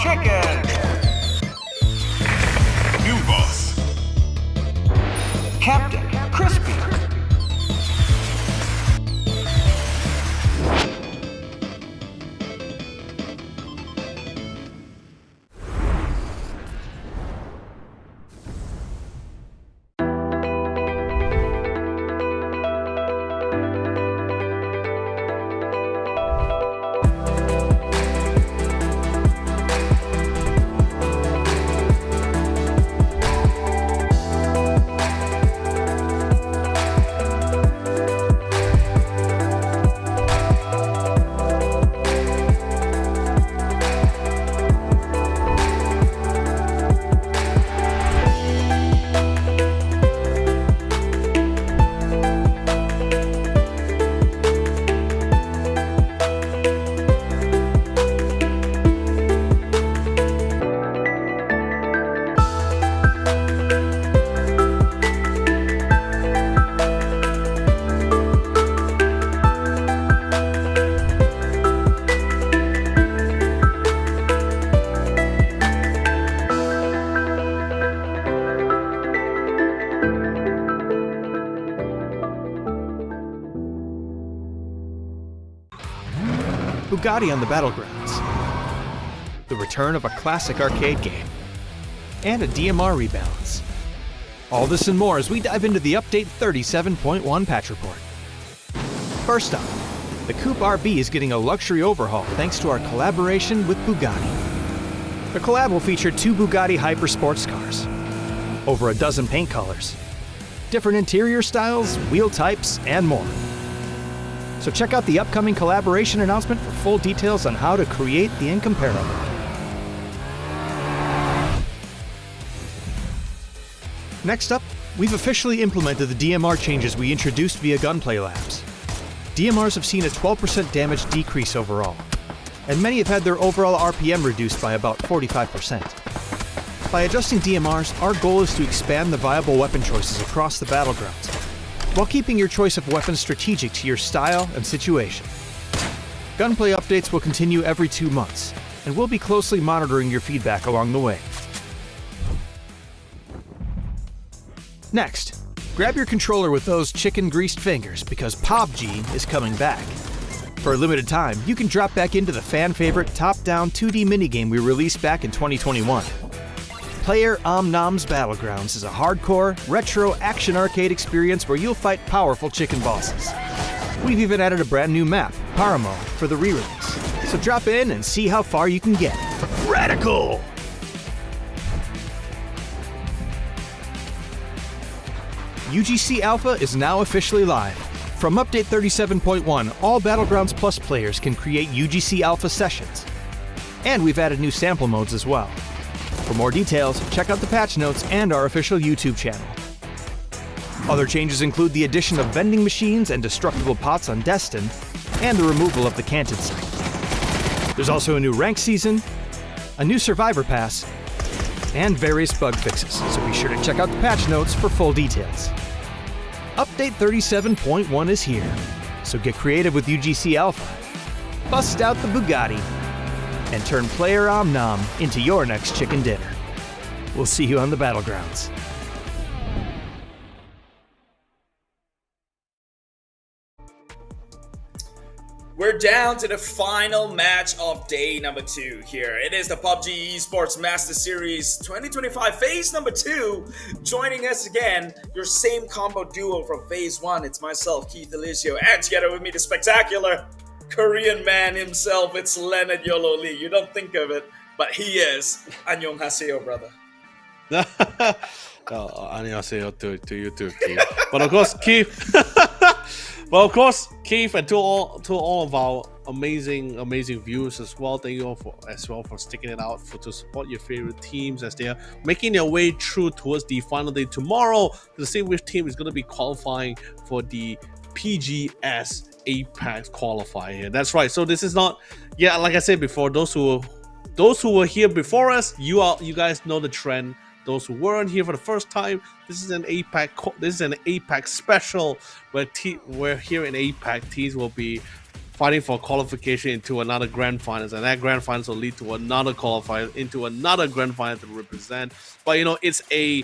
Chicken. New boss. Captain Crispy. Bugatti on the Battlegrounds, the return of a classic arcade game, and a DMR rebalance. All this and more as we dive into the Update 37.1 patch report. First up, the Coupe RB is getting a luxury overhaul thanks to our collaboration with Bugatti. The collab will feature 2 Bugatti Hyper sports cars, over a dozen paint colors, different interior styles, wheel types, and more. So check out the upcoming collaboration announcement for full details on how to create the incomparable. Next up, we've officially implemented the DMR changes we introduced via Gunplay Labs. DMRs have seen a 12% damage decrease overall, and many have had their overall RPM reduced by about 45%. By adjusting DMRs, our goal is to expand the viable weapon choices across the battlegrounds, while keeping your choice of weapons strategic to your style and situation. Gunplay updates will continue every 2 months, and we'll be closely monitoring your feedback along the way. Next, grab your controller with those chicken-greased fingers because PUBG is coming back. For a limited time, you can drop back into the fan-favorite top-down 2D minigame we released back in 2021. Player Omnom's Battlegrounds is a hardcore, retro action arcade experience where you'll fight powerful chicken bosses. We've even added a brand new map, Paramo, for the re-release. So drop in and see how far you can get. Radical! UGC Alpha is now officially live. From Update 37.1, all Battlegrounds Plus players can create UGC Alpha sessions. And we've added new sample modes as well. For more details, check out the patch notes and our official YouTube channel. Other changes include the addition of vending machines and destructible pots on Destin, and the removal of the Canted site. There's also a new rank season, a new survivor pass, and various bug fixes, so be sure to check out the patch notes for full details. Update 37.1 is here, so get creative with UGC Alpha, bust out the Bugatti, and turn player Omnom into your next chicken dinner. We'll see you on the Battlegrounds. We're down to the final match of day number 2 here. It is the PUBG Esports Master Series 2025 phase number 2. Joining us again, your same combo duo from phase 1. It's myself, Keith Alicio, and together with me, the spectacular Korean man himself. It's Leonard Yolo Lee. You don't think of it, but he is. Annyeonghaseyo, brother. Annyeonghaseyo to you too, Keith. But of course, Keith. Well, of course, Keith, and to all of our amazing viewers as well, thank you all for sticking it out to support your favorite teams as they are making their way through towards the final day tomorrow to see which team is going to be qualifying for the PGS APAC Qualifier here. That's right. So this is not, yeah, like I said before, those who were here before us, you guys know the trend. Those who weren't here for the first time, this is an APAC special where here in APAC, teams will be fighting for qualification into another grand finals, and that grand finals will lead to another qualifier into another grand final to represent. But it's a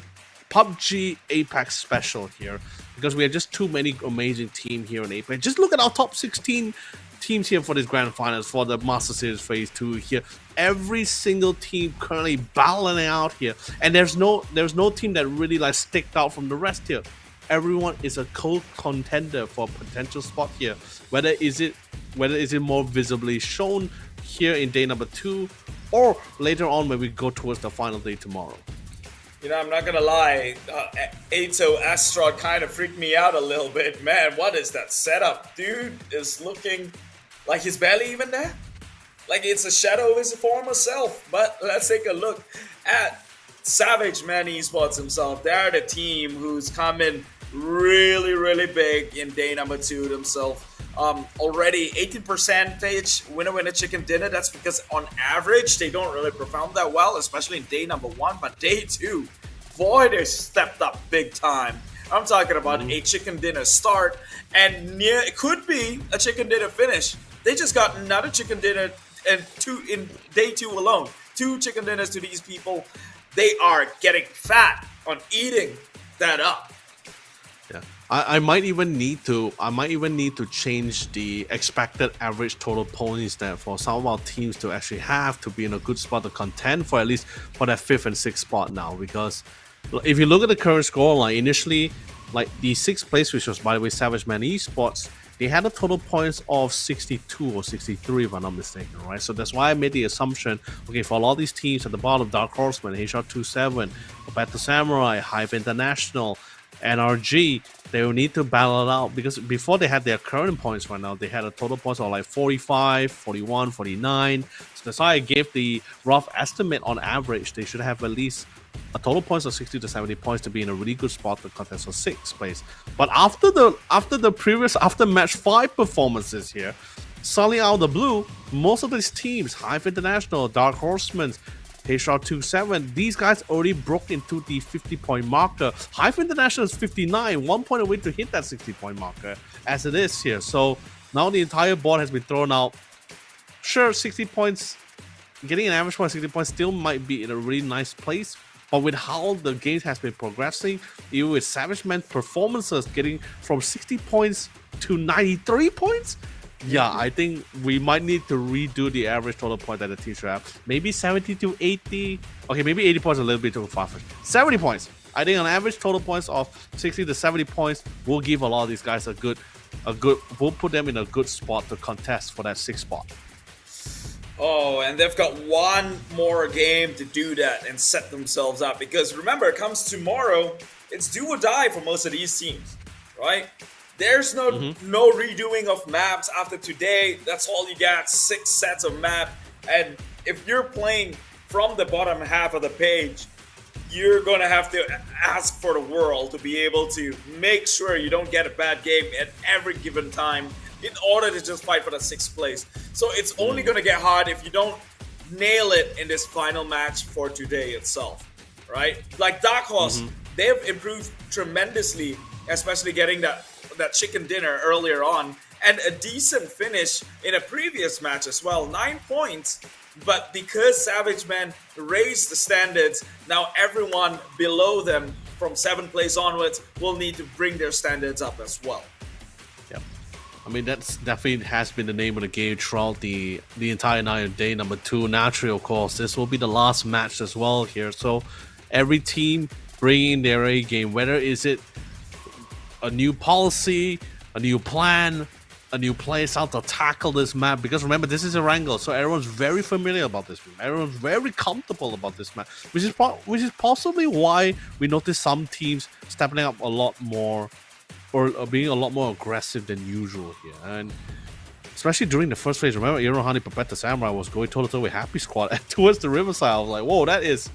PUBG APAC special here because we have just too many amazing teams here in APAC. Just look at our top 16 teams here for this grand finals for the Master Series Phase 2 here. Every single team currently battling out here, and there's no team that really sticked out from the rest here. Everyone is a contender for a potential spot here. Whether is it more visibly shown here in day number 2 or later on when we go towards the final day tomorrow. I'm not gonna lie, Ato Astrod kind of freaked me out a little bit. Man, what is that setup? Dude is looking like he's barely even there. Like it's a shadow of his former self. But let's take a look at Savage Man Esports himself. They're the team who's coming really, really big in day number 2 themselves. Already 18% winner chicken dinner. That's because on average they don't really perform that well, especially in day number 1. But day 2, boy, they stepped up big time. I'm talking about a chicken dinner start and it could be a chicken dinner finish. They just got another chicken dinner and 2 in day 2 alone. 2 chicken dinners to these people. They are getting fat on eating that up. Yeah, I might even need to change the expected average total points that for some of our teams to actually have to be in a good spot to contend for at least for that 5th and 6th spot now. Because if you look at the current score, initially, the 6th place, which was by the way Savage Man Esports, they had a total points of 62 or 63 if I'm not mistaken, right? So that's why I made the assumption, okay, for a lot of these teams at the bottom, Dark Horseman, HR27, Battle Samurai, Hive International, NRG, they will need to battle it out because before they had their current points right now, they had a total points of 45, 41, 49. So that's why I gave the rough estimate on average. They should have at least a total points of 60 to 70 points to be in a really good spot to contest for 6th place. But after match 5 performances here, suddenly out of the blue, most of these teams, Hive International, Dark Horsemen, HR27, these guys already broke into the 50-point marker. Hive International is 59, 1 point away to hit that 60-point marker as it is here. So now the entire board has been thrown out. Sure, 60 points, getting an average point of 60 points still might be in a really nice place. But with how the game has been progressing, even with Savage Man performances getting from 60 points to 93 points, Yeah, I think we might need to redo the average total point that the team should have. Maybe 70 to 80. Okay, maybe 80 points is a little bit too far-fetched. 70 points. I think an average total points of 60 to 70 points will give a lot of these guys a good, will put them in a good spot to contest for that 6th spot. Oh, and they've got one more game to do that and set themselves up. Because remember, it comes tomorrow, it's do or die for most of these teams, right? There's no redoing of maps after today. That's all you got, 6 sets of map. And if you're playing from the bottom half of the page, you're going to have to ask for the world to be able to make sure you don't get a bad game at every given time in order to just fight for the 6th place. So it's only going to get hard if you don't nail it in this final match for today itself, right? Like Dark Horse, they've improved tremendously, especially getting that chicken dinner earlier on, and a decent finish in a previous match as well, 9 points. But because Savage Man raised the standards, now everyone below them from 7th place onwards will need to bring their standards up as well. Yep. I mean, that's definitely has been the name of the game throughout the entire night of day number 2. Naturally, of course, this will be the last match as well here. So every team bringing their A game, whether is it a new policy, a new plan, a new place how to tackle this map, because remember, this is Erangel, so everyone's very familiar about this map. Everyone's very comfortable about this map, which is possibly why we notice some teams stepping up a lot more, or being a lot more aggressive than usual here. And especially during the first phase, remember, Irohani Papetta Samurai was going toe-to-toe with Happy Squad towards the Riverside. I was like, whoa, that is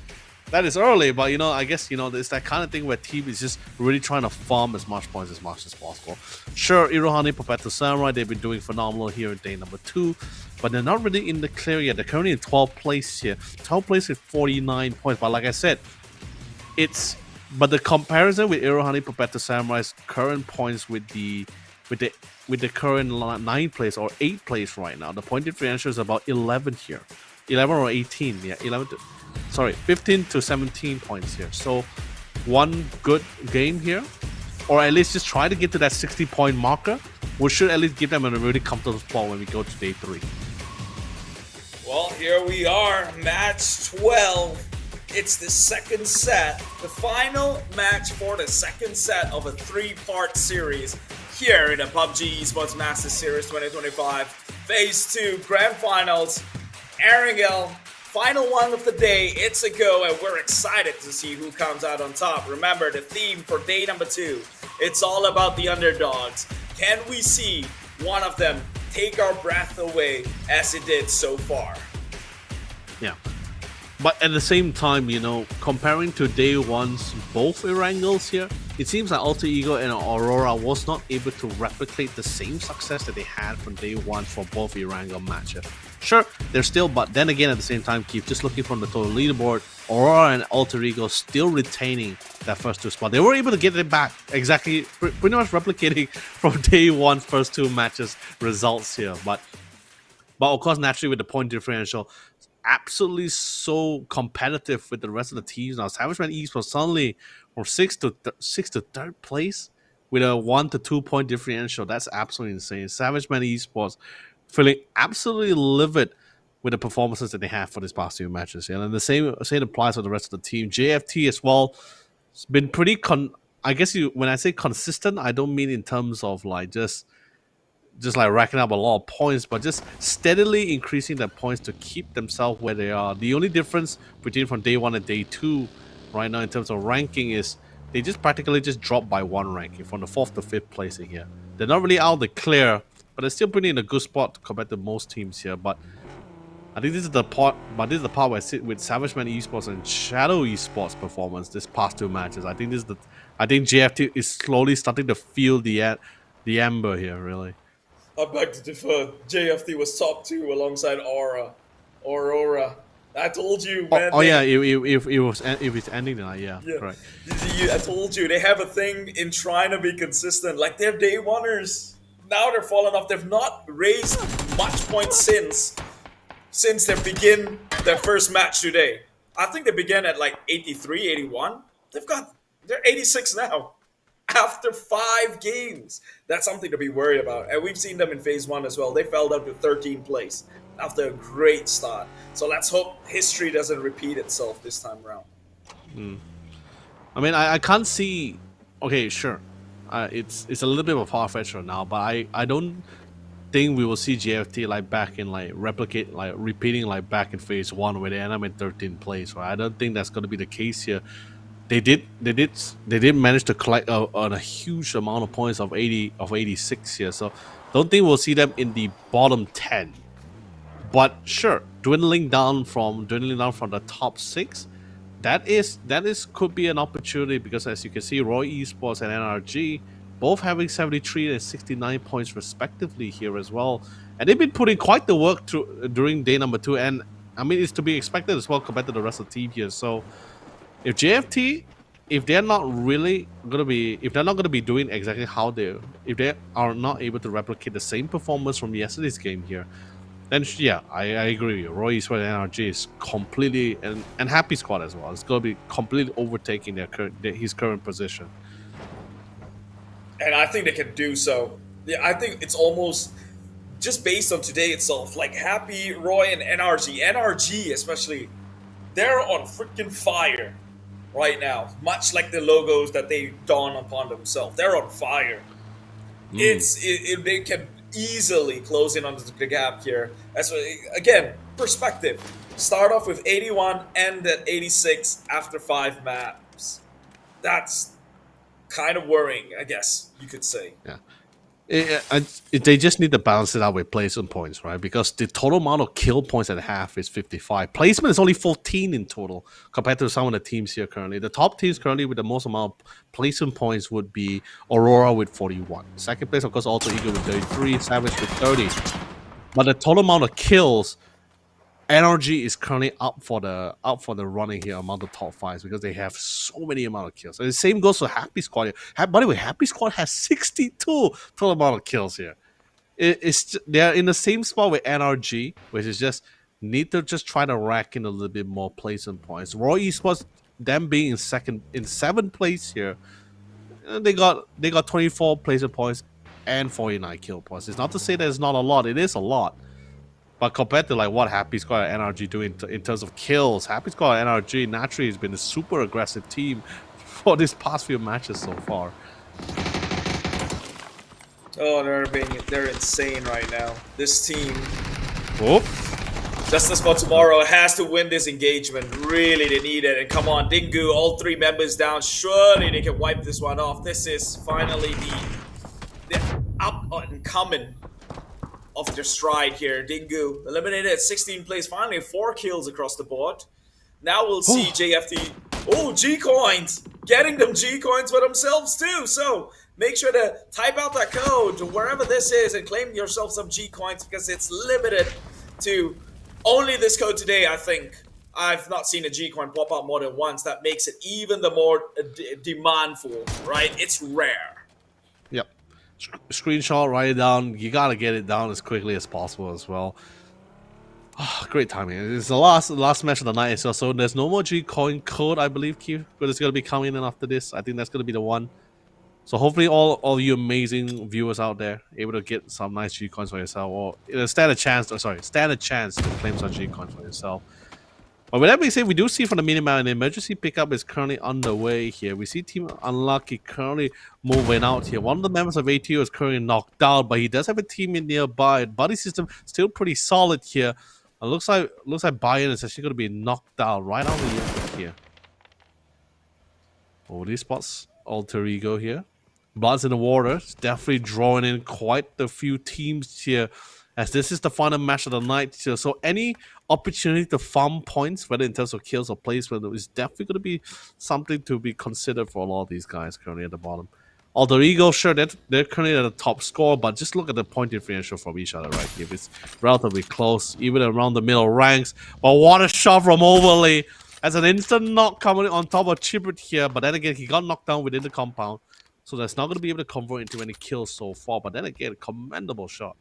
early, but I guess it's that kind of thing where team is just really trying to farm as much points as much as possible. Sure, Irohani, Papetta Samurai, they've been doing phenomenal here in day number 2, but they're not really in the clear yet. They're currently in 12th place here. 12th place with 49 points, but like I said, but the comparison with Irohani, Papetta Samurai's current points with the current 9th place or 8th place right now, the point differential is about 11 here. 11 or 18, yeah, 15 to 17 points here. So one good game here, or at least just try to get to that 60-point marker, which should at least give them a really comfortable spot when we go to day 3. Well, here we are, match 12. It's the 2nd set, the final match for the 2nd set of a 3-part series here in the PUBG Esports Masters Series 2025. Phase 2 Grand Finals, Erangel. Final one of the day, it's a go, and we're excited to see who comes out on top. Remember, the theme for day number 2, it's all about the underdogs. Can we see one of them take our breath away as it did so far? Yeah. But at the same time, comparing to day 1's both Erangels here, it seems like Alter Ego and Aurora was not able to replicate the same success that they had from day 1 for both Erangel matches. Sure, they're still, but then again, at the same time, keep just looking from the total leaderboard, Aurora and Alter Ego still retaining that first 2 spot. They were able to get it back, exactly, pretty much replicating from day 1 first 2 matches results here. But of course, naturally, with the point differential, absolutely so competitive with the rest of the teams now. Savage Man Esports suddenly from 6th to 3rd place with a 1 to 2 point differential. That's absolutely insane. Savage Man Esports feeling absolutely livid with the performances that they have for these past 2 matches. And the same applies for the rest of the team. JFT as well, it's been pretty when I say consistent, I don't mean in terms of like just like racking up a lot of points, but just steadily increasing their points to keep themselves where they are. The only difference between from day 1 and day 2 right now in terms of ranking is they just practically just dropped by 1 ranking from the 4th to 5th place in here. They're not really out of the clear, but they're still pretty in a good spot compared to most teams here. But I think this is the part where I sit with Savage Man Esports and Shadow Esports performance this past 2 matches. I think JFT is slowly starting to feel the ember here, really. I beg to differ. JFT was top 2 alongside Aurora. I told you, man. If it's ending tonight, yeah. Correct. I told you, they have a thing in trying to be consistent. Like, they're day 1ers. Now they're falling off. They've not raised much points since they begin their first match today. I think they began at like 83, 81. They're 86 now. after 5 games. That's something to be worried about. And we've seen them in phase 1 as well. They fell down to 13th place after a great start. So let's hope history doesn't repeat itself this time around. I mean, I can't see. Okay, sure, it's a little bit of a far fetch right now, but I don't think we will see JFT like back in like repeating like back in phase 1 where they end up in 13th place. Right? I don't think that's going to be the case here. They did manage to collect on a huge amount of points of 86 here, so don't think we'll see them in the bottom 10. But sure, dwindling down from the top 6. That is could be an opportunity, because as you can see, Roy Esports and NRG both having 73 and 69 points respectively here as well, and they've been putting quite the work during day number 2, and I mean it's to be expected as well compared to the rest of the team here. So if JFT, if they're not gonna be doing exactly if they are not able to replicate the same performance from yesterday's game here, then yeah, I agree with you. Roy Esports and NRG is completely, and Happy Squad as well, it's going to be completely overtaking his current position. And I think they can do so. Yeah, I think it's almost just based on today itself. Like Happy, Roy, and NRG especially, they're on freaking fire right now. Much like the logos that they don upon themselves, they're on fire. They can easily close in on the gap here. That's what, again, perspective. Start off with 81, end at 86 after 5 maps. That's kind of worrying, I guess you could say. Yeah. They just need to balance it out with placement points, right? Because the total amount of kill points at half is 55. Placement is only 14 in total compared to some of the teams here currently. The top teams currently with the most amount of placement points would be Aurora with 41. Second place, of course, Alter Ego with 33, Savage with 30. But the total amount of kills, NRG is currently up for the running here among the top 5s, because they have so many amount of kills. And the same goes for Happy Squad here. By the way, Happy Squad has 62 total amount of kills here. They're in the same spot with NRG, which is just need to just try to rack in a little bit more placement points. Roy Esports, them being in 7th place here, they got 24 placement points and 49 kill points. It's not to say that it's not a lot. It is a lot. But compared to like what Happy Squad and NRG do in terms of kills, Happy Squad and NRG naturally has been a super aggressive team for these past few matches so far. Oh, they're insane right now. This team, Oh, Justice for Tomorrow, has to win this engagement. Really, they need it. And come on, Dingu, all 3 members down. Surely they can wipe this one off. This is finally the up and coming of their stride here. Dingu eliminated at 16th place, finally 4 kills across the board. Now we'll see JFT. Oh, G-Coins! Getting them G-Coins for themselves too. So make sure to type out that code wherever this is and claim yourself some G-Coins, because it's limited to only this code today, I think. I've not seen a G-Coin pop out more than once. That makes it even the more demandful, right? It's rare. yep. Screenshot, write it down. You gotta get it down as quickly as possible as well. Great timing. It's the last match of the night, so there's no more G-Coin code, I believe, Keith, but it's gonna be coming in after this. I think that's gonna be the one. So hopefully all you amazing viewers out there able to get some nice G-Coins for yourself, or stand a chance to claim some G-Coins for yourself. But with that being said, we do see from the minimap an emergency pickup is currently underway here. We see Team Unlucky currently moving out here. One of the members of ATO is currently knocked out, but he does have a teammate nearby. Buddy system still pretty solid here. It looks like Bayern is actually going to be knocked out right out of the end here. Oh, these spots, Alter Ego here. Bloods in the water. It's definitely drawing in quite a few teams here, as this is the final match of the night. So any opportunity to farm points, whether in terms of kills or placement, is definitely going to be something to be considered for a lot of these guys currently at the bottom. Alter Ego, sure, they're currently at the top score, but just look at the point differential from each other right here. It's relatively close, even around the middle ranks. But what a shot from Overlay. As an instant knock coming on top of Chibrit here, but then again, he got knocked down within the compound. So that's not going to be able to convert into any kills so far, but then again, commendable shot.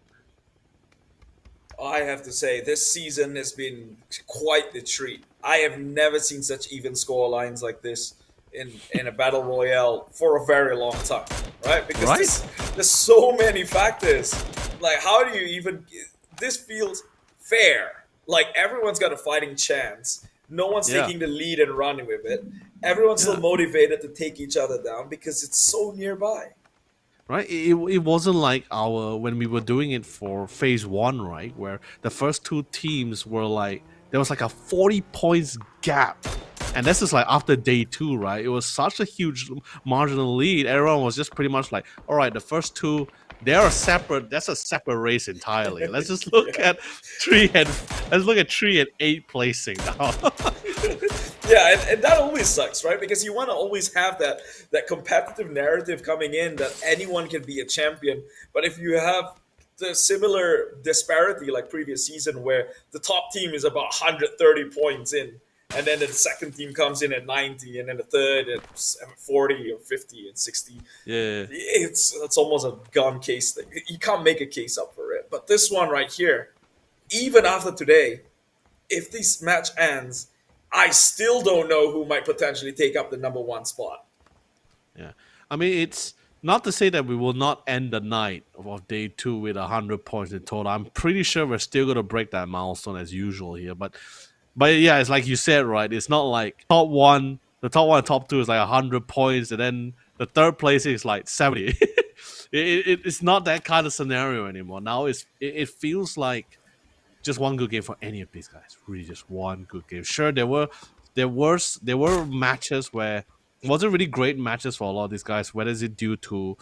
I have to say, this season has been quite the treat. I have never seen such even score lines like this. in a battle royale for a very long time, right? Because Right. there's so many factors. Like, how do you even? This feels fair. Like, everyone's got a fighting chance. No one's Yeah. taking the lead and running with it. Everyone's still motivated to take each other down because it's so nearby. Right, it wasn't like our when we were doing it for phase 1, right, where the first two teams were like there was like a 40 points gap, and this is like after day 2, right? It was such a huge marginal lead. Everyone was just pretty much like, all right, the first two, they're a separate, that's a separate race entirely. Let's just look at 3 and 8 placing now. Yeah, and that always sucks, right? Because you want to always have that competitive narrative coming in that anyone can be a champion. But if you have the similar disparity like previous season where the top team is about 130 points in, and then the second team comes in at 90, and then the third at 40 or 50 and 60. Yeah. It's almost a gone case thing. You can't make a case up for it. But this one right here, even after today, if this match ends, I still don't know who might potentially take up the number 1 spot. Yeah, I mean, it's not to say that we will not end the night of day 2 with 100 points in total. I'm pretty sure we're still gonna break that milestone as usual here. But yeah, it's like you said, right? It's not like the top one and top 2 is like 100 points, and then the third place is like 70. It's not that kind of scenario anymore. Now it feels like just one good game for any of these guys. Really, just one good game. Sure, there were matches where it wasn't really great matches for a lot of these guys. Whether is it due to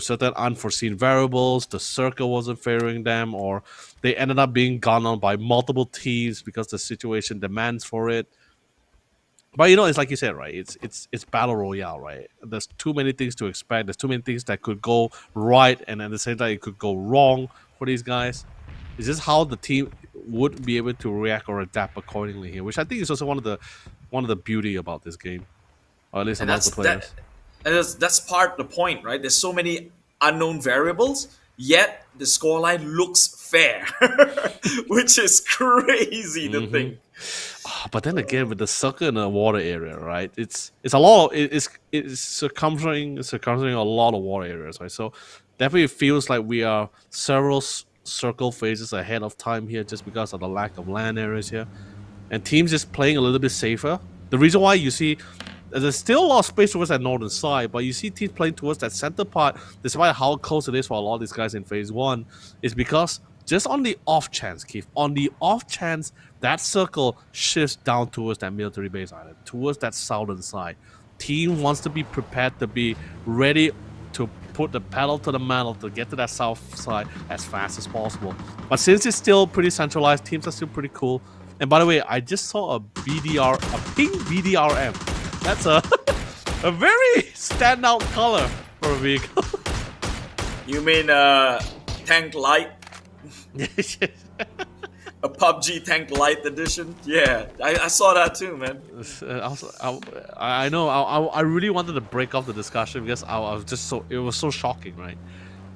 certain unforeseen variables, the circle wasn't favoring them, or they ended up being gone on by multiple teams because the situation demands for it. But it's like you said, right? It's battle royale, right? There's too many things to expect. There's too many things that could go right, and at the same time, it could go wrong for these guys. Is this how the team would be able to react or adapt accordingly here? Which I think is also one of the beauty about this game, or at least among the players. That's part of the point, right? There's so many unknown variables, yet the scoreline looks fair, which is crazy to think. But then again, with the circle in the water area, right? It's a lot. It's circumferring a lot of water areas, right? So definitely feels like we are several circle phases ahead of time here, just because of the lack of land areas here, and teams just playing a little bit safer. The reason why you see there's still a lot of space towards that northern side, but you see teams playing towards that center part, despite how close it is for a lot of these guys in phase 1, is because just on the off chance, Keith, on the off chance that circle shifts down towards that military base island, towards that southern side, team wants to be prepared, to be ready to put the pedal to the metal to get to that south side as fast as possible. But since it's still pretty centralized, teams are still pretty cool. And by the way, I just saw a pink BDRM. That's a very standout color for a vehicle. You mean Tank Light? A PUBG Tank Light edition? Yeah, I saw that too, man. I know. I really wanted to break off the discussion because I was just it was so shocking, right?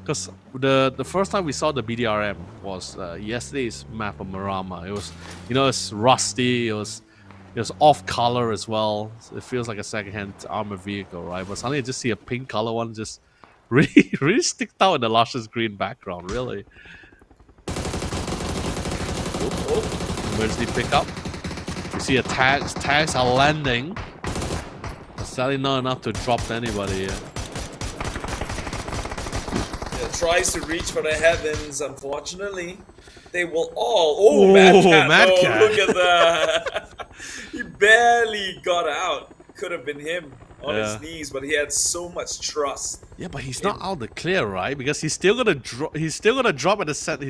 Because the first time we saw the BDRM was yesterday's map of Marama. It was, it's rusty. It was off color as well. So it feels like a secondhand armored vehicle, right? But suddenly I just see a pink color one just really sticked out in the luscious green background, really. Emergency pickup. You see tags are landing. Sadly not enough to drop anybody here. Yeah, tries to reach for the heavens, unfortunately. They will all... Oh, Mad Cat. Look at that. He barely got out. Could have been him on his knees, but he had so much trust. Yeah, but he's not out of the clear, right? Because he's still gonna drop. He's still gonna drop at the center.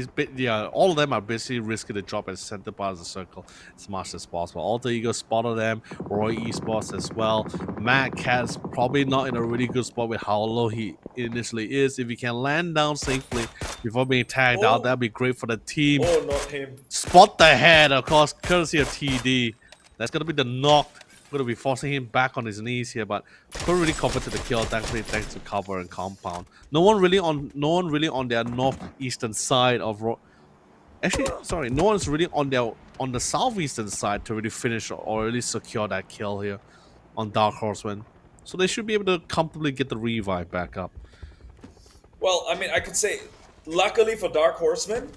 All of them are basically risking to drop at the center part of the circle as much as possible. Alter Ego spotted them. Roy Esports as well. Mad Cat's probably not in a really good spot with how low he initially is. If he can land down safely before being tagged out, that'd be great for the team. Oh, not him. Spot the head, of course, courtesy of TD. That's gonna be the knock. Going to be forcing him back on his knees here, but couldn't really convert to the kill. Thankfully, thanks to cover and compound. No one really on their northeastern side of. No one's really on the southeastern side to really finish or really secure that kill here. on Dark Horseman. So they should be able to comfortably get the revive back up. Well, I mean, I could say, luckily for Dark Horseman,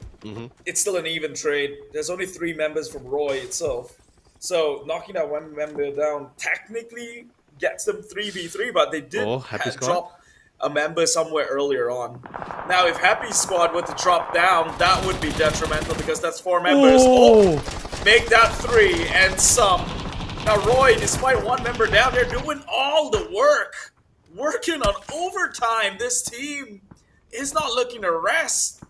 it's still an even trade. There's only 3 members from Roy itself. So knocking that one member down technically gets them 3v3, but they did drop a member somewhere earlier on. Now, if Happy Squad were to drop down, that would be detrimental because that's 4 members. Make that 3 and some. Now, Roy, despite 1 member down, they're doing all the work. Working on overtime. This team is not looking to rest.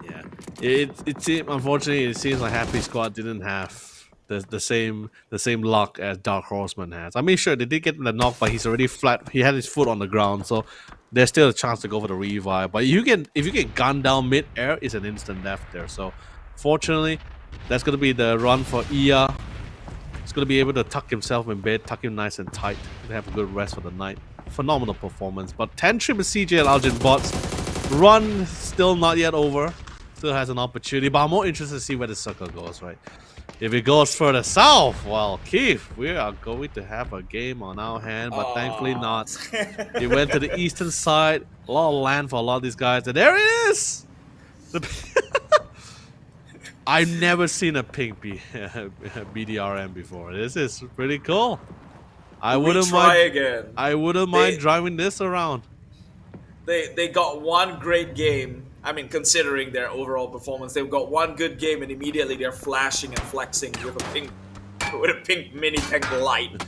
Yeah. Unfortunately, it seems like Happy Squad didn't have the same luck as Dark Horseman has. I mean, sure, they did get the knock, but he's already flat. He had his foot on the ground, so there's still a chance to go for the revive. But if you get gunned down mid-air, it's an instant death there. So, fortunately, that's going to be the run for Ia. He's going to be able to tuck himself in bed, tuck him nice and tight, and have a good rest for the night. Phenomenal performance. But 10 trip with CJ and Algin bots. Run still not yet over. Still has an opportunity, but I'm more interested to see where the circle goes, right? If it goes further south, well, Keith, we are going to have a game on our hand, but thankfully not. It went to the eastern side. A lot of land for a lot of these guys, and there it is! I've never seen a pink BDRM before. This is pretty cool. I wouldn't mind driving this around. They got one great game. I mean, considering their overall performance, they've got one good game, and immediately they're flashing and flexing with a pink mini tank light.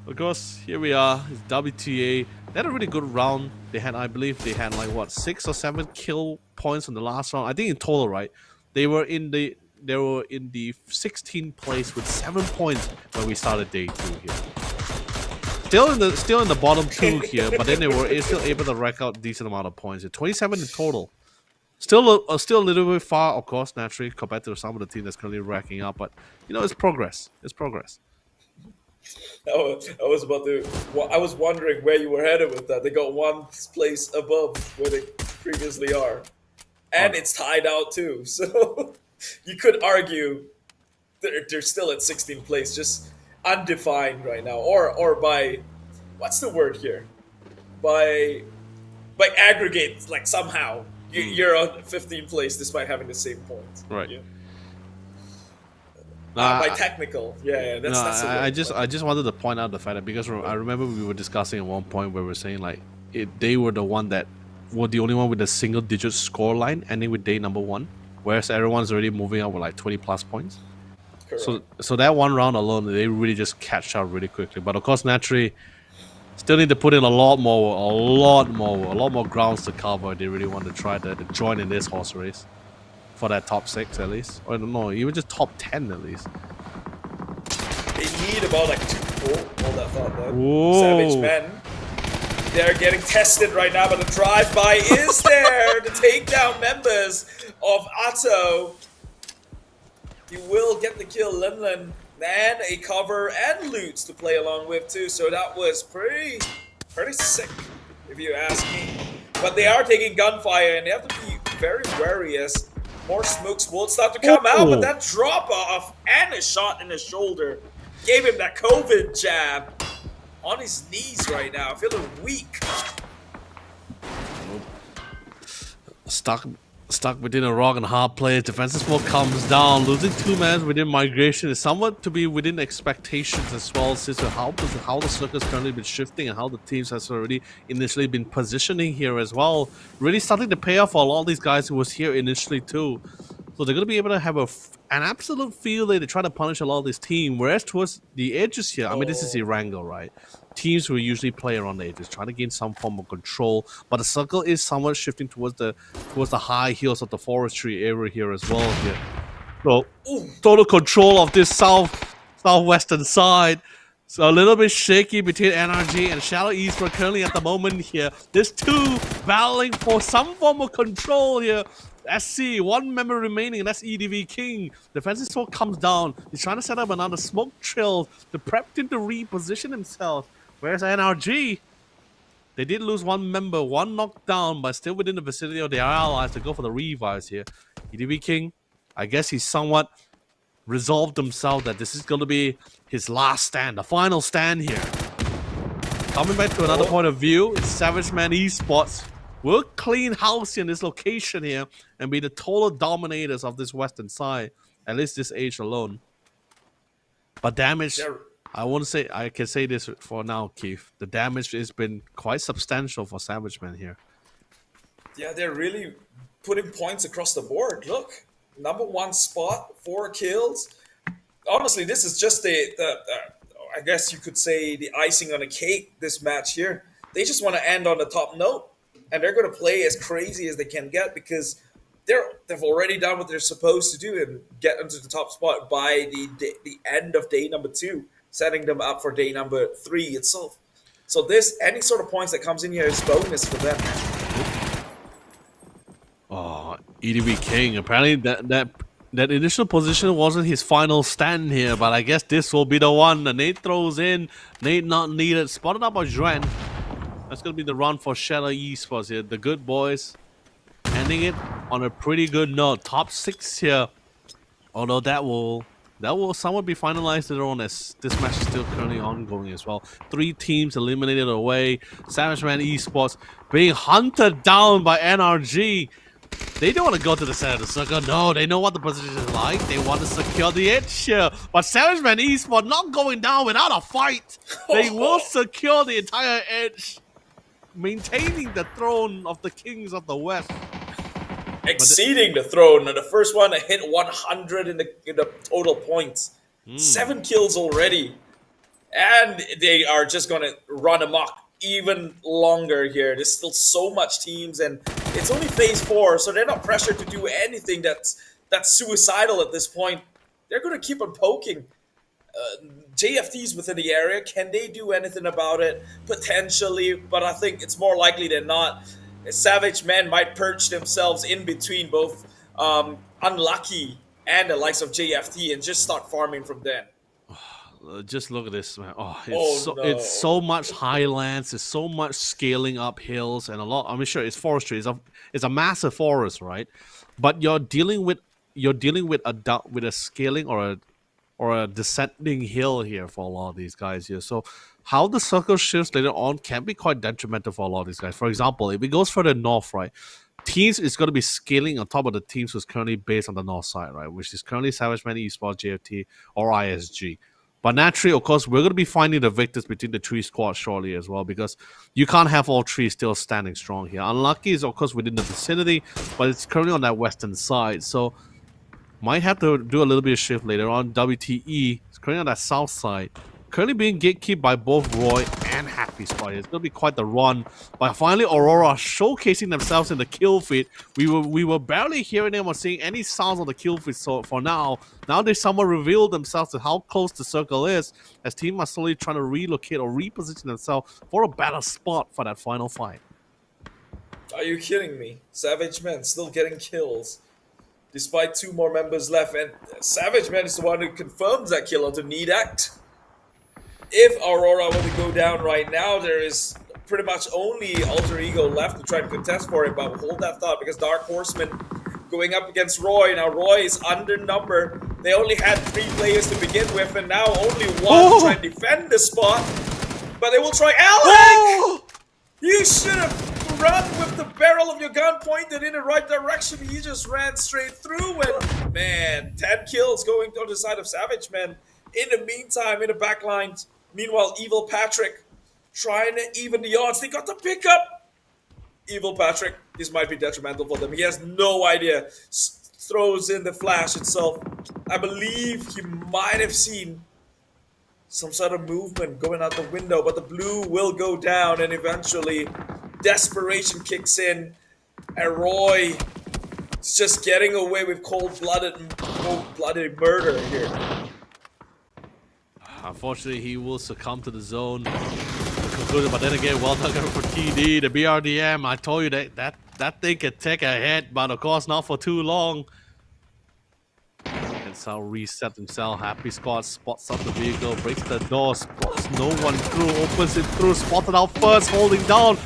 Of course, here we are. It's WTA. They had a really good round. They had, I believe, like what, 6 or 7 kill points in the last round. I think in total, right? They were in the 16th place with 7 points when we started day 2 here. Still in the bottom 2 here, but then they were still able to rack out a decent amount of points. 27 in total. Still a little bit far, of course, naturally, compared to some of the team that's currently racking up. But you know, it's progress. It's progress. I was wondering where you were headed with that. They got 1 place above where they previously are, and it's tied out too. So you could argue they're still at 16th place, just undefined right now, or by what's the word here? By aggregate, like somehow you're on 15th place despite having the same points. Right. Yeah. By technical, that's the word. I just wanted to point out the fact that because I remember we were discussing at one point where we were saying like they were the only one with a single-digit score line ending with day number 1, whereas everyone's already moving up with like 20+ points. So that one round alone, they really just catch up really quickly. But of course, naturally, still need to put in a lot more grounds to cover. They really want to try to join in this horse race for that top 6 at least, or no, even just top 10 at least. They need about like 2 hold that thought though. Savage men. They're getting tested right now, but the drive-by is there to take down members of Atto. He will get the kill, Limlin, and a cover and loot to play along with too. So that was pretty sick, if you ask me. But they are taking gunfire, and they have to be very wary as more smokes will start to come out. But that drop off and a shot in the shoulder gave him that COVID jab on his knees right now, feeling weak. Stuck within a rock and hard place. Defensive smoke comes down. Losing 2 men within migration is somewhat to be within expectations as well, since how the circle's currently been shifting and how the teams has already initially been positioning here as well. Really starting to pay off for a lot of these guys who was here initially too. So they're going to be able to have an absolute field day to try to punish a lot of this team. Whereas towards the edges here, I mean, this is Erangel, right? Teams will usually play around the edges, trying to gain some form of control. But the circle is somewhat shifting towards the high hills of the forestry area here as well. Here, so total control of this southwestern side. So a little bit shaky between NRG and Shallow Esports currently at the moment here. There's 2 battling for some form of control here. SC, 1 member remaining, and that's EDV King. Defensive smoke comes down. He's trying to set up another smoke trail to prep him to reposition himself. Whereas NRG, they did lose 1 member, 1 knocked down, but still within the vicinity of their allies to go for the revives here. EDV King, I guess he's somewhat resolved himself that this is going to be his last stand, the final stand here. Coming back to another point of view, it's Savage Man Esports will clean house in this location here and be the total dominators of this western side, at least this age alone. But damage, I can say this for now, Keith. The damage has been quite substantial for Savage Man here. Yeah, they're really putting points across the board. Look, #1 spot, 4 kills. Honestly, this is just the I guess you could say the icing on the cake, this match here. They just want to end on the top note, and they're going to play as crazy as they can get because they've already done what they're supposed to do and get into the top spot by the end of day number 2, setting them up for day number 3 itself. So any sort of points that comes in here is bonus for them. Oh, EDB King. Apparently that initial position wasn't his final stand here, but I guess this will be the one. The Nate throws in. Nate not needed. Spotted up by Juan. That's going to be the run for Shadow Esports here. The good boys ending it on a pretty good note. Top 6 here. Although that will somewhat be finalized later on as this match is still currently ongoing as well. 3 teams eliminated away. Savage Man Esports being hunted down by NRG. They don't want to go to the center of the circle. No, they know what the position is like. They want to secure the edge here. But Savage Man Esports not going down without a fight. They will secure the entire edge, maintaining the throne of the Kings of the West. Exceeding the throne. The first one to hit 100 in the total points. 7 kills already. And they are just going to run amok even longer here. There's still so much teams, and it's only phase 4, so they're not pressured to do anything that's suicidal at this point. They're going to keep on poking. JFT's within the area. Can they do anything about it? Potentially, but I think it's more likely than not. Savage Men might perch themselves in between both Unlucky and the likes of JFT and just start farming from then. Just look at this, man. No. It's so much highlands, it's so much scaling up hills, and a lot. I mean, sure, it's forestry. It's a massive forest, right? But you're dealing with a scaling or a descending hill here for a lot of these guys here. So how the circle shifts later on can be quite detrimental for a lot of these guys. For example, if it goes further north, right, teams is going to be scaling on top of the teams who's currently based on the north side, right, which is currently Savage Man Esports, JFT, or ISG. But naturally, of course, we're going to be finding the victors between the 3 squads shortly as well, because you can't have all 3 still standing strong here. Unlucky is, of course, within the vicinity, but it's currently on that western side, so might have to do a little bit of shift later on. WTE is currently on that south side, currently being gatekept by both Roy and Happy Squad. It's going to be quite the run. But finally, Aurora showcasing themselves in the kill feed. We were barely hearing them or seeing any sounds on the kill feed. So for now they somewhat revealed themselves to how close the circle is, as team are slowly trying to relocate or reposition themselves for a better spot for that final fight. Are you kidding me? Savage Men still getting kills, despite 2 more members left, and Savage Man is the one who confirms that kill onto Needact. If Aurora were to go down right now, there is pretty much only Alter Ego left to try and contest for it, but hold that thought because Dark Horseman going up against Roy. Now Roy is undernumbered. They only had 3 players to begin with, and now only 1 to try and defend the spot. But they will try. Alec! You should have run with the barrel of your gun pointed in the right direction. You just ran straight through it. Man, 10 kills going on the side of Savage Men. In the meantime, in the backlines, meanwhile, Evil Patrick trying to even the odds. They got the pickup. Evil Patrick, this might be detrimental for them. He has no idea. Throws in the flash itself. I believe he might have seen some sort of movement going out the window, but the blue will go down, and eventually desperation kicks in, and Roy is just getting away with cold-blooded murder here. Unfortunately, he will succumb to the zone. But then again, well done for TD, the BRDM. I told you that thing could take a hit, but of course not for too long. And so reset himself. Happy Squad spots up the vehicle, breaks the door, spots no one through, opens it through, spotted out first, holding down.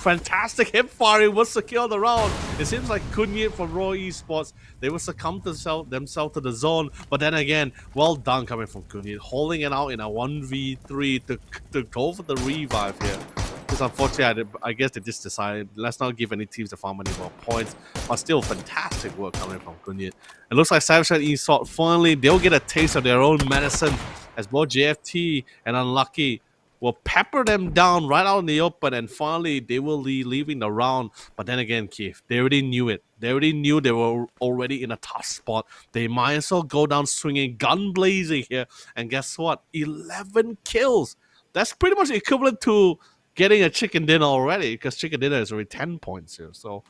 fantastic hip firing will secure the round. It seems like Kunyit from Raw Esports, they will succumb themselves to the zone. But then again, well done coming from Kunyit, holding it out in a 1v3 to go for the revive here. Because unfortunately, I guess they just decided, let's not give any teams the farm any more points. But still, fantastic work coming from Kunyit. It looks like Savage and Esports, finally, they'll get a taste of their own medicine as both JFT and Unlucky will pepper them down right out in the open, and finally they will be leaving the round. But then again, Keith, they already knew it. They already knew they were already in a tough spot. They might as well go down swinging, gun blazing here. And guess what? 11 kills. That's pretty much equivalent to getting a chicken dinner already, because chicken dinner is already 10 points here. So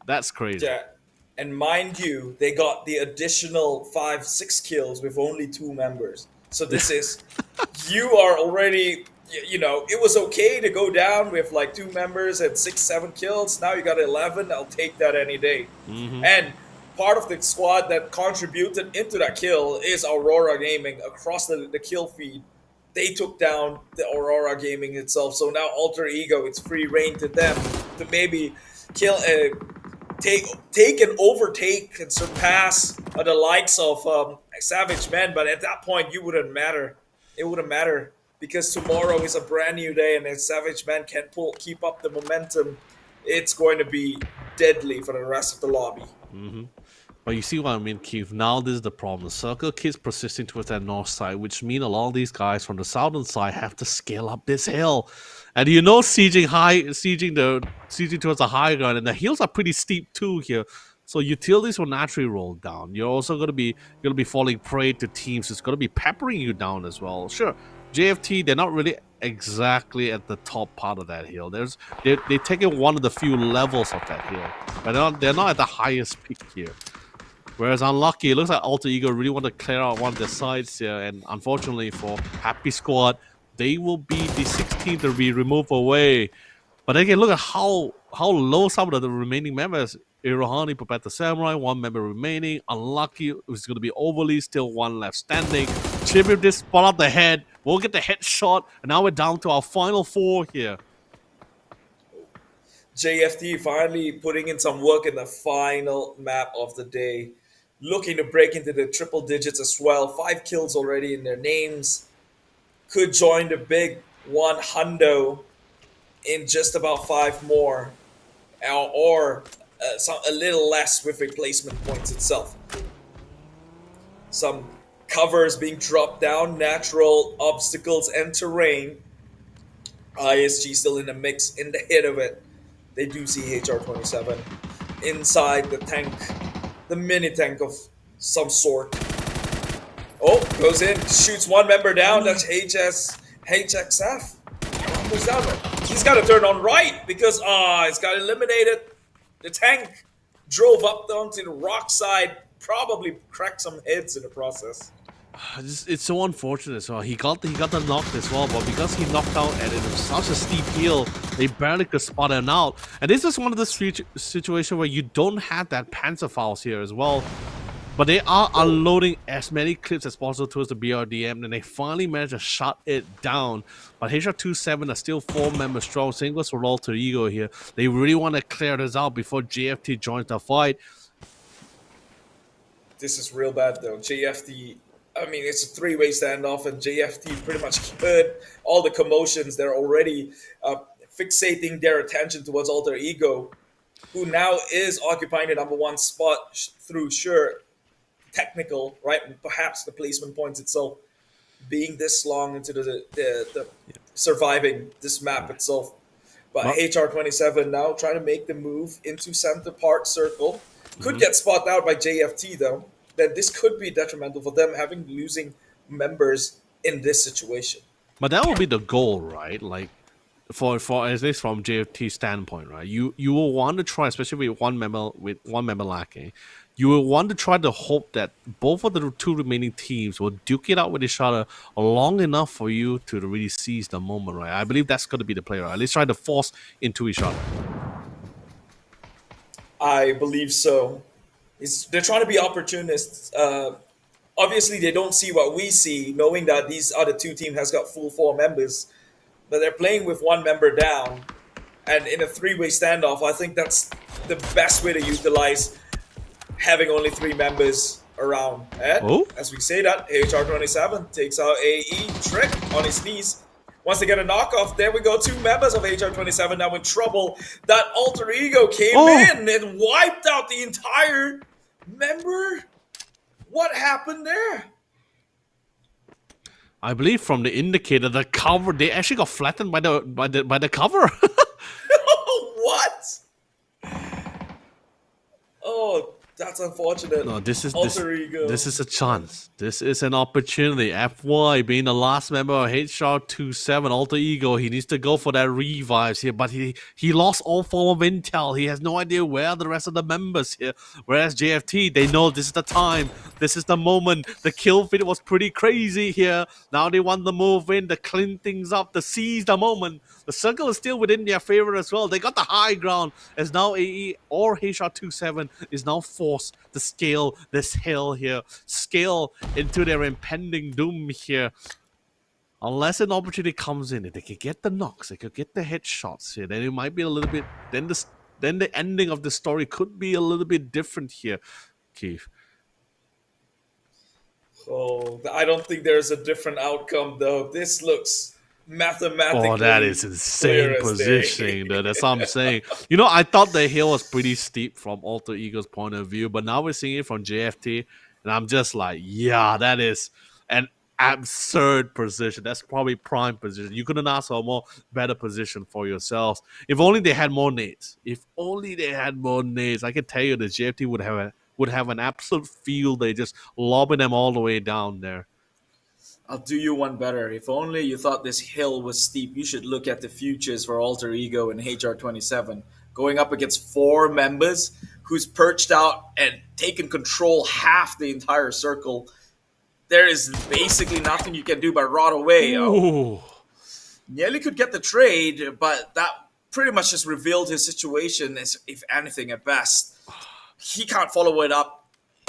that's crazy. Yeah. And mind you, they got the additional 5-6 kills with only 2 members. So this is, you are already, you know, it was okay to go down with like 2 members and 6-7 kills. Now you got 11. I'll take that any day. And part of the squad that contributed into that kill is Aurora Gaming across the kill feed. They took down the Aurora Gaming itself. So now Alter Ego, it's free reign to them to maybe kill take and overtake and surpass the likes of Savage Men, but at that point you wouldn't matter. It wouldn't matter because tomorrow is a brand new day, and if Savage Men can't keep up the momentum, it's going to be deadly for the rest of the lobby. But you see what I mean, Keith? Now this is the problem. The circle keeps persisting towards that north side, which means a lot of these guys from the southern side have to scale up this hill. And you know, sieging towards the high ground, and the hills are pretty steep too here. So utilities will naturally roll down. You're also gonna be falling prey to teams who's gonna be peppering you down as well. Sure, JFT, they're not really exactly at the top part of that hill. They're taking one of the few levels of that hill, but they're not at the highest peak here. Whereas Unlucky, it looks like Alter Ego really want to clear out one of their sides here, and unfortunately for Happy Squad, they will be the 16th to be removed away. But again, look at how low some of the remaining members. Irohani, Papata Samurai, 1 member remaining. Unlucky is going to be overly, still 1 left standing. Chibib just spot out the head. We'll get the headshot, and now we're down to our final 4 here. JFT finally putting in some work in the final map of the day. Looking to break into the triple digits as well. 5 kills already in their names. Could join the big 1 hundo in just about 5 more. Or a little less with replacement points itself. Some covers being dropped down. Natural obstacles and terrain. ISG still in the mix, in the hit of it. They do see HR-27 inside the tank, the mini tank of some sort. Oh, goes in, shoots 1 member down. That's HXF. Almost down there. He's got to turn on right because it's got eliminated. The tank drove up onto the rock side, probably cracked some heads in the process. It's so unfortunate. So he got the knock as well, but because he knocked out at it was such a steep hill, they barely could spot him out. And this is one of the situations where you don't have that Panzerfaust here as well. But they are unloading as many clips as possible towards the BRDM, and they finally managed to shut it down. But HR-27 are still 4 members strong. Same goes for Alter Ego here. They really want to clear this out before JFT joins the fight. This is real bad though. JFT, I mean, it's a 3-way standoff, and JFT pretty much heard all the commotions. They're already fixating their attention towards Alter Ego, who now is occupying the #1 spot through technical, right? Perhaps the placement points itself being this long into the surviving this map itself. But HR-27 now trying to make the move into center part circle. Could get spotted out by JFT though. Then this could be detrimental for them losing members in this situation. But that will be the goal, right? Like for at least from JFT's standpoint, right? You will want to try, especially with one member lacking. You will want to try to hope that both of the 2 remaining teams will duke it out with each other long enough for you to really seize the moment, right? I believe that's going to be the play, right? At least try to force into each other. I believe so. They're trying to be opportunists. Obviously, they don't see what we see, knowing that these other 2 teams has got full 4 members. But they're playing with 1 member down. And in a three-way standoff, I think that's the best way to utilize having only 3 members around. And as we say that, HR27 takes out AE Trick on his knees. Once they get a knockoff, there we go. 2 members of HR27 now in trouble. That alter ego came in and wiped out the entire member. What happened there? I believe from the indicator, the cover, they actually got flattened by the cover. What? Oh, that's unfortunate. No, this is ego. This is a chance. This is an opportunity. FY being the last member of HR27 Alter Ego, he needs to go for that revives here, but he lost all form of intel. He has no idea where the rest of the members here. Whereas JFT, they know this is the time. This is the moment. The kill feed was pretty crazy here. Now they want to move in, to clean things up, to seize the moment. The circle is still within their favor as well. They got the high ground as now AE or HR27 is now forced to scale this hill here. Scale into their impending doom here. Unless an opportunity comes in, if they could get the knocks, they could get the headshots here, then it might be a little bit... Then the ending of the story could be a little bit different here, Keith. Oh, I don't think there's a different outcome, though. This looks mathematically... Oh, that is insane positioning. That's what I'm saying. You know, I thought the hill was pretty steep from Alter Ego's point of view, but now we're seeing it from JFT, and I'm just like, yeah, that is an absurd position. That's probably prime position. You couldn't ask for a more better position for yourselves. If only they had more nades. If only they had more nades. I can tell you that JFT would have an absolute field day, just lobbing them all the way down there. I'll do you one better. If only you thought this hill was steep, you should look at the futures for Alter Ego and HR27. Going up against 4 members who's perched out and taken control half the entire circle. There is basically nothing you can do but rot away. Oh. Nearly could get the trade, but that pretty much just revealed his situation, as if anything at best. He can't follow it up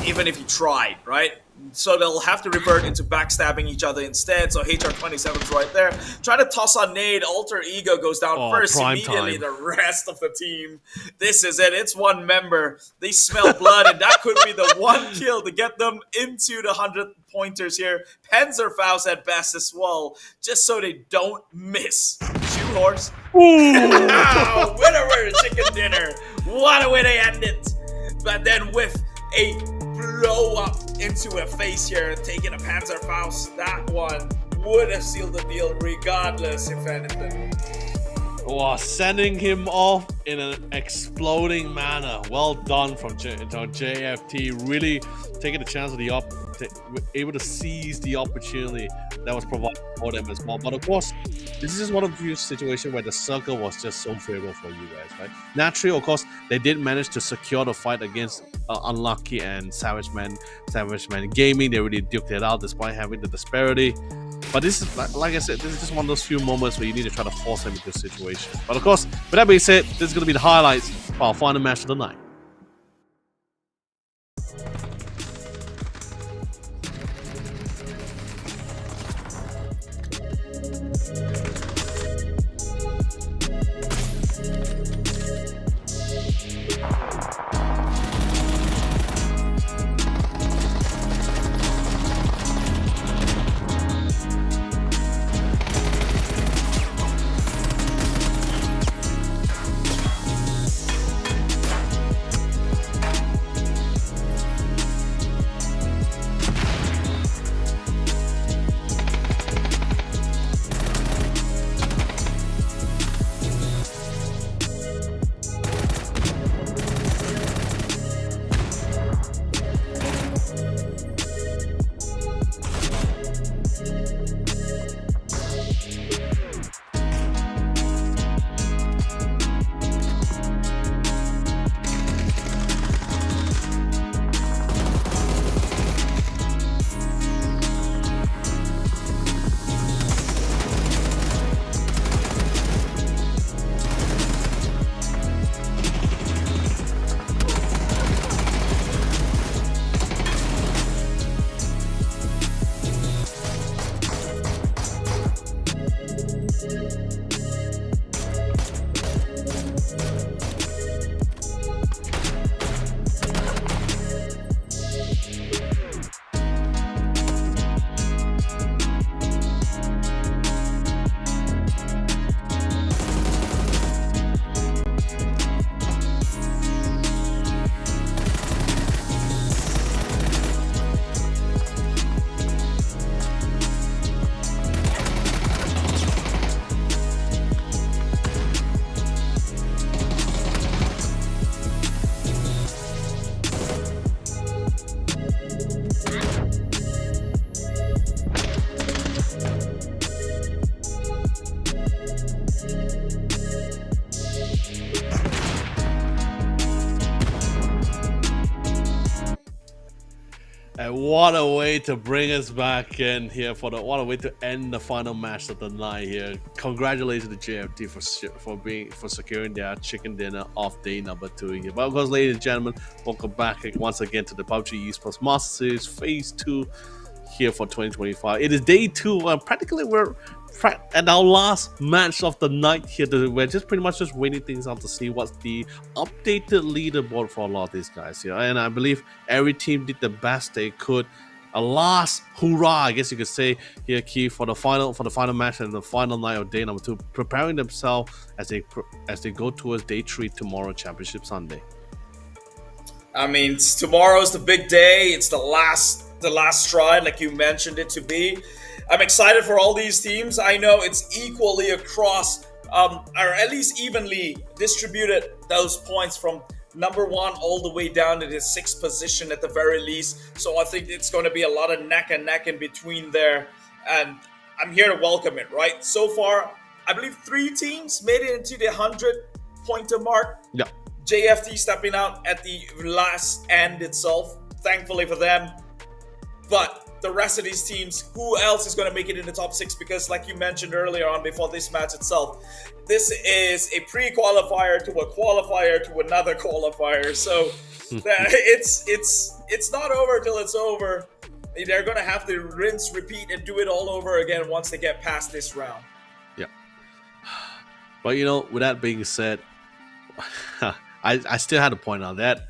even if he tried, right? So they'll have to revert into backstabbing each other instead. So HR27's right there. Trying to toss on nade. Alter Ego goes down first. Immediately, the rest of the team. This is it. It's one member. They smell blood, and that could be the one kill to get them into the 100 pointers here. Panzerfaust at best as well, just so they don't miss. Shoe horse. Winner chicken dinner. What a way to end it. But then with a blow up into a face here and taking a Panzerfaust, that one would have sealed the deal regardless, if anything. Wow, sending him off in an exploding manner. Well done from JFT. Really taking the chance of able to seize the opportunity that was provided for them as well. But of course, this is just one of the few situations where the circle was just so favorable for you guys, right? Naturally, of course, they did manage to secure the fight against Unlucky and Savage Man Gaming. They really duked it out despite having the disparity. But this is, like I said, this is just one of those few moments where you need to try to force them into a situation. But of course, with that being said, this is going to be the highlights for our final match of the night. What a way to bring us back in here what a way to end the final match of the night here. Congratulations to JFT for securing their chicken dinner of day number 2 here. But of course, ladies and gentlemen, welcome back once again to the PUBG Esports Master Series Phase 2 here for 2025. It is day 2 and practically we're at our last match of the night here. We're just pretty much just waiting things out to see what's the updated leaderboard for a lot of these guys here. And I believe every team did the best they could. A last hoorah, I guess you could say here, Keith, for the final match and the final night of day number 2, preparing themselves as they go towards day 3 tomorrow, Championship Sunday. I mean, tomorrow's the big day. It's the last stride, like you mentioned it to be. I'm excited for all these teams. I know it's equally across, or at least evenly distributed, those points from number 1 all the way down to the 6th position at the very least. So I think it's going to be a lot of neck and neck in between there. And I'm here to welcome it, right? So far, I believe 3 teams made it into the 100-pointer mark. Yeah. JFT stepping out at the last end itself, thankfully for them. But the rest of these teams, who else is going to make it in the top 6? Because like you mentioned earlier on before this match itself, this is a pre-qualifier to a qualifier to another qualifier. So it's not over till it's over. They're going to have to rinse, repeat, and do it all over again once they get past this round. Yeah. But you know, with that being said, I still had to point out that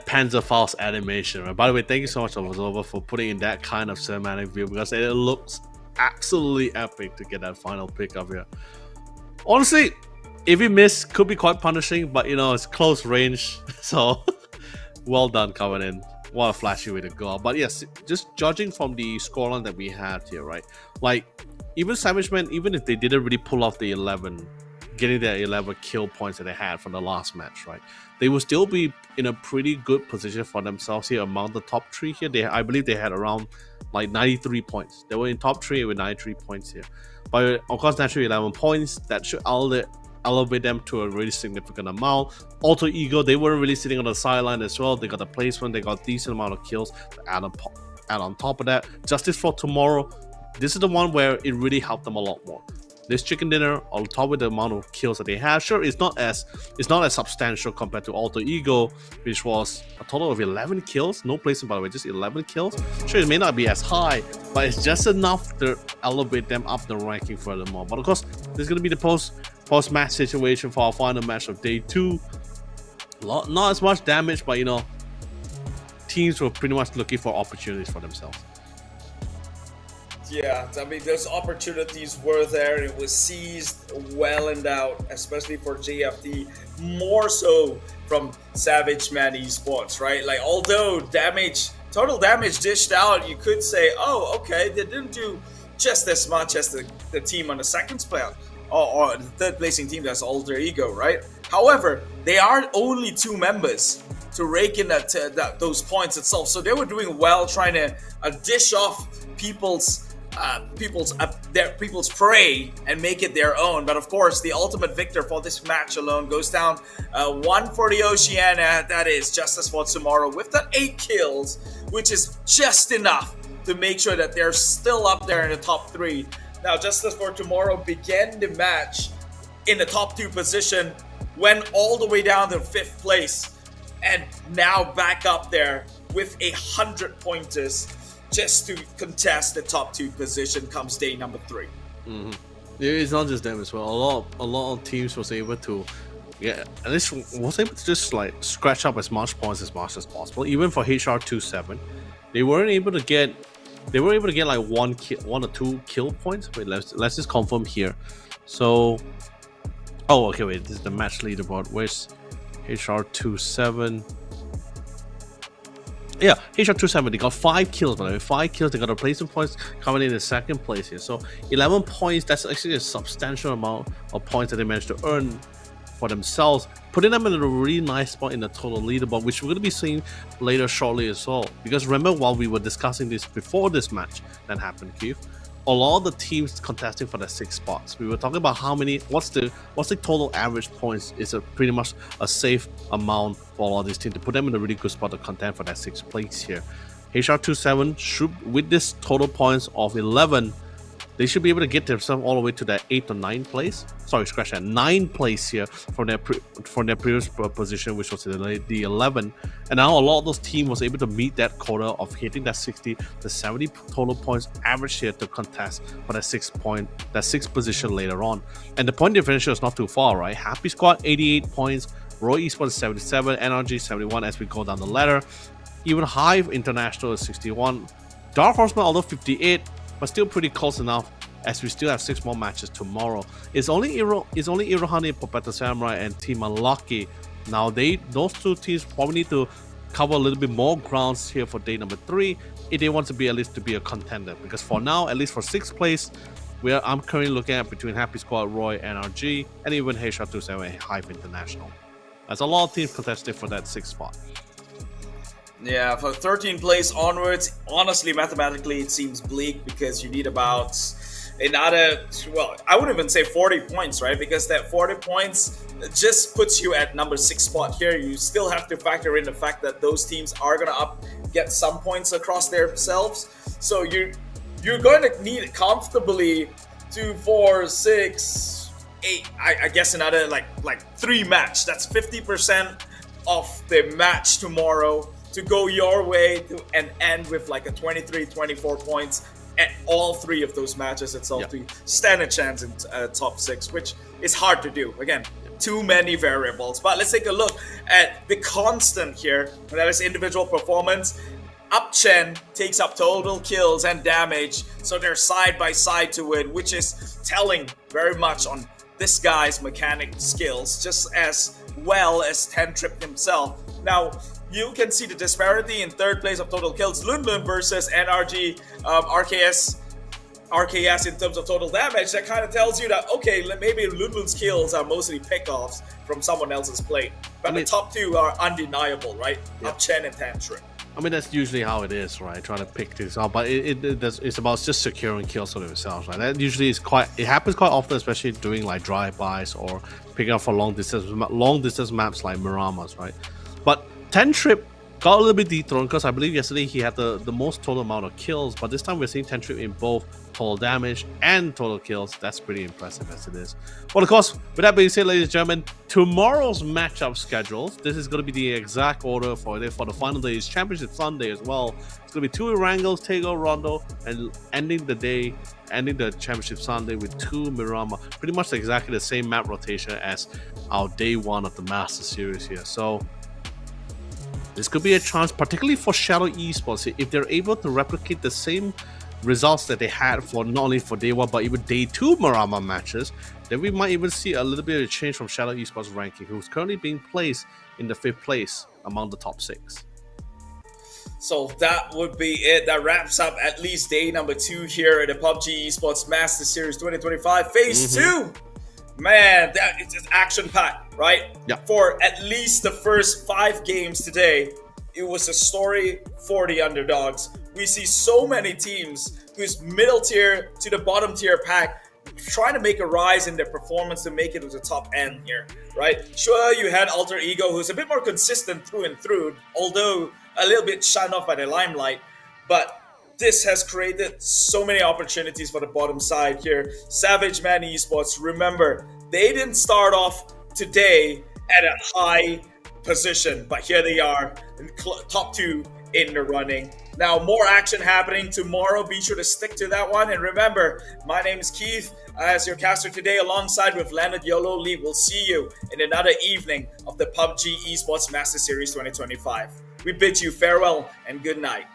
Panzer Faust animation, right? By the way, thank you so much, Observer, for putting in that kind of cinematic view, because it looks absolutely epic to get that final pick up here. Honestly, if you miss, could be quite punishing, but you know, it's close range, so well done coming in. What a flashy way to go. But yes, just judging from the scoreline that we had here, right? Like, even Savage Man, even if they didn't really pull off the 11, getting their 11 kill points that they had from the last match, right? They will still be in a pretty good position for themselves here among the top 3 here. I believe they had around like 93 points. They were in top 3 with 93 points here. But of course, naturally 11 points, that should elevate them to a really significant amount. Alter Ego, they weren't really sitting on the sideline as well. They got the placement, they got a decent amount of kills to add on top of that. Justice for Tomorrow, this is the one where it really helped them a lot more. This chicken dinner, on top of the amount of kills that they have, sure, it's not as substantial compared to Alter Ego, which was a total of 11 kills. No placement, by the way, just 11 kills. Sure, it may not be as high, but it's just enough to elevate them up the ranking furthermore. But of course, this is going to be the post-match situation for our final match of day 2. Not as much damage, but you know, teams were pretty much looking for opportunities for themselves. Yeah, I mean, those opportunities were there. It was seized well and out, especially for JFT, more so from Savage Man Esports, right? Like, although total damage dished out, you could say, oh, okay, they didn't do just as much as the team on the second spot or the third placing team, that's Alter Ego, right? However, they are only 2 members to rake in those points itself, so they were doing well trying to dish off people's prey and make it their own. But of course, the ultimate victor for this match alone goes down 1 for the Oceania. That is Justice for Tomorrow with the 8 kills, which is just enough to make sure that they're still up there in the top 3. Now, Justice for Tomorrow began the match in the top 2 position, went all the way down to 5th place, and now back up there with 100 pointers just to contest the top 2 position comes day number 3. Mm-hmm. It's not just them as well. A lot of teams was able to, at least was able to just like scratch up as much points as possible. Even for HR27, they weren't able to get like 1 or 2 kill points. Wait, let's just confirm here. So, oh, okay, wait, this is the match leaderboard. Where's HR27? Yeah, HR27, they got 5 kills, by the way. 5 kills, they got a placement points coming in the 2nd place here. So 11 points, that's actually a substantial amount of points that they managed to earn for themselves, putting them in a really nice spot in the total leaderboard, which we're going to be seeing later shortly as well. Because remember, while we were discussing this before this match that happened, Keith, a lot of the teams contesting for the 6 spots. We were talking about what's the total average points is pretty much a safe amount for all of these teams to put them in a really good spot to contend for that 6th place here. HR27 should, with this total points of 11, they should be able to get themselves all the way to that 8th or 9th place. Sorry, scratch that, 9th place here from their previous position, which was the 11. And now a lot of those teams was able to meet that quota of hitting that 60 to 70 total points average here to contest for that 6th position later on. And the point differential is not too far, right? Happy Squad 88 points, Roy Esports 77, NRG 71 as we go down the ladder. Even Hive International is 61. Dark Horseman, although 58, but still pretty close enough as we still have 6 more matches tomorrow. It's only Irohani, Popeta Samurai, and Team Unlucky. Now those 2 teams probably need to cover a little bit more grounds here for day number 3 if they want to be at least to be a contender. Because for now, at least for 6th place, I'm currently looking at between Happy Squad, Roy, NRG, and even HR27 and Hive International. There's a lot of teams contesting for that 6th spot. Yeah, for 13th place onwards, honestly, mathematically, it seems bleak because you need about another, well, I wouldn't even say 40 points, right? Because that 40 points just puts you at number 6 spot here. You still have to factor in the fact that those teams are going to get some points across themselves. So you're going to need comfortably 2, 4, 6, 8, I guess another like 3 match. That's 50% of the match tomorrow to go your way and end with like a 23-24 points at all 3 of those matches itself to stand a chance in top 6, which is hard to do. Again, too many variables. But let's take a look at the constant here, and that is individual performance. Upchen takes up total kills and damage, so they're side by side to win, which is telling very much on this guy's mechanic skills, just as well as Tentrip himself. Now, you can see the disparity in 3rd place of total kills, Lunlun versus NRG, RKS in terms of total damage. That kind of tells you that, okay, maybe Lunlun's kills are mostly pickoffs from someone else's plate. But the top 2 are undeniable, right? Upchen and Tantrip. I mean, that's usually how it is, right? Trying to pick things up, but it's about just securing kills for themselves, right? That usually it happens quite often, especially doing like drive-bys or picking up for long distance maps like Miramas, right? But Tentrip got a little bit dethroned because I believe yesterday he had the most total amount of kills, but this time we're seeing Tentrip in both total damage and total kills. That's pretty impressive as it is. Well, of course, with that being said, ladies and gentlemen, tomorrow's matchup schedules, this is going to be the exact order for the final day. It's Championship Sunday as well. It's going to be 2 Erangels, Tego, Rondo, and ending the Championship Sunday with 2 Mirama. Pretty much exactly the same map rotation as our day 1 of the Master Series here. So this could be a chance, particularly for Shadow Esports, if they're able to replicate the same results that they had for not only for day 1 but even day 2 Marama matches, then we might even see a little bit of a change from Shadow Esports ranking, who's currently being placed in the 5th place among the top 6. So that would be it. That wraps up at least day number 2 here at the PUBG Esports Master Series 2025 Phase 2. Man, that it's action-packed, right? Yeah. For at least the first 5 games today, it was a story for the underdogs. We see so many teams whose middle tier to the bottom tier pack trying to make a rise in their performance to make it to the top end here, right? Sure, you had Alter Ego, who's a bit more consistent through and through, although a little bit shunned off by the limelight, but this has created so many opportunities for the bottom side here. Savage Man Esports, remember, they didn't start off today at a high position, but here they are in top 2 in the running. Now, more action happening tomorrow. Be sure to stick to that one. And remember, my name is Keith, as your caster today, alongside with Leonard Yolo Lee. We'll see you in another evening of the PUBG Esports Master Series 2025. We bid you farewell and good night.